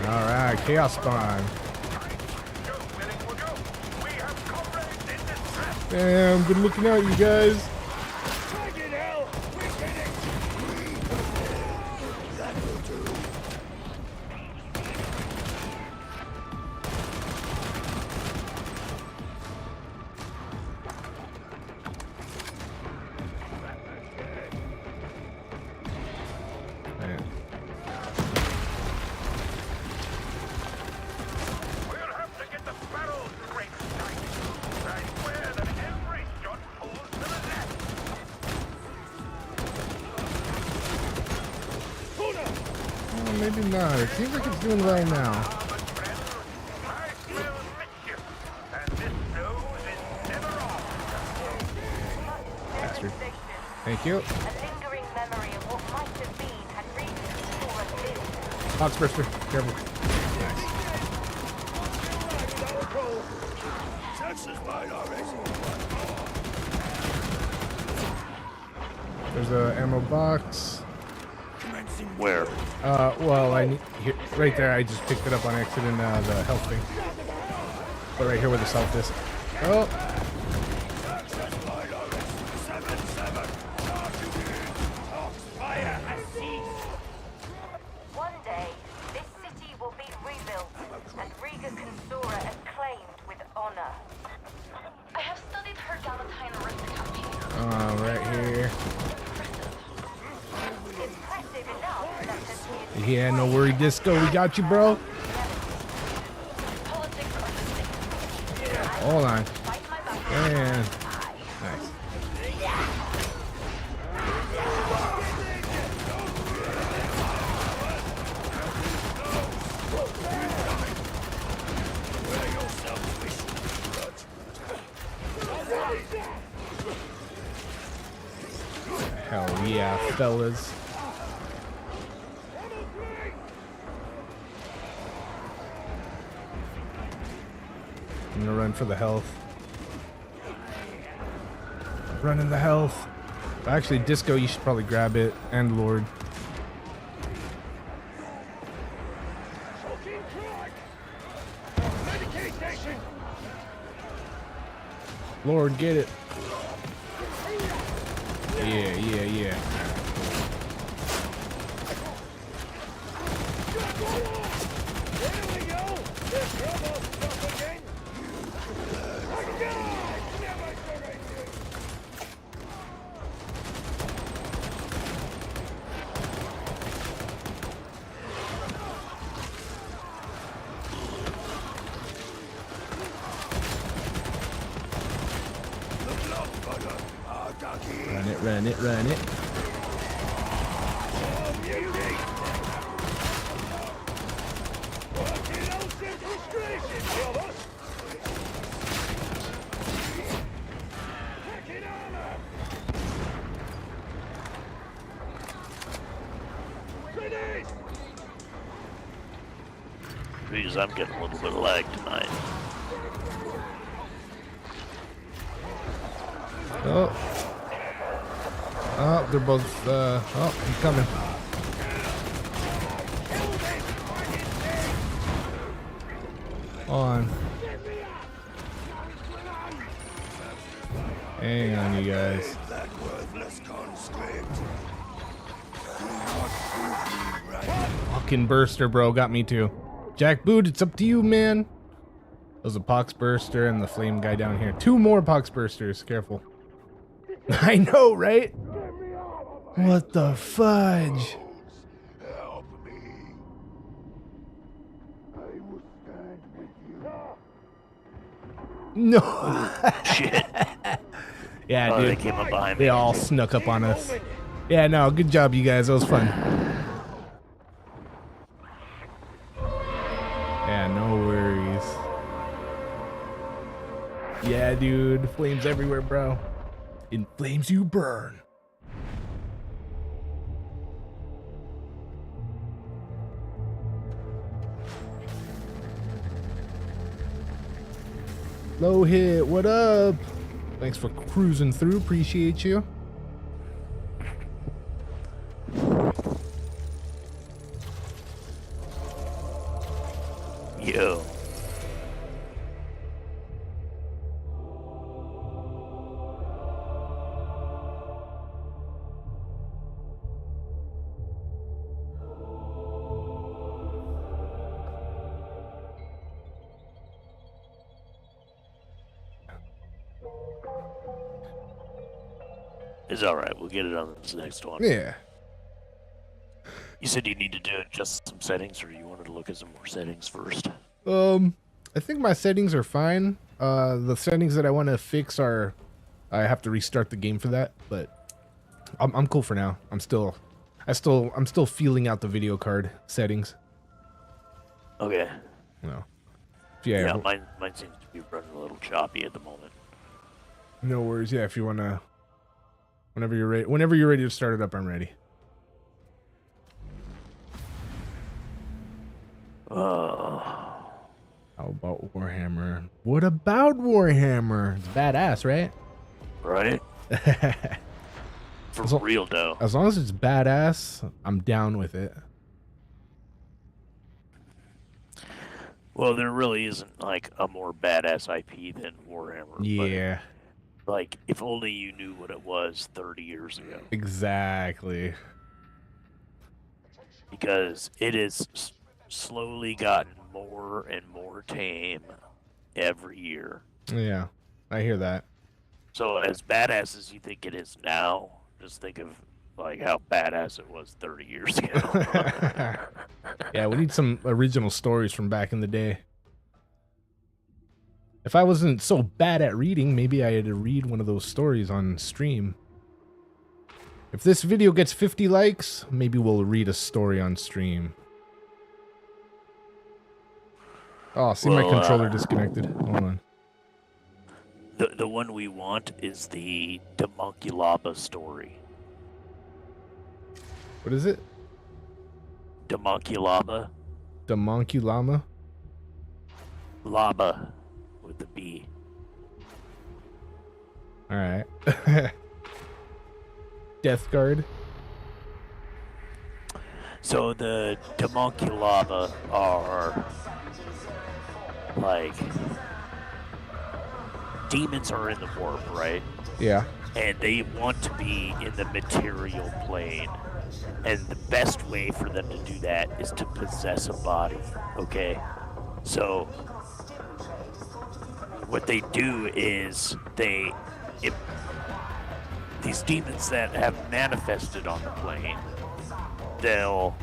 Alright, Chaos Spawn. Damn, good looking out, you guys. Maybe not. It seems like it's doing well now. Bastard. Thank you. Box burster. Careful. Nice. There's a ammo box. Where? Well, I need here, right there. I just picked it up on accident. The health thing. But right here where the self is. Oh. One day, this city will be rebuilt, and Riga Consora acclaimed with honor. I have studied her Galatine risk campaign. Right here. Yeah, no worry, Disco. We got you, bro. Hold on. And nice. Hell yeah, fellas. I'm gonna run for the health. Running the health. Actually, Disco, you should probably grab it. And Lord. Lord, get it. Yeah. Run it. Jeez, I'm getting a little bit of lag tonight. They're both. Oh, he's coming. On. Hang on, you guys. Fucking burster, bro, got me too. Jack Boot, it's up to you, man. There's a pox burster and the flame guy down here. 2 more pox bursters. Careful. I know, right? What the fudge? No. Shit. Yeah, oh, dude. They came up behind me. They all snuck up on us. Yeah, no, good job, you guys. That was fun. Yeah, no worries. Yeah, dude. Flames everywhere, bro. In flames you burn. Low hit, what up? Thanks for cruising through, appreciate you. Yo. It's alright, we'll get it on this next one. Yeah. You said you need to do just some settings, or you wanted to look at some more settings first? I think my settings are fine. The settings that I want to fix are, I have to restart the game for that, but I'm cool for now. I'm still feeling out the video card settings. Okay. No. Yeah, mine seems to be running a little choppy at the moment. No worries. Yeah, if you wanna, whenever you're ready to start it up, I'm ready. How about Warhammer? What about Warhammer? It's badass, right? Right? For real, though. As long as it's badass, I'm down with it. Well, there really isn't, like, a more badass IP than Warhammer. Yeah. But, like, if only you knew what it was 30 years ago. Exactly. Because it has slowly gotten more and more tame every year. Yeah, I hear that. So as badass as you think it is now, just think of like how badass it was 30 years ago. Yeah, we need some original stories from back in the day. If I wasn't so bad at reading, maybe I had to read one of those stories on stream. If this video gets 50 likes, maybe we'll read a story on stream. Oh, see, my controller disconnected. Hold on. The one we want is the Demonculaba story. What is it? Demonculaba. Demonculama? Laba with the B. Alright. Death Guard. So the Demonculaba are like demons are in the warp, right? Yeah. And they want to be in the material plane. And the best way for them to do that is to possess a body, okay? So what they do is these demons that have manifested on the plane, they'll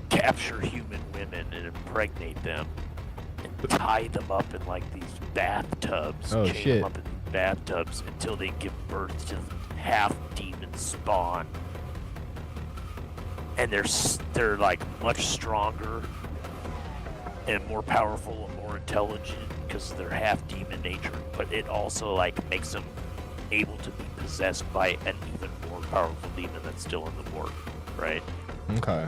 capture human women and impregnate them and tie them up in like these bathtubs. Oh, chain shit. them up in these bathtubs until they give birth to half demon spawn. And they're like much stronger and more powerful and more intelligent because they're half demon nature, but it also like makes them able to be possessed by an even more powerful demon that's still in the warp, right? Okay.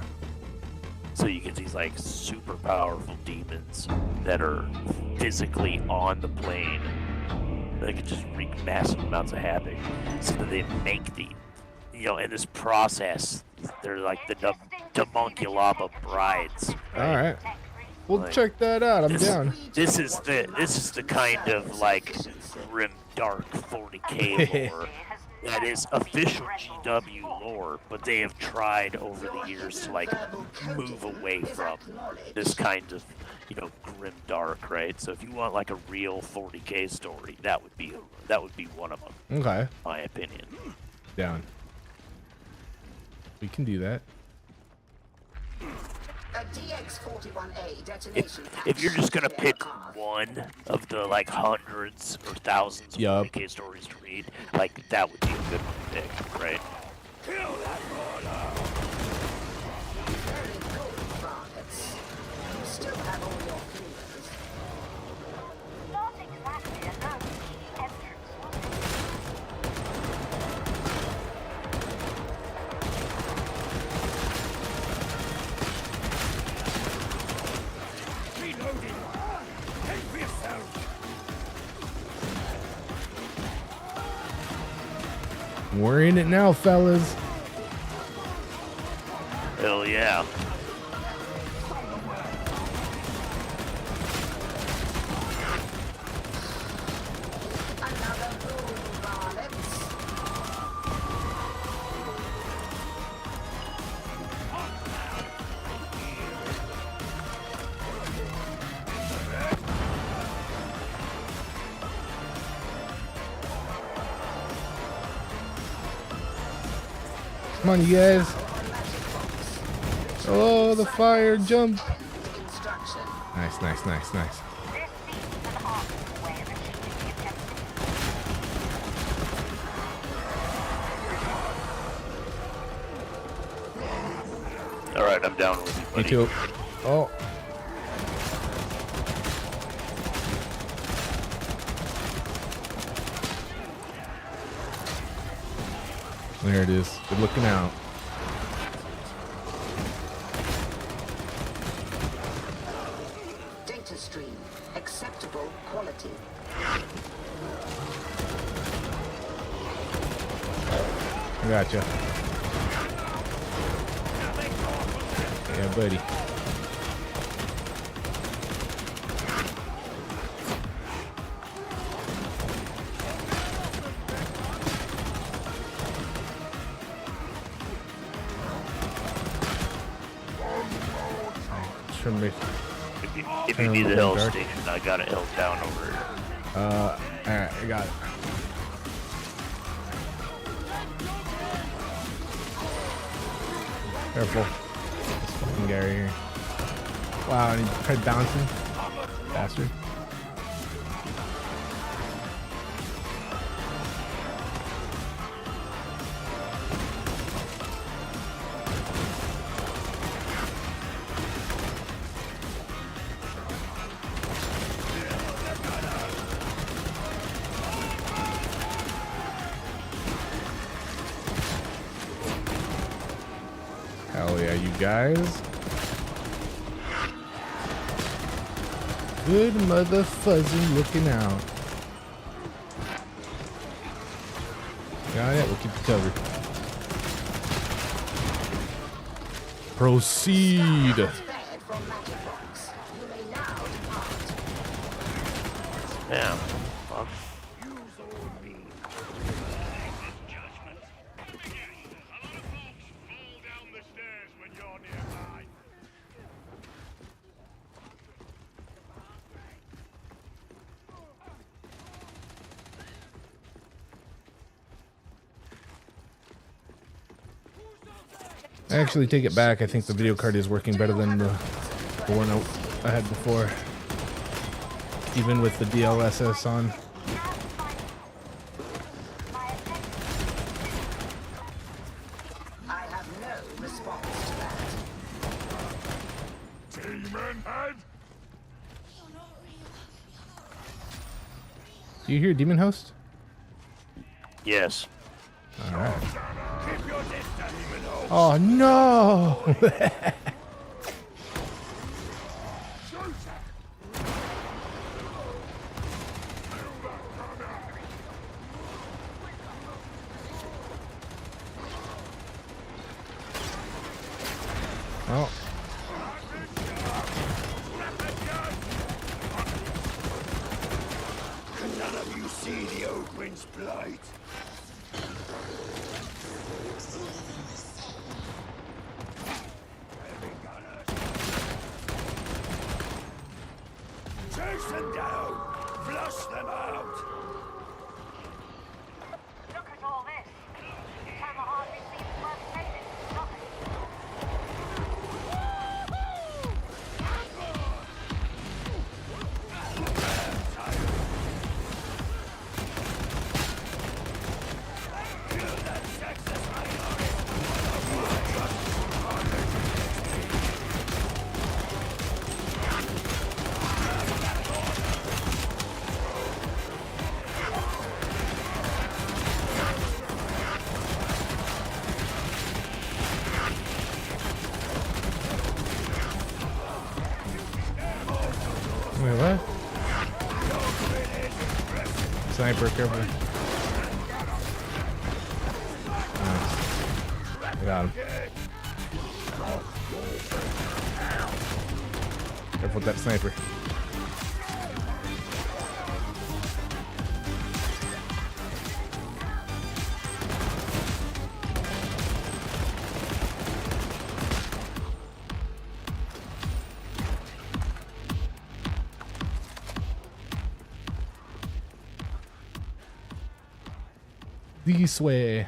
So you get these like super powerful demons that are physically on the plane. They can just wreak massive amounts of havoc. So that they make you know, in this process, they're like the Damunculaba brides. Right? All right. We'll Like, check that out. I'm down. This is the kind of like grim dark 40k lore that is official GW lore, but they have tried over the years to like move away from this kind of, you know, grim dark, right? So if you want like a real 40k story, that would be one of them. Okay. In my opinion. Down. We can do that. If you're just gonna pick one of the like hundreds or thousands of 40k stories to read, like that would be a good one to pick, right? Kill that border! Still have all your fingers. Not exactly a no entrance, Reloading! Help yourself! We're in it now, fellas. Hell yeah. Come on, you guys. Oh, the fire jump. Nice, nice, nice, nice. All right, I'm down with you, buddy. Me too. Oh. There it is. Good looking out. data stream, acceptable quality. I gotcha. Yeah, buddy. If you need the hill station, I got a hill down over here. Alright, I got it. Careful. This fucking guy right here. Wow, and he tried bouncing. Bastard. Hell yeah, you guys. Good mother fuzzing looking out. Got it, we'll keep you covered. Proceed. Yeah. I actually take it back. I think the video card is working better than the one I had before. Even with the DLSS on. I have no response to that. Demon head! Do you hear Demon Host? Yes. Alright. Keep your distance, demon host! Oh no! Have you seen the Ogrin's plight? Chase them down! Flush them out! Look at all this. Time hardly seems worth saving, does it? Wait, what? Sniper, careful. Nice. I got him. Careful with that sniper. This way.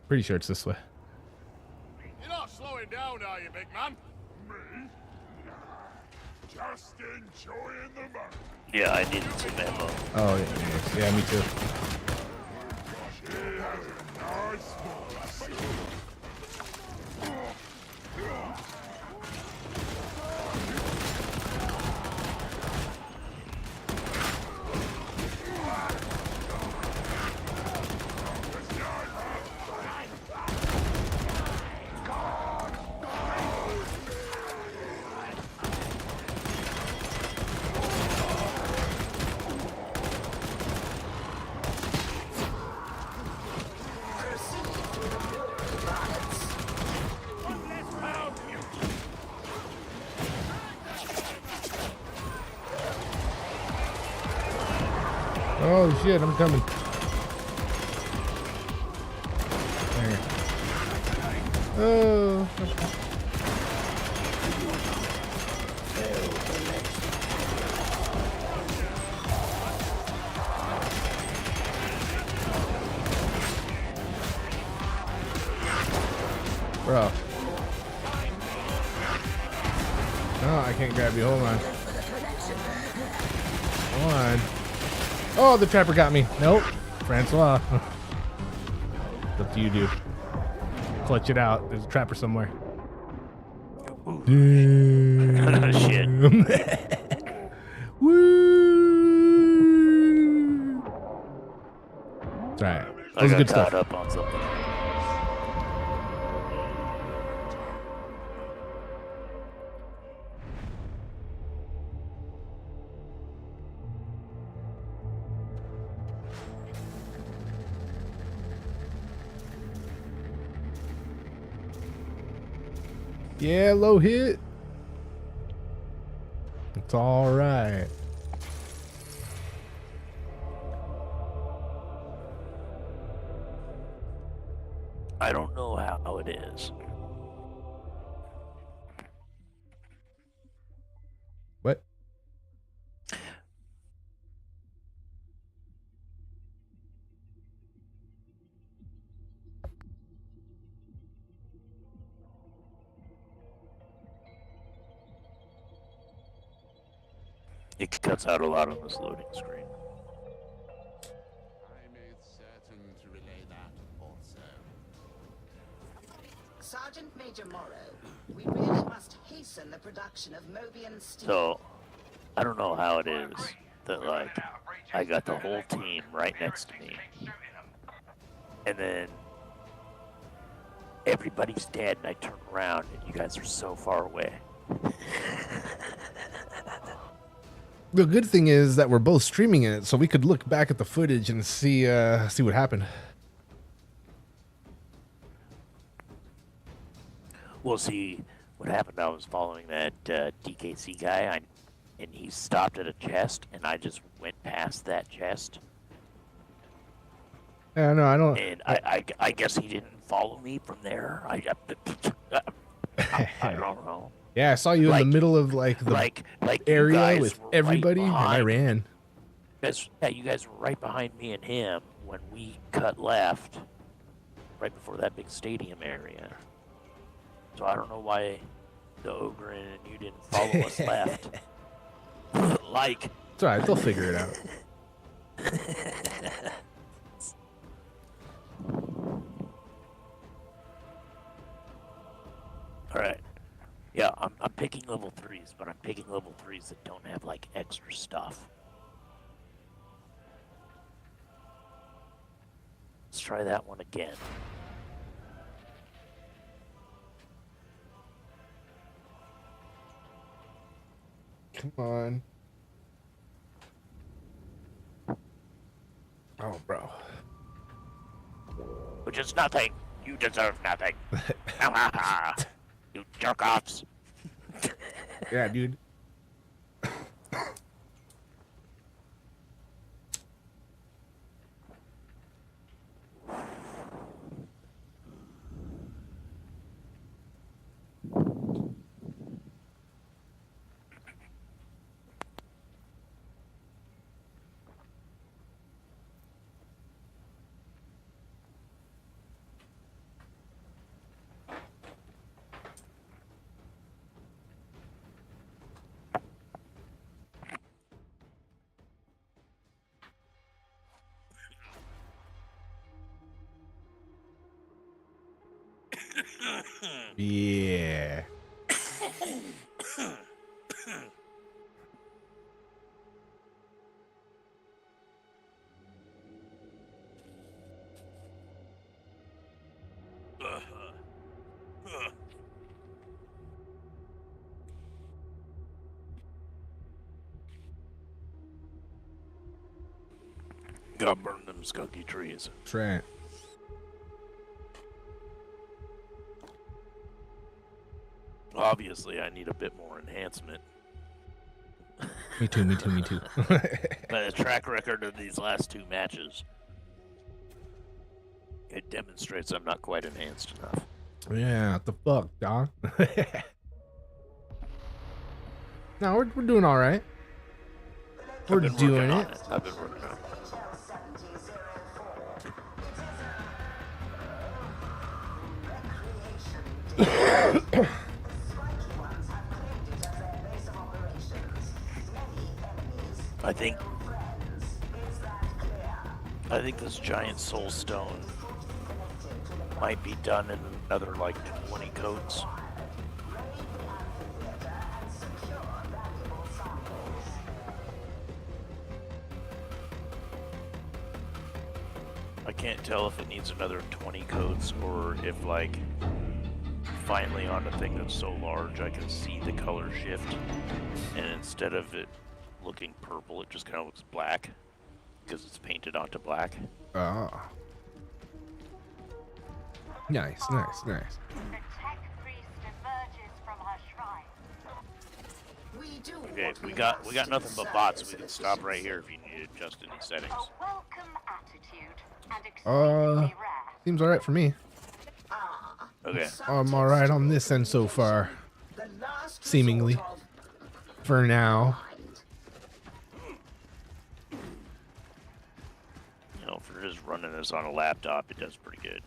Pretty sure it's this way. You're not slowing down, are you, big man? Me? Just enjoying the moment. Yeah, I needed some ammo. Oh, yeah, me too. Oh shit, I'm coming. There. Oh. Bro. No, I can't grab you. Hold on. Hold on. Oh, the trapper got me. Nope. Francois. It's up to you, dude. Clutch it out. There's a trapper somewhere. Shit. Woo! It's alright. That was I got good caught stuff. up on something. Yeah, low hit. It's all right. I don't know how it is. What? It cuts out a lot on this loading screen. I made certain to relay that also. Sergeant Major Morrow, we really must hasten the production of Mobian steel. So, I don't know how it is that, like, I got the whole team right next to me. And then everybody's dead and I turn around and you guys are so far away. The good thing is that we're both streaming it, so we could look back at the footage and see what happened. Well, see, what happened, I was following that DKC guy, and he stopped at a chest, and I just went past that chest. Yeah, no, I don't. And I guess he didn't follow me from there. I don't know. Yeah, I saw you in the middle of the area with everybody, and I ran. You guys were right behind me and him when we cut left, right before that big stadium area. So I don't know why the ogre and you didn't follow us left. It's alright, they'll figure it out. Alright. Yeah, I'm picking level 3s, but I'm picking level 3s that don't have extra stuff. Let's try that one again. Come on. Oh, bro. Which is nothing. You deserve nothing. You jerk-offs. Yeah, dude. Yeah. Gotta burn them skunky trees. That's right. Obviously, I need a bit more enhancement. Me too, me too, me too. By the track record of these last 2 matches, it demonstrates I'm not quite enhanced enough. Yeah, what the fuck, dog? No, we're doing all right. We're doing it. I've been working on it. I think this giant soul stone might be done in another 20 coats. I can't tell if it needs another 20 coats or if finally on a thing that's so large I can see the color shift, and instead of it looking purple, it just kind of looks black because it's painted onto black. Ah. Nice, nice, nice. The tech priest emerges from her shrine. Okay, we got nothing but bots. We can stop right here if you need to adjust any settings. A welcome attitude and extremely rare. Seems alright for me. Okay. I'm alright on this end so far. Seemingly. For now. You know, for just running this on a laptop, it does pretty good.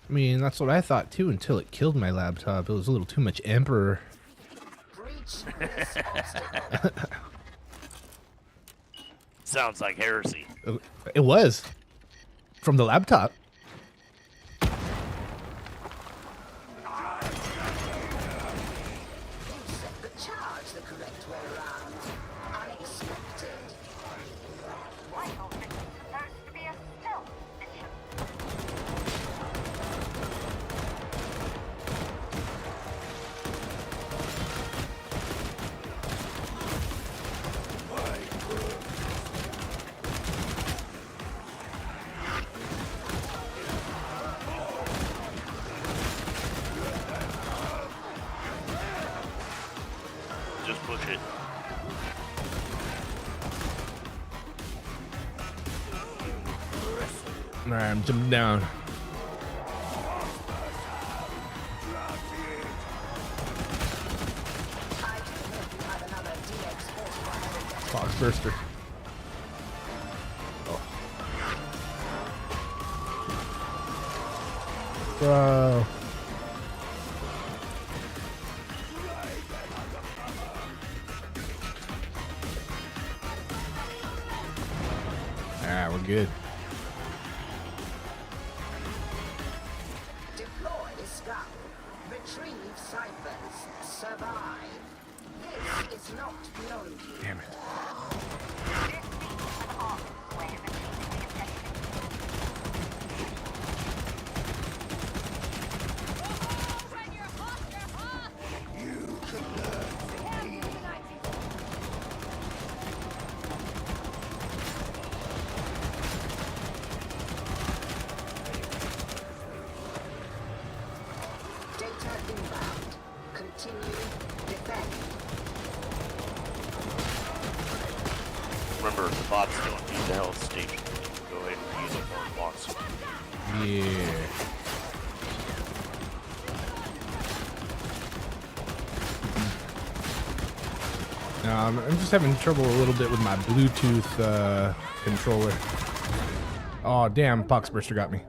I mean, that's what I thought too until it killed my laptop. It was a little too much Emperor. Sounds like heresy. It was. From the laptop. shit. Alright, I'm jumping down. Fox Burster. Oh. Bro. Ah, we're good. Deploy scum. Retrieve ciphers. Survive. This is not beyond you. Damn it. Data inbound. Continue. Defend. Remember, the bots don't need the health station. Go ahead and use it for bots. Yeah. I'm just having trouble a little bit with my Bluetooth controller. Oh, damn, Poxburster got me.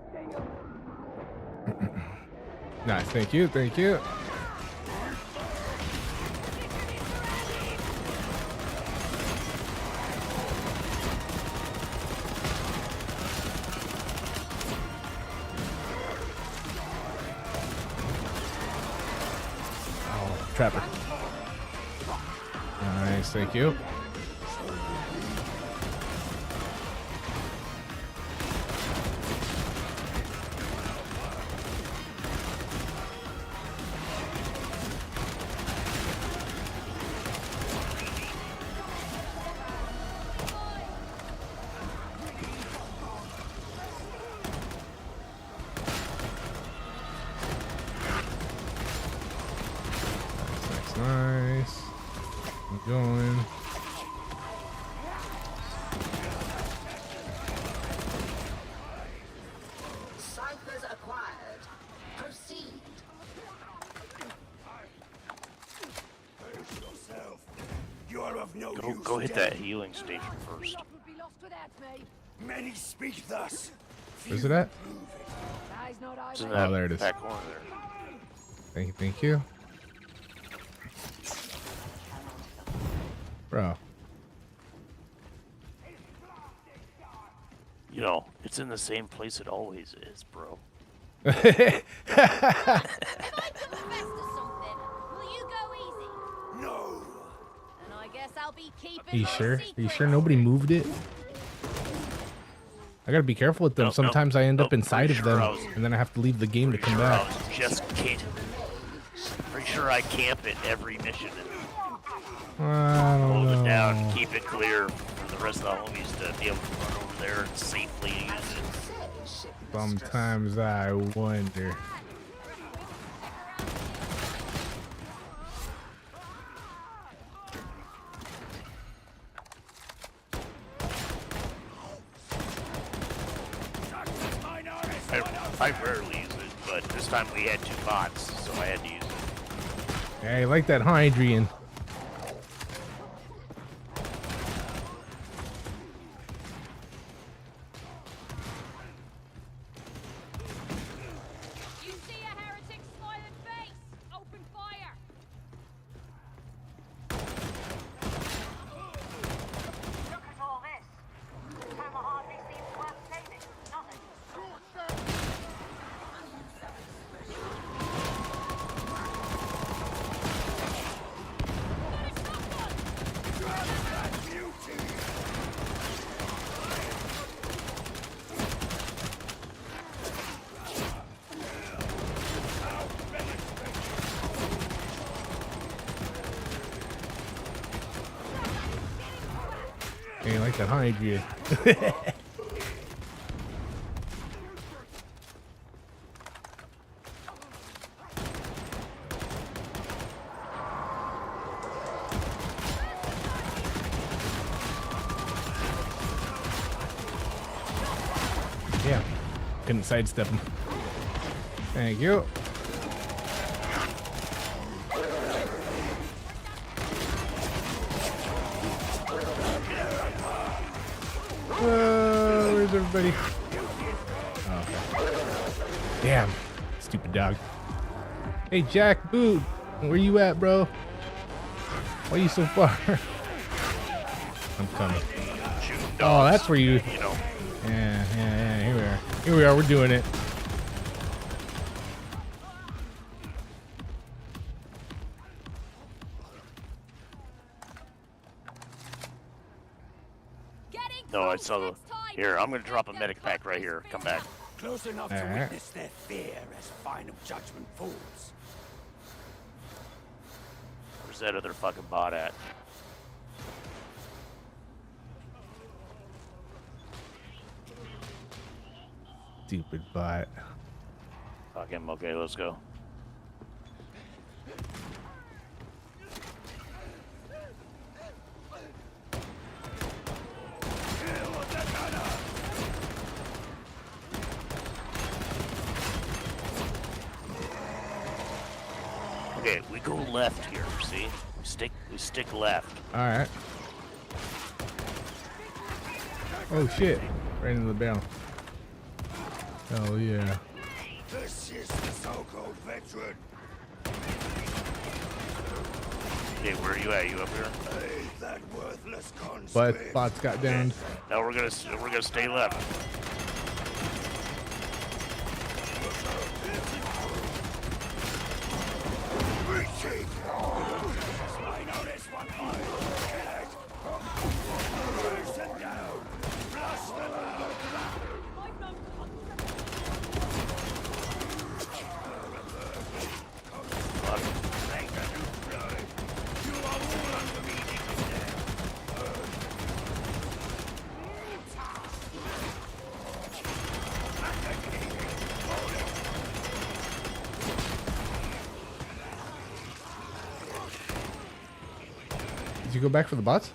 Nice, thank you, thank you. Oh, Trapper. Nice, thank you. Nice. Keep going. Ciphers acquired. Proceed. You are of no use. Go hit that healing station first. Many speak thus. Where's it at? It's in that there it is. back corner there. Thank you, thank you. Bro. You know, it's in the same place it always is, bro. No. And I guess I'll be keeping Are you my sure? Are you secret. sure nobody moved it? I gotta be careful with them. Nope, Sometimes I end up nope, inside of pretty them, sure I was- and then I have to leave the game to come back. I was just kidding. Pretty sure I camp at every mission and I don't hold it down, know. keep it clear for the rest of the homies to be able to run over there and safely use it. Sometimes I wonder. I rarely use it, but this time we had 2 bots, so I had to use it. Hey, I like that, huh, Adrian? You see a heretic's smiling face? Open fire! Look at all this. Hammer hardly seems worth saving. Nothing. Hey, I like that, huh, Adrian? couldn't sidestep him. Thank you. Where's everybody? Oh, okay. Damn, stupid dog. Hey, Jack Boot, where you at, bro? Why are you so far? I'm coming. Oh, that's where you. Yeah. Here we are. Here we are. We're doing it. No, I saw the. Here, I'm gonna drop a medic pack right here. Come back. Close enough to witness their fear as final judgment falls. Where's that other fucking bot at? Stupid bot. Fuck him. Okay, let's go. Okay, we go left here. See, we stick left. All right. Oh shit! Right into the barrel. Hell yeah. This is the so-called veteran. Okay, where are you at? You up here? Hey, that worthless conscript. But bots got downed. No, we're gonna stay left. Retreat. I know this one. Person down. Flush them out. Did you go back for the bots?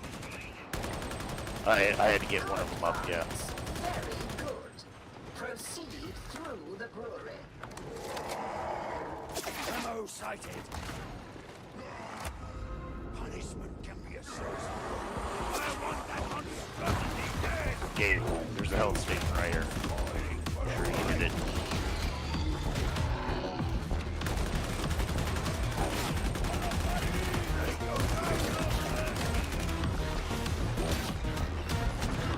I had to get one of them up, yeah. Very good. Proceed through the brewery. Ammo sighted. Punishment can be a source. I want that monstrosity dead. Okay, there's a health station right here. Sure you hit it.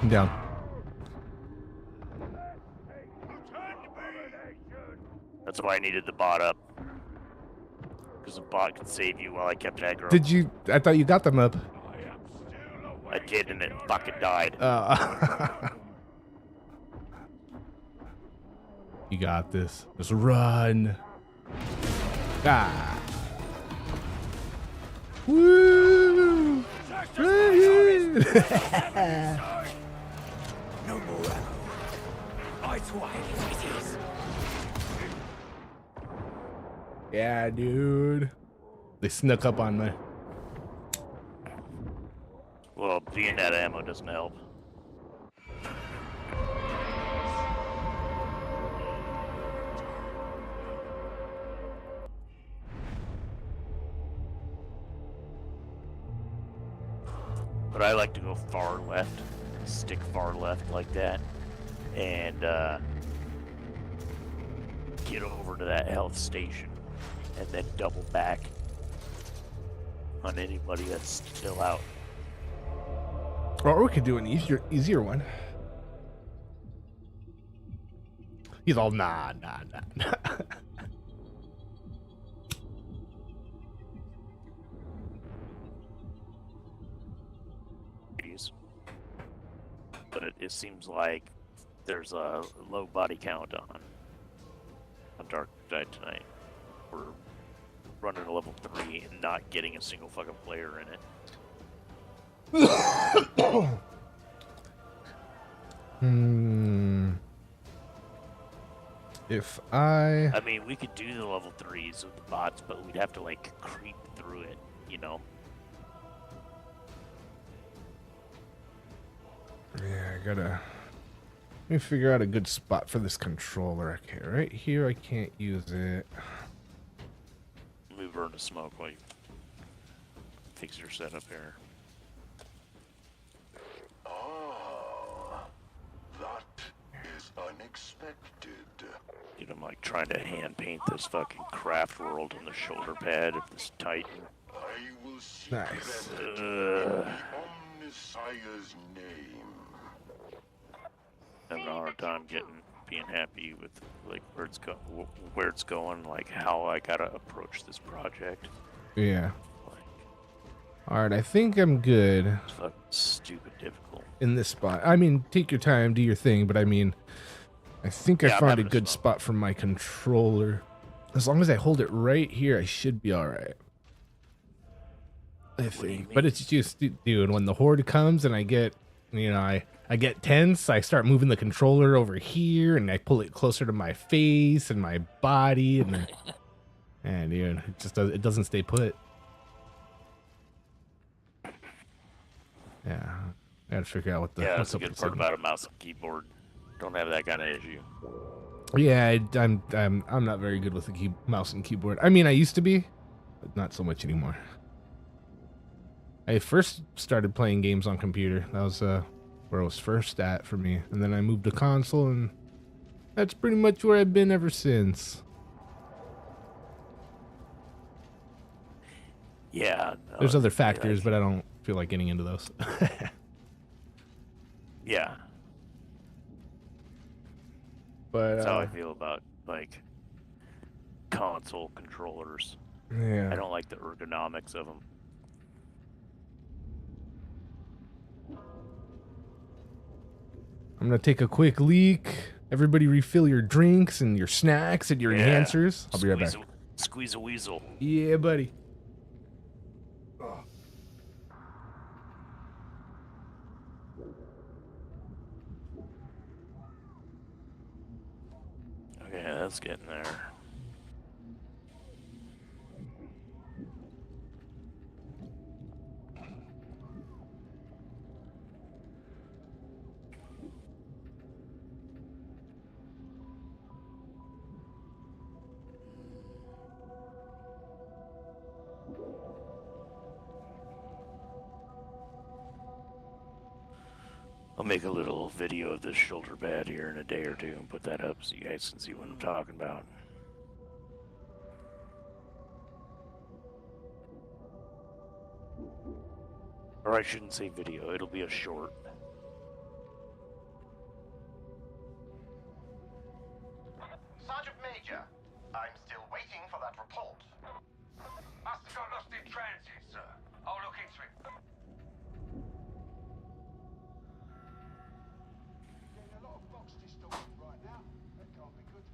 I'm down. That's why I needed the bot up. Because the bot could save you while I kept aggro. Did you? I thought you got them up. I did, and it fucking died. You got this. Just run. Ah. Woo! No more ammo. Eyes wide, it is. Yeah, dude. They snuck up on me. Well, being out of ammo doesn't help. But I like to go far left, stick far left like that, and get over to that health station, and then double back on anybody that's still out. Or we could do an easier one. He's all nah. But it seems like there's a low body count on Darktide tonight. We're running a level 3 and not getting a single fucking player in it. If I mean, we could do the level 3s with the bots, but we'd have to like creep through it, you know. Yeah, I gotta Let me figure out a good spot for this controller. Okay, right here I can't use it. Move her into smoke while you fix your setup here. Ah, that is unexpected. Dude, I'm like trying to hand paint this fucking craft world on the shoulder pad of this Titan. I will seek Nice. in the Omnissiah's name. Having a hard time being happy with like where it's going, like how I gotta approach this project. Yeah. All right, I think I'm good. It's fucking stupid difficult. In this spot. I mean, take your time, do your thing, but I mean, I think I found a good spot for my controller. As long as I hold it right here, I should be all right. I think. But it's just, dude, when the horde comes and I get, you know, I get tense, I start moving the controller over here and I pull it closer to my face and my body and then, and dude, it doesn't stay put. Yeah, I gotta figure out what the that's a good part about a mouse and keyboard. Don't have that kind of issue. Yeah, I'm not very good with the mouse and keyboard. I mean, I used to be, but not so much anymore. I first started playing games on computer. That was where I was first at for me, and then I moved to console, and that's pretty much where I've been ever since. Yeah. No, there's other factors, but I don't feel like getting into those. Yeah. But that's how I feel about like console controllers. Yeah. I don't like the ergonomics of them. I'm gonna take a quick leak. Everybody refill your drinks and your snacks and your enhancers. I'll be right back. Squeeze a weasel. Yeah, buddy. Okay, that's getting there. I'll make a little video of this shoulder pad here in a day or two and put that up so you guys can see what I'm talking about. Or I shouldn't say video, it'll be a short. Sergeant Major, I'm still waiting for that report. Must have got lost in transit, sir. I'll look into it. Getting a lot of box distortion right now. That can't be good.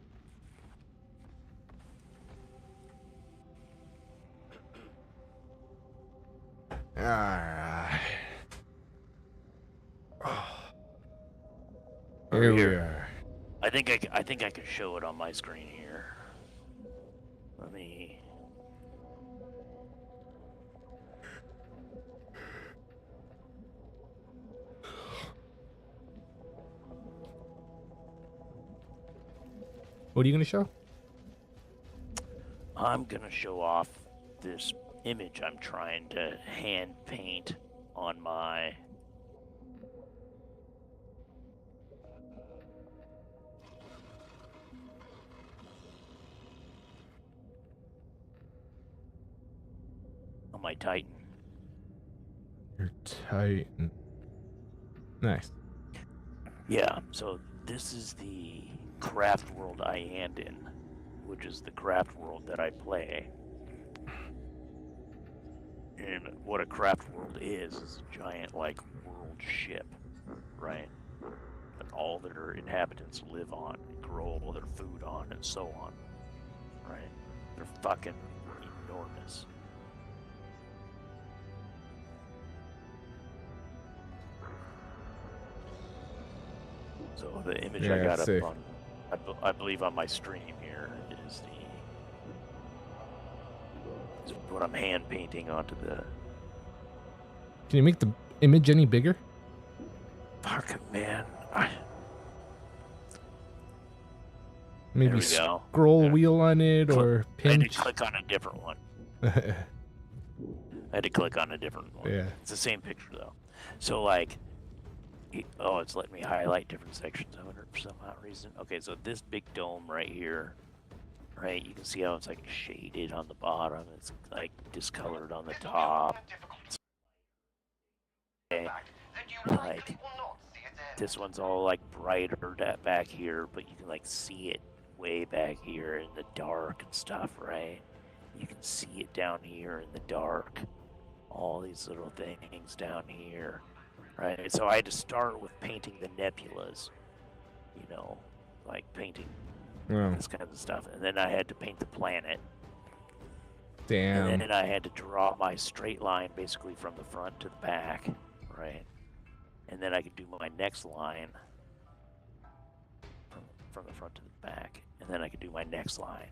Alright. Here we are. I think I can show it on my screen here. Let me. What are you gonna show? I'm gonna show off this image I'm trying to hand paint on my Titan. Your Titan. Nice. Yeah, so this is the craft world I am in, which is the craft world that I play. And what a craft world is a giant, like, world ship, right? That all their inhabitants live on, and grow all their food on, and so on, right? They're fucking enormous. So the image I got up on, I believe on my stream here is what I'm hand painting onto the. Can you make the image any bigger? Fucking man, Maybe we go. scroll wheel on it or I had pinch. to click on a different one. I had to click on a different one. Yeah. It's the same picture though. So like, oh, it's letting me highlight different sections of it for some odd reason. Okay, so this big dome right here, right? You can see how it's like shaded on the bottom. It's like discolored on the top. Okay. Like this one's all like brighter back here, but you can like see it way back here in the dark and stuff, right? You can see it down here in the dark. All these little things down here, right? So I had to start with painting the nebulas, you know, like painting this kind of stuff. And then I had to paint the planet. Damn. And then I had to draw my straight line basically from the front to the back, right? And then I could do my next line from the front to the back. And then I could do my next line.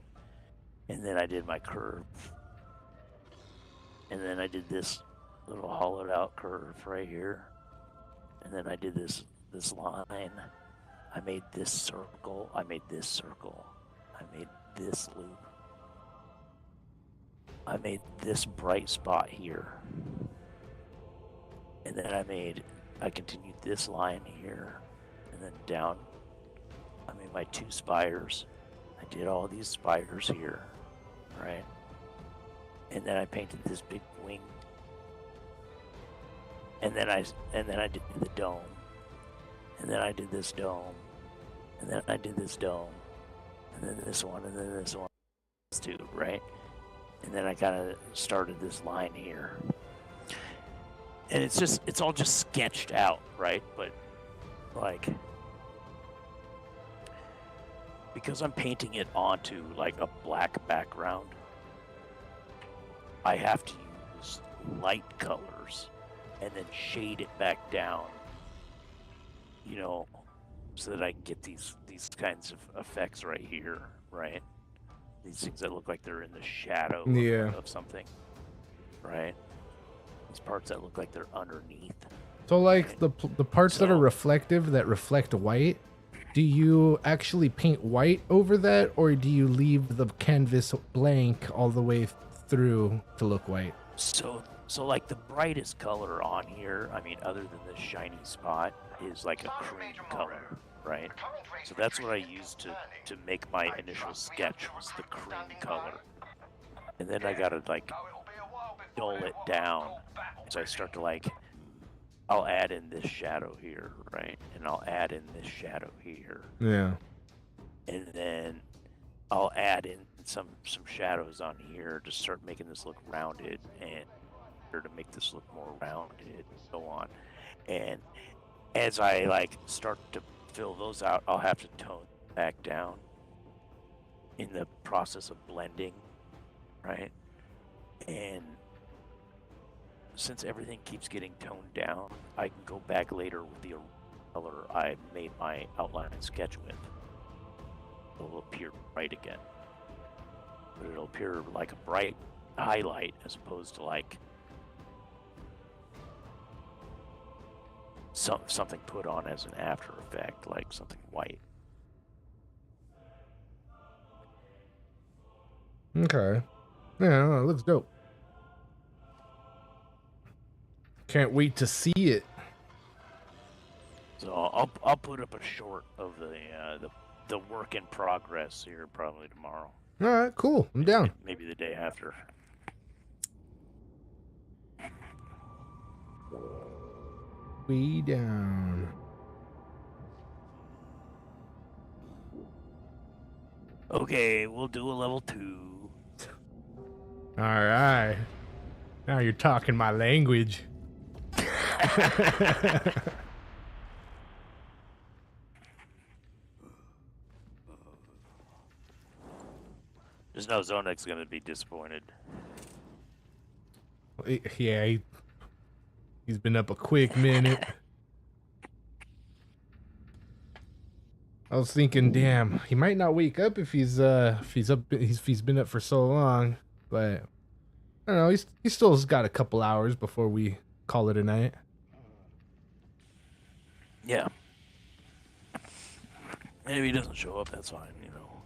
And then I did my curve. And then I did this little hollowed out curve right here. And then I did this line. I made this circle. I made this circle. I made this loop. I made this bright spot here. And then I continued this line here. And then down. I made my 2 spires. I did all these spires here, right? And then I painted this big wing. And then I did the dome. And then I did this dome. And then I did this dome. And then this one, and then this one. This too, right? And then I kind of started this line here. And it's all just sketched out, right? But like, because I'm painting it onto like a black background, I have to use light colors and then shade it back down, you know, so that I can get these kinds of effects right here, right? These things that look like they're in the shadow of something, right? These parts that look like they're underneath. So like the parts that are reflective, that reflect white, do you actually paint white over that, or do you leave the canvas blank all the way through to look white? So like the brightest color on here, I mean, other than this shiny spot, is like a cream color, right? So that's what I used to make my initial sketch, was the cream color. And then I gotta like dull it down. So I start to like, I'll add in this shadow here, right? And I'll add in this shadow here. Yeah. And then I'll add in some shadows on here to start making this look rounded, and to make this look more rounded and so on. And as I like start to fill those out, I'll have to tone back down in the process of blending, right? And since everything keeps getting toned down, I can go back later with the color I made my outline sketch with. It'll appear bright again. But it'll appear like a bright highlight as opposed to like something put on as an after effect, like something white. Okay. Yeah, it looks dope. Can't wait to see it. So I'll put up a short of the work in progress here probably tomorrow. All right, cool. I'm down. Maybe the day after. Way down. Okay, we'll do a level 2. All right. Now you're talking my language. Just know Zonek's gonna be disappointed. Yeah, he's been up a quick minute. I was thinking, damn, he might not wake up if he's been up for so long. But I don't know, he still's got a couple hours before we call it a night. Yeah. And if he doesn't show up, that's fine, you know.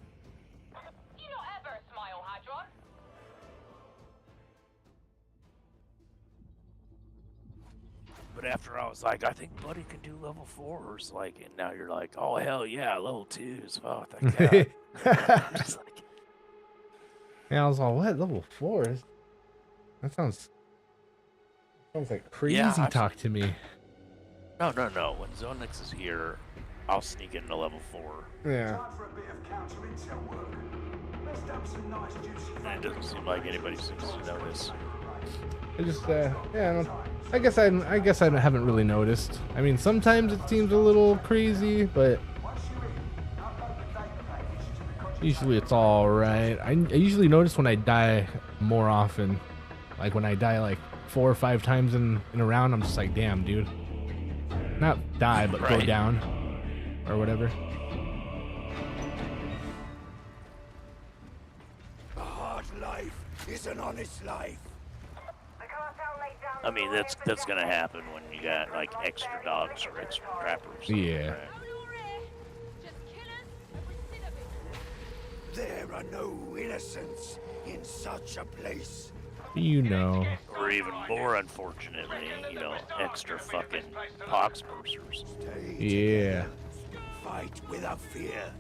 but after I was like, I think Buddy can do level 4s, like, and now you're like, oh hell yeah, level 2s. Oh, thank God. I'm just like, yeah, I was all, what, level 4s? That sounds like crazy Yeah, talk to me. no. When Zonix is here, I'll sneak into level 4. Yeah. And it doesn't seem like anybody seems to notice. I just, yeah, I guess I haven't really noticed. I mean, sometimes it seems a little crazy, but usually it's all right. I usually notice when I die more often. Like when I die like 4 or 5 times in a round, I'm just like, damn, dude. Not die, but go down or whatever. A hard life is an honest life. I mean, that's gonna happen when you got like extra dogs or extra trappers. Yeah. Right? There are no innocents in such a place. You know. Or even more unfortunately, extra fucking pox pursers. Yeah. Fight without fear.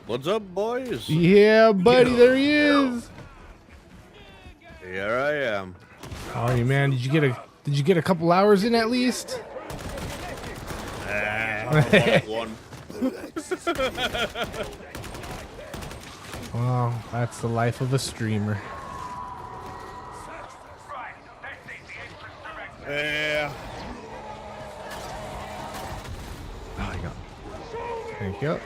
What's up, boys? Yeah, buddy, there he is. Here I am. How are you, man? Did you get a couple hours in at least? One. Well, that's the life of a streamer. Yeah. Oh, I got. Thank you.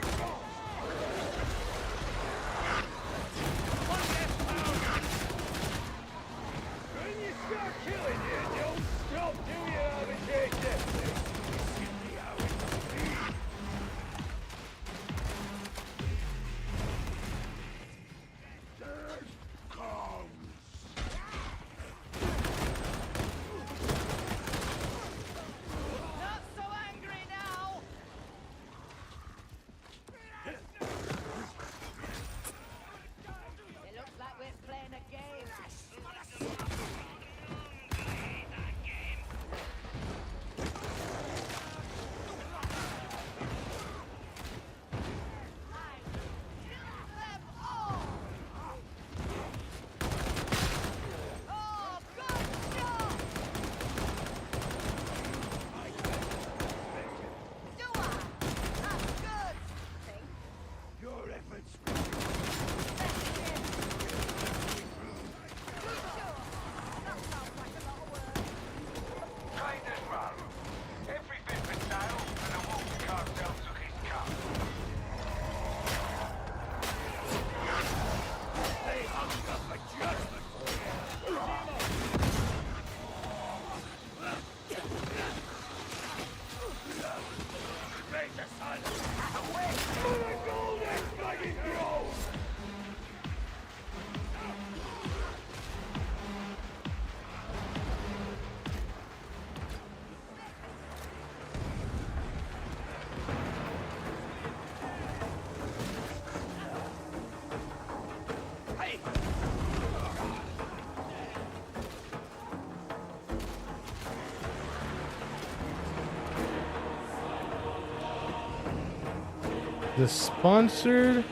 The sponsored?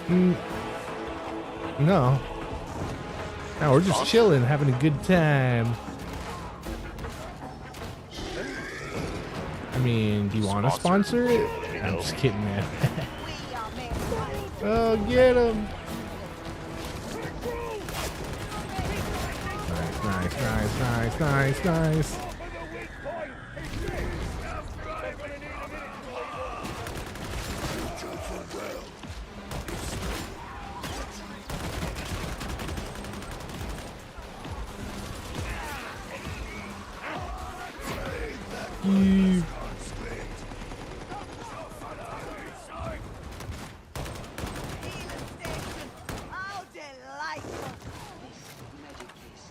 No. No, we're just chilling, having a good time. I mean, do you want to sponsor it? I'm just kidding, man. Oh, get him! Nice.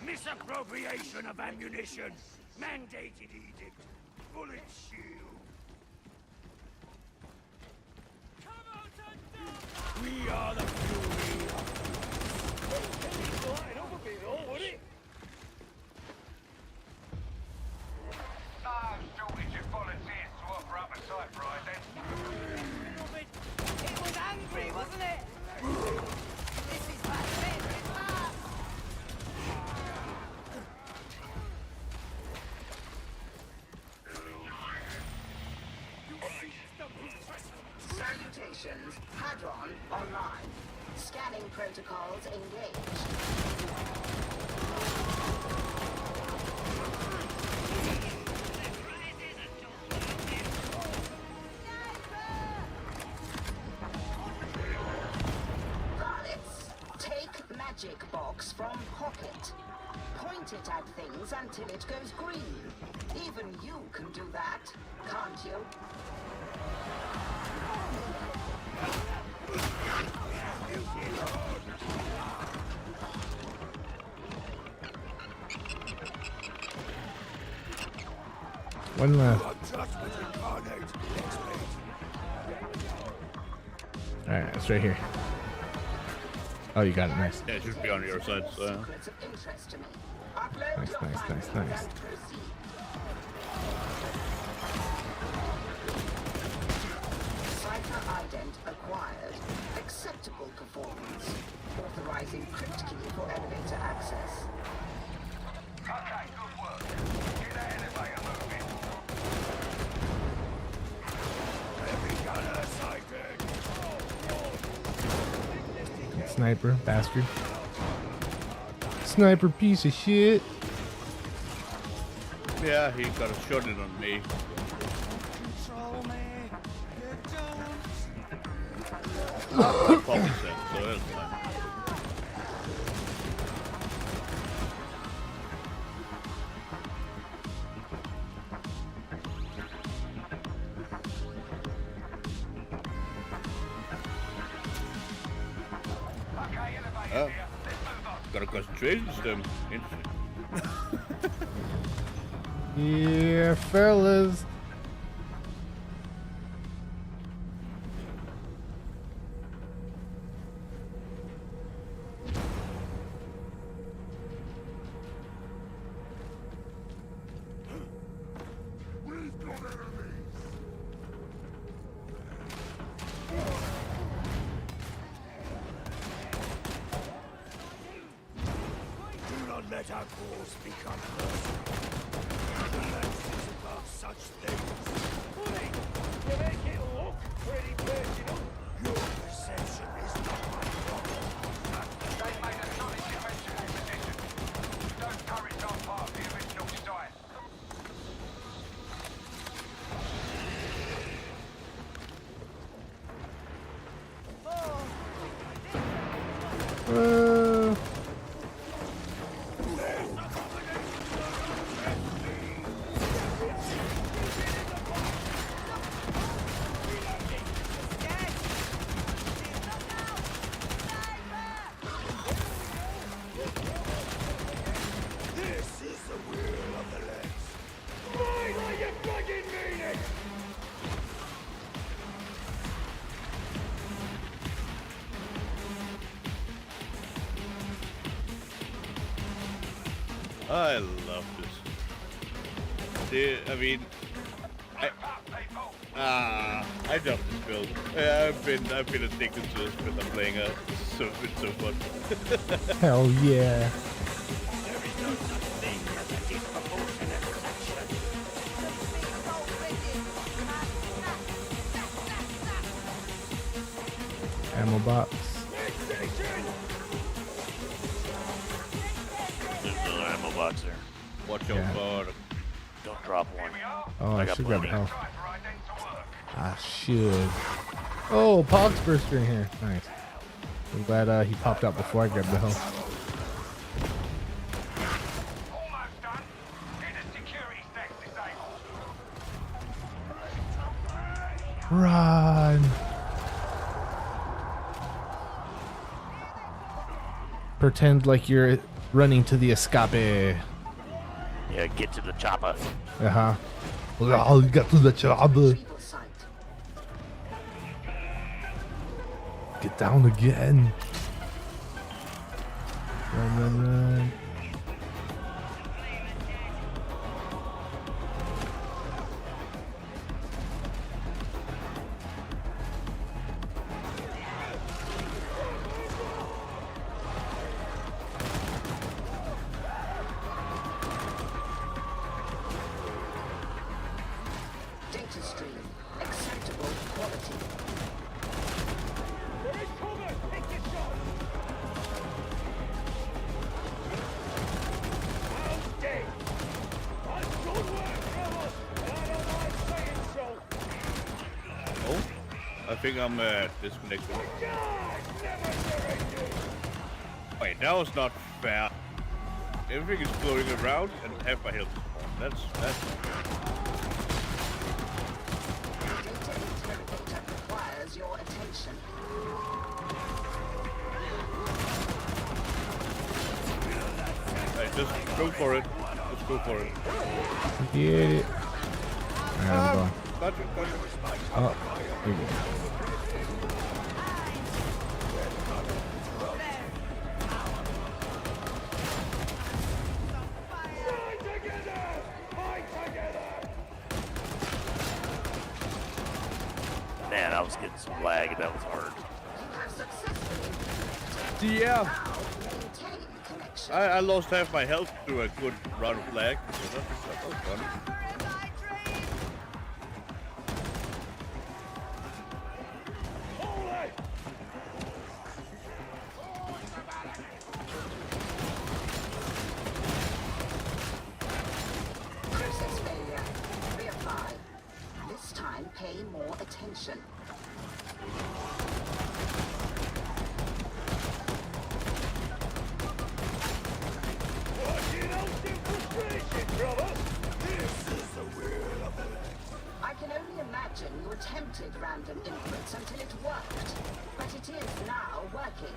Misappropriation of ammunition. Mandated edict. Bullet shield. We are the fury. Shortage of volunteers to offer up a typewriter. It was angry, wasn't it? This is bad. Salutations. Hadron online. Scanning protocols engaged. Varlets, take magic box from pocket. Point it at things until it goes green. Even you can do that, can't you? One left. Alright, it's right here. Oh, you got it. Nice. Yeah, it should be on your side. So. Nice. Cipher ident acquired. Acceptable performance. Authorizing crypt key for elevator access. Okay, good work. Get that elevator moving. Heavy gunner sighted. Sniper, bastard. Sniper piece of shit. Yeah, he got a shot in on me. Probably said, so that's fine. Oh, got a concentration system. Interesting. Yeah, fellas. Do not let our cause become personal. The lens is above such things. You make it look pretty personal. Your perception is not my problem. They made a solid defensive position. Those turrets aren't part of the original design. This is the will of the lens. Why are you bugging me? I love this. I mean, I jumped the spill. I've been addicted to this because I'm playing it. It's so fun. Hell yeah. Ammo box. There's another ammo box there. Watch out for. Don't drop one. Oh, I got should grab plenty. health. I should. Oh, Pog's burster in here. Nice. I'm glad he popped out before I grabbed the health. Run! Pretend like you're running to the escape. Yeah, get to the chopper. Uh-huh. Oh, you got to the chopper. Get down again. Run, run, run. Data stream. Acceptable quality. Oh, I think I'm disconnected. Wait, that was not fair. Everything is flowing around and half my health is gone. That's Requires your attention. Hey, just go for it. Just go for it. Get it. Alright, I'm going. Gotcha. Oh, here we go. Man, I was getting some lag. That was hard. Yeah. I lost half my health through a good run of lag. So that was fun. Process failure. Reapply. This time, pay more attention. I can only imagine you attempted random inputs until it worked, but it is now working.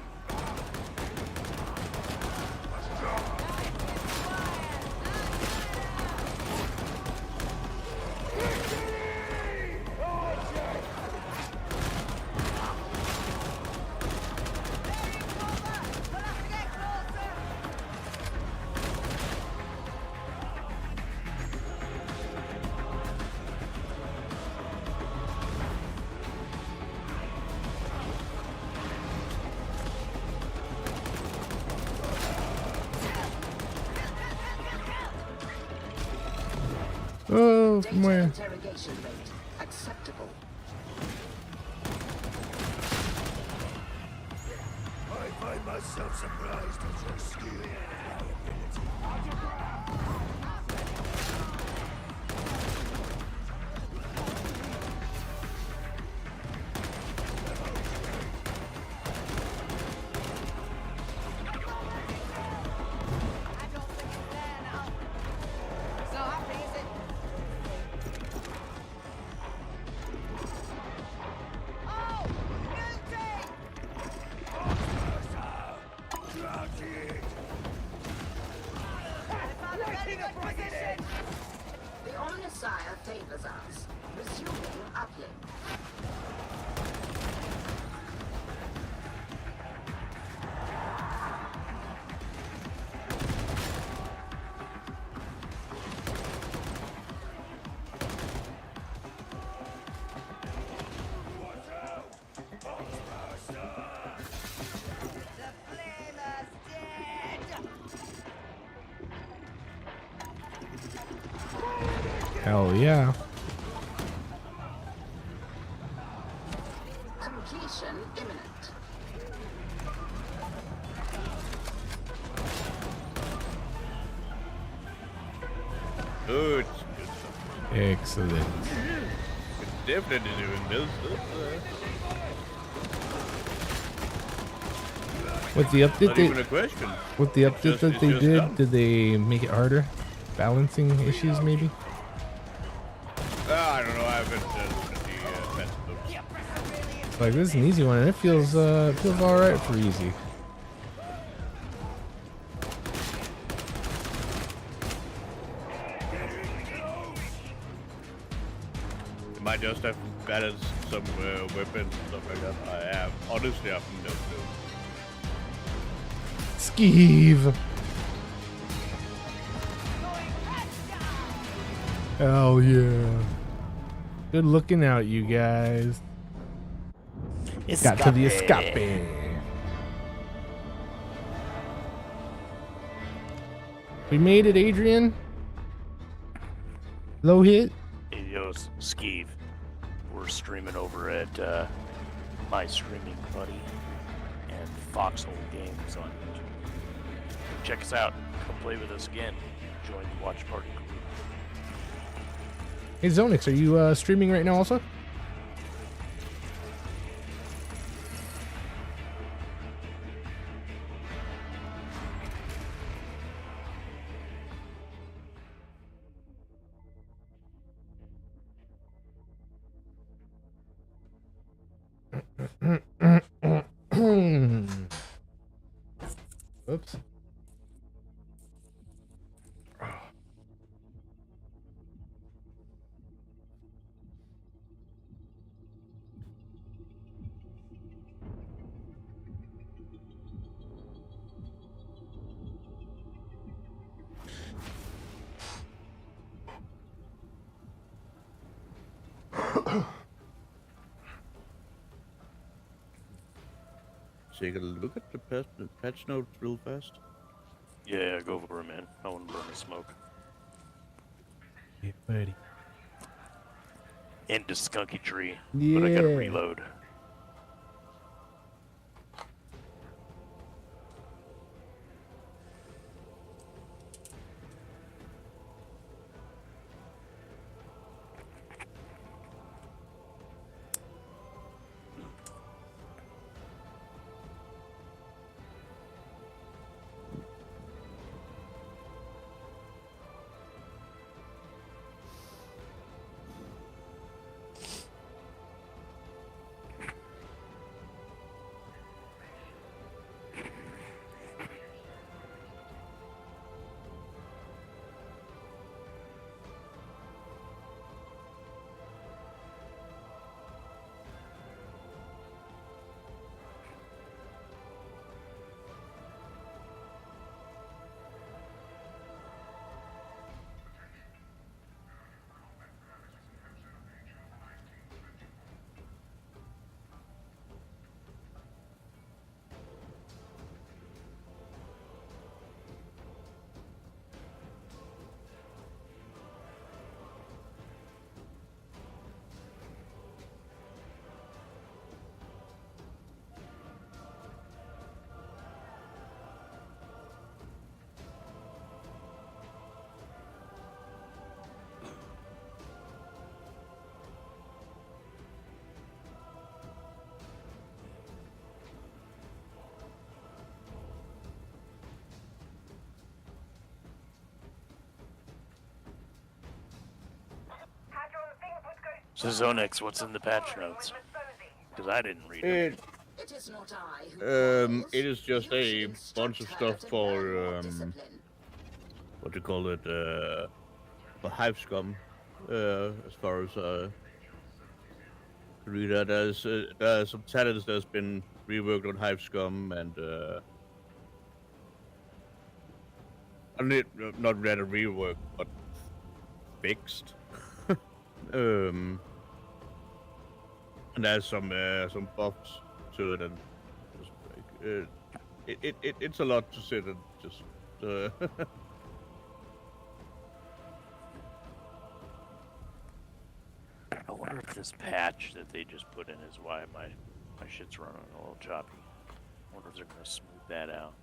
Oh, from where? Interrogation rate acceptable. I find myself surprised at your skill and The Omnissiah favors us. Resuming uplink. Hell yeah. Completion imminent. Good. Excellent. It's definitely doing this. With the update, Not even a question. With the update that they did they make it harder? Balancing issues, maybe? I don't know. I haven't looked at the patch notes. Like, this is an easy one, and it feels all right for easy. You might just have balanced some weapons and stuff like that. I have honestly, I've no clue. Skeeve. Hell yeah. Good looking out, you guys. Got to the escape. We made it, Adrian. Low hit. Hey, yo, Skeeve. We're streaming over at my streaming buddy and Foxhole Games on YouTube. Check us out. Come play with us again. Join the watch party group. Hey, Zonix, are you streaming right now also? Oops. Take a look at the patch notes real fast. Yeah, go for it, man. I want to burn the smoke. Yeah, buddy. Into Skunky Tree. Yeah. But I gotta reload. So Zonix, what's in the patch notes? Because I didn't read it. It is just a bunch of stuff for what do you call it? For Hive Scum. As far as read that, there's some talents that's been reworked on Hive Scum and not rather reworked but fixed. And there's some buffs to it, and it's a lot to sit and just wonder if this patch that they just put in is why my shit's running a little choppy. I wonder if they're gonna smooth that out.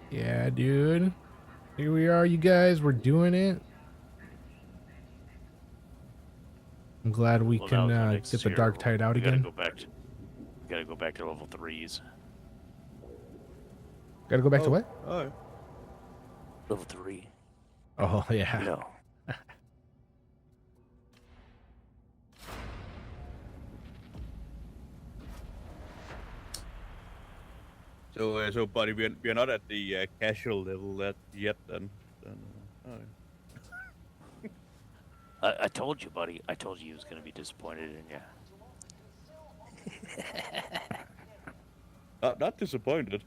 Yeah, dude. Here we are, you guys. We're doing it. I'm glad we can get the Darktide out again. Gotta go back to level 3s. Gotta go back to what? Oh. Level 3. Oh, yeah. No. So, buddy, we're not at the casual level yet, then. I told you, buddy. I told you he was gonna be disappointed in you. Not disappointed.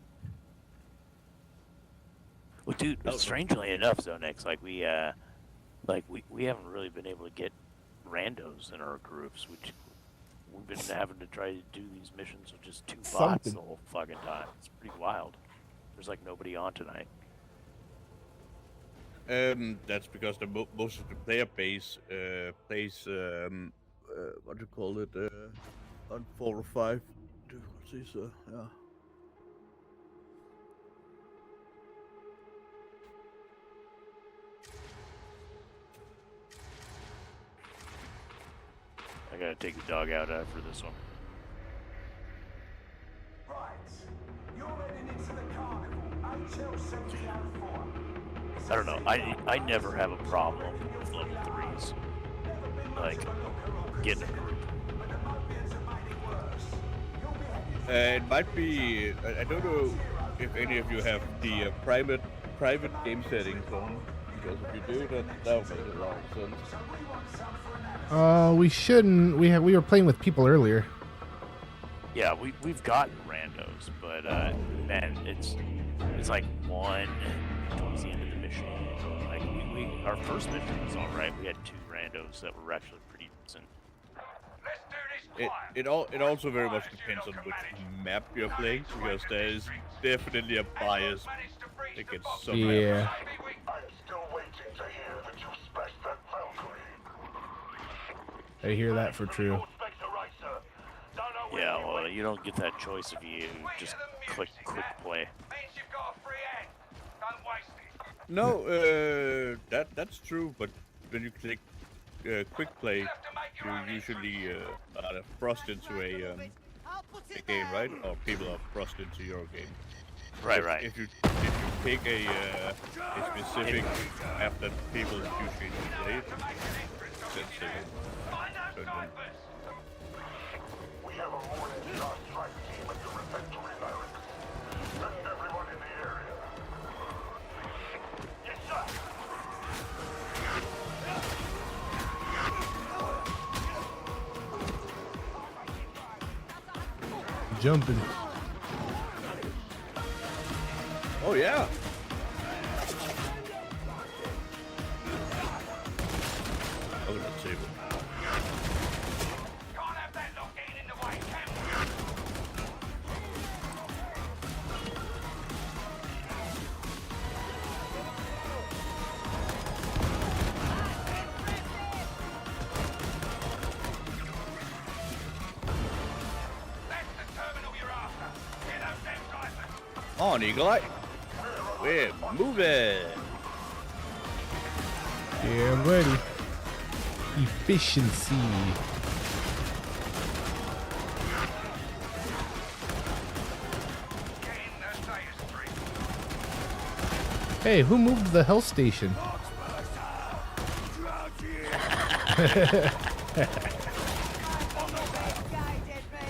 Well, dude, strangely enough, Zonex, we haven't really been able to get randos in our groups, which we've been having to try to do these missions with just 2 bots the whole fucking time. It's pretty wild. There's like nobody on tonight. That's because most of the player base plays what do you call it on 4 or 5. Yeah. I gotta take the dog out after this one. I don't know. I never have a problem with level 3s. Like, getting a group. It might be. I don't know if any of you have the private game settings on. Because if you do, that would make a lot of sense. We shouldn't. We were playing with people earlier. Yeah, we've gotten randos, but man, it's like one towards the end of the mission. Like our first mission was all right. We had 2 randos that were actually pretty decent. It also very much depends on which map you're playing, because there is definitely a bias against some maps. I hear that for true. Yeah, well, you don't get that choice if you just click quick play. No, that's true, but when you click quick play, you usually are thrust into a game, right? Or people are thrust into your game. Right. If you pick a specific map that people usually play, We have a morning star strike team at the refectory barracks. Send everyone in the area. Yes, sir. Jumping. Oh yeah. Oh, that's it. On, Eagle Eye. We're moving. Yeah, I'm ready. Efficiency. Hey, who moved the health station?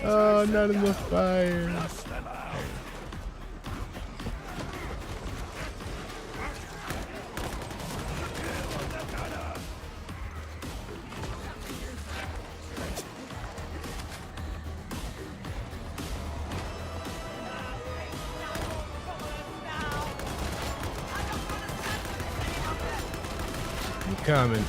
Oh, not in the fire. coming.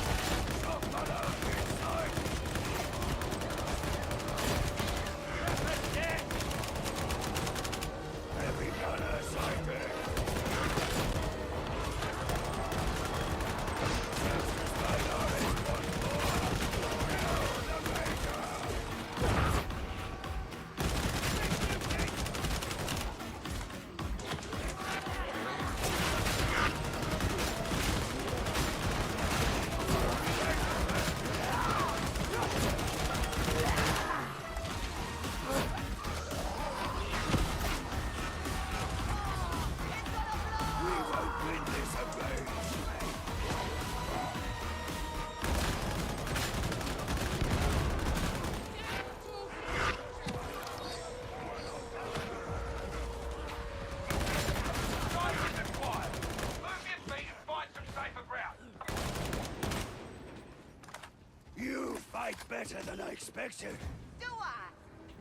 You fight better than I expected. Do I?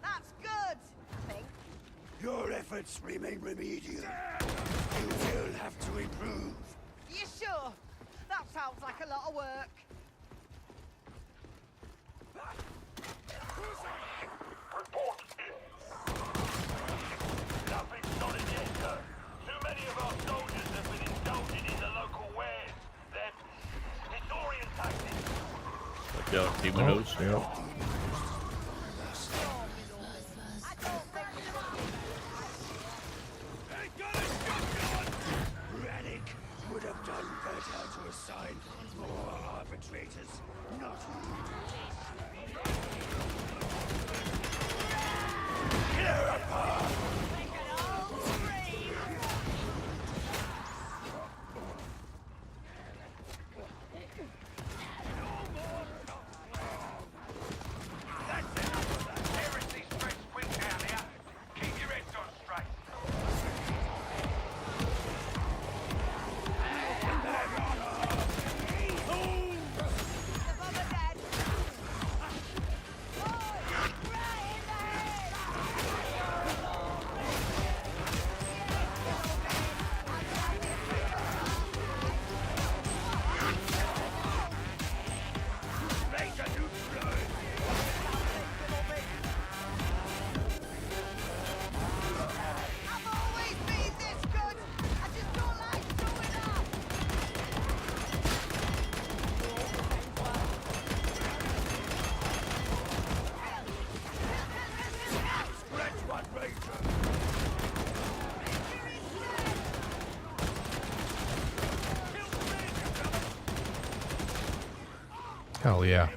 That's good, I think. Your efforts remain remedial. You will have to improve. You sure? That sounds like a lot of work. Report in. Nothing's solid yet, sir. Too many of our soldiers have been indulging in the local wares. They're Historian tactics. Ja, 10 minutter. Ja. Rannick would have done better to assign more arbitrators, not clear a path. Hell yeah.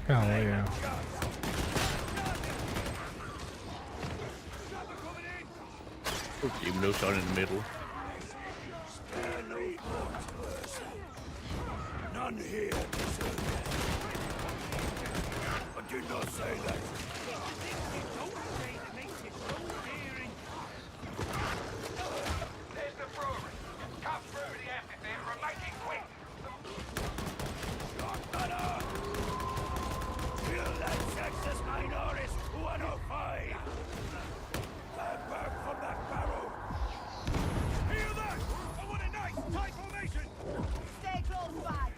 Hell yeah. Even though it's on in the middle. None here deserve it. I did not say that. There's the brewery. Cut through the amphitheater and make it quick. Kill that Texas Minoris 105. Bad work from that barrel. Hear that? I want a nice tight formation. Stay close, bud.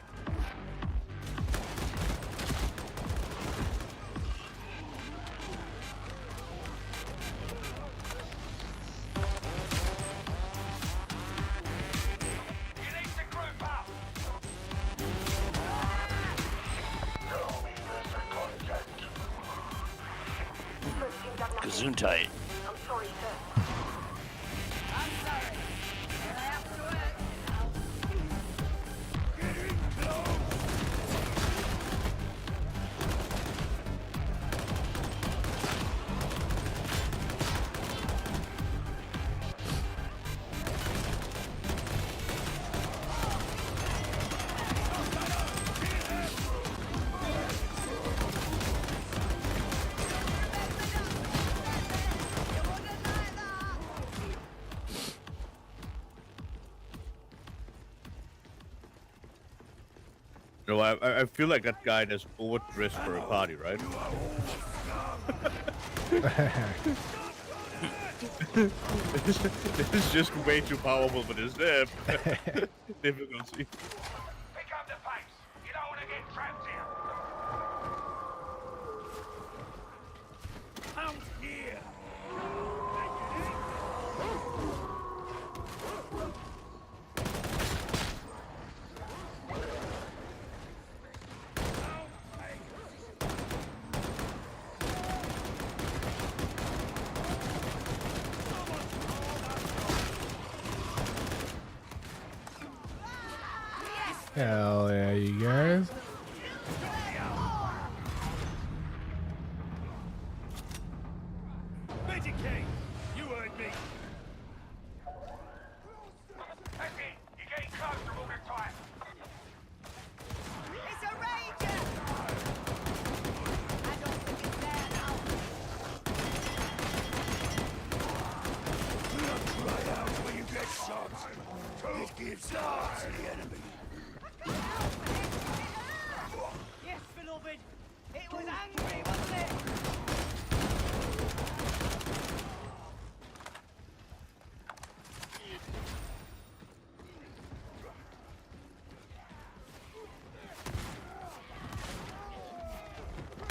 You need to group up. Gesundheit. I'm sorry, sir. I'm sorry. But I have to work. No, I feel like that guy that's overdressed for a party, right? This is just way too powerful for this difficulty. Pick up the pace. You don't want to get trapped here. Out here. Hell yeah, you guys. Medicate! You heard me! That's it. You're getting closer all the time. It's a ranger! I don't think it's there now. Do not cry out when you get shot. It gives life to the enemy. Yes, beloved. It was angry, wasn't it?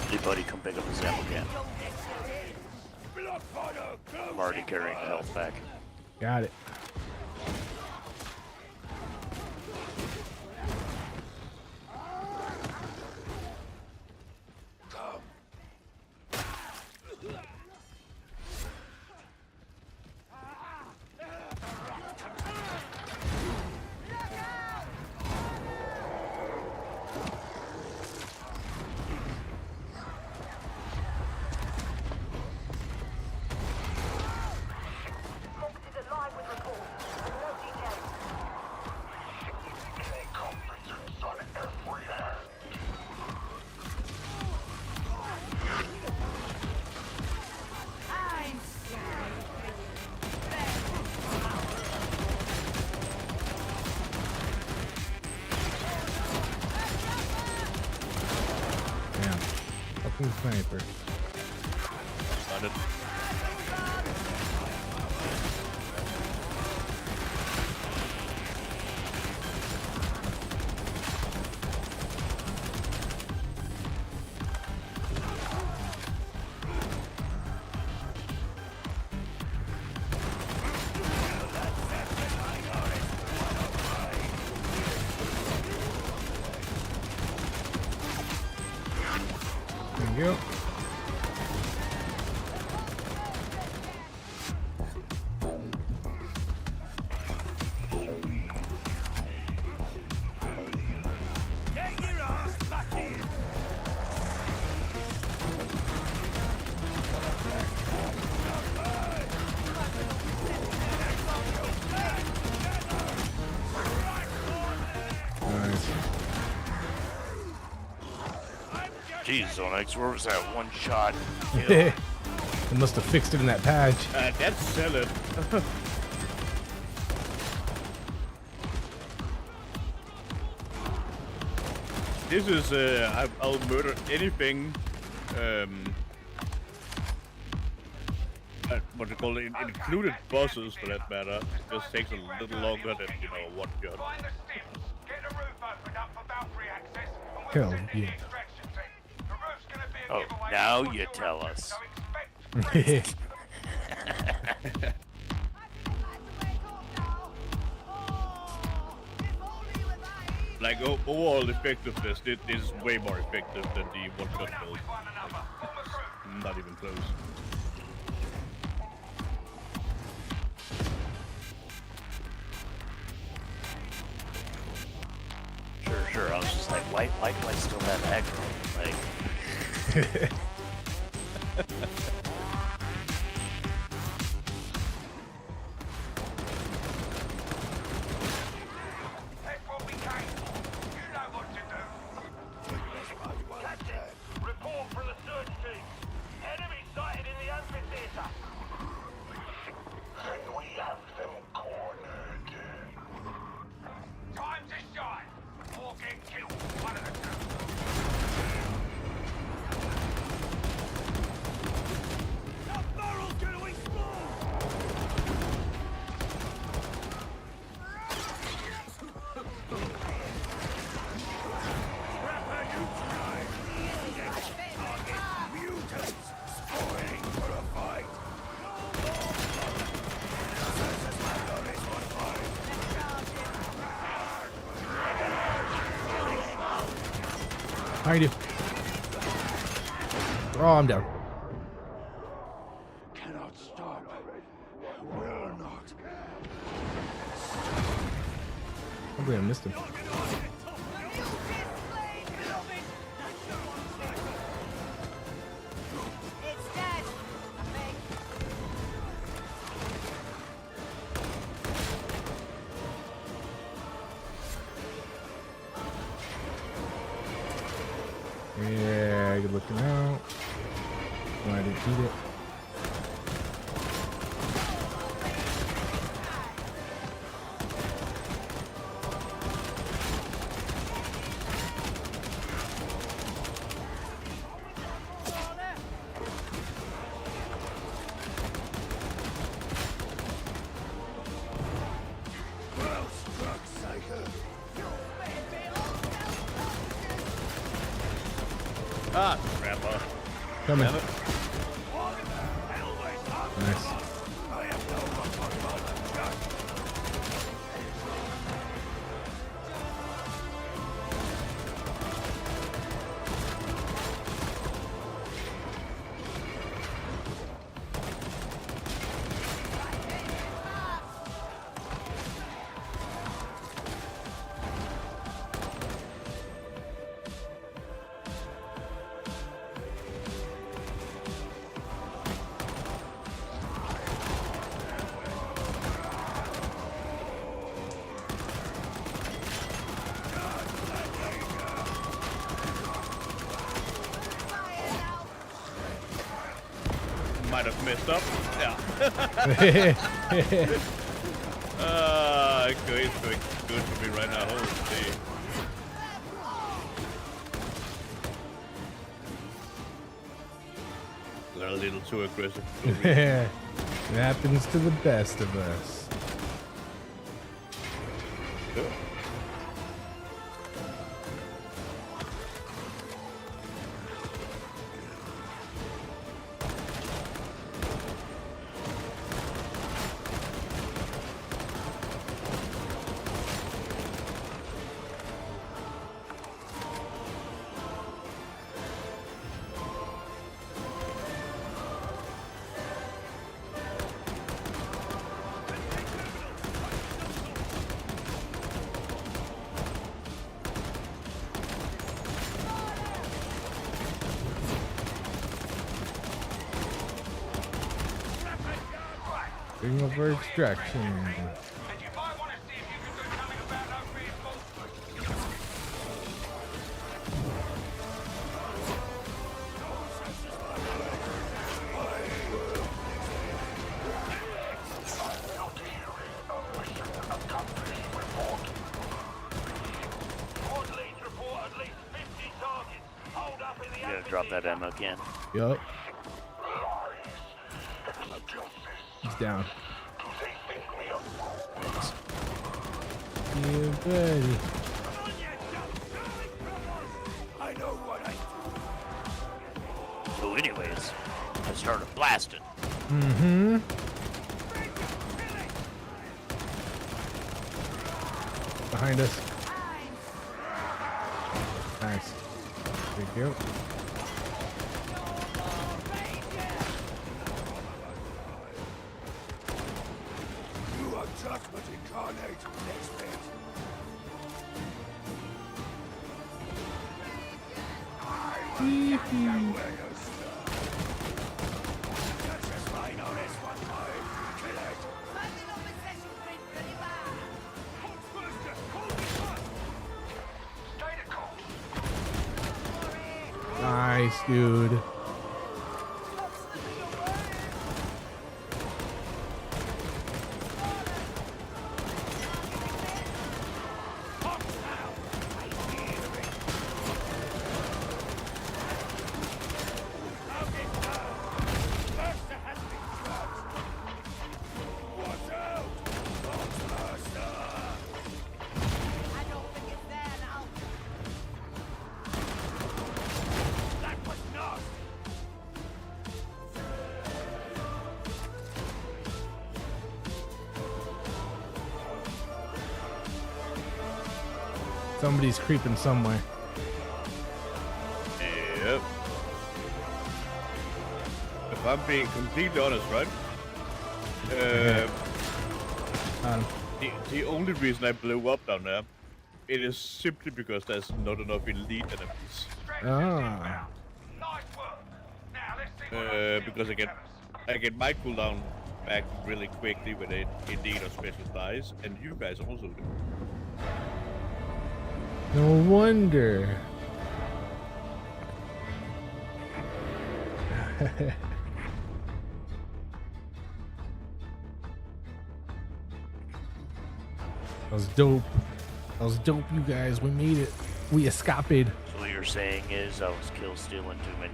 Hey buddy, come pick up his ammo can. I'm already carrying the health back. Got it. Sniper. Got it. There you go. Jeez, Onyx, where was that one shot? They must have fixed it in that patch. That's solid. This is I'll murder anything. What you call it, included bosses for that matter. It just takes a little longer than one shot. Find the steps. Get the roof opened up for Valkyrie access, and we'll Hell send in the yeah. extraction team. The roof's gonna be a Oh, giveaway. now you tell us. So expect Like overall effectiveness, this is way more effective than the one-shot build. Not even close. Sure. I was just like, why do I still have aggro? Like. report from the search team. Enemy sighted in the amphitheater. And we have them cornered. Time to shine or get killed. One of the Behind you. Oh, I'm down. Cannot stop. Will not. I believe I missed him. Yeah, good looking out. No, I didn't eat it. Well struck, Psycho. Ah, grandpa. Coming. Damn it. Nice. Might have messed up. Yeah. It's going good for me right now. Holy shit. Got a little too aggressive. It happens to the best of us. Bring over extraction. You gotta drop that ammo again. Yup. He's down. Yeah, buddy. I know what I do. So anyways, I started blasting. Mm-hmm. Behind us. Nice. There you go. You are judgment incarnate, next bit. Nice, dude. Somebody's creeping somewhere. if I'm being completely honest, right? The only reason I blew up down there, it is simply because there's not enough elite enemies. Ah. Because I get my cooldown back really quickly when it elite or special dies, and you guys also do. No wonder. That was dope. That was dope, you guys. We made it. We escaped. So what you're saying is I was kill stealing too many.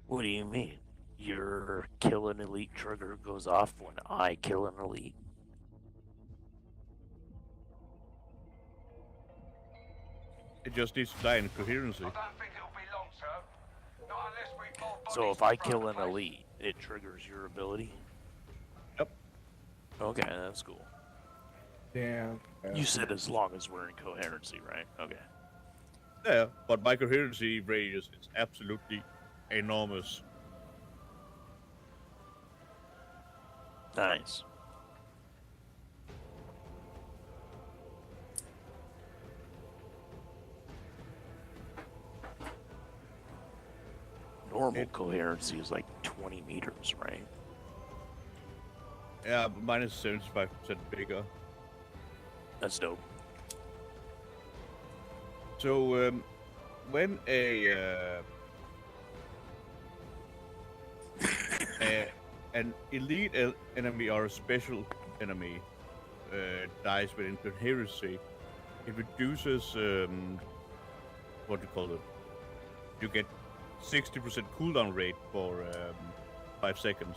What do you mean? Your kill an elite trigger goes off when I kill an elite. It just needs to die in coherency. So if I kill an elite, it triggers your ability? Yep. Okay, that's cool. Damn. You said as long as we're in coherency, right? Okay. Yeah, but my coherency radius is absolutely enormous. Nice. Normal coherency is like 20 meters, right? Yeah, but mine is 75% bigger. That's dope. So, when an elite enemy or a special enemy dies within coherency, it reduces what do you call it? You get 60% cooldown rate for 5 seconds.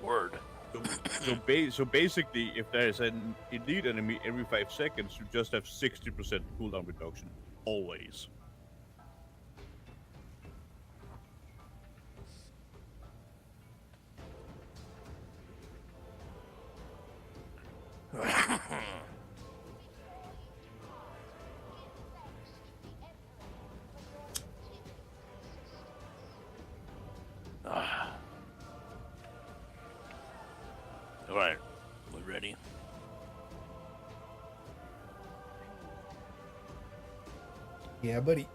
Word. So basically, if there is an elite enemy every 5 seconds, you just have 60% cooldown reduction. Always. Alright, we ready? Yeah, buddy.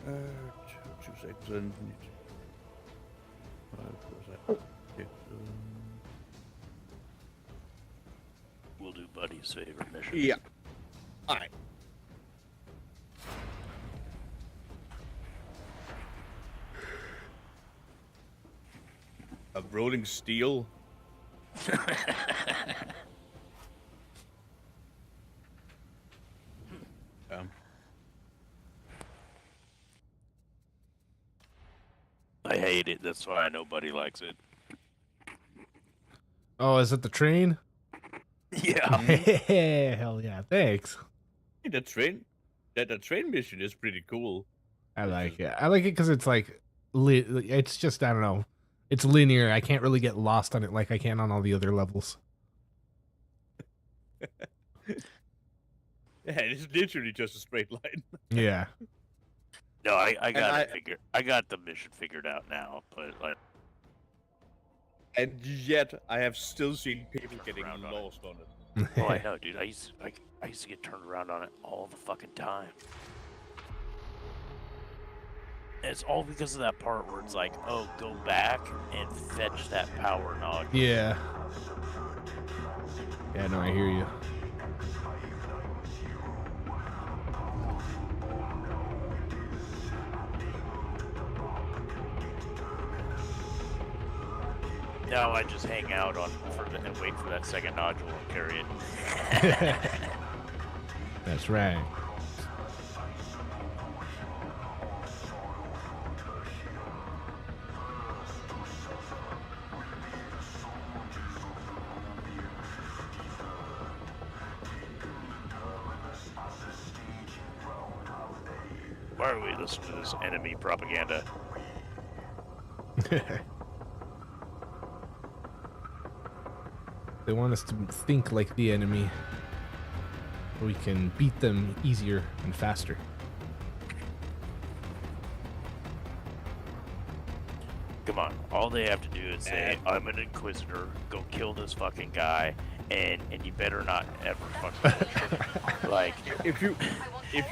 2 seconds and... We'll do Buddy's favorite mission. Yeah. Alright. A rolling steel. I hate it. That's why nobody likes it. Oh, is it the train? Yeah. Hell yeah! Thanks. Hey, the train mission is pretty cool. I like it. I like it because it's like, it's just, I don't know. It's linear. I can't really get lost on it like I can on all the other levels. Yeah, it's literally just a straight line. Yeah. No, I got the mission figured out now, but like. And yet, I have still seen people getting lost on it. Oh, I know, dude. I used to get turned around on it all the fucking time. And it's all because of that part where it's like, oh, go back and fetch that power nog. Yeah. Yeah, no, I hear you. Now I just hang out and wait for that second nodule and carry it. That's right. Why are we listening to this enemy propaganda? They want us to think like the enemy. We can beat them easier and faster. Come on, all they have to do is say, I'm an Inquisitor, go kill this fucking guy, and you better not ever fucking like if you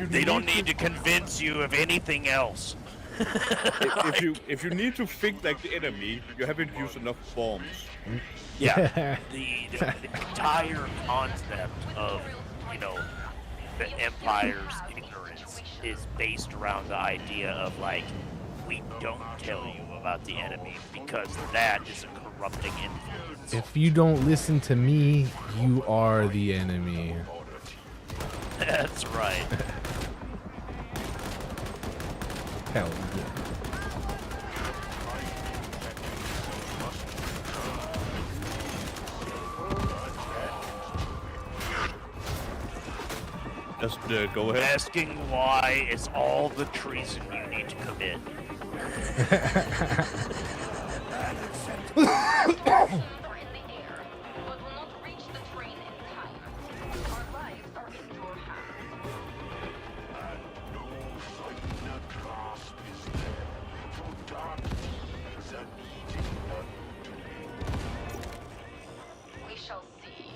they don't need to convince you of anything else. if you need to think like the enemy, you haven't used enough bombs. Yeah. the entire concept of, you know, the Empire's ignorance is based around the idea of like, we don't tell you about the enemy because that is a corrupting influence. If you don't listen to me, you are the enemy. That's right. Hell yeah. Just go ahead. Asking why is all the treason you need to commit. We shall see.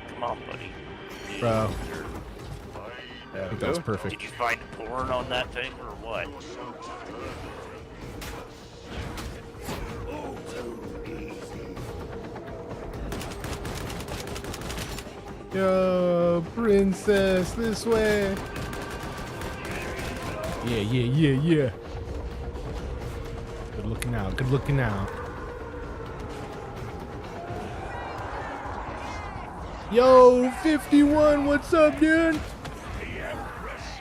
Come on, buddy. Bro. I think that was perfect. Did you find porn on that thing or what? Yo, princess, this way. Yeah. Good looking out, good looking out. Yo, 51, what's up, dude?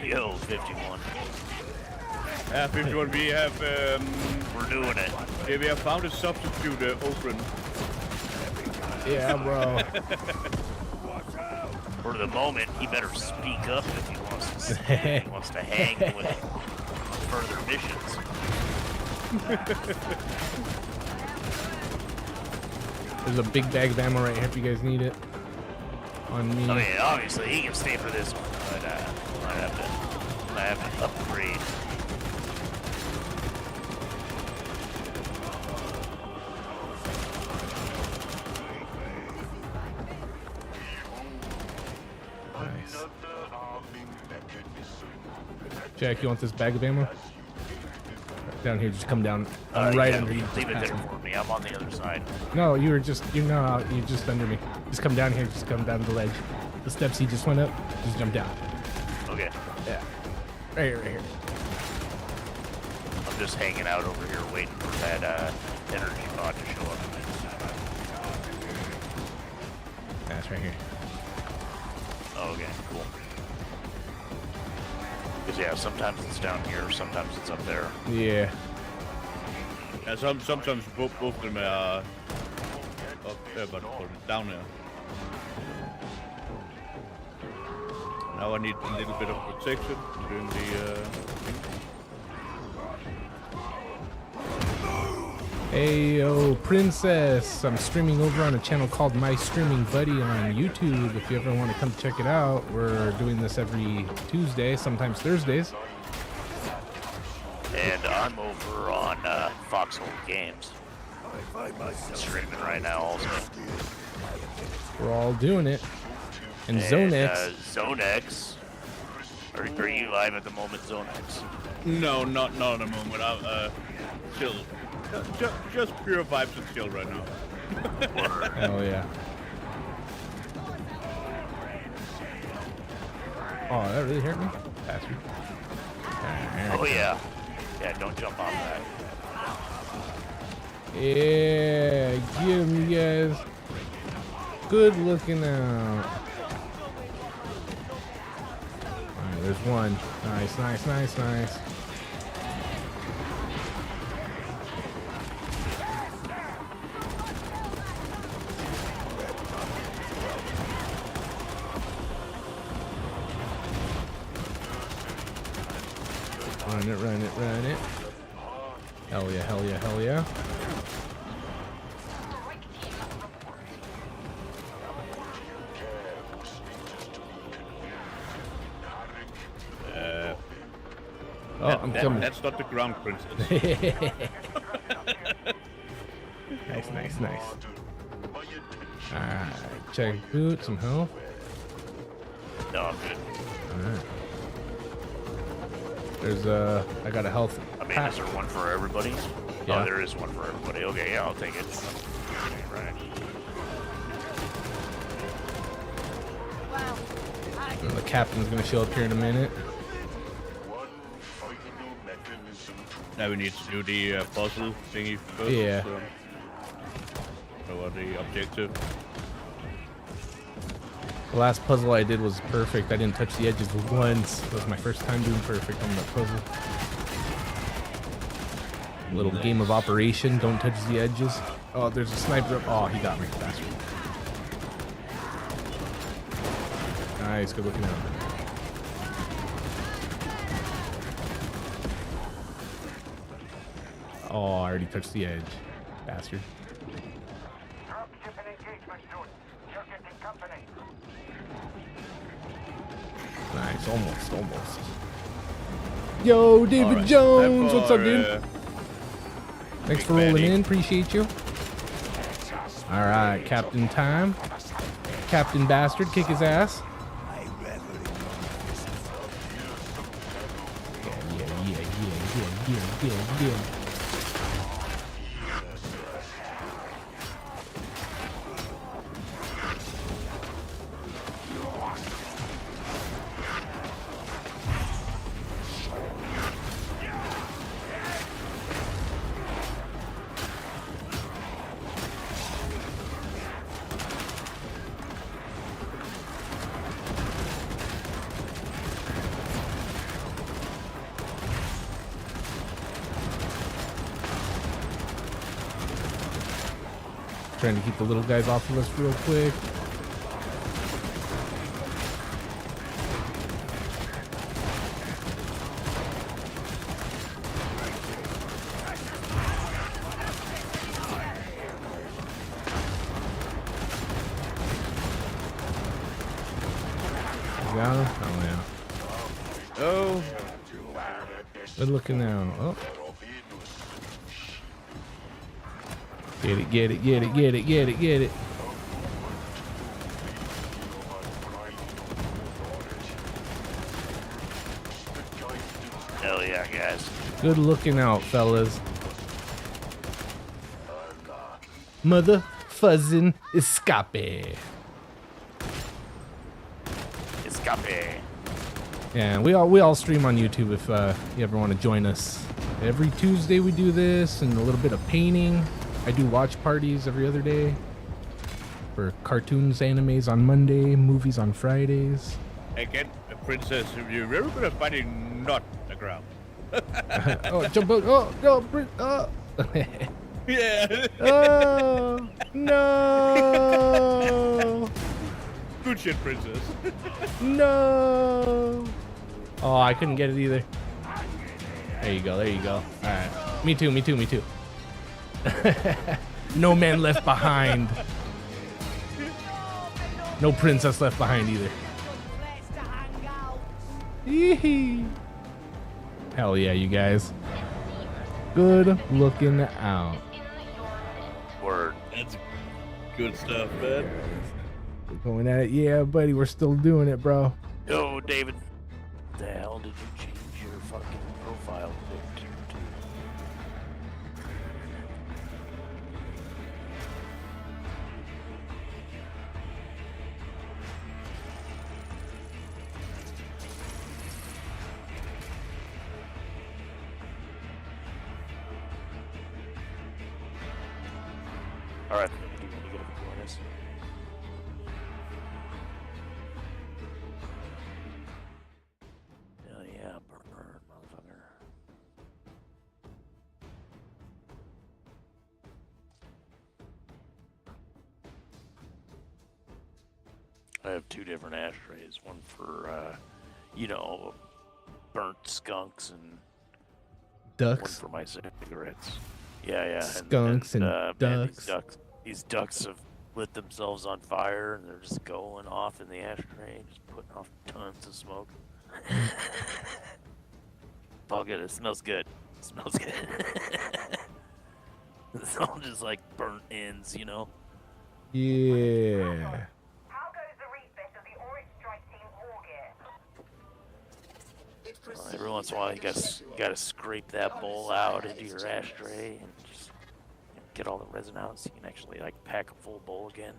Yo, 51. 51, we have we're doing it. Yeah, we have found a substitute open. Yeah, bro. For the moment, he better speak up if he wants to he wants to hang with further missions. There's a big bag of ammo right here if you guys need it. On me. Oh yeah, obviously he can stay for this one, but I have to upgrade. Nice. Jack, you want this bag of ammo? Down here, just come down. I'm right under you. Leave it there for me. I'm on the other side. No, you're just under me. Just come down here. Just come down to the ledge. The steps he just went up. Just jump down. Okay. Yeah. Right here. I'm just hanging out over here waiting for that energy pod to show up. That's right here. Oh, okay, cool. Because yeah, sometimes it's down here, sometimes it's up there. Yeah. Yeah, sometimes both of them are up there, but down there. Now I need a little bit of protection during the Hey, yo, princess. I'm streaming over on a channel called My Streaming Buddy on YouTube. If you ever want to come check it out, we're doing this every Tuesday, sometimes Thursdays. And I'm over on Foxhole Games. Streaming right now also. We're all doing it. And Zonex. Zonex. Are you live at the moment, Zonex? No, not at the moment. I'm chill. Just pure vibes and chill right now. Oh yeah. Oh, that really hurt me? Bastard. Oh yeah. Yeah, don't jump off that. Yeah, get him, you guys. Good looking out. Alright, there's one. Nice. Run it. Hell yeah, hell yeah, hell yeah. I'm coming. That's not the ground princess. Nice, nice, nice. Alright, check boot, some health. No, I'm good. Alright. There's I got a health. I mean, is there one for everybody? Yeah. Oh, there is one for everybody. Okay, yeah, I'll take it. Right. And the captain's gonna show up here in a minute. Now we need to do the puzzle thingy first. Yeah. So what the objective? The last puzzle I did was perfect. I didn't touch the edges once. It was my first time doing perfect on that puzzle. Little game of operation. Don't touch the edges. Oh, there's a sniper. Oh, he got me, bastard. Nice, good looking out. Oh, I already touched the edge, bastard. Nice, almost. Yo, David right. Jones, what's up, dude? Thanks for rolling Manny. in, appreciate you. All right, Captain time. Captain Bastard, kick his ass. Yeah. Trying to keep the little guys off of us real quick. Got him? Oh, yeah. Oh. Good looking now. Oh. Get it. Hell yeah, guys. Good looking out, fellas. Mother fuzzin' escape. Escape. Yeah, we all stream on YouTube if you ever want to join us. Every Tuesday we do this and a little bit of painting. I do watch parties every other day for cartoons, animes on Monday, movies on Fridays. Again, princess, you're very good at finding not the ground. Oh, jump out! Oh no! Oh. Yeah. Oh no! Good shit, princess. No! Oh, I couldn't get it either. There you go. All right. Me too. No man left behind. No princess left behind either. Yee-hee. Hell yeah, you guys. Good looking out. Word. That's good stuff, man. We're going at it. Yeah, buddy, we're still doing it, bro. Yo, David. What the hell did you change your fucking profile pic to? All right. Do you want to get a video on this? Hell yeah, burn, motherfucker. I have two different ashtrays. One for, you know, burnt skunks and ducks. One for my cigarettes. Yeah. Skunks and man, ducks. these ducks have lit themselves on fire, and they're just going off in the ashtray, just putting off tons of smoke. It's all good. It smells good. It smells good. It's all just like burnt ends, you know? Yeah. Well, every once in a while, you gotta scrape that bowl out into your ashtray and just get all the resin out, so you can actually like pack a full bowl again.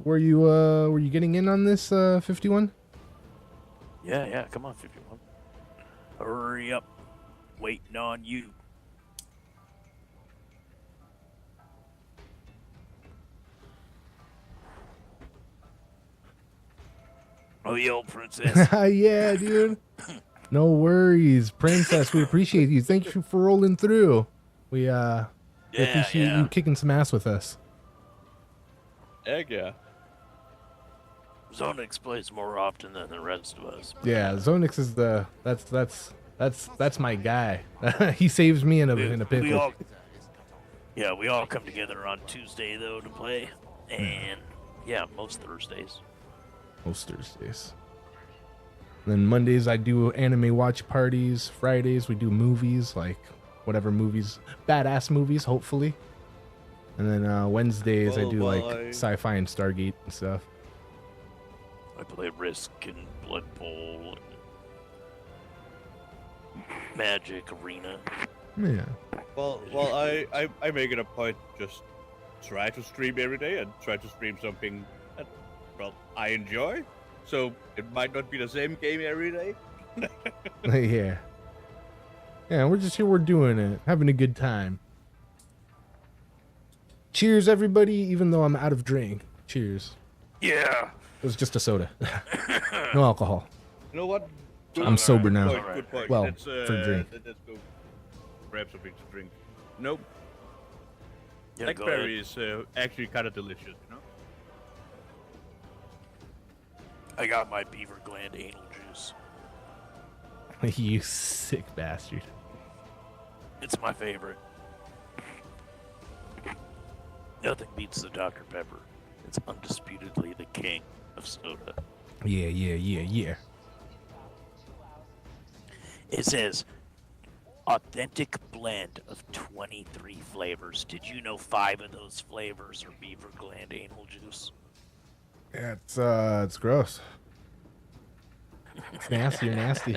Were you getting in on this 51? Yeah. Come on, 51. Hurry up. Waiting on you. Oh, the old princess. Yeah, dude. No worries, princess. We appreciate you. Thank you for rolling through. We appreciate you kicking some ass with us. Heck yeah. Zonix plays more often than the rest of us. Yeah, Zonix is that's my guy. He saves me in a pickle. We all come together on Tuesday though to play, and most Thursdays. Most Thursdays. Then Mondays I do anime watch parties. Fridays we do movies, like whatever movies, badass movies, hopefully. And then Wednesdays I do like sci-fi and Stargate and stuff. I play Risk and Blood Bowl and Magic Arena. Yeah. Well, I make it a point just try to stream every day and try to stream something that, well, I enjoy. So it might not be the same game every day. Yeah. Yeah, we're just here, we're doing it, having a good time. Cheers, everybody, even though I'm out of drink. Cheers. Yeah. It was just a soda. No alcohol. You know what? I'm sober now. Good point. Well, Let's, for drink. Let's go grab something to drink. Nope. Yeah, Blackberry is actually kind of delicious, you know? I got my beaver gland anal juice. You sick bastard. It's my favorite. Nothing beats the Dr. Pepper. It's undisputedly the king of soda. Yeah. It says, authentic blend of 23 flavors. Did you know 5 of those flavors are beaver gland anal juice? Yeah, it's gross. It's nasty.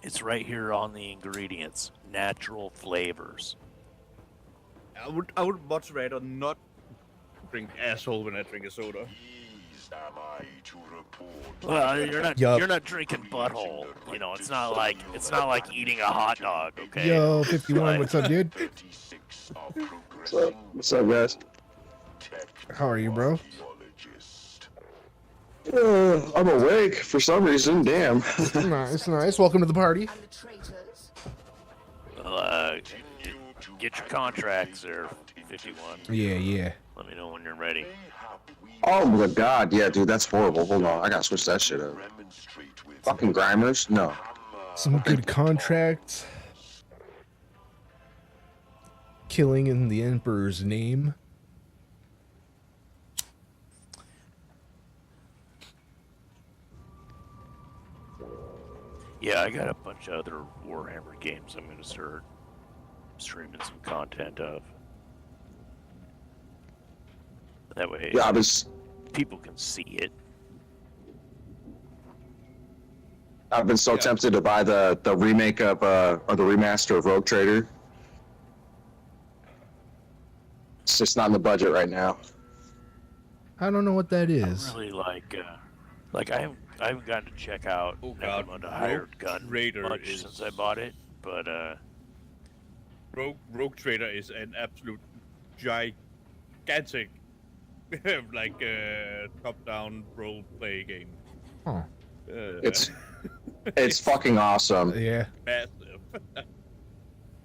It's right here on the ingredients. Natural flavors. I would much rather not drink asshole when I drink a soda. Well, you're not drinking butthole. You know, it's not like eating a hot dog. Okay. Yo, 51, what's up, dude? What's up, guys? How are you, bro? I'm awake for some reason. Damn. Nice. Welcome to the party. Well, get your contracts there, 51. Yeah. Let me know when you're ready. Oh my god, yeah, dude, that's horrible. Hold on, I gotta switch that shit up. Fucking Grimers? No. Some good contracts. Killing in the Emperor's name. Yeah, I got a bunch of other Warhammer games I'm going to start streaming some content of. That way, people can see it. I've been so tempted to buy the remake of or the remaster of Rogue Trader. It's just not in the budget right now. I don't know what that is. I really like I haven't gotten to check out Necromunda Hired Gun much since I bought it, but Rogue Trader is an absolute gigantic like top-down role-play game. Huh. It's fucking awesome. Yeah. Massive.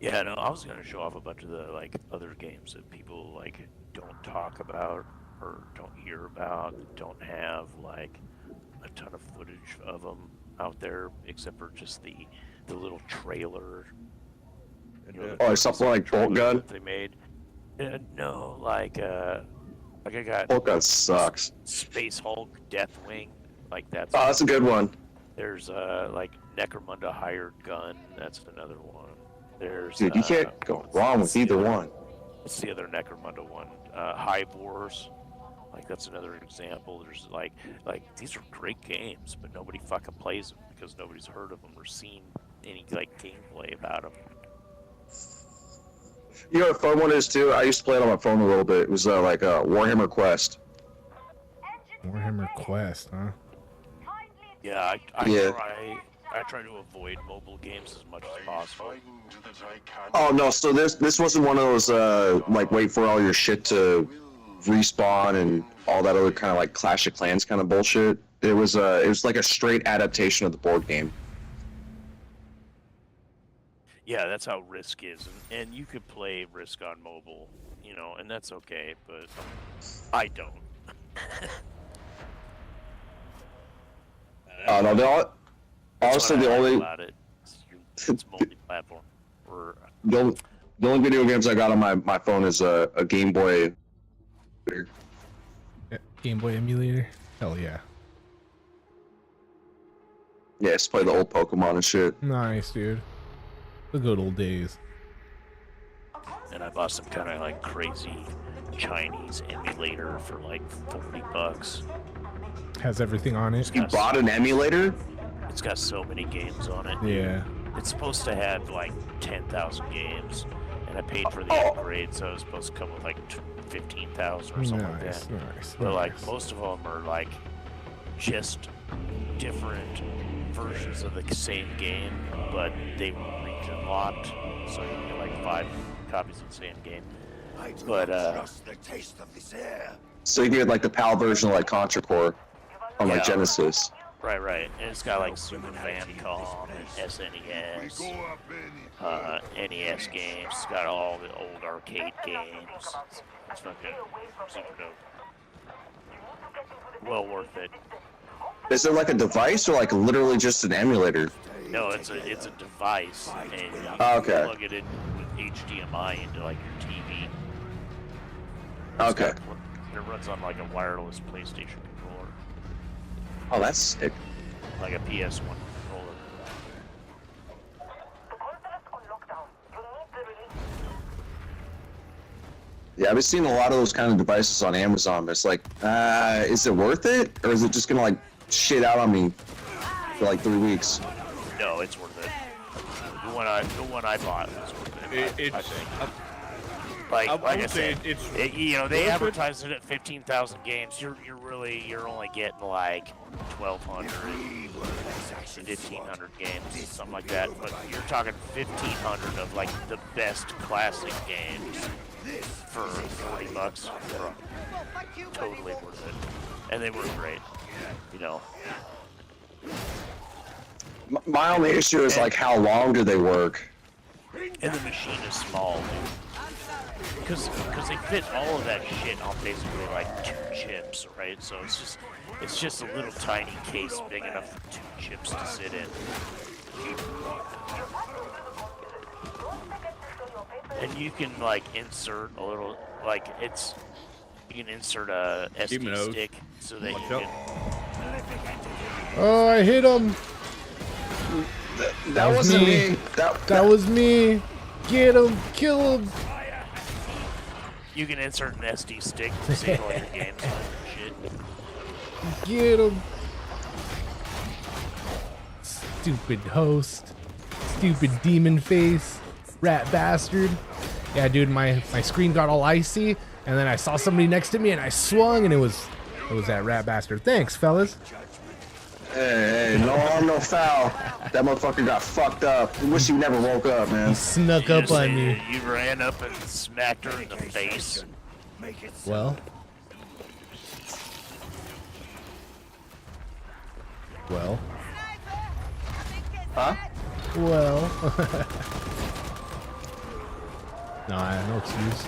Yeah, no, I was gonna show off a bunch of the like other games that people like don't talk about or don't hear about, don't have like a ton of footage of them out there, except for just the little trailer. You know, Or something like Bolt Gun. that they made. No, like I got Bolt Gun sucks. Space Hulk, Deathwing, like that's. Oh, that's a good one. There's like Necromunda Hired Gun. That's another one. There's Dude, you can't go wrong with either one. What's the other Necromunda one? Hive Wars. Like that's another example. There's like these are great games, but nobody fucking plays them because nobody's heard of them or seen any like gameplay about them. You know what a fun one is too? I used to play it on my phone a little bit. It was like Warhammer Quest. Warhammer Quest, huh? Yeah, I try to avoid mobile games as much as possible. Oh no, so this wasn't one of those like wait for all your shit to respawn and all that other kind of like Clash of Clans kind of bullshit. It was like a straight adaptation of the board game. Yeah, that's how Risk is, and you could play Risk on mobile, you know, and that's okay, but I don't. No, honestly, the only it's multi-platform. the only video games I got on my phone is a Game Boy. Game Boy emulator? Hell yeah. Yeah, just play the old Pokemon and shit. Nice, dude. The good old days. And I bought some kind of like crazy Chinese emulator for like $40. Has everything on it. You bought an emulator? It's got so many games on it. Yeah. It's supposed to have like 10,000 games, and I paid for the upgrade, so it was supposed to come with like 15,000 or something like that. Nice. But like most of them are like just different versions of the same game, but they region locked, so you can get like 5 copies of the same game. But Trust the taste of this air. So you get like the PAL version of like Contra Core on like Genesis. Right. And it's got like Super Famicom and SNES, NES games. It's got all the old arcade games. It's fucking super dope. Well worth it. Is it like a device or like literally just an emulator? No, it's a device, and you Okay. plug it in with HDMI into like your TV. Okay. It runs on like a wireless PlayStation controller. Oh, that's sick. Like a PS1 controller. Yeah, I've been seeing a lot of those kind of devices on Amazon, but it's like, is it worth it? Or is it just gonna like shit out on me for like 3 weeks? No, it's worth it. The one I bought was worth it. I think. Like I said, you know, they advertise it at 15,000 games. You're only getting like 1,200, 1,500 games, something like that. But you're talking 1,500 of like the best classic games for $40. Bro. Totally worth it, and they were great. You know. My only issue is like how long do they work? And the machine is small, dude. Because they fit all of that shit on basically like 2 chips, right? So it's just a little tiny case big enough for 2 chips to sit in. And you can like insert a little you can insert a SD stick so that you can. Oh, I hit him. That wasn't me. That was me. Get him. Kill him. You can insert an SD stick to save all your games and shit. Get him. Stupid host. Stupid demon face. Rat bastard. Yeah, dude, my screen got all icy, and then I saw somebody next to me, and I swung, and it was that rat bastard. Thanks, fellas. Hey, no harm, no foul. That motherfucker got fucked up. I wish he never woke up, man. He snuck up on me. You ran up and smacked her in the face. Well. Huh? Well. No excuse.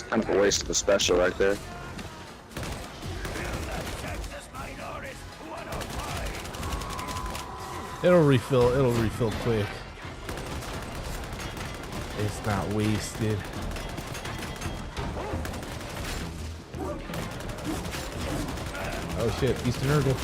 It's kind of a waste of a special right there. It'll refill quick. It's not wasted. Oh shit, Eastern Urgle.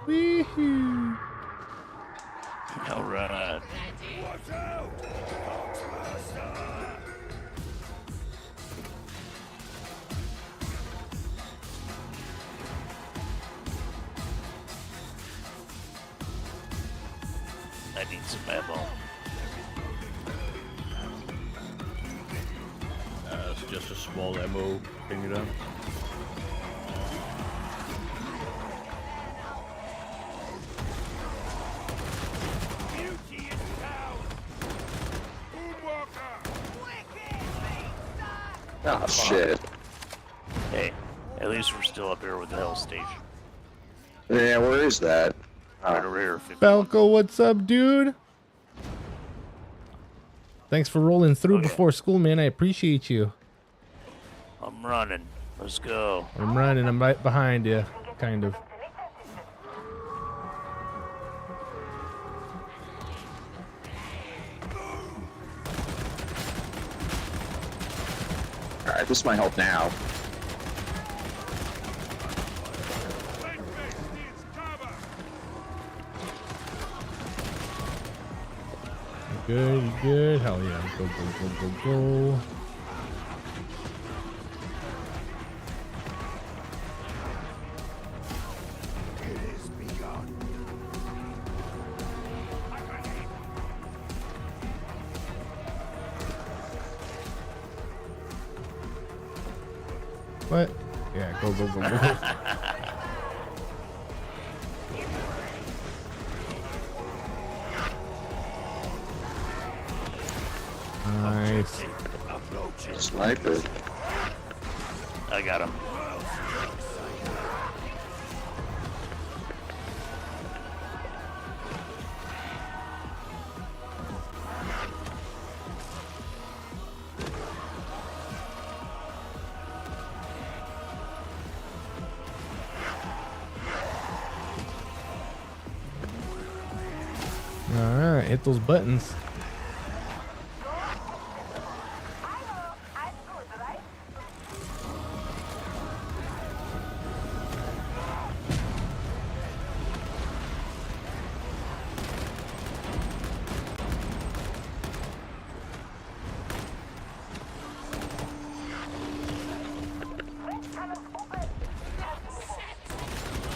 Wee-hoo. All right. I need some ammo. It's just a small ammo thing, you know. Oh shit. Hey, at least we're still up here with the Hell Station. Yeah, where is that? Right over here. Falco, what's up, dude? Thanks for rolling through before school, man. I appreciate you. I'm running. Let's go. I'm running. I'm right behind you, kind of. Alright, this might help now. Good, good. Hell yeah. Go, go, go, go, go. What? Yeah, go, go, go, go. Nice. Sniper. I got him. Alright, hit those buttons.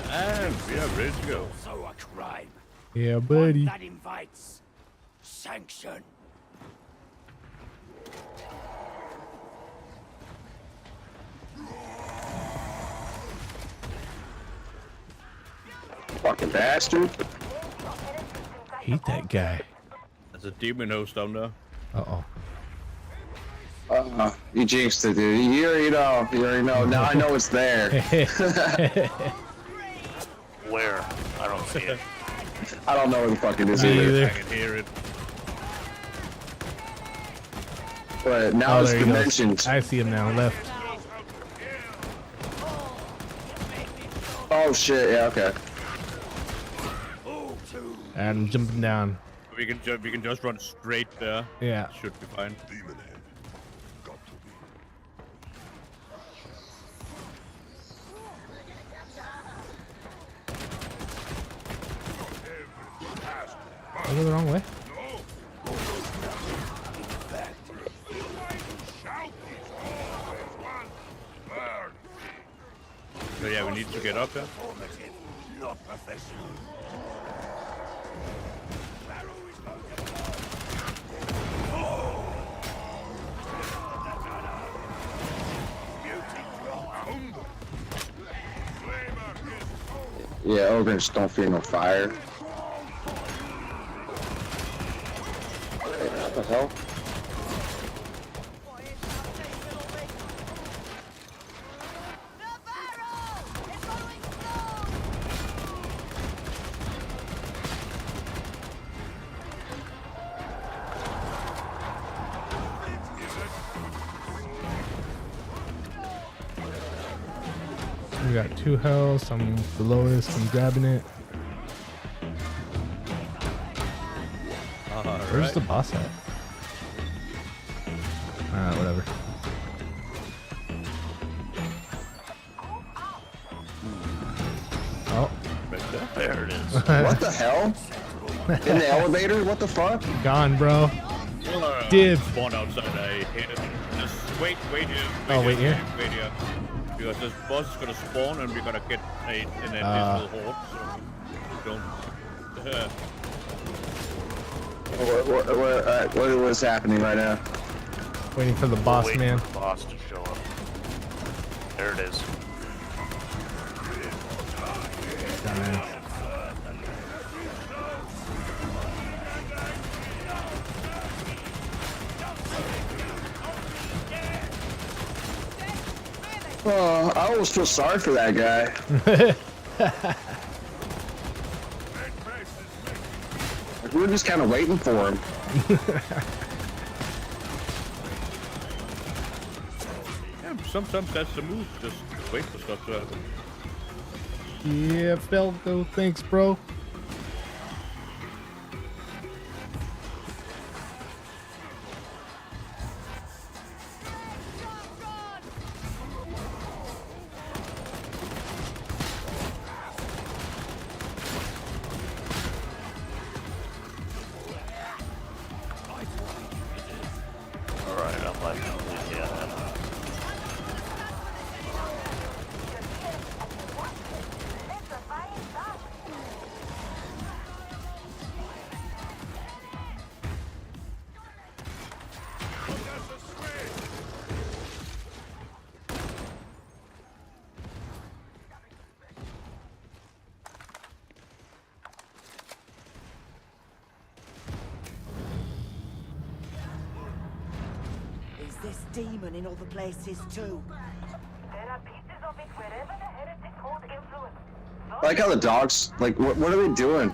And we are ready to go. So a crime. Yeah, buddy. That invites sanction. Fucking bastard. Hate that guy. There's a demon host down there. Uh-oh. You jinxed it, dude. You already know. You already know. Now I know it's there. Where? I don't see it. I don't know where the fuck it is Me either. either. I can hear it. But now it's there he goes. dimensions. I see him now, left. Oh shit, yeah, okay. And I'm jumping down. We can just run straight there. Yeah. Should be fine. I go the wrong way. So yeah, we need to get up there. Not professional. Yeah, ogres don't fear no fire. What the hell? We got 2 health. I'm the lowest. I'm grabbing it. Where's the boss at? Whatever. Oh. There it is. What the hell? In the elevator? What the fuck? Gone, bro. Dib. Spawn outside. I hate it. Just wait here. Wait here? Wait here. Because this boss is gonna spawn and we're gonna get an additional horde. So don't. What is happening right now? Waiting for the boss, Waiting man. for the boss to show up. There it is. Dumbass. Oh, I almost feel sorry for that guy. Like, we were just kind of waiting for him. Yeah, sometimes that's the move. Just wait for stuff to happen. Yeah, Felco, thanks, bro. Alright, I'm like, yeah. Is this demon in all the places too? There are pieces of it wherever the heretic hold influence. I like how the dogs, like, what are they doing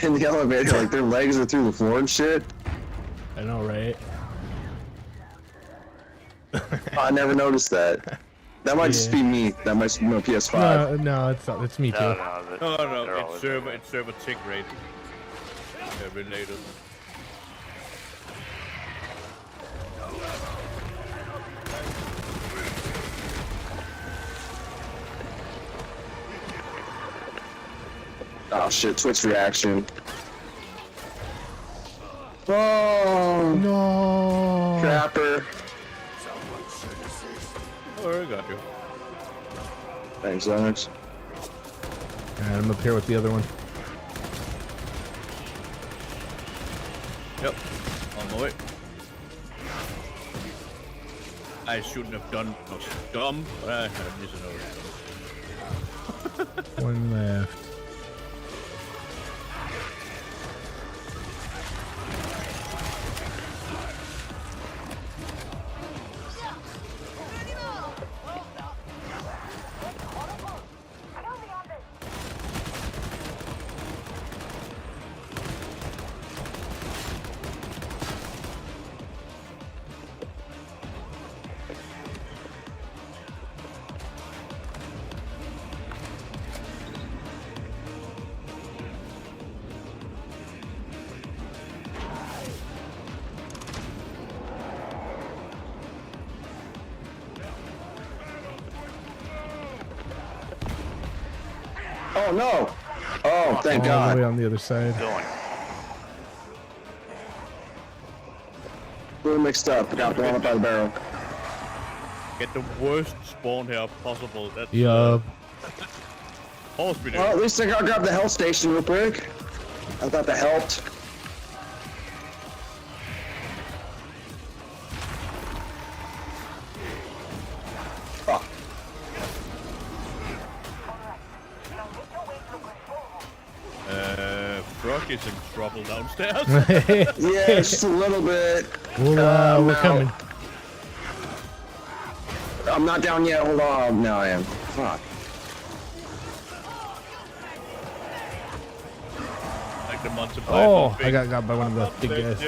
in the elevator? Like, their legs are through the floor and shit. I know, right? I never noticed that. That might just be me. That might just be my PS5. No, it's me too. No, it's server tick rate. They're related. Oh shit, Twitch reaction. Oh no! Trapper. Oh, I got you. Thanks, Alex. And I'm up here with the other one. Yep, on my way. I shouldn't have done no dumb, but I had to know. One left. Oh no! Oh, thank All God. the way on the other side. Going. A little mixed up. Got blown up by the barrel. Get the worst spawn here possible. That's Yup. Horse video. Well, at least I got grab the health station real quick. I thought that helped. Oh. is in trouble downstairs. Yeah, just a little bit. We're coming. I'm not down yet. Hold on. No, I am. Fuck. Like the Monty Python Oh, thing. I got by one of the big guys.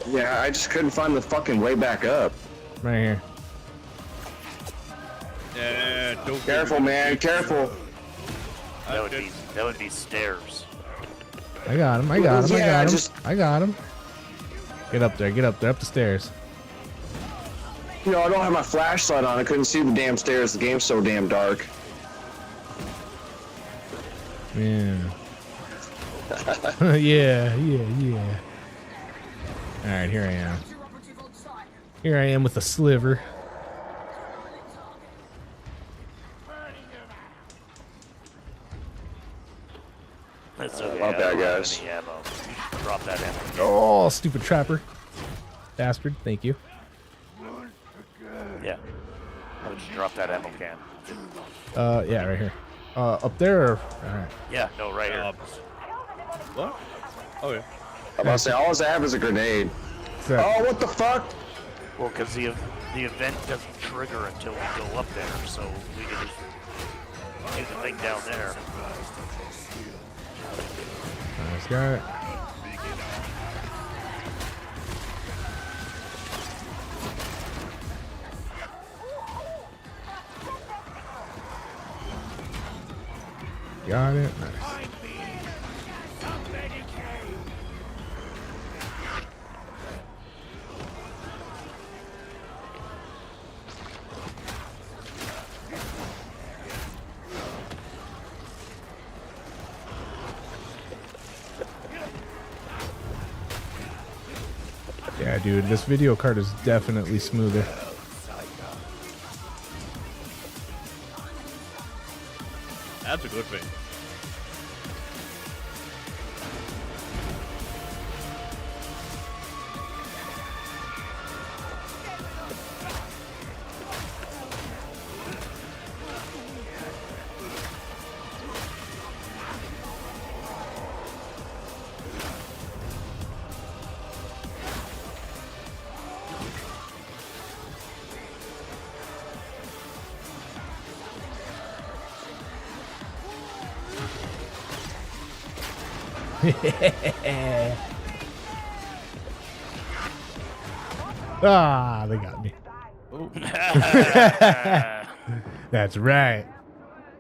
Yeah, I just couldn't find the fucking way back up. Right here. Yeah, don't Careful, man. Careful. That would be stairs. I got him. I got him. I Yeah, got him. I got him. Get up there. Get up there. Up the stairs. You know, I don't have my flashlight on. I couldn't see the damn stairs. The game's so damn dark. Yeah. yeah. All right, here I am. Here I am with a sliver. That's okay. Not bad, guys. Any ammo. Drop that ammo. Oh, stupid trapper. Bastard. Thank you. Yeah. I'll just drop that ammo can. Yeah, right here. Up there? Or, all right. Yeah, no, right here. What? Oh, yeah. I'm about to say, all I have is a grenade. Oh, what the fuck? Well, because the event doesn't trigger until we go up there, so we can just do the thing down there. Nice guy. Got it. Nice. Yeah, dude, this video card is definitely smoother. That's a good thing. Ah, they got me. That's right.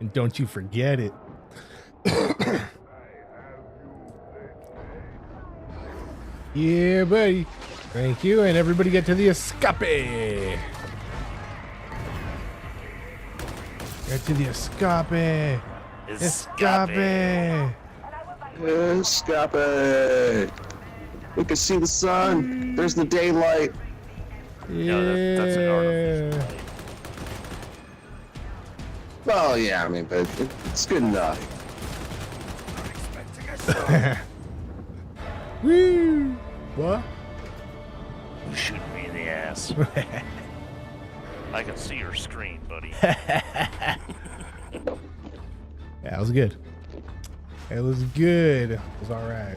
And don't you forget it. Yeah, buddy. Thank you, and everybody get to the escape. Get to the escape. Escape. Escape. We can see the sun. There's the daylight. Yeah. No, that's an artificial. Well, yeah, I mean, but it's good enough. Woo! What? You shooting me in the ass. I can see your screen, buddy. Yeah, it was good. It was good. It was all right.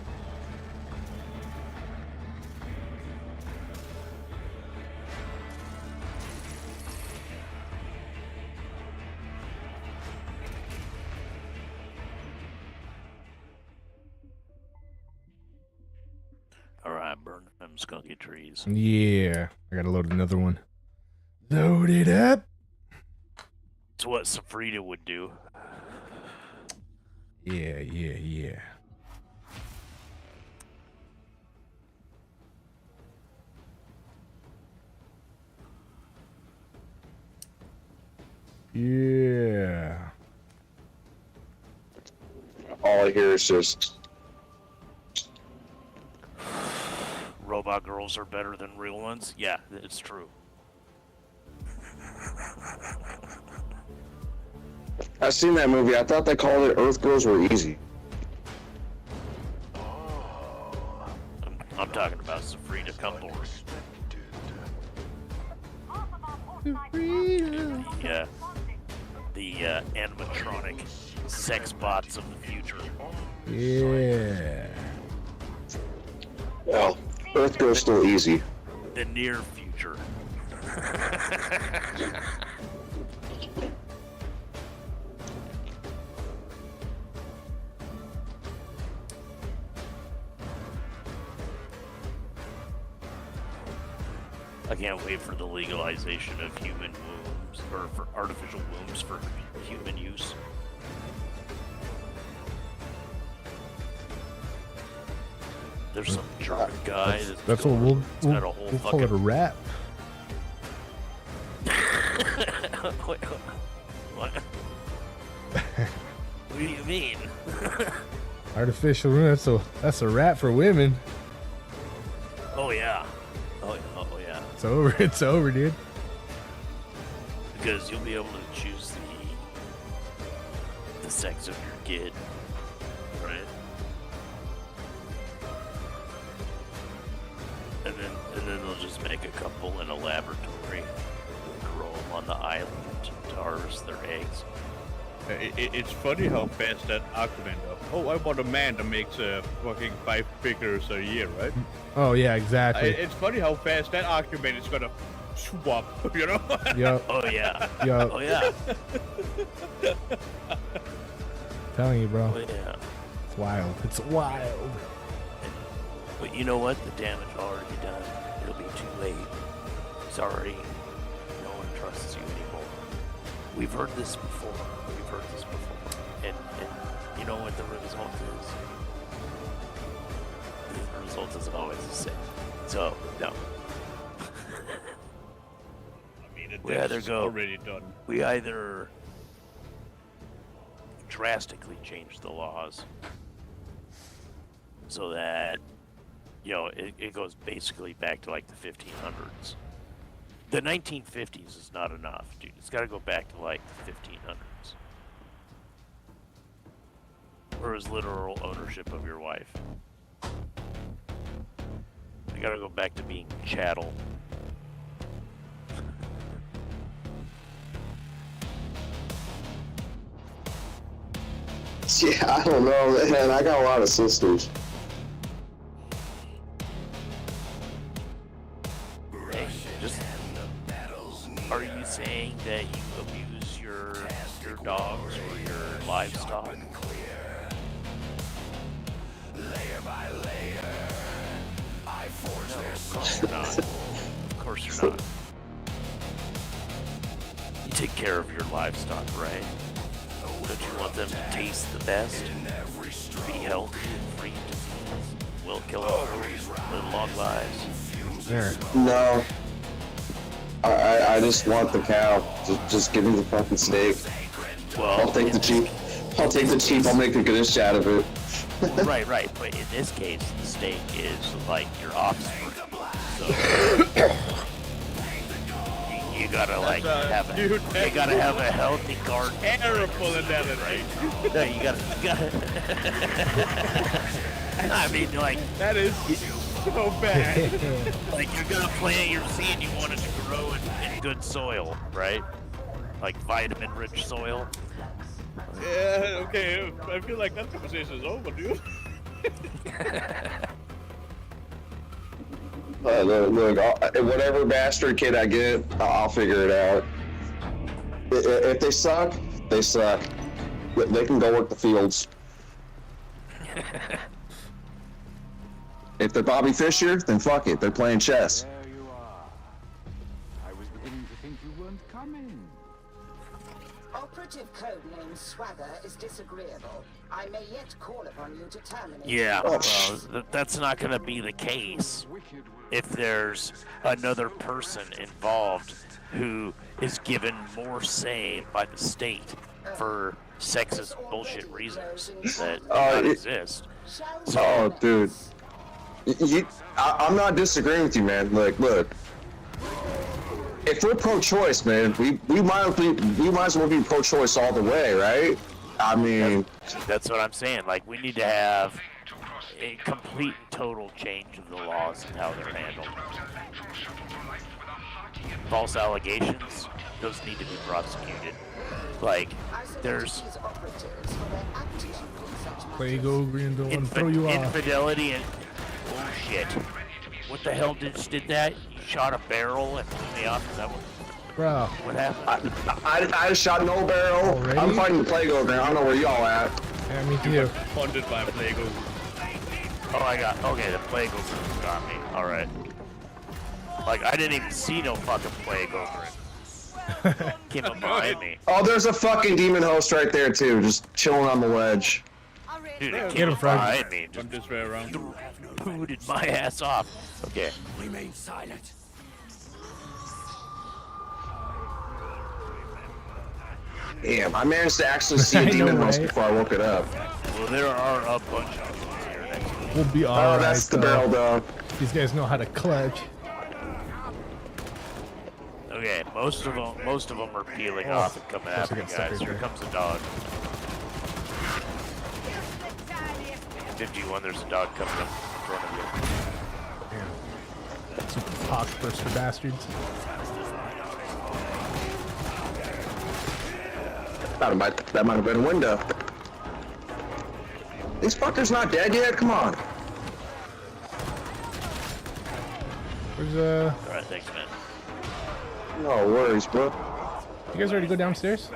All right, burn them skunky trees. Yeah, I gotta load another one. Load it up. It's what Safrita would do. Yeah. Yeah. All I hear is just... Robot girls are better than real ones? Yeah, it's true. I've seen that movie. I thought they called it Earth Girls Were Easy. I'm talking about Safrita Cumble. Yeah. the animatronic sex bots of the future. Yeah. Well, Earth Girl's still easy. The near future. I can't wait for the legalization of human wombs, or for artificial wombs for human use. There's some German guy That's what we'll got a whole call it a rap. Wait, what? What do you mean? Artificial womb. That's a rap for women. Oh yeah. Oh yeah. It's over. It's over, dude. Because you'll be able to choose the sex of your kid, right? And then they'll just make a couple in a laboratory, grow them on the island to harvest their eggs. It's funny how fast that argument of, oh, I want a man that makes fucking 5 figures a year, right? Oh yeah, exactly. It's funny how fast that argument is gonna swap, you know? Yep. Oh yeah. Yep. Oh yeah. Telling you, bro. Oh yeah. It's wild. It's wild. But you know what? The damage already done. It'll be too late. Sorry. No one trusts you anymore. We've heard this before. And you know what the result is? The result isn't always the same. So, no. We either go. Already done. We either drastically change the laws so that, you know, it goes basically back to like the 1500s. The 1950s is not enough, dude. It's got to go back to like the 1500s. Or is literal ownership of your wife. You got to go back to being chattel. Yeah, I don't know, man. I got a lot of sisters. Hey, just, are you saying that you abuse your dogs or your livestock? No, of course you're not. Of course you're not. You take care of your livestock, right? Don't you want them to taste the best? Be healthy and free of disease? Well, kill them, live long lives. There. No. I just want the cow. Just give me the fucking steak. Well, I'll take the cheap. I'll take the cheap. I'll make a goodish out of it. Right. But in this case, the steak is like your offspring. So you gotta like have a healthy garden. Terrible analogy. Right? No, you gotta. I mean, like that is so bad. Like you're gonna plant your seed, you want it to grow in good soil, right? Like vitamin-rich soil. Yeah. Okay. I feel like that conversation is over, dude. Look, whatever bastard kid I get, I'll figure it out. If they suck, they suck. They can go work the fields. If they're Bobby Fischer, then fuck it. They're playing chess. There you are. I was beginning to think you weren't coming. Operative codename Swagger is disagreeable. I may yet call upon you to terminate. Yeah, well, that's not going to be the case if there's another person involved who is given more say by the state for sexist bullshit reasons that do not exist. Oh, dude. I'm not disagreeing with you, man. Look. If we're pro-choice, man, we might as well be pro-choice all the way, right? I mean, that's what I'm saying. Like, we need to have a complete and total change of the laws and how they're handled. False allegations, those need to be prosecuted. Like, there's Plague Ogre and don't want to throw you off. infidelity and oh shit. What the hell just did that? You shot a barrel and threw me off? Is that what? Bro. What happened? I shot no barrel. Already? I'm fighting the Plague Ogre. I don't know where y'all at. Yeah, me too. Funded by Plague Ogre. Oh, okay, the Plague Ogre got me. Alright. Like, I didn't even see no fucking Plague Ogre. Came up behind me. Oh, there's a fucking demon host right there too, just chilling on the ledge. Dude, it Get came him, up Frog. behind me. I'm just way around. Booted my ass off. Okay. Remain silent. Damn, I managed to actually see I a know, demon host right? before I woke it up. Well, there are a bunch of them here next to me. We'll be alright. Oh, that's the barrel though. These guys know how to clutch. Okay, most of them are peeling off and coming after you guys. Here comes a dog. 51, there's a dog coming up in front of you. Damn. Super pox burster bastards. That might have been a window. These fuckers not dead yet? Come on. Where's Alright, thanks, man. No worries, bro. You guys ready to go downstairs?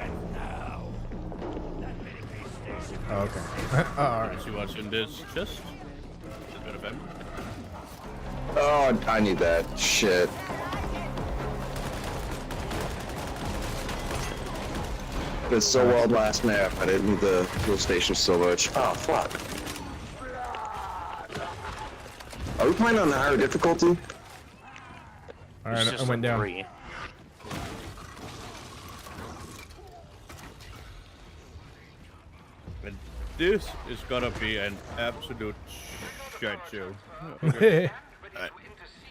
Oh, okay. Oh, alright. See what's in this chest? A bit of ammo. Oh, I need that. Shit. It's so well last map. I didn't need the fuel station so much. Oh, fuck. Are we playing on the higher difficulty? Alright, I went down. 3. And this is gonna be an absolute shit show. Okay.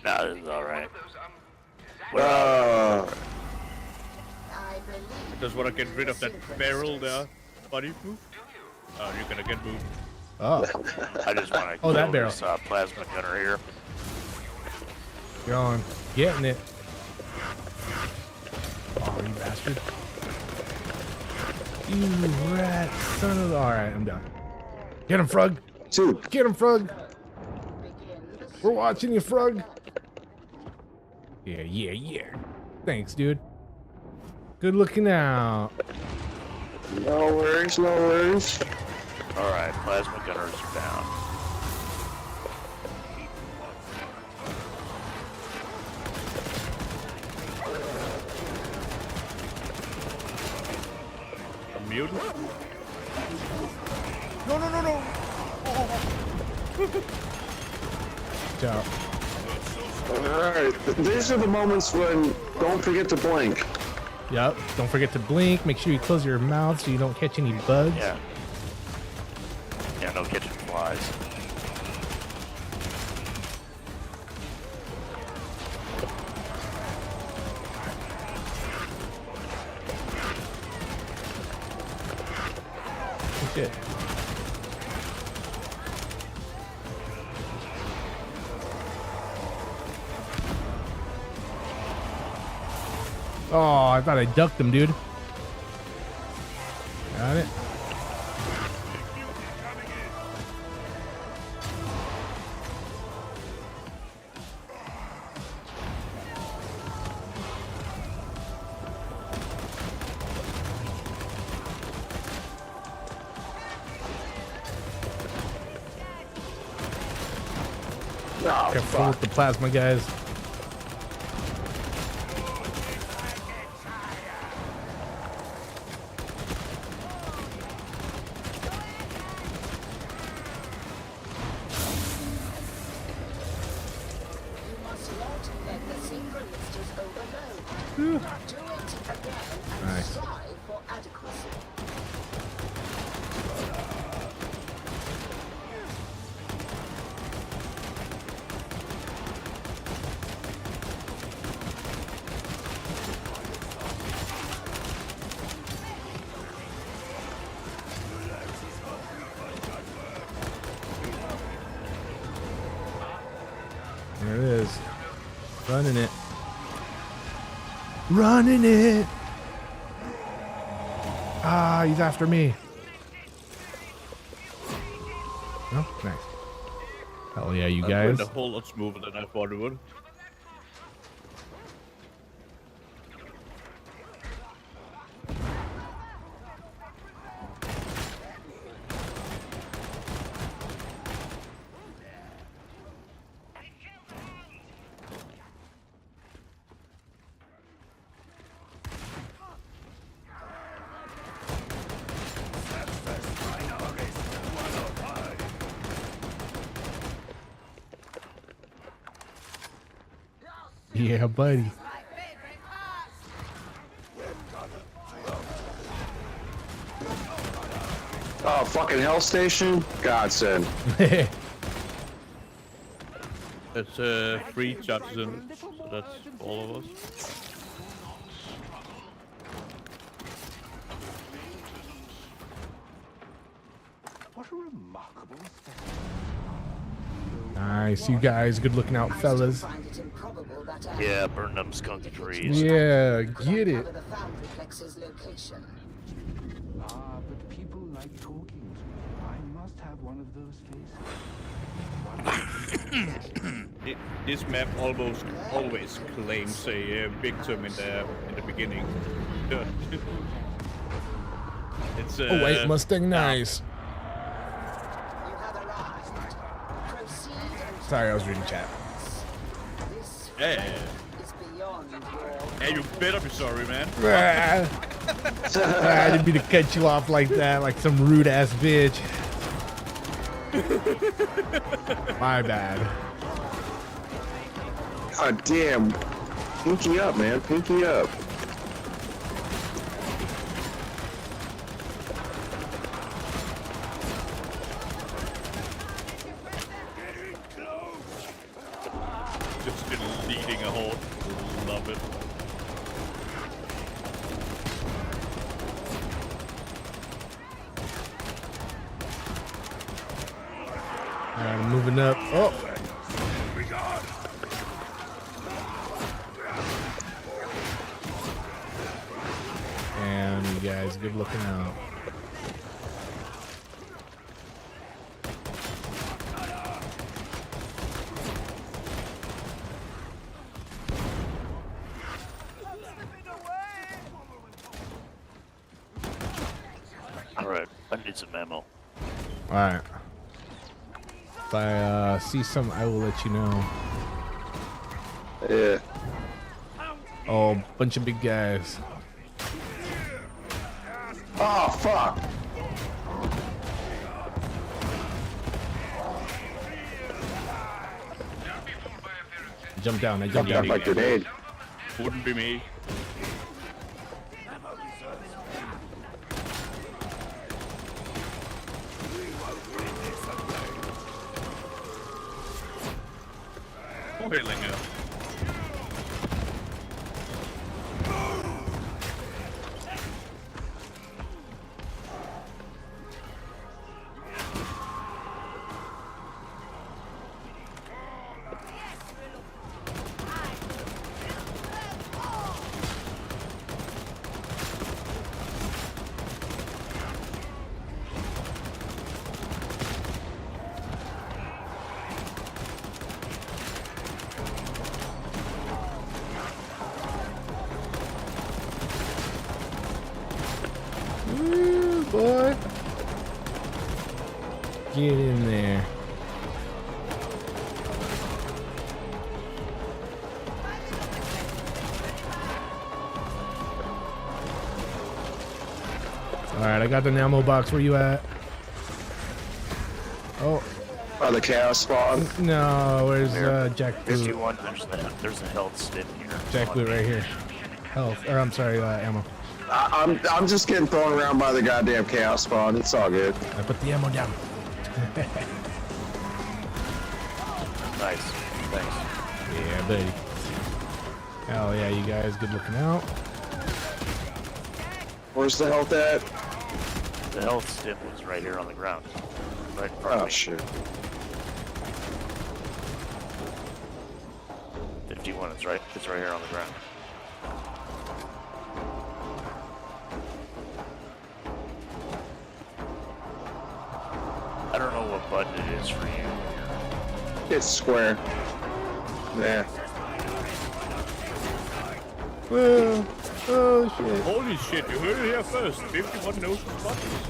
Nah, this is alright. Just wanna get rid of that barrel there, buddy. Move. Oh, you're gonna get moved. Oh. I just want to Oh, that kill barrel. this plasma gunner here. Going. Getting it. Oh, you bastard. You rat son of a... Alright, I'm done. Get him, Frog. Dude. Get him, Frog. We're watching you, Frog. Yeah. Thanks, dude. Good looking out. No worries, no worries. Alright, plasma gunners down. A mutant? No. Ciao. Alright, these are the moments when don't forget to blink. Yep. Don't forget to blink. Make sure you close your mouth so you don't catch any bugs. Yeah. Yeah, no catching flies. Shit. Oh, I thought I ducked him, dude. Got it. Oh, Careful with the plasma, guys. Nice. There it is. Running it. Running it. Ah, he's after me. Oh, nice. Hell yeah, you guys. That went a whole lot smoother than I thought it would. Yeah, buddy. Oh, fucking Hell Station? Godsend. It's 3 charges in, so that's all of us. What a remarkable Nice, you guys. Good looking out, fellas. Yeah, burn them skunk trees. Yeah, get it. Ah, but people like talking to me. I must have one of those faces. This map almost always claims a victim in the beginning. It's Oh wait, Mustang nice. Sorry, I was reading chat. Yeah. Hey, you better be sorry, man. I didn't mean to cut you off like that, like some rude ass bitch. My bad. God damn. Pinky up, man. Pinky up. Just been leading a horde. Love it. Alright, I'm moving up. Oh! And you guys, good looking out. Alright, I need some ammo. Alright. If I see some, I will let you know. Yeah. Oh, bunch of big guys. Oh, fuck. Jump down, I jumped down. My grenade. Wouldn't be me. Boiling up. Woo, boy. Get in there. Alright, I got the ammo box. Where you at? Oh. Oh, the chaos spawn? No, where's Jack Blue? 51, there's a health stim here. Jack Blue right here. Health, or I'm sorry, ammo. I'm just getting thrown around by the goddamn chaos spawn. It's all good. I put the ammo down. Nice. Thanks. Yeah, buddy. Hell yeah, you guys. Good looking out. Where's the health at? The health stim was right here on the ground. Right in front of Oh, me. shit. 51. It's right here on the ground. I don't know what button it is for you. It's square. Yeah. Oh shit. Holy shit, you heard it here first. 51 knows the buttons.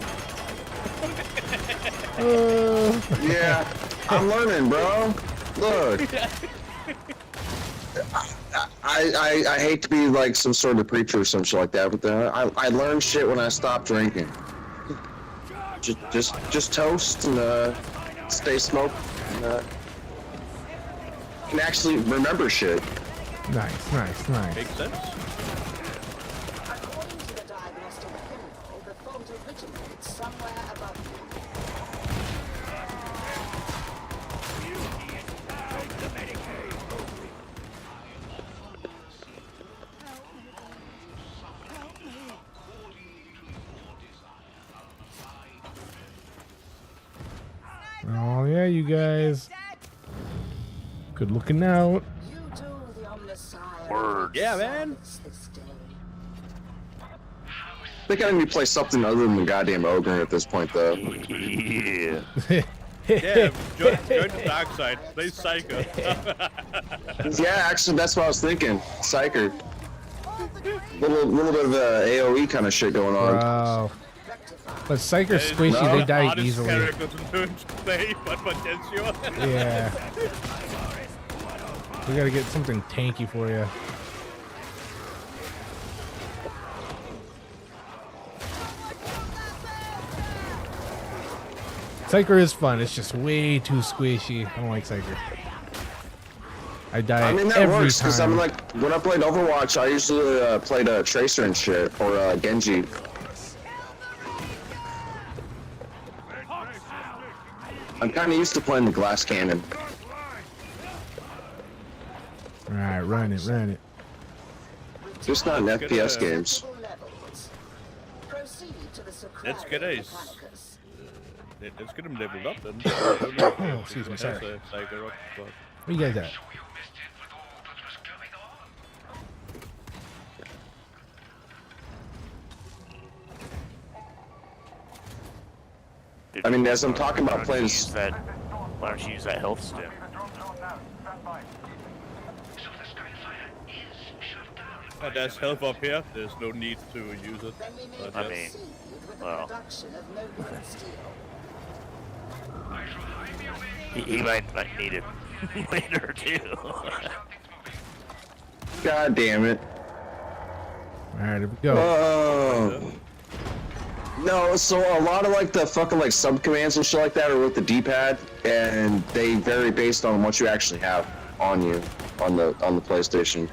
Yeah, I'm learning, bro. Look. I hate to be like some sort of preacher or some shit like that, but I learned shit when I stopped drinking. Just toast and stay smoked. And, can actually remember shit. Nice. Makes sense. According to the diagnostic pinhole, the fault originates somewhere above you. Oh yeah, you guys. Good looking out. Word. Yeah, man. They gotta me play something other than the goddamn ogre at this point, though. Yeah. Yeah, join the dark side. Play Psycho. Yeah, actually, that's what I was thinking. Psyker. Little bit of AOE kind of shit going on. Wow. But Psyker's squishy, they die easily. Yeah. We gotta get something tanky for you. Psyker is fun, it's just way too squishy. I don't like Psyker. I die I mean, that every works, because time. I'm like, when I played Overwatch, I usually played Tracer and shit, or Genji. I'm kind of used to playing the glass cannon. Alright, run it. Just not in FPS games. Let's get him leveled up then. Oh, excuse me, sorry. Psycho. Where you guys at? I mean, as I'm talking about playing... Why don't you use that health stim? There's health up here. There's no need to use it. I mean, well... He might need it later, too. God damn it. Alright, here we go. Oh. No, so a lot of like the fucking like sub commands and shit like that are with the D-pad, and they vary based on what you actually have on you on the PlayStation.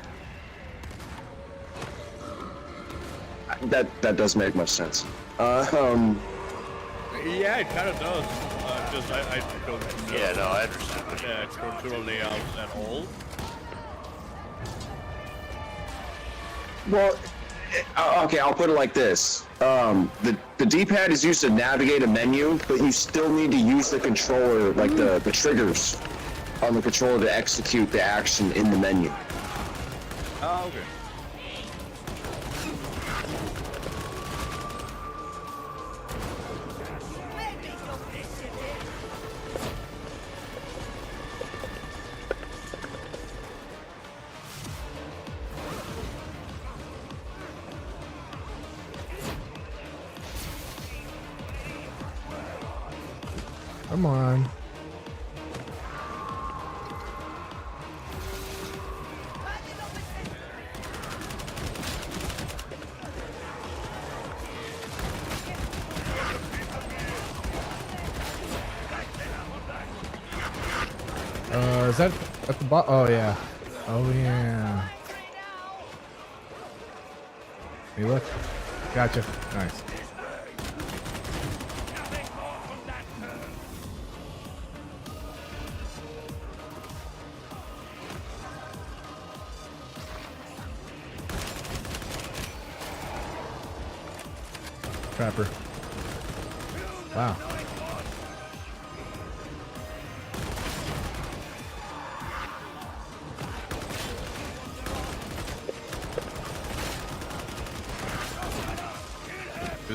That does make much sense. Yeah, it kind of does. Just I don't know. Yeah, no, I understand. Control layouts at all. Well, okay, I'll put it like this. The D-pad is used to navigate a menu, but you still need to use the controller, like the triggers on the controller to execute the action in the menu. Oh, okay. Come on. Is that at the bottom? Oh yeah. Oh yeah. Hey, look. Gotcha. Nice. Trapper. Wow.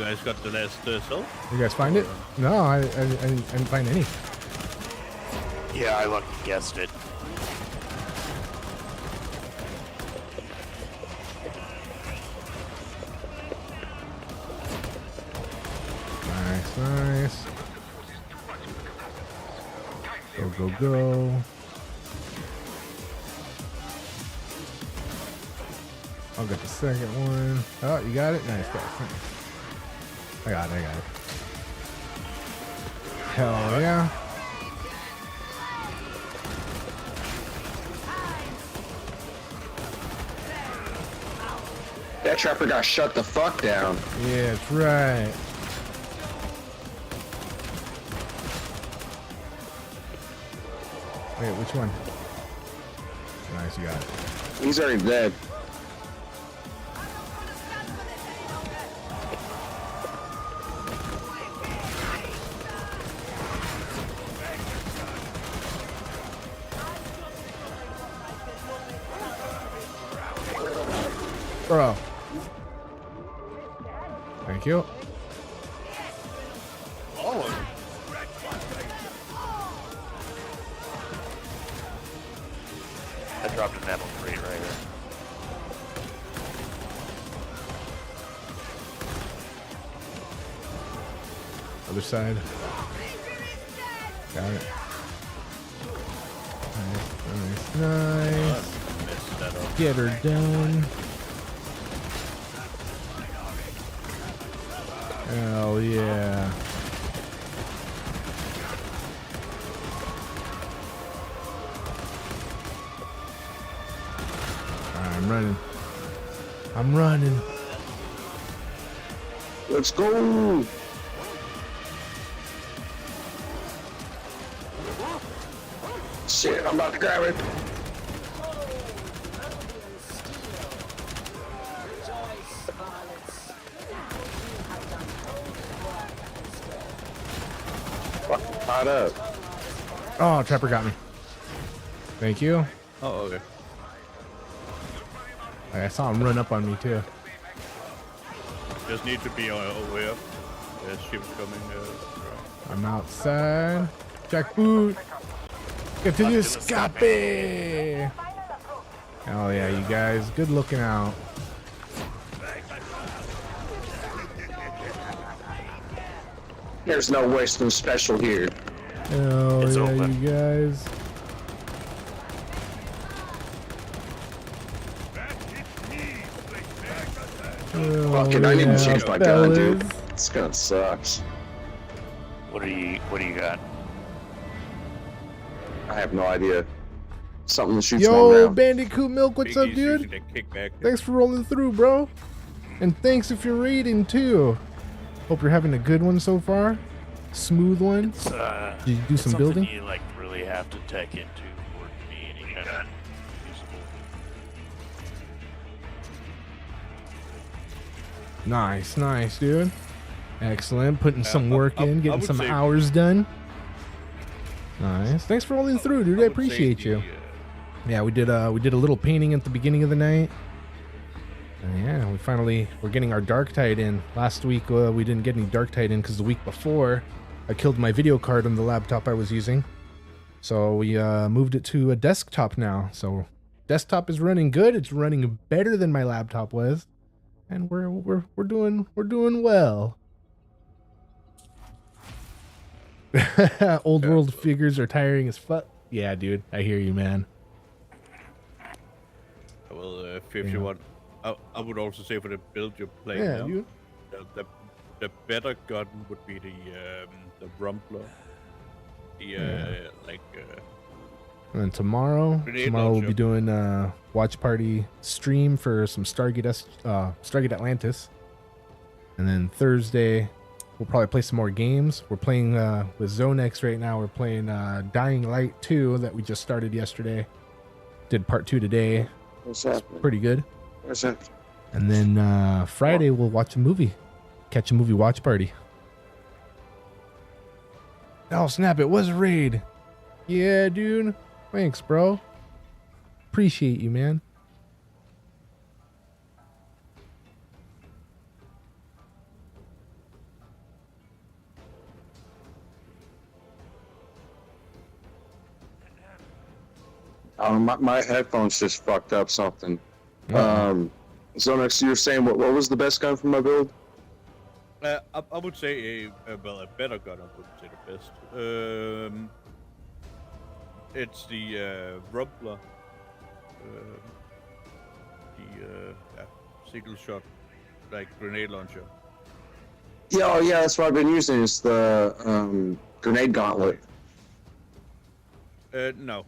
guys got the last cell? You guys find it? No, I didn't find any. Yeah, I lucky guessed it. Nice, nice. Go, go, go. I'll get the second one. Oh, you got it? Nice, guys. I got it, Hell yeah. That trapper got shut the fuck down. Yeah, that's right. Wait, which one? Nice, you got it. He's already dead. Bro. Thank you. Oh. I dropped an ammo crate right here. Other side. Got it. Nice, nice. Get her done. Hell yeah. I'm running. I'm running. Let's go. Shit, I'm about to grab it. Fucking caught up. Oh, Trapper got me. Thank you. Oh, okay. I saw him run up on me too. Just need to be aware. There's ships coming. I'm outside. Jackboot. Get to this escape. Oh yeah, you guys. Good looking out. There's no Western special here. Oh It's yeah, open. you guys. Oh, Fucking, I need to change my gun, dude. fellas. This gun sucks. What do you got? I have no idea. Something that shoots my Yo, round. Bandicoot Milk, what's up, dude? Thanks for rolling through, bro. And thanks if you're reading too. Hope you're having a good one so far. Smooth one. Did you do It's some something building? you like really have to tech into for it to be any kind of usable. Nice, nice, dude. Excellent. Putting some I- work I- in, I getting would some say- hours done. Nice. Thanks for rolling through, dude. I appreciate you. Yeah, we did a little painting at the beginning of the night. And yeah, we're getting our Darktide in. Last week we didn't get any Darktide in because the week before I killed my video card on the laptop I was using. So we moved it to a desktop now. So desktop is running good. It's running better than my laptop was. And we're doing well. Old world figures are tiring as fuck. Yeah, dude, I hear you, man. Well, if you want, I would also say for the build you're playing Yeah, now, dude. the better gun would be the Rumbler. And then tomorrow Grenade we'll launcher. be doing a watch party stream for some Stargate Atlantis. And then Thursday, we'll probably play some more games. We're playing with Zonex right now. We're playing Dying Light 2 that we just started yesterday. Did part 2 today. What's It's happening? pretty good. What's that? And then Friday, we'll watch a movie. Catch a movie watch party. Oh, snap. It was a raid. Yeah, dude. Thanks, bro. Appreciate you, man. My headphones just fucked up something. So next, you're saying what was the best gun for my build? I would say a better gun. I wouldn't say the best. It's the Rumbler. Single shot, like grenade launcher. Yeah, that's what I've been using. It's the grenade gauntlet. No,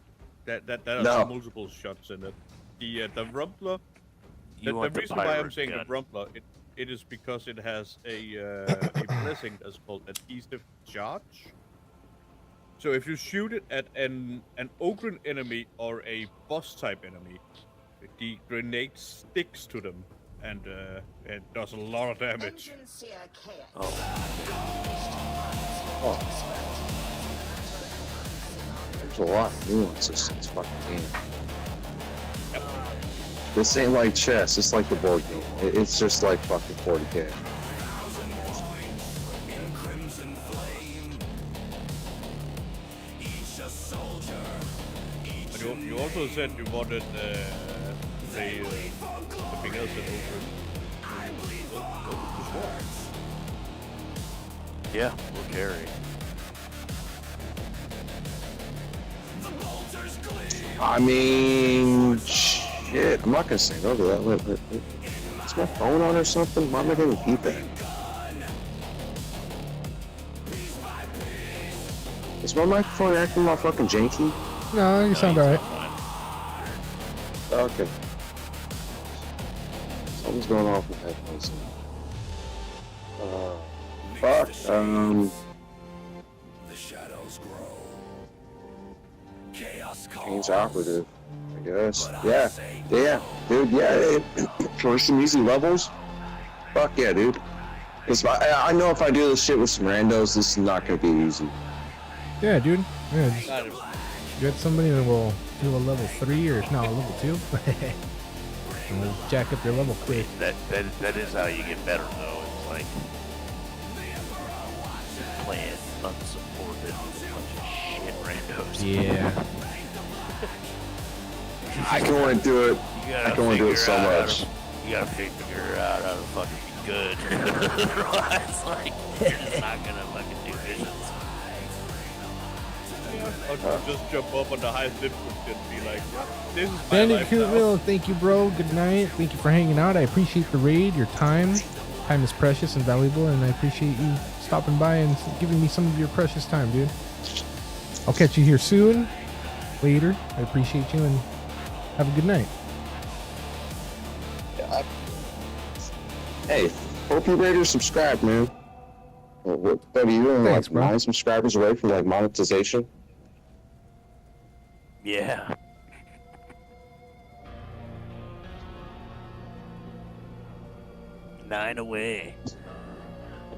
that has multiple shots in it. The Rumbler. The reason why I'm saying the Rumbler, it is because it has a blessing that's called adhesive charge. So if you shoot it at an open enemy or a boss type enemy, the grenade sticks to them and it does a lot of damage. There's a lot of nuances in this fucking game. This ain't like chess, it's like the board game. It's just like fucking 40K. You also said you wanted something else in open. Yeah, we'll carry. I mean, shit, I'm not gonna say no to that. Is my phone on or something? Why am I getting feedback? Is my microphone acting all fucking janky? No, you sound alright. Okay. Something's going on with headphones. Fuck. The shadows grow. Chaos Change operative, I guess. Yeah, dude, yeah. For some easy levels? Fuck yeah, dude. Cause I know if I do this shit with some randos, this is not gonna be easy. Yeah, dude. Yeah, just get somebody that will do a level 3 or now a level 2. And we'll jack up your level quick. That is how you get better, though. It's like playing unsupported with a bunch of shit randos. Yeah. I can only do it. I can only do it so much. You gotta figure out how to fucking be good. Otherwise, like, you're just not gonna fucking do visions. I'll just jump up on the highest difficulty and be like, this is my Bandit life now. Cootville, thank you, bro. Good night. Thank you for hanging out. I appreciate the raid, your time. Time is precious and valuable, and I appreciate you stopping by and giving me some of your precious time, dude. I'll catch you here soon. Later. I appreciate you, and have a good night. Hey, hope you rate or subscribe, man. Buddy, you're only like 9 subscribers away from like monetization. Yeah. Nine away.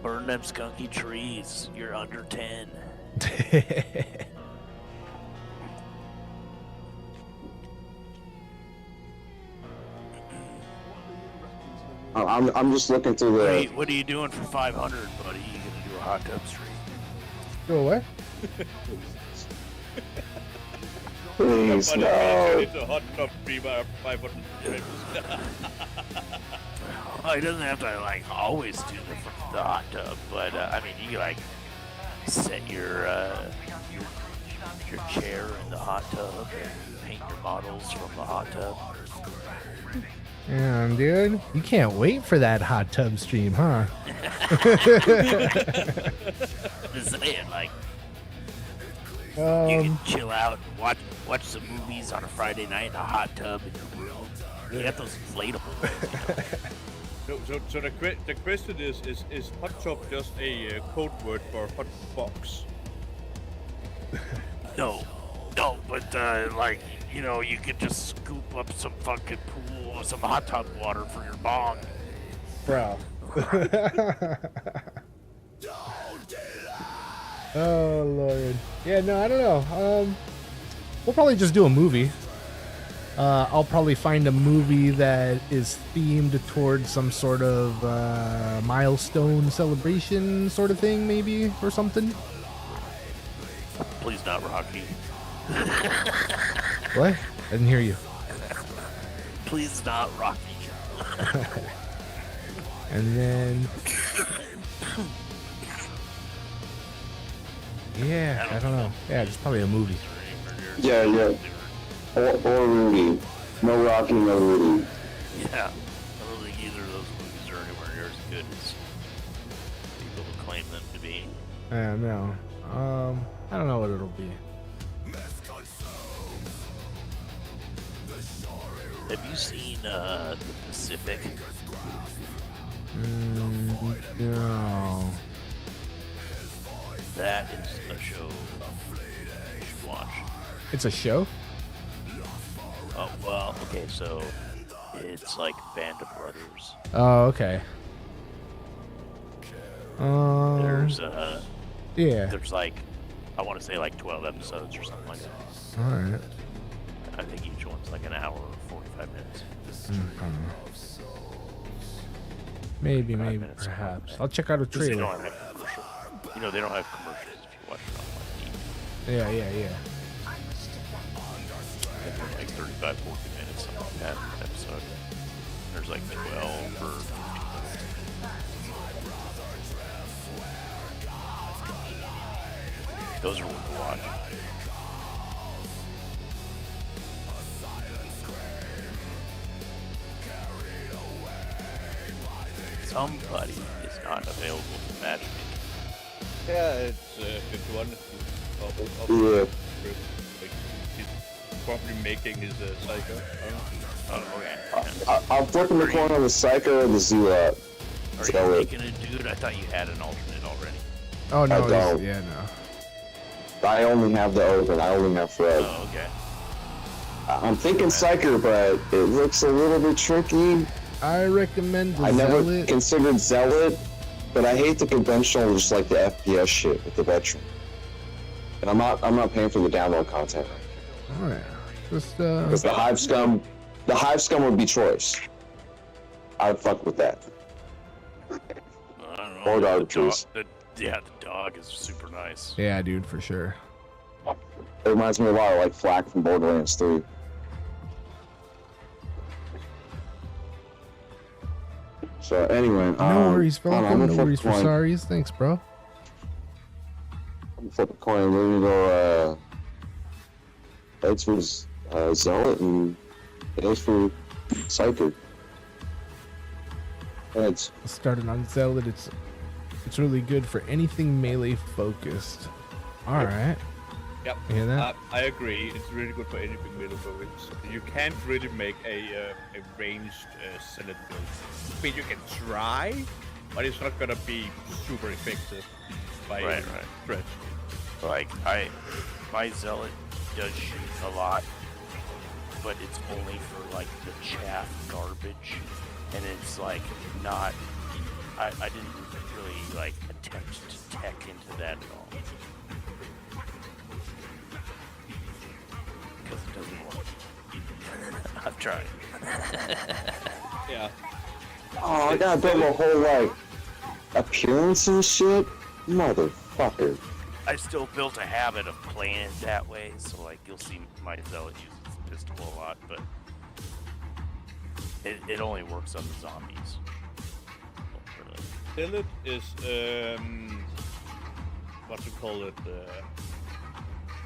Burn them skunky trees. You're under 10. I'm just looking through the. What are you doing for 500, buddy? You gonna do a hot tub stream? Go away. Please, no. It's a hot tub stream for 500 subscribers. Well, he doesn't have to like always do the hot tub, but I mean, you can like set your chair in the hot tub and paint your models from the hot tub. Yeah, dude. You can't wait for that hot tub stream, huh? Just saying, like, you Um, can chill out and watch some movies on a Friday night in a hot tub in your room. You got those inflatables. So the question is hot tub just a code word for hot box? No, but like, you know, you could just scoop up some fucking pool, some hot tub water for your bong. Bro. Oh, Lord. Yeah, no, I don't know. We'll probably just do a movie. I'll probably find a movie that is themed towards some sort of milestone celebration sort of thing, maybe, or something. Please not Rocky. What? I didn't hear you. Please not rock me. And then, yeah, I don't know. Yeah, it's probably a movie. Yeah. Or Rudy. No Rocky, no Rudy. Yeah, I don't think either of those movies are anywhere near as good as people claim them to be. No. I don't know what it'll be. Have you seen The Pacific? No. That is a show you should watch. It's a show? Oh, well, okay, so it's like Band of Brothers. Oh, okay. There's yeah. There's like, I want to say like 12 episodes or something like that. All right. I think each one's like an hour or 45 minutes. I don't know. Maybe, perhaps. I'll check out a They trailer. don't have commercials. You know, they don't have commercials if you watch it on like TV. Yeah. They're like 35, 40 minutes, something like that an episode. There's like 12 or 15 minutes. Those are worth a watch. Somebody is not available to match me. Yeah, it's 51. Yeah. He's probably making his Psycho. Oh, okay. I'm flipping the coin on the Psycho or the Zealot. Are you making it, dude? I thought you had an alternate already. Oh, no. I don't. Yeah, no. I only have the open. I only have Fred. Oh, okay. I'm thinking Psycho, but it looks a little bit tricky. I recommend the I never Zealot. considered Zealot, but I hate the conventional, just like the FPS shit with the veteran. And I'm not paying for the download content. All right. Just Because the Hive Scum would be choice. I'd fuck with that. I don't know. Or Dog Trees. Yeah, the dog is super nice. Yeah, dude, for sure. It reminds me a lot of like Flak from Borderlands 3. So anyway, No worries, I don't know, Falco. I'm No gonna flip worries a for coin. sorries. Thanks, bro. I'm gonna flip a coin. We're gonna go heads for Zealot and tails for Psycho. Heads. Started on Zealot. It's really good for anything melee focused. All right. Yep. You hear that? I agree. It's really good for anything melee focused. You can't really make a ranged Zealot build. I mean, you can try, but it's not gonna be super effective by Right. stretch. Like, my Zealot does shoot a lot, but it's only for like the chaff garbage, and it's like not. I didn't really like attempt to tech into that at all because it doesn't work. I've tried. Yeah. Oh, I gotta build a whole like appearance and shit, motherfucker. I still built a habit of playing it that way, so like you'll see my Zealot uses the pistol a lot, but it only works on the zombies. Zealot is what you call it?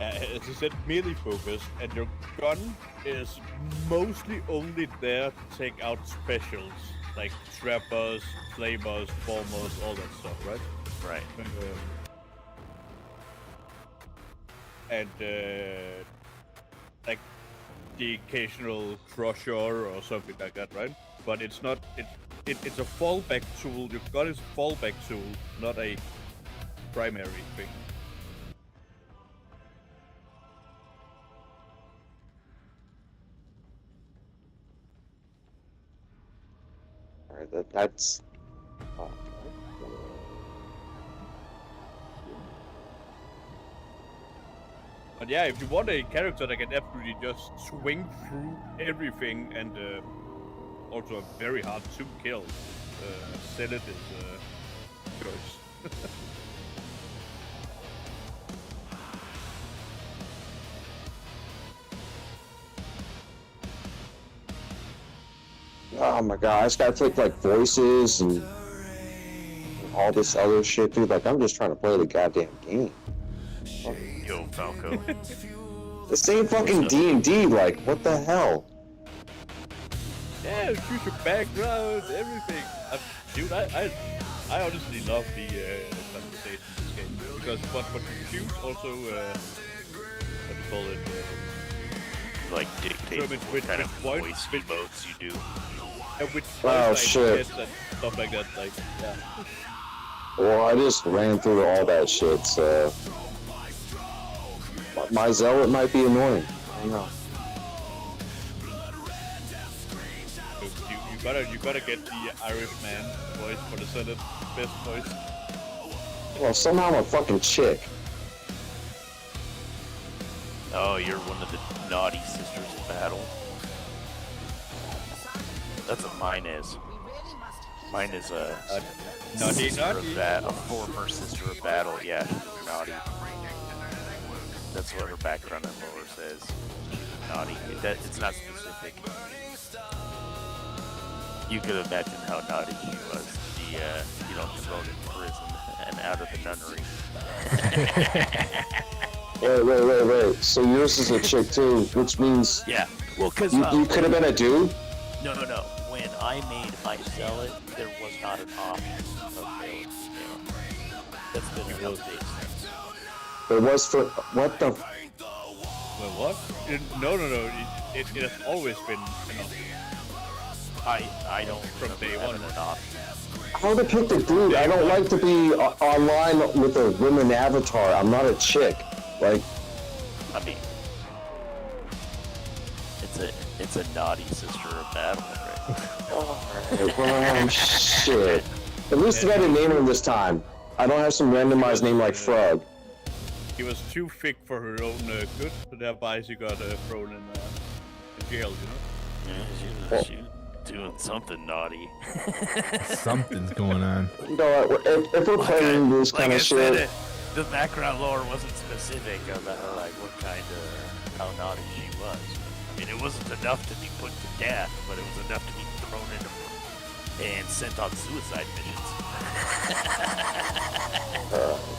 As I said, melee focused, and your gun is mostly only there to take out specials like trappers, flamers, bombers, all that stuff, right? Right. And like the occasional crusher or something like that, right? But it's not. It's a fallback tool. Your gun is a fallback tool, not a primary thing. Alright, that's. But yeah, if you want a character that can absolutely just swing through everything and also very hard to kill, Zealot is choice. Oh my god, I just gotta click like voices and all this other shit, dude. Like, I'm just trying to play the goddamn game. Yo, Falco. The same fucking D&D, like, what the hell? Yeah, choose your background, everything. Dude, I honestly love the conversation in this game because what you choose also, what do you call it? Like dictate what kind of voice emotes you do. And with shit. and stuff like that, like, yeah. Well, I just ran through all that shit, so... My zealot might be annoying. I don't know. You gotta get the Irishman voice for the Senate, best voice. Well, somehow I'm a fucking chick. Oh, you're one of the naughty sisters of battle. That's what mine is. Mine is a former sister of battle. Yeah, naughty. That's what her background in lore says. Naughty. It's not specific. You could imagine how naughty she was. Thrown in prison and out of the nunnery. Wait. So yours is a chick too, which means... Yeah. Well, because... You could have been a dude? No. When I made my zealot, there was not an option of male and female. That's been an update since. There was for... What the... Well, what? No. It has always been an option. I don't from day one an option. How to pick the dude? I don't like to be online with a woman avatar. I'm not a chick. Like... I mean... It's a naughty sister of battle, right? Oh, shit. At least I got a name him this time. I don't have some randomized name like Frog. He was too thick for her own good, so thereby she got thrown in jail, you know? Yeah, she was doing something naughty. Something's going on. No, if we're playing this kind of shit... The background lore wasn't specific about how naughty she was. I mean, it wasn't enough to be put to death, but it was enough to be thrown into and sent on suicide missions.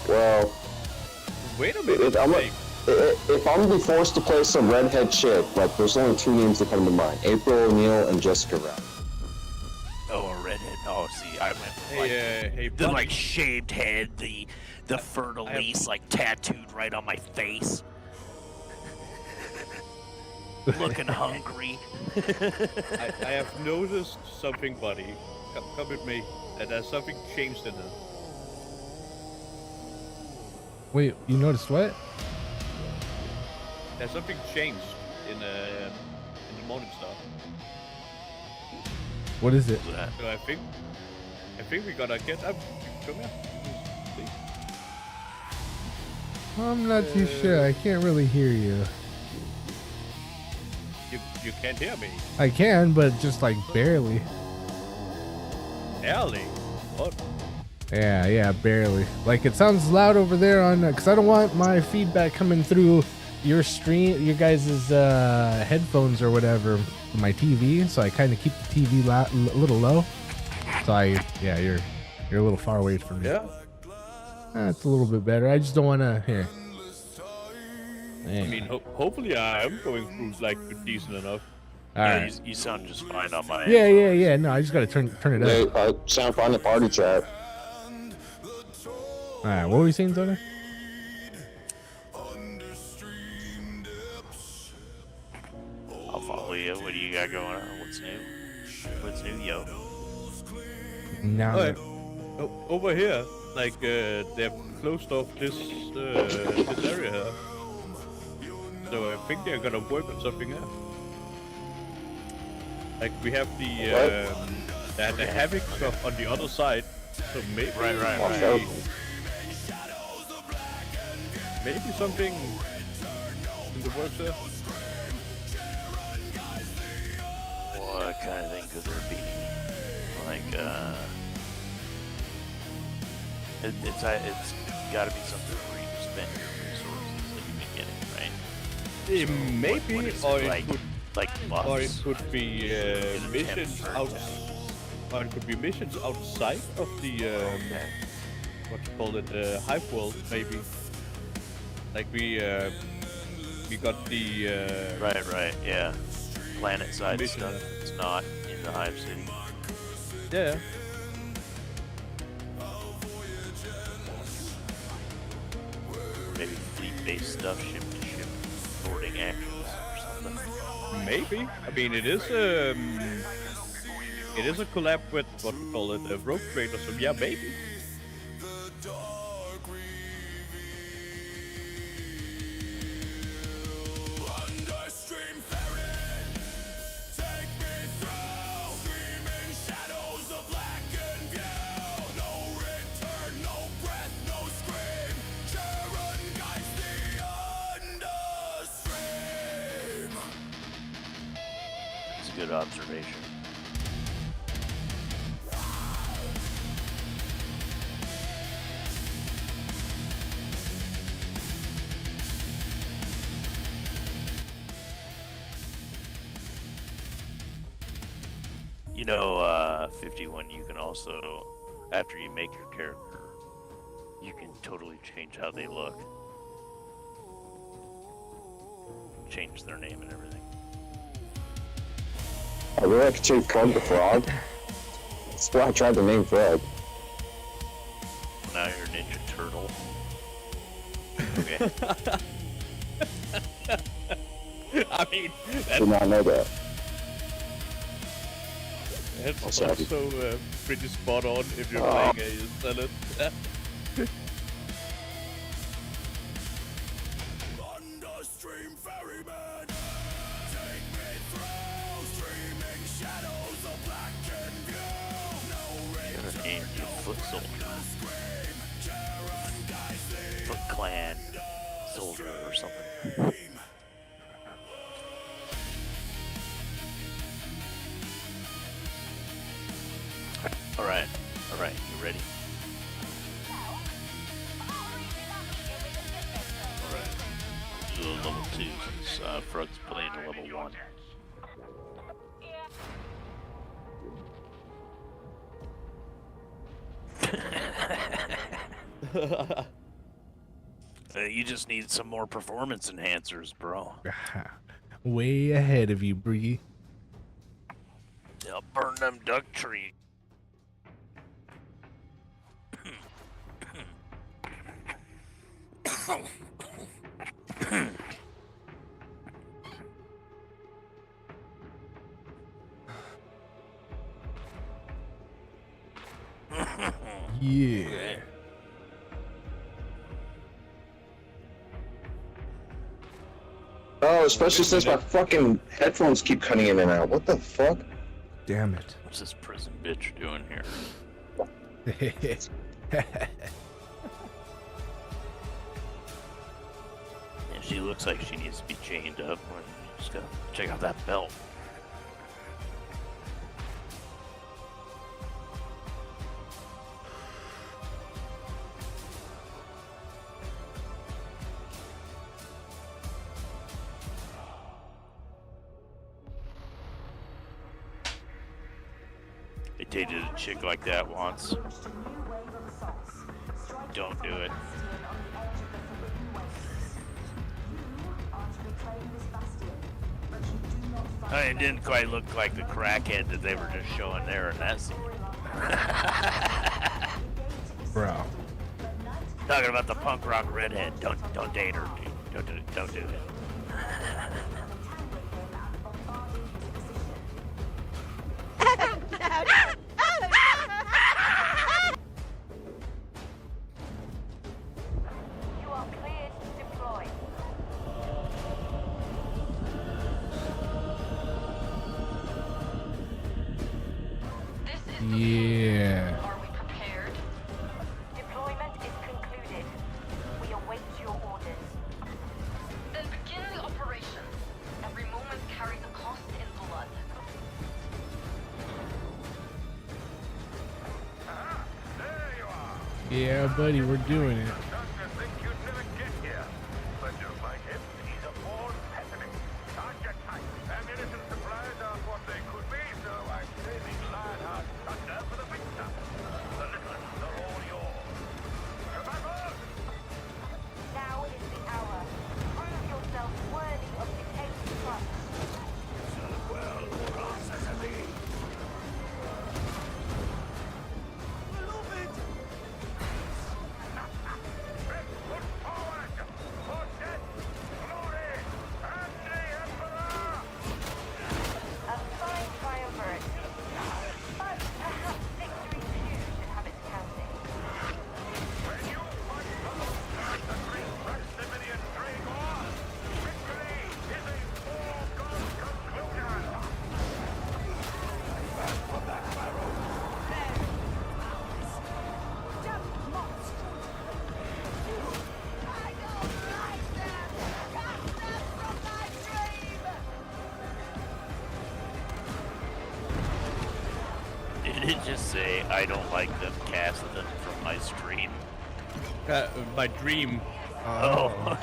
Well... Wait a minute. If I'm gonna be forced to play some redhead chick, like, there's only two names that come to mind. April O'Neil and Jessica Rabbit. Oh, a redhead. Oh, see, I went the like shaved head, the fer-de-lis like tattooed right on my face. Looking hungry. I have noticed something, buddy. Come with me. That there's something changed in her. Wait, you noticed what? There's something changed in the morning star. What is it? So I think we gotta get up. Come here. I'm not too sure. I can't really hear you. You can't hear me. I can, but just like barely. Barely? What? Yeah, barely. Like it sounds loud over there on, because I don't want my feedback coming through your stream, your guys' headphones or whatever, my TV. So I kind of keep the TV a little low. So you're a little far away from me. Yeah. That's a little bit better. I just don't want to hear. I mean, hopefully I am going through like decent enough. All right. You sound just fine on my end. Yeah. No, I just gotta turn it up. Hey, sound fine in the party chat. All right, what were you saying, Tony? I'll follow you. What do you got going on? What's new, yo? Now. Right. Over here, like they've closed off this area here. So I think they're gonna work on something else. Like we have the Havoc stuff on the other side. So maybe right. Maybe something in the works there. What kind of thing could there be? Like it's got to be something where you spend your resources that you've been getting, right? Maybe, or like, it could Like Or it buffs. could be missions out. Or it could be missions outside of the what you call it, hive world, maybe. Like we got the Right, yeah. Planet side mission. stuff. It's not in the hive city. Yeah. Maybe fleet-based stuff, ship-to-ship boarding actions or something. Maybe. I mean, it is a collab with what we call it, a rogue trader. So yeah, maybe. It's a good observation. You know, 51, you can also, after you make your character, you can totally change how they look. Change their name and everything. I really like to change Frog to Frog. That's why I tried the name Frog. Now you're Ninja Turtle. Okay. I mean, Did not know that. that's Also, also pretty spot on if you're Oh. playing a Zealot. Gotta name your Foot Soldier. Foot Clan Soldier or something. Alright, you ready? Alright, do a level 2 since Frog's playing a level 1. You just need some more performance enhancers, bro. Way ahead of you, Bree. They'll burn them duck trees. Yeah. Oh, especially since my fucking headphones keep cutting in and out. What the fuck? Damn it. What's this prison bitch doing here? And she looks like she needs to be chained up. Just gotta check out that belt. I dated a chick like that once. Don't do it. It didn't quite look like the crackhead that they were just showing there in that scene. Bro. Talking about the punk rock redhead. Don't date her, dude. Don't do it. You are cleared to deploy. Yeah. Are we prepared? Deployment is concluded. We await your orders. Then begin the operation. Every moment carries a cost in blood. Yeah, buddy, we're doing it. Just say I don't like them. Cast them from my stream. My dream. Oh.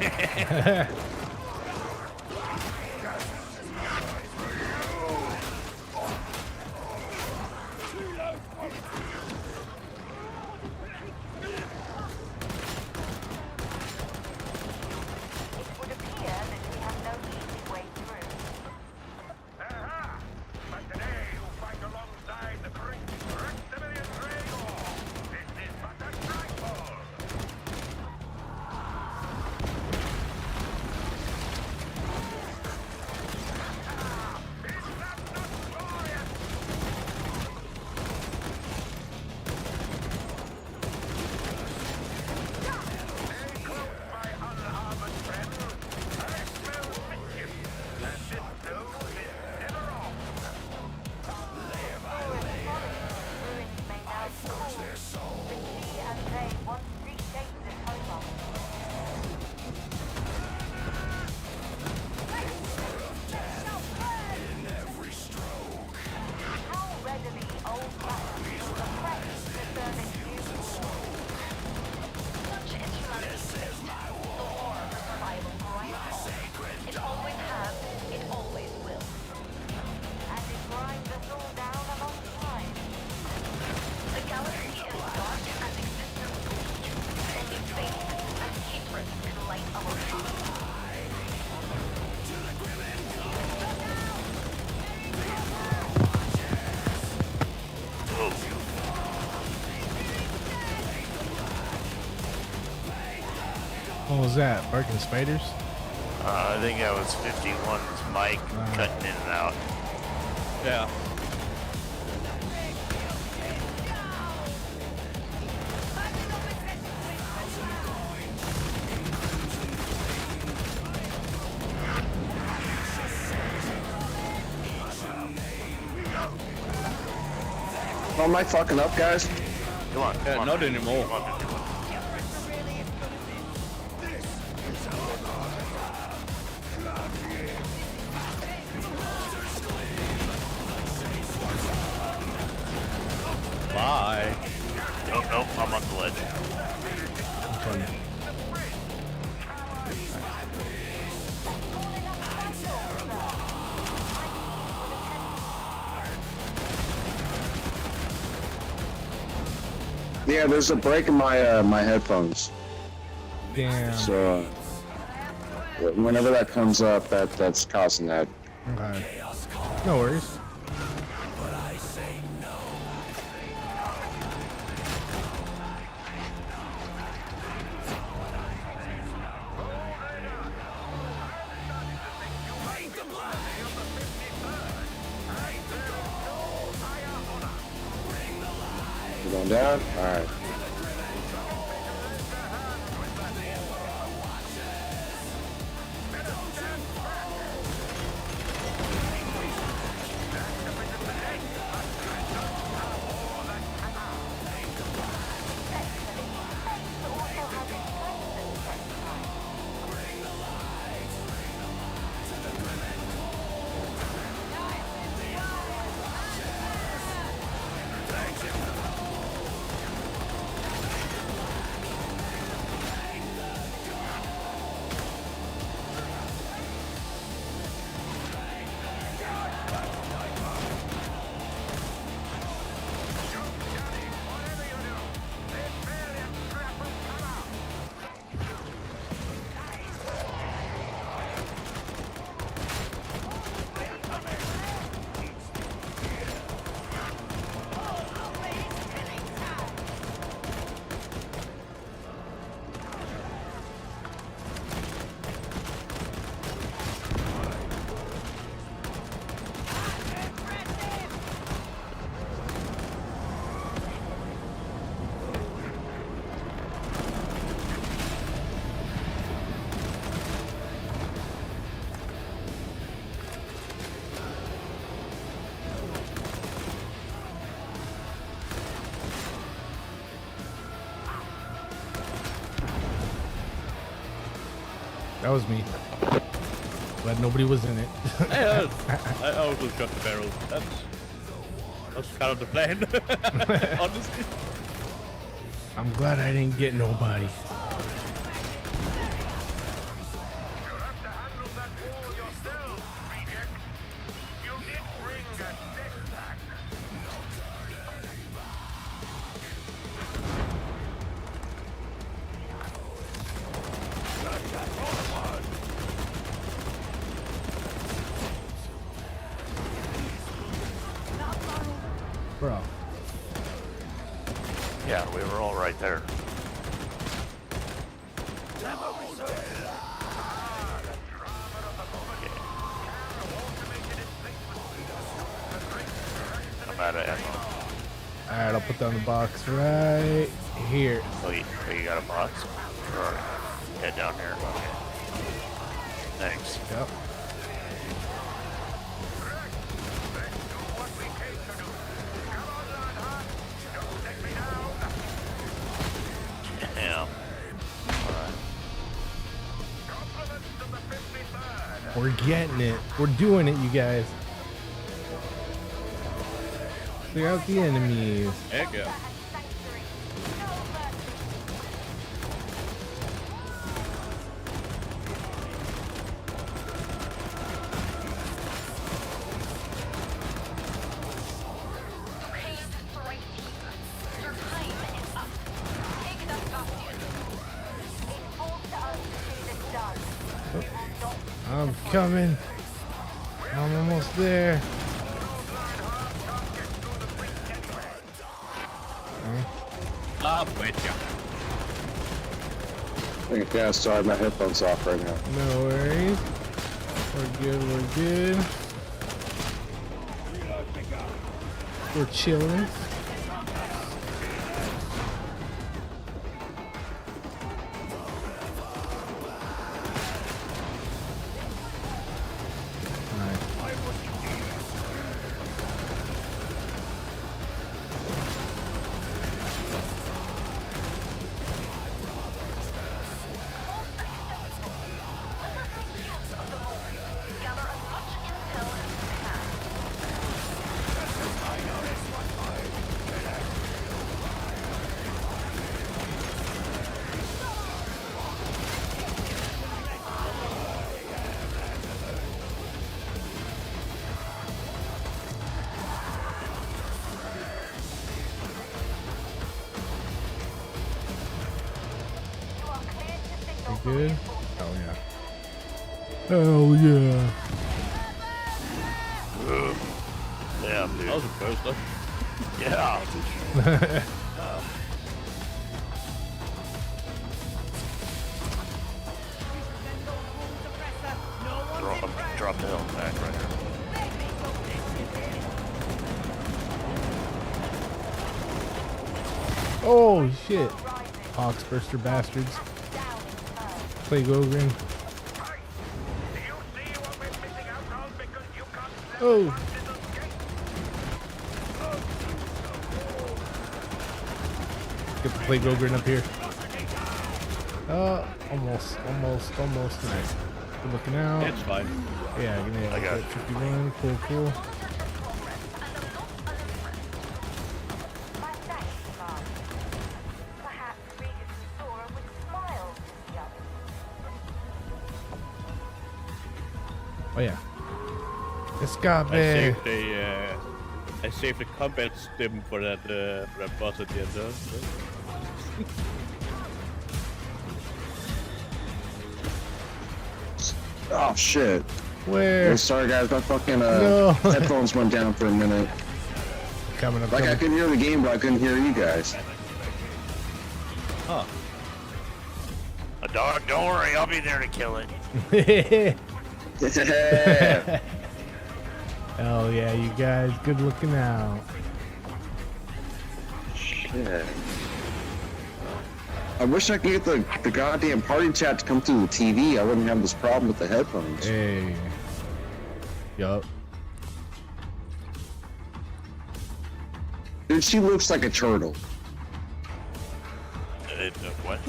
What was that? Barking spiders? I think that was 51's mic cutting in and out. Yeah. Oh, am I fucking up, guys? Come on. Yeah, not anymore. Come on. Bye. Nope, I'm on the ledge. Okay. Yeah, there's a break in my my headphones. Damn. So whenever that comes up, that's causing that. Okay. No worries. We're going down? Alright. That was me. But nobody was in it. I also shot the barrel. That's That's kind of the plan. Honestly. I'm glad I didn't get nobody. Bro. Yeah, we were all right there. I'm out of ammo. Alright, I'll put down the box right here. Oh, you got a box? Alright. Head down here. Okay. Thanks. Yep. Yeah. We're getting it. We're doing it, you guys. Clear out the enemies. Heck yeah. I'm coming. I'm almost there. Wait, yeah. Yeah, sorry, my headphones off right now. No worries. We're good, we're good. We're chilling. Good? Hell yeah. Hell yeah. Yeah, dude. That was a first look. Yeah. Drop the hill back right here. Oh shit. Oxburster bastards. Plague Ogre. Oh. Get the Plague Ogre up here. Almost. Nice. Good looking out. It's fine. Yeah, I got it. 51. Cool. Oh yeah. Escape. I saved the combat stim for that boss at the end. Oh shit. Where? Oh, sorry guys, my fucking No. headphones went down for a minute. Coming up. Like I couldn't hear the game, but I couldn't hear you guys. Huh. A dog, don't worry, I'll be there to kill it. Hell yeah, you guys. Good looking out. Shit. I wish I could get the goddamn party chat to come through the TV. I wouldn't have this problem with the headphones. Hey. Yup. Dude, she looks like a turtle. What?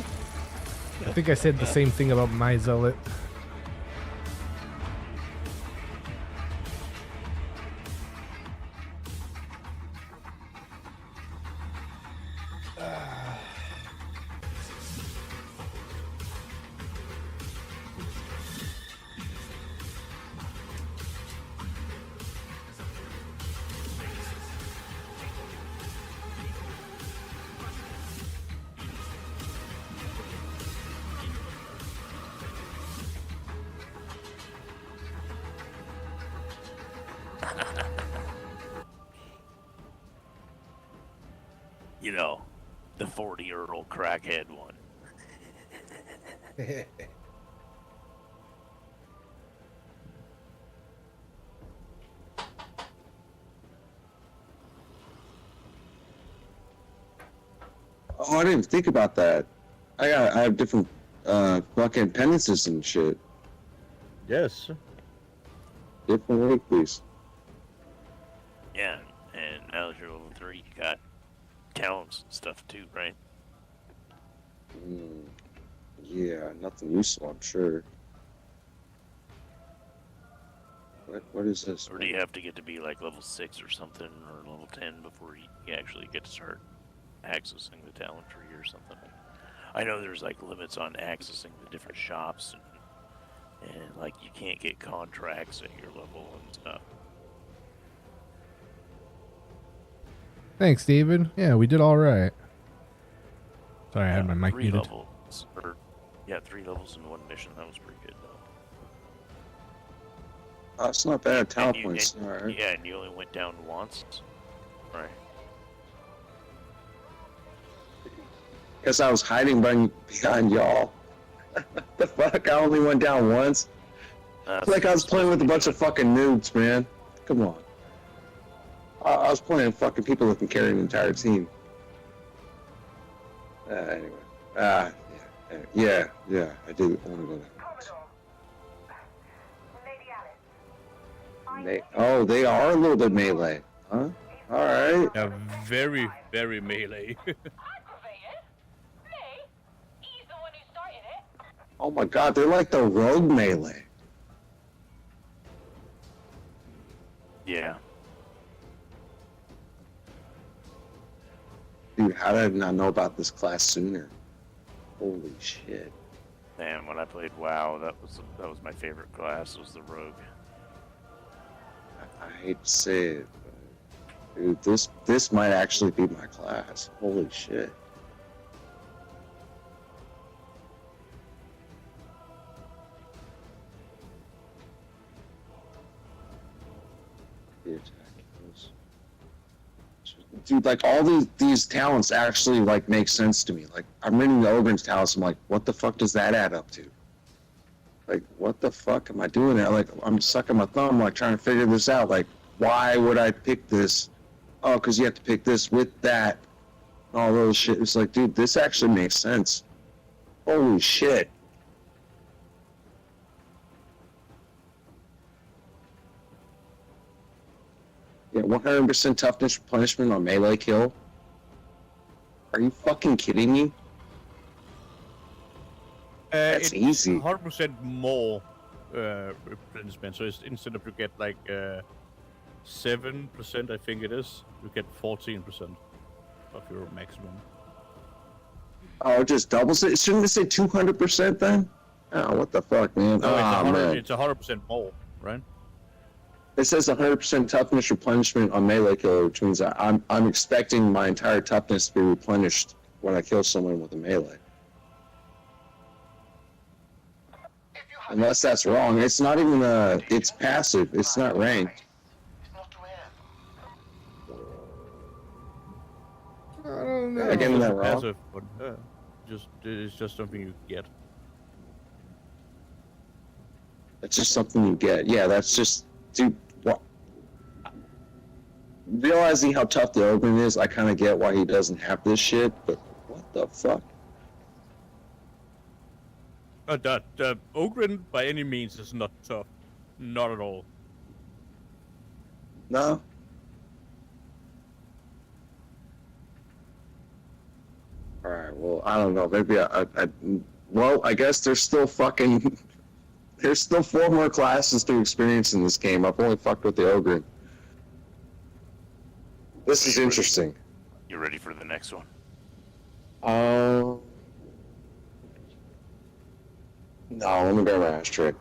I think I said the same thing about my zealot. You know, the 40-year-old crackhead one. Oh, I didn't think about that. I have different fucking penances and shit. Yes. Different weight, please. Yeah, and now that you're level 3, you got talents and stuff too, right? Yeah, nothing useful, I'm sure. What is this? Or do you have to get to be like level 6 or something, or level 10 before you actually get to start accessing the talent tree or something? I know there's like limits on accessing the different shops, and like you can't get contracts at your level and stuff. Thanks, David. Yeah, we did all right. Sorry, I had my mic 3 muted. levels, or yeah, 3 levels in one mission. That was pretty good though. Oh, it's not bad. Talent And points. All right. Yeah, and you only went down once, right? Guess I was hiding behind y'all. The fuck? I only went down once. It's like I was playing with a bunch of fucking noobs, man. Come on. I was playing fucking people that can carry an entire team. Anyway. Yeah, I do want to go there. Oh, they are a little bit melee, huh? Alright. Yeah, very, very melee. Oh my god, they're like the rogue melee. Yeah. Dude, how did I not know about this class sooner? Holy shit. Man, when I played WoW, that was my favorite class, was the rogue. I hate to say it, but dude, this might actually be my class. Holy shit. Dude, like all these talents actually like make sense to me. Like I'm reading the Ogren's talents, I'm like, what the fuck does that add up to? Like, what the fuck am I doing there? Like, I'm sucking my thumb, like trying to figure this out. Like, why would I pick this? Oh, because you have to pick this with that. All those shit. It's like, dude, this actually makes sense. Holy shit. Yeah, 100% toughness replenishment on melee kill. Are you fucking kidding me? That's easy. 100% more replenishment. So it's, instead of you get like 7%, I think it is, you get 14% of your maximum. Oh, it just doubles it? Shouldn't it say 200% then? Oh, what the fuck, man? No, Man. it's 100% more, right? It says 100% toughness replenishment on melee kill, which means I'm expecting my entire toughness to be replenished when I kill someone with a melee. Unless that's wrong. It's not even it's passive. It's not ranked. I don't know. I get that wrong. Passive, but it's just something you get. It's just something you get. Yeah, that's just, dude. What? Realizing how tough the Ogren is, I kind of get why he doesn't have this shit. But what the fuck? The Ogren by any means is not tough. Not at all. No? Alright, well, I don't know. Maybe well, I guess there's still fucking... There's still 4 more classes to experience in this game. I've only fucked with the Ogre. This is interesting. You ready for the next one? No, let me grab my ashtray.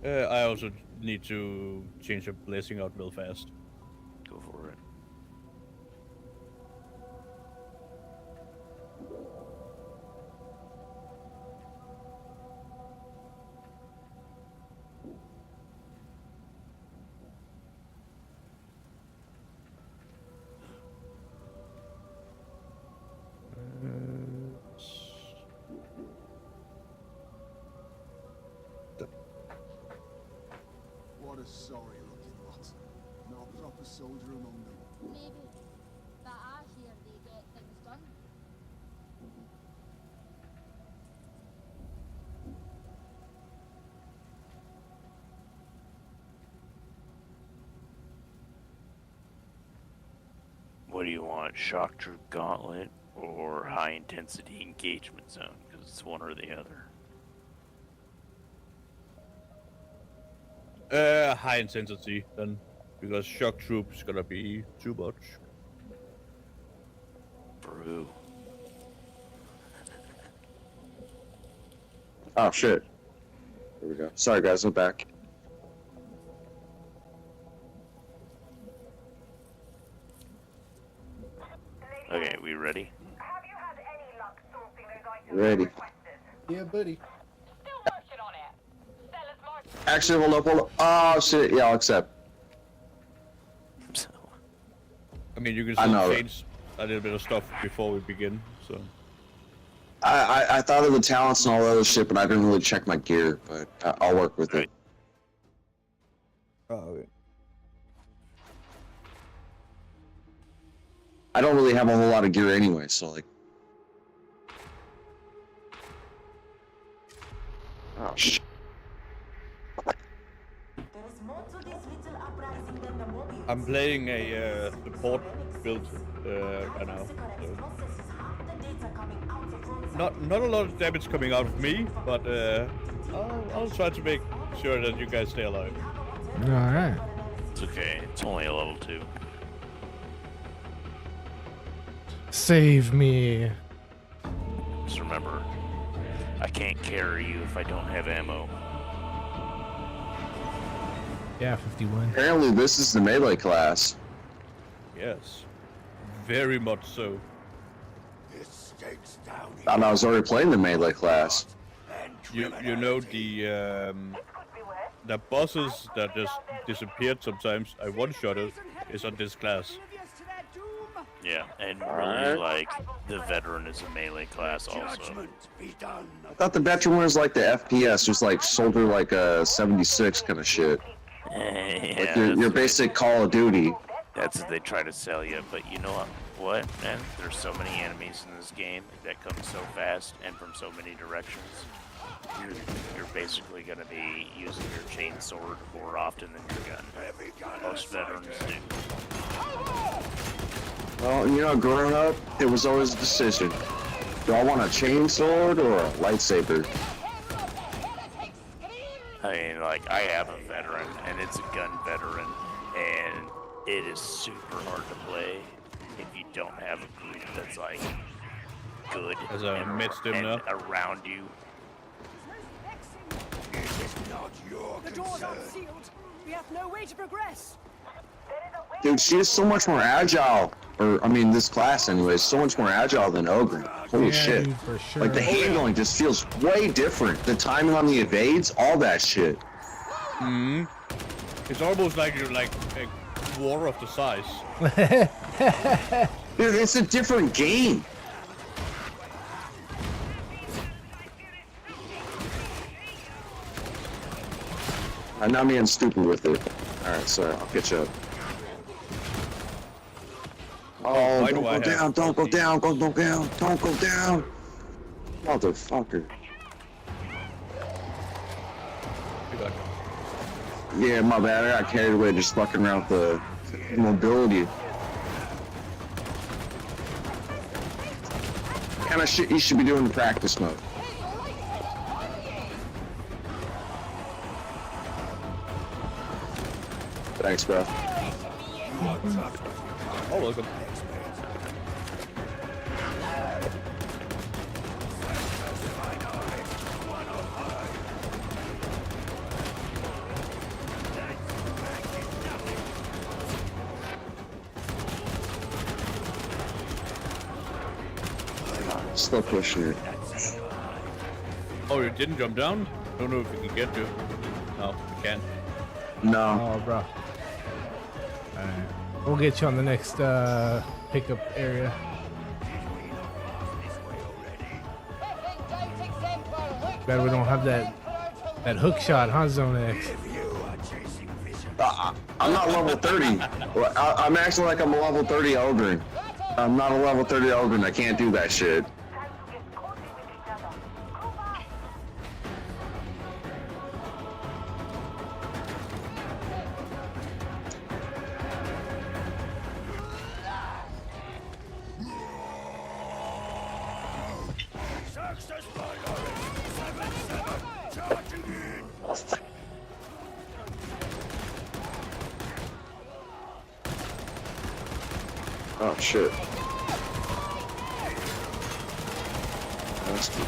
I also need to change a blessing out real fast. Go for it. What a sorry looking lot. Not a proper soldier among them. Maybe. But I hear they get things done. What do you want? Shock Troop Gauntlet or High Intensity Engagement Zone? Because it's one or the other. High intensity then, because shock troop is gonna be too much. Brew. Oh shit. There we go. Sorry guys, I'm back. Okay, we ready? Ready. Yeah, buddy. Actually, hold up. Oh shit, yeah, I'll accept. I mean, you can I know. still change a little bit of stuff before we begin, so. I thought of the talents and all that other shit, but I didn't really check my gear, but I'll work with it. Oh, okay. I don't really have a whole lot of gear anyway, so like. Oh shit. I'm playing a support build right now. So. Not a lot of damage coming out of me, but I'll try to make sure that you guys stay alive. All right. It's okay. It's only a level 2. Save me. Just remember, I can't carry you if I don't have ammo. Yeah, 51. Apparently, this is the melee class. Yes, very much so. And I was already playing the melee class. You know the bosses that just disappeared sometimes. I one-shotted is on this class. Yeah, and really, like, the veteran is a melee class also. I thought the veteran was like the FPS, just like soldier like a 76 kind of shit. Yeah, Like your basic Call of Duty. That's what they try to sell you, but you know what, man? There's so many enemies in this game that come so fast and from so many directions. You're basically going to be using your chainsword more often than your gun. Most veterans do. Well, you know, growing up, it was always a decision. Do I want a chainsword or a lightsaber? I mean, like, I have a veteran, and it's a gun veteran, and it is super hard to play if you don't have a group that's, like, good As a and around you. The doors aren't sealed. We have no way to progress. Dude, she is so much more agile. Or, I mean, this class anyway, is so much more agile than Ogre. Holy shit. Dude, for sure. Like, the handling just feels way different. The timing on the evades, all that shit. It's almost like you're like a quarter of the size. Dude, it's a different game. I'm not being stupid with it. Alright, sorry, I'll catch up. Oh, why don't do I go have down, don't go down, don't go down, don't go down. Motherfucker. Yeah, my bad, I got carried away just fucking around with the mobility. kind of shit you should be doing in practice mode. Thanks, bro. Oh, welcome. Still pushing it. Oh, you didn't jump down? Don't know if you can get to. No, you can't. No. Oh, bro. Alright. We'll get you on the next pickup area. Glad we don't have that hook shot, huh, Zone X? I'm not level 30. I'm acting like I'm a level 30 Eldrin. I'm not a level 30 Eldrin. I can't do that shit. Oh shit. That's good.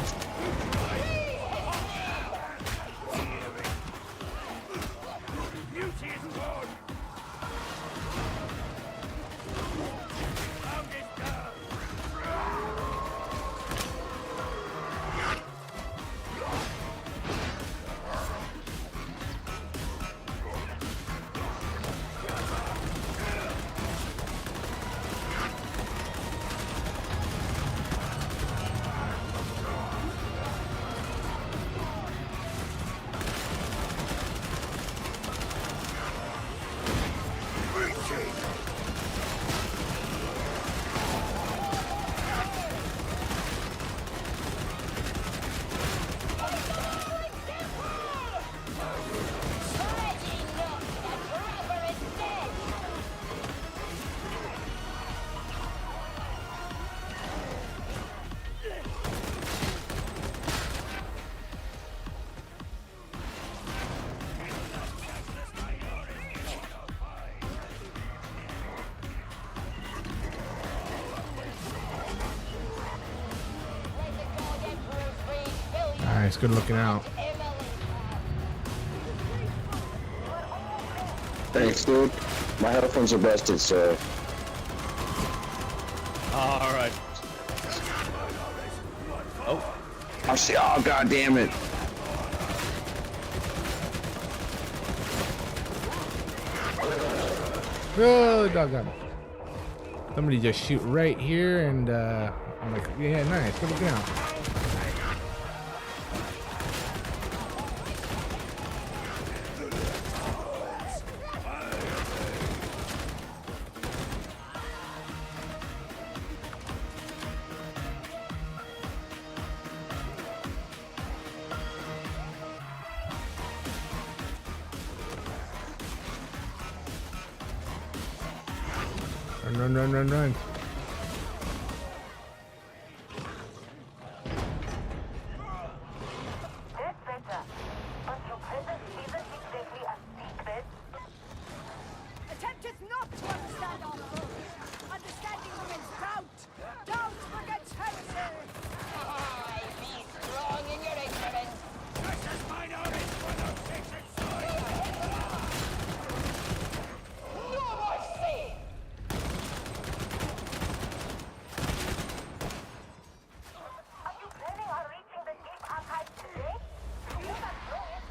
Nice, good looking out. Thanks, dude. My headphones are busted, so. Alright. Oh. I see. Oh, god damn it. Oh, doggone. Somebody just shoot right here, and I'm like, yeah, nice, good looking out. Run, run, run, run. Attempteth not to understand our foes. Understanding remains doubt. Doubt begets heresy. Aye, be strong in your ignorance. Precious minorities for the sacred soil! No mercy! Are you planning on reaching the deep archives today? You must know it.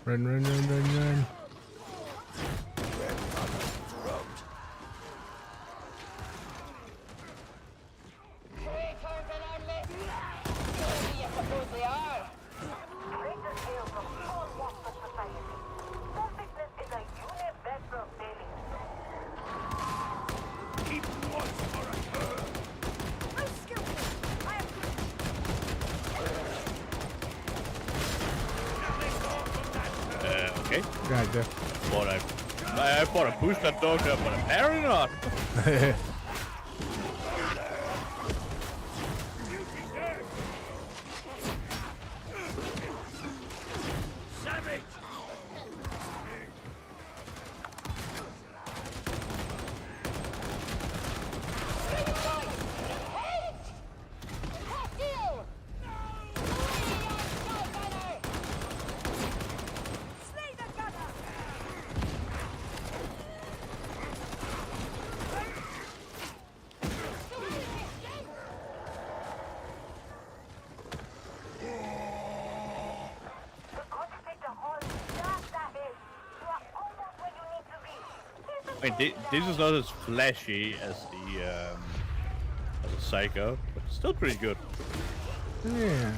Run, run, run, run, run. Traitors and armless. Who do you suppose they are? Traitors hail from all walks of society. Selfishness is a universal failing. Keep watch for a turn! Most skillful. I am good. God, Jeff. I thought I pushed that dog up, but apparently not. I mean, this is not as flashy as the Psycho, but still pretty good. Yeah.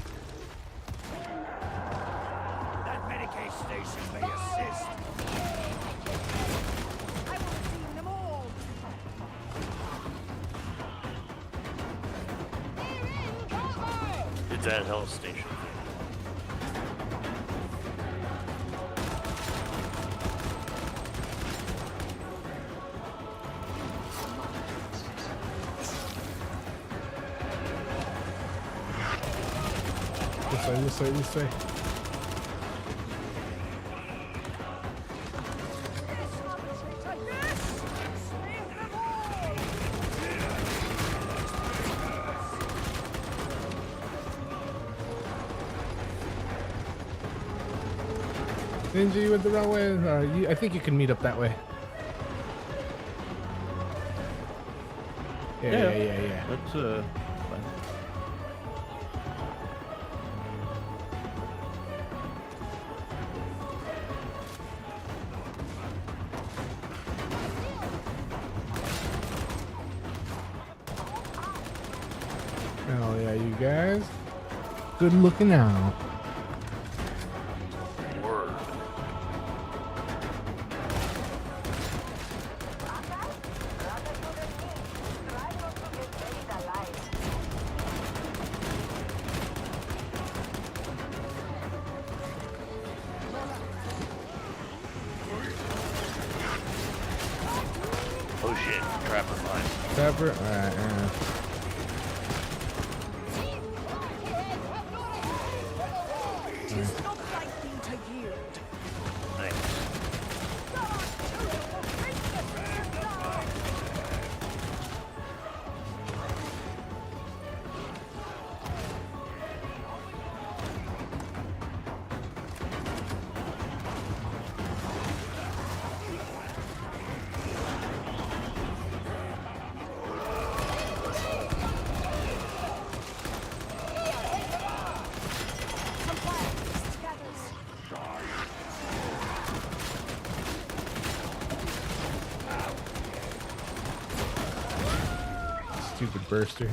That Medicaid station may assist. I will redeem them all. It's at Hell Station. This way. Ninja, you went the wrong way. I think you can meet up that way. Yeah. That's fine. Oh yeah, you guys. Good looking out. Word. Oh shit, trapper mine. Trapper? Alright, stupid burster.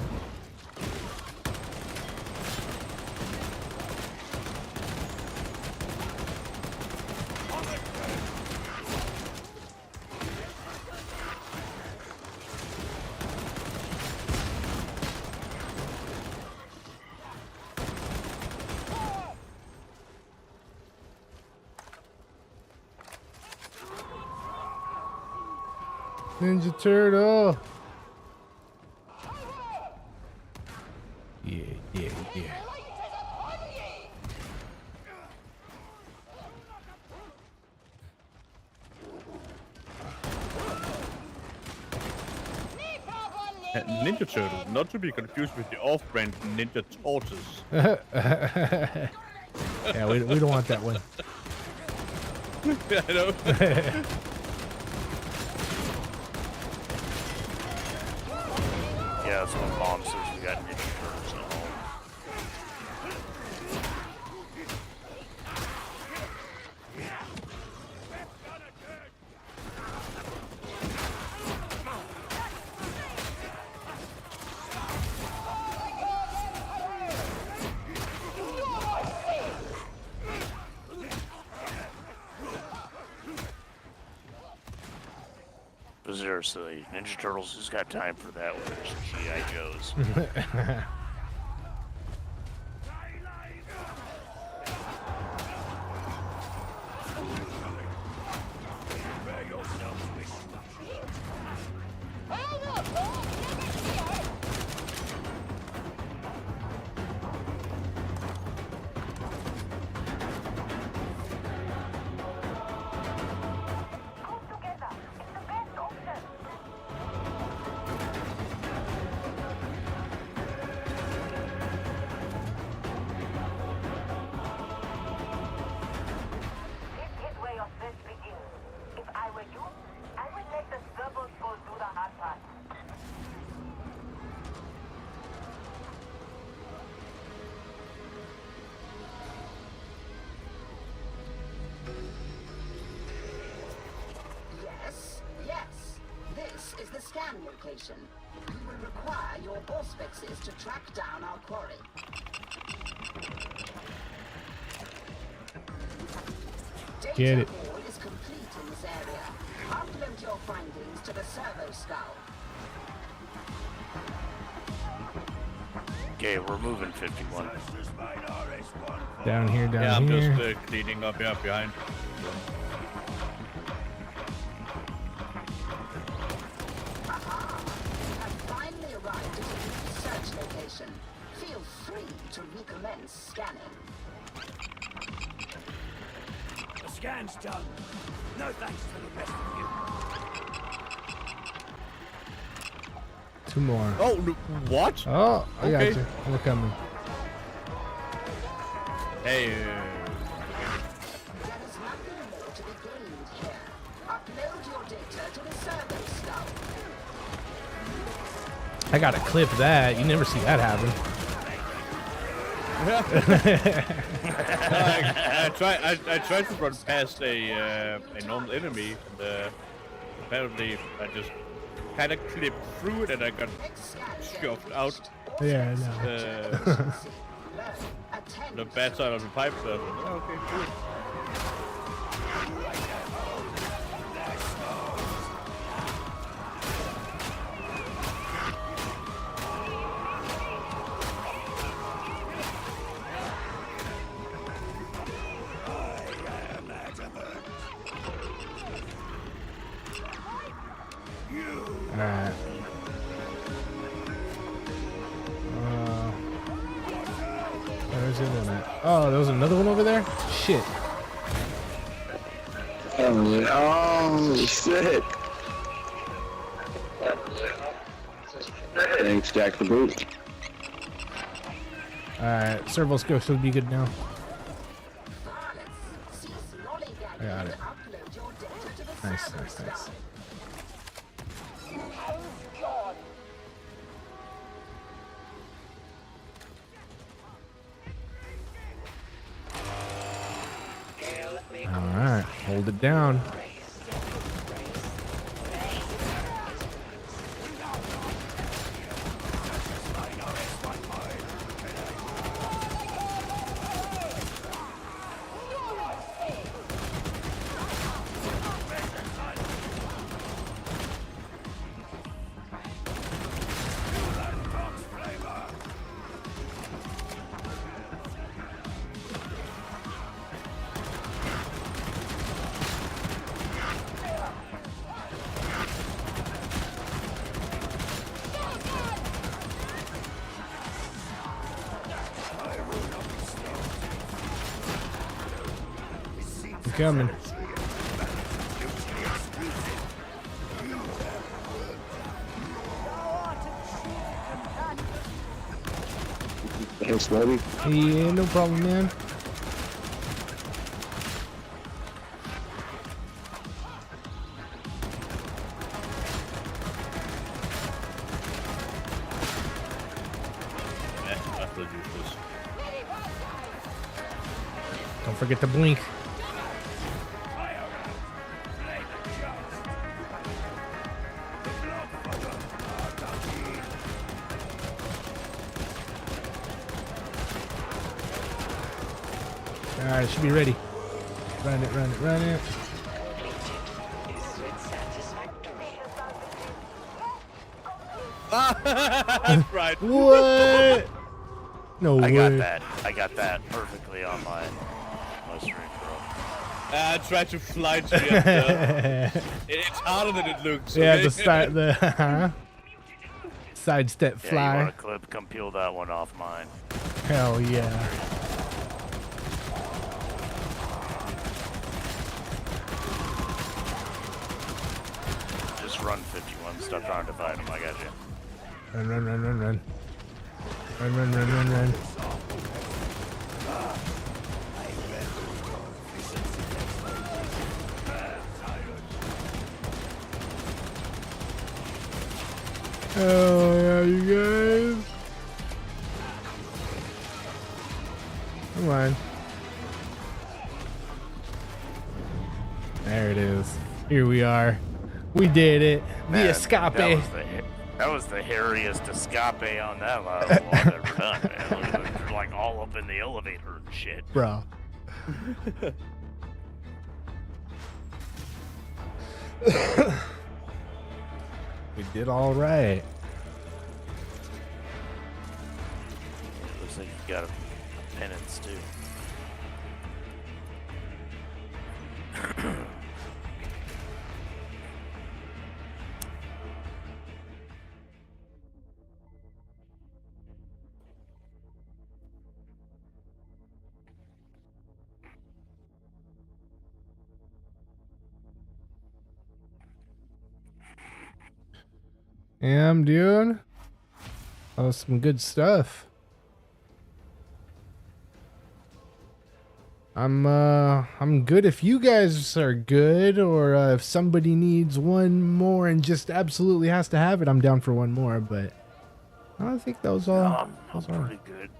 Ninja Turtle. Yeah. Ninja Turtle, not to be confused with the off-brand Ninja Tortoise. Yeah, we don't want that one. I know. Yeah, that's what Mom says. We got Ninja Turtles at home. Seriously, Ninja Turtles, who's got time for that when there's G.I. Joes? scan location. You will require your auspices to track down our quarry. Get it. Data hall is complete in this area. Upload your findings to the servo skull. Okay, we're moving 51. Down here, down Yeah, I'm here. just cleaning up here behind. Finally arrived at a new search location. Feel free to recommence scanning. The scan's done. No thanks to the rest of you. Two more. Oh, what? Oh, I got Okay. you. We're coming. Hey. There is nothing more to be gained here. Upload your data to the servo skull. I gotta clip that. You never see that happen. I tried to run past a normal enemy, and apparently I just kind of clipped through it, and I got shoved out. Yeah, I know. The bad side of the pipe. So, okay, cool. Alright. Where's the other one at? Oh, there was another one over there? Shit. Oh, shit. Thanks, Jack the Boot. Alright, servo skill should be good now. I got it. Nice, nice, nice. Alright, hold it down. I'm coming. Thanks, buddy. Yeah, no problem, man. Don't forget to blink. Alright, it should be ready. Run it, run it, run it. That's right. What? No way. I got that perfectly on my stream, bro. I tried to fly to it. It's harder than it looks. Yeah, Okay? the sidestep Yeah, fly. you want a clip? Come peel that one off mine. Hell yeah. Just run 51. Stop trying to fight him. I got you. Run, run, run, run, run. Run, run, run, run, run. Oh yeah, you guys. Come on. There it is. Here we are. We did it. Man, The escape. That was the hairiest escape on that one I've ever done, man. They're like all up in the elevator and shit. Bro. We did all right. It looks like you got a penance too. Yeah, I'm doing. Oh, some good stuff. I'm good if you guys are good, or if somebody needs one more and just absolutely has to have it, I'm down for one more, but I think that was all. I'm pretty good.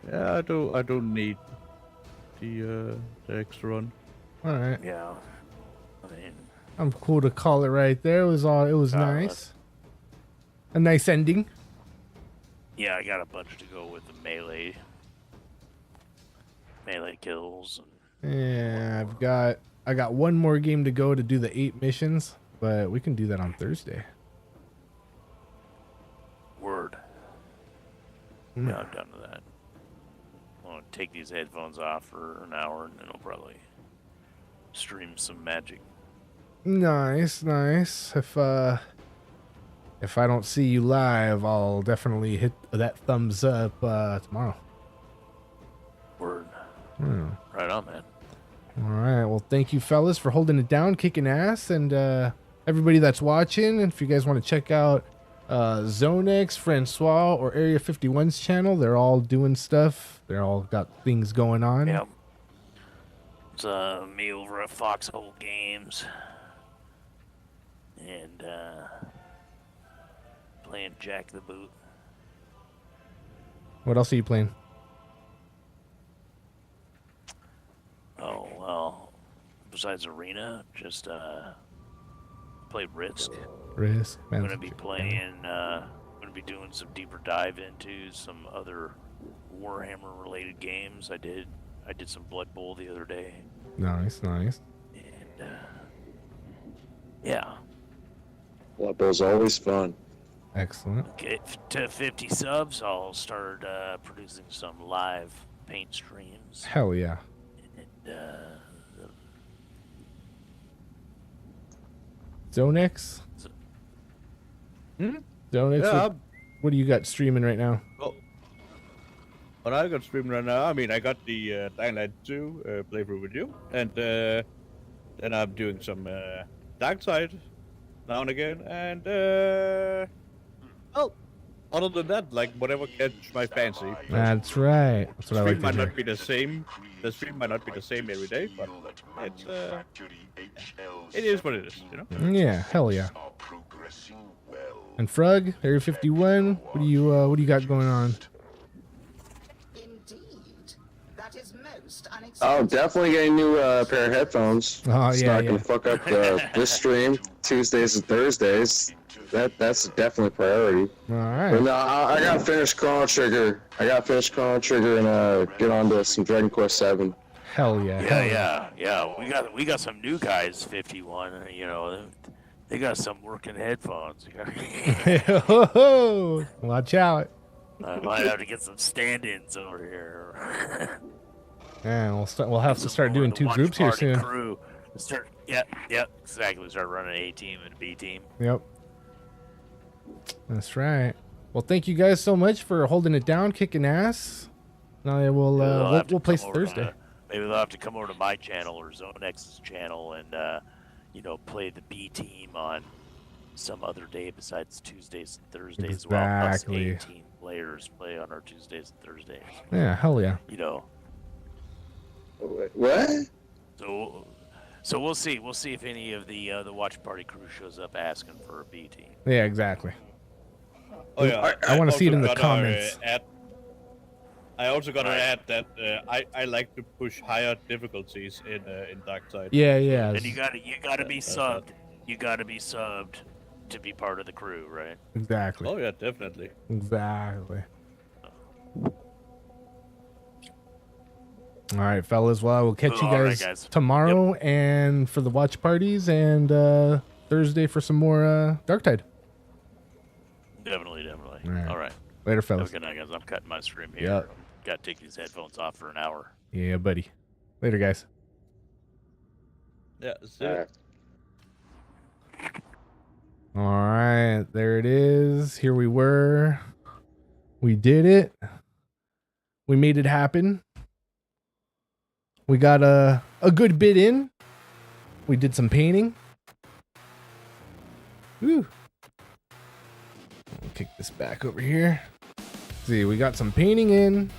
Yeah, I don't need the extra one. All right. Yeah. I mean, I'm cool to call it right there. It was nice. A nice ending. yeah, I got a bunch to go with the melee kills. Yeah, I got one more game to go to do the 8 missions, but we can do that on Thursday. Word. Mm. Yeah, I'm done with that. I'll take these headphones off for an hour, and then I'll probably stream some Magic. Nice. If I don't see you live, I'll definitely hit that thumbs up tomorrow. Word. Hmm. Right on, man. All right. Well, thank you, fellas, for holding it down, kicking ass, and everybody that's watching. And if you guys want to check out Zonex, Francois, or Area 51's channel, they're all doing stuff. They're all got things going on. Yep. It's me over at Foxhole Games. And playing Jack the Boot. What else are you playing? Oh, well, besides Arena, just play Risk. Risk. I'm going to be playing, I'm going to be doing some deeper dive into some other Warhammer related games. I did some Blood Bowl the other day. Nice. And, yeah. Blood Bowl's always fun. Excellent. Okay, to 50 subs, I'll start producing some live paint streams. Hell yeah. Zonex? Zonex, Yeah, what do you got streaming right now? What I got streaming right now, I mean, I got the Dying Light 2 playthrough with you, and then I'm doing some Darktide now and again, and well, other than that, like whatever catches my fancy. That's right. That's what I like to might hear. not be the same. The stream might not be the same every day, but it's it is what it is, you know. Yeah, hell yeah. And Frug, Area 51, what do you got going on? Oh, definitely getting a new pair of headphones. Oh, it's yeah, not yeah. gonna fuck up this stream Tuesdays and Thursdays. That's definitely a priority. All right. But no, I gotta finish Chrono Trigger. and get on to some Dragon Quest 7. Hell yeah. Yeah. We got some new guys, 51. You know, they got some working headphones. Watch out. I might have to get some stand-ins over here. Yeah, we'll have to start doing 2 groups here soon. Crew. Yep, exactly. Start running A team and B team. Yep. That's right. Well, thank you guys so much for holding it down, kicking ass. Now we'll place Thursday. Maybe they'll have to come over to my channel or Zone X's channel and play the B team on some other day besides Tuesdays and Thursdays. Exactly. While us 18 players play on our Tuesdays and Thursdays. Yeah, hell yeah. You know. What? So we'll see. We'll see if any of the watch party crew shows up asking for a B team. Yeah, exactly. Oh yeah. I want to see it in the also got comments. I also gotta add that I like to push higher difficulties in Darktide. Yeah, yeah. And you gotta be subbed. You gotta be subbed to be part of the crew, right? Exactly. Oh yeah, definitely. Exactly. All right, fellas. Well, I will catch you All right, guys, guys. tomorrow and for the watch parties, and Thursday for some more Darktide. Definitely. All right. Later, Have fellas. a good night, guys. I'm cutting my stream here. Yep. Gotta take these headphones off for an hour. Yeah, buddy. Later, guys. Yeah. See ya. All right, there it is. Here we were. We did it. We made it happen. We got a good bit in. We did some painting. Woo. I'll kick this back over here. See, we got some painting in.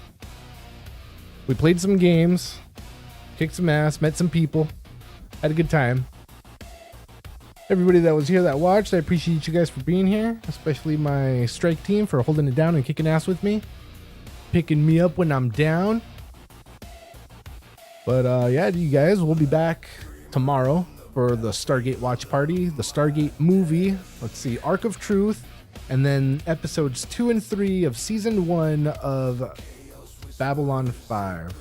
We played some games. Kicked some ass. Met some people. Had a good time. Everybody that was here that watched, I appreciate you guys for being here. Especially my strike team for holding it down and kicking ass with me. Picking me up when I'm down. But yeah, you guys, we'll be back tomorrow for the Stargate watch party. The Stargate movie. Let's see, Arc of Truth. And then episodes 2 and 3 of season 1 of Babylon 5.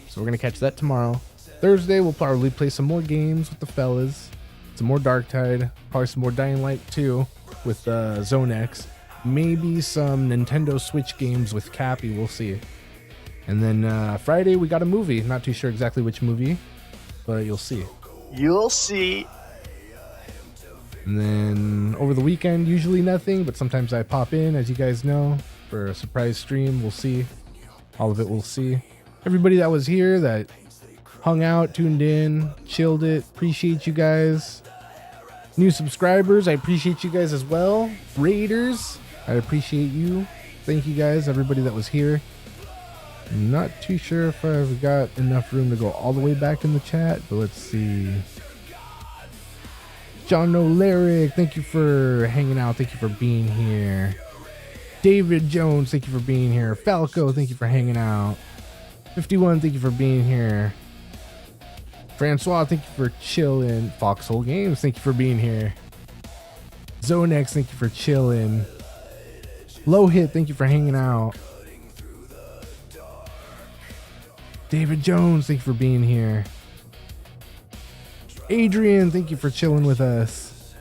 So we're going to catch that tomorrow. Thursday, we'll probably play some more games with the fellas. Some more Darktide. Probably some more Dying Light 2 with Zone X. Maybe some Nintendo Switch games with Cappy. We'll see. And then Friday, we got a movie. Not too sure exactly which movie, but you'll see. You'll see. And then over the weekend, usually nothing, but sometimes I pop in, as you guys know, for a surprise stream. We'll see. All of it we'll see. Everybody that was here, that hung out, tuned in, chilled it, appreciate you guys. New subscribers, I appreciate you guys as well. Raiders, I appreciate you. Thank you guys, everybody that was here. I'm not too sure if I've got enough room to go all the way back in the chat, but let's see. John O'Laric, thank you for hanging out. Thank you for being here. David Jones, thank you for being here. Falco, thank you for hanging out. 51, thank you for being here. Francois, thank you for chilling. Foxhole Games, thank you for being here. Zone X, thank you for chilling. Low Hit, thank you for hanging out. David Jones, thank you for being here. Adrian, thank you for chilling with us.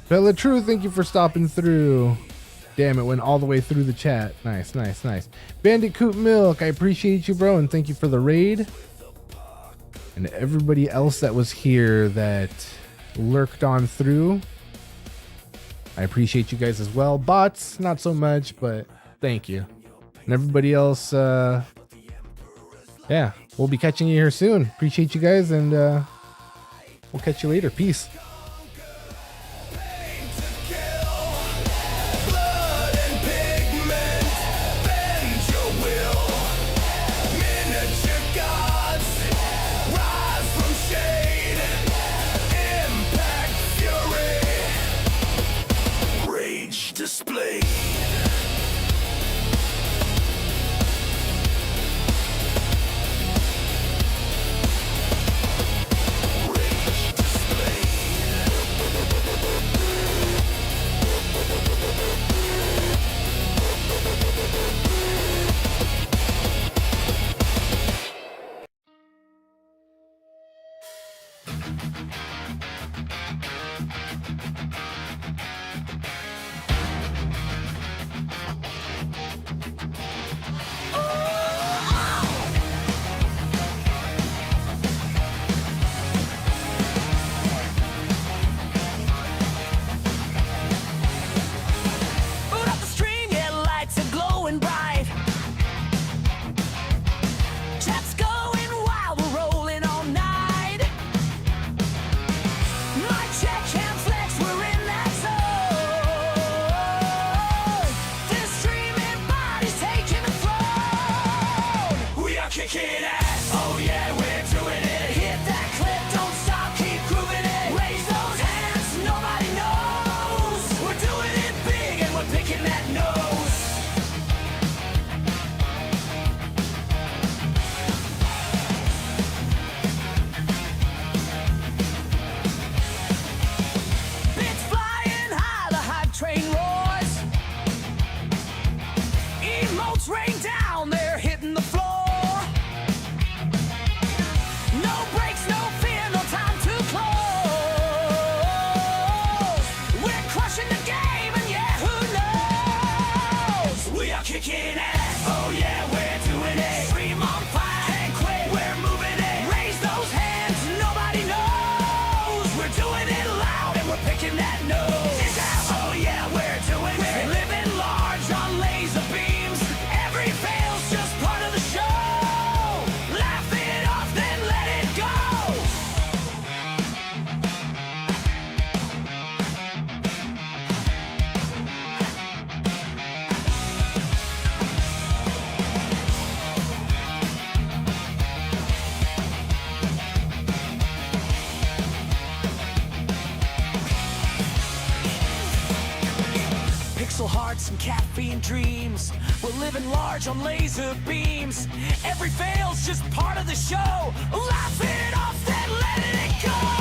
Bella True, thank you for stopping through. Damn, it went all the way through the chat. Nice. Bandicoot Milk, I appreciate you, bro, and thank you for the raid. And everybody else that was here that lurked on through, I appreciate you guys as well. Bots, not so much, but thank you. And everybody else, yeah, we'll be catching you here soon. Appreciate you guys, and we'll catch you later. Peace. Display. Rage display. pixel hearts and caffeine dreams. We're living large on laser beams. Every fail's just part of the show. Laugh it off, then let it go.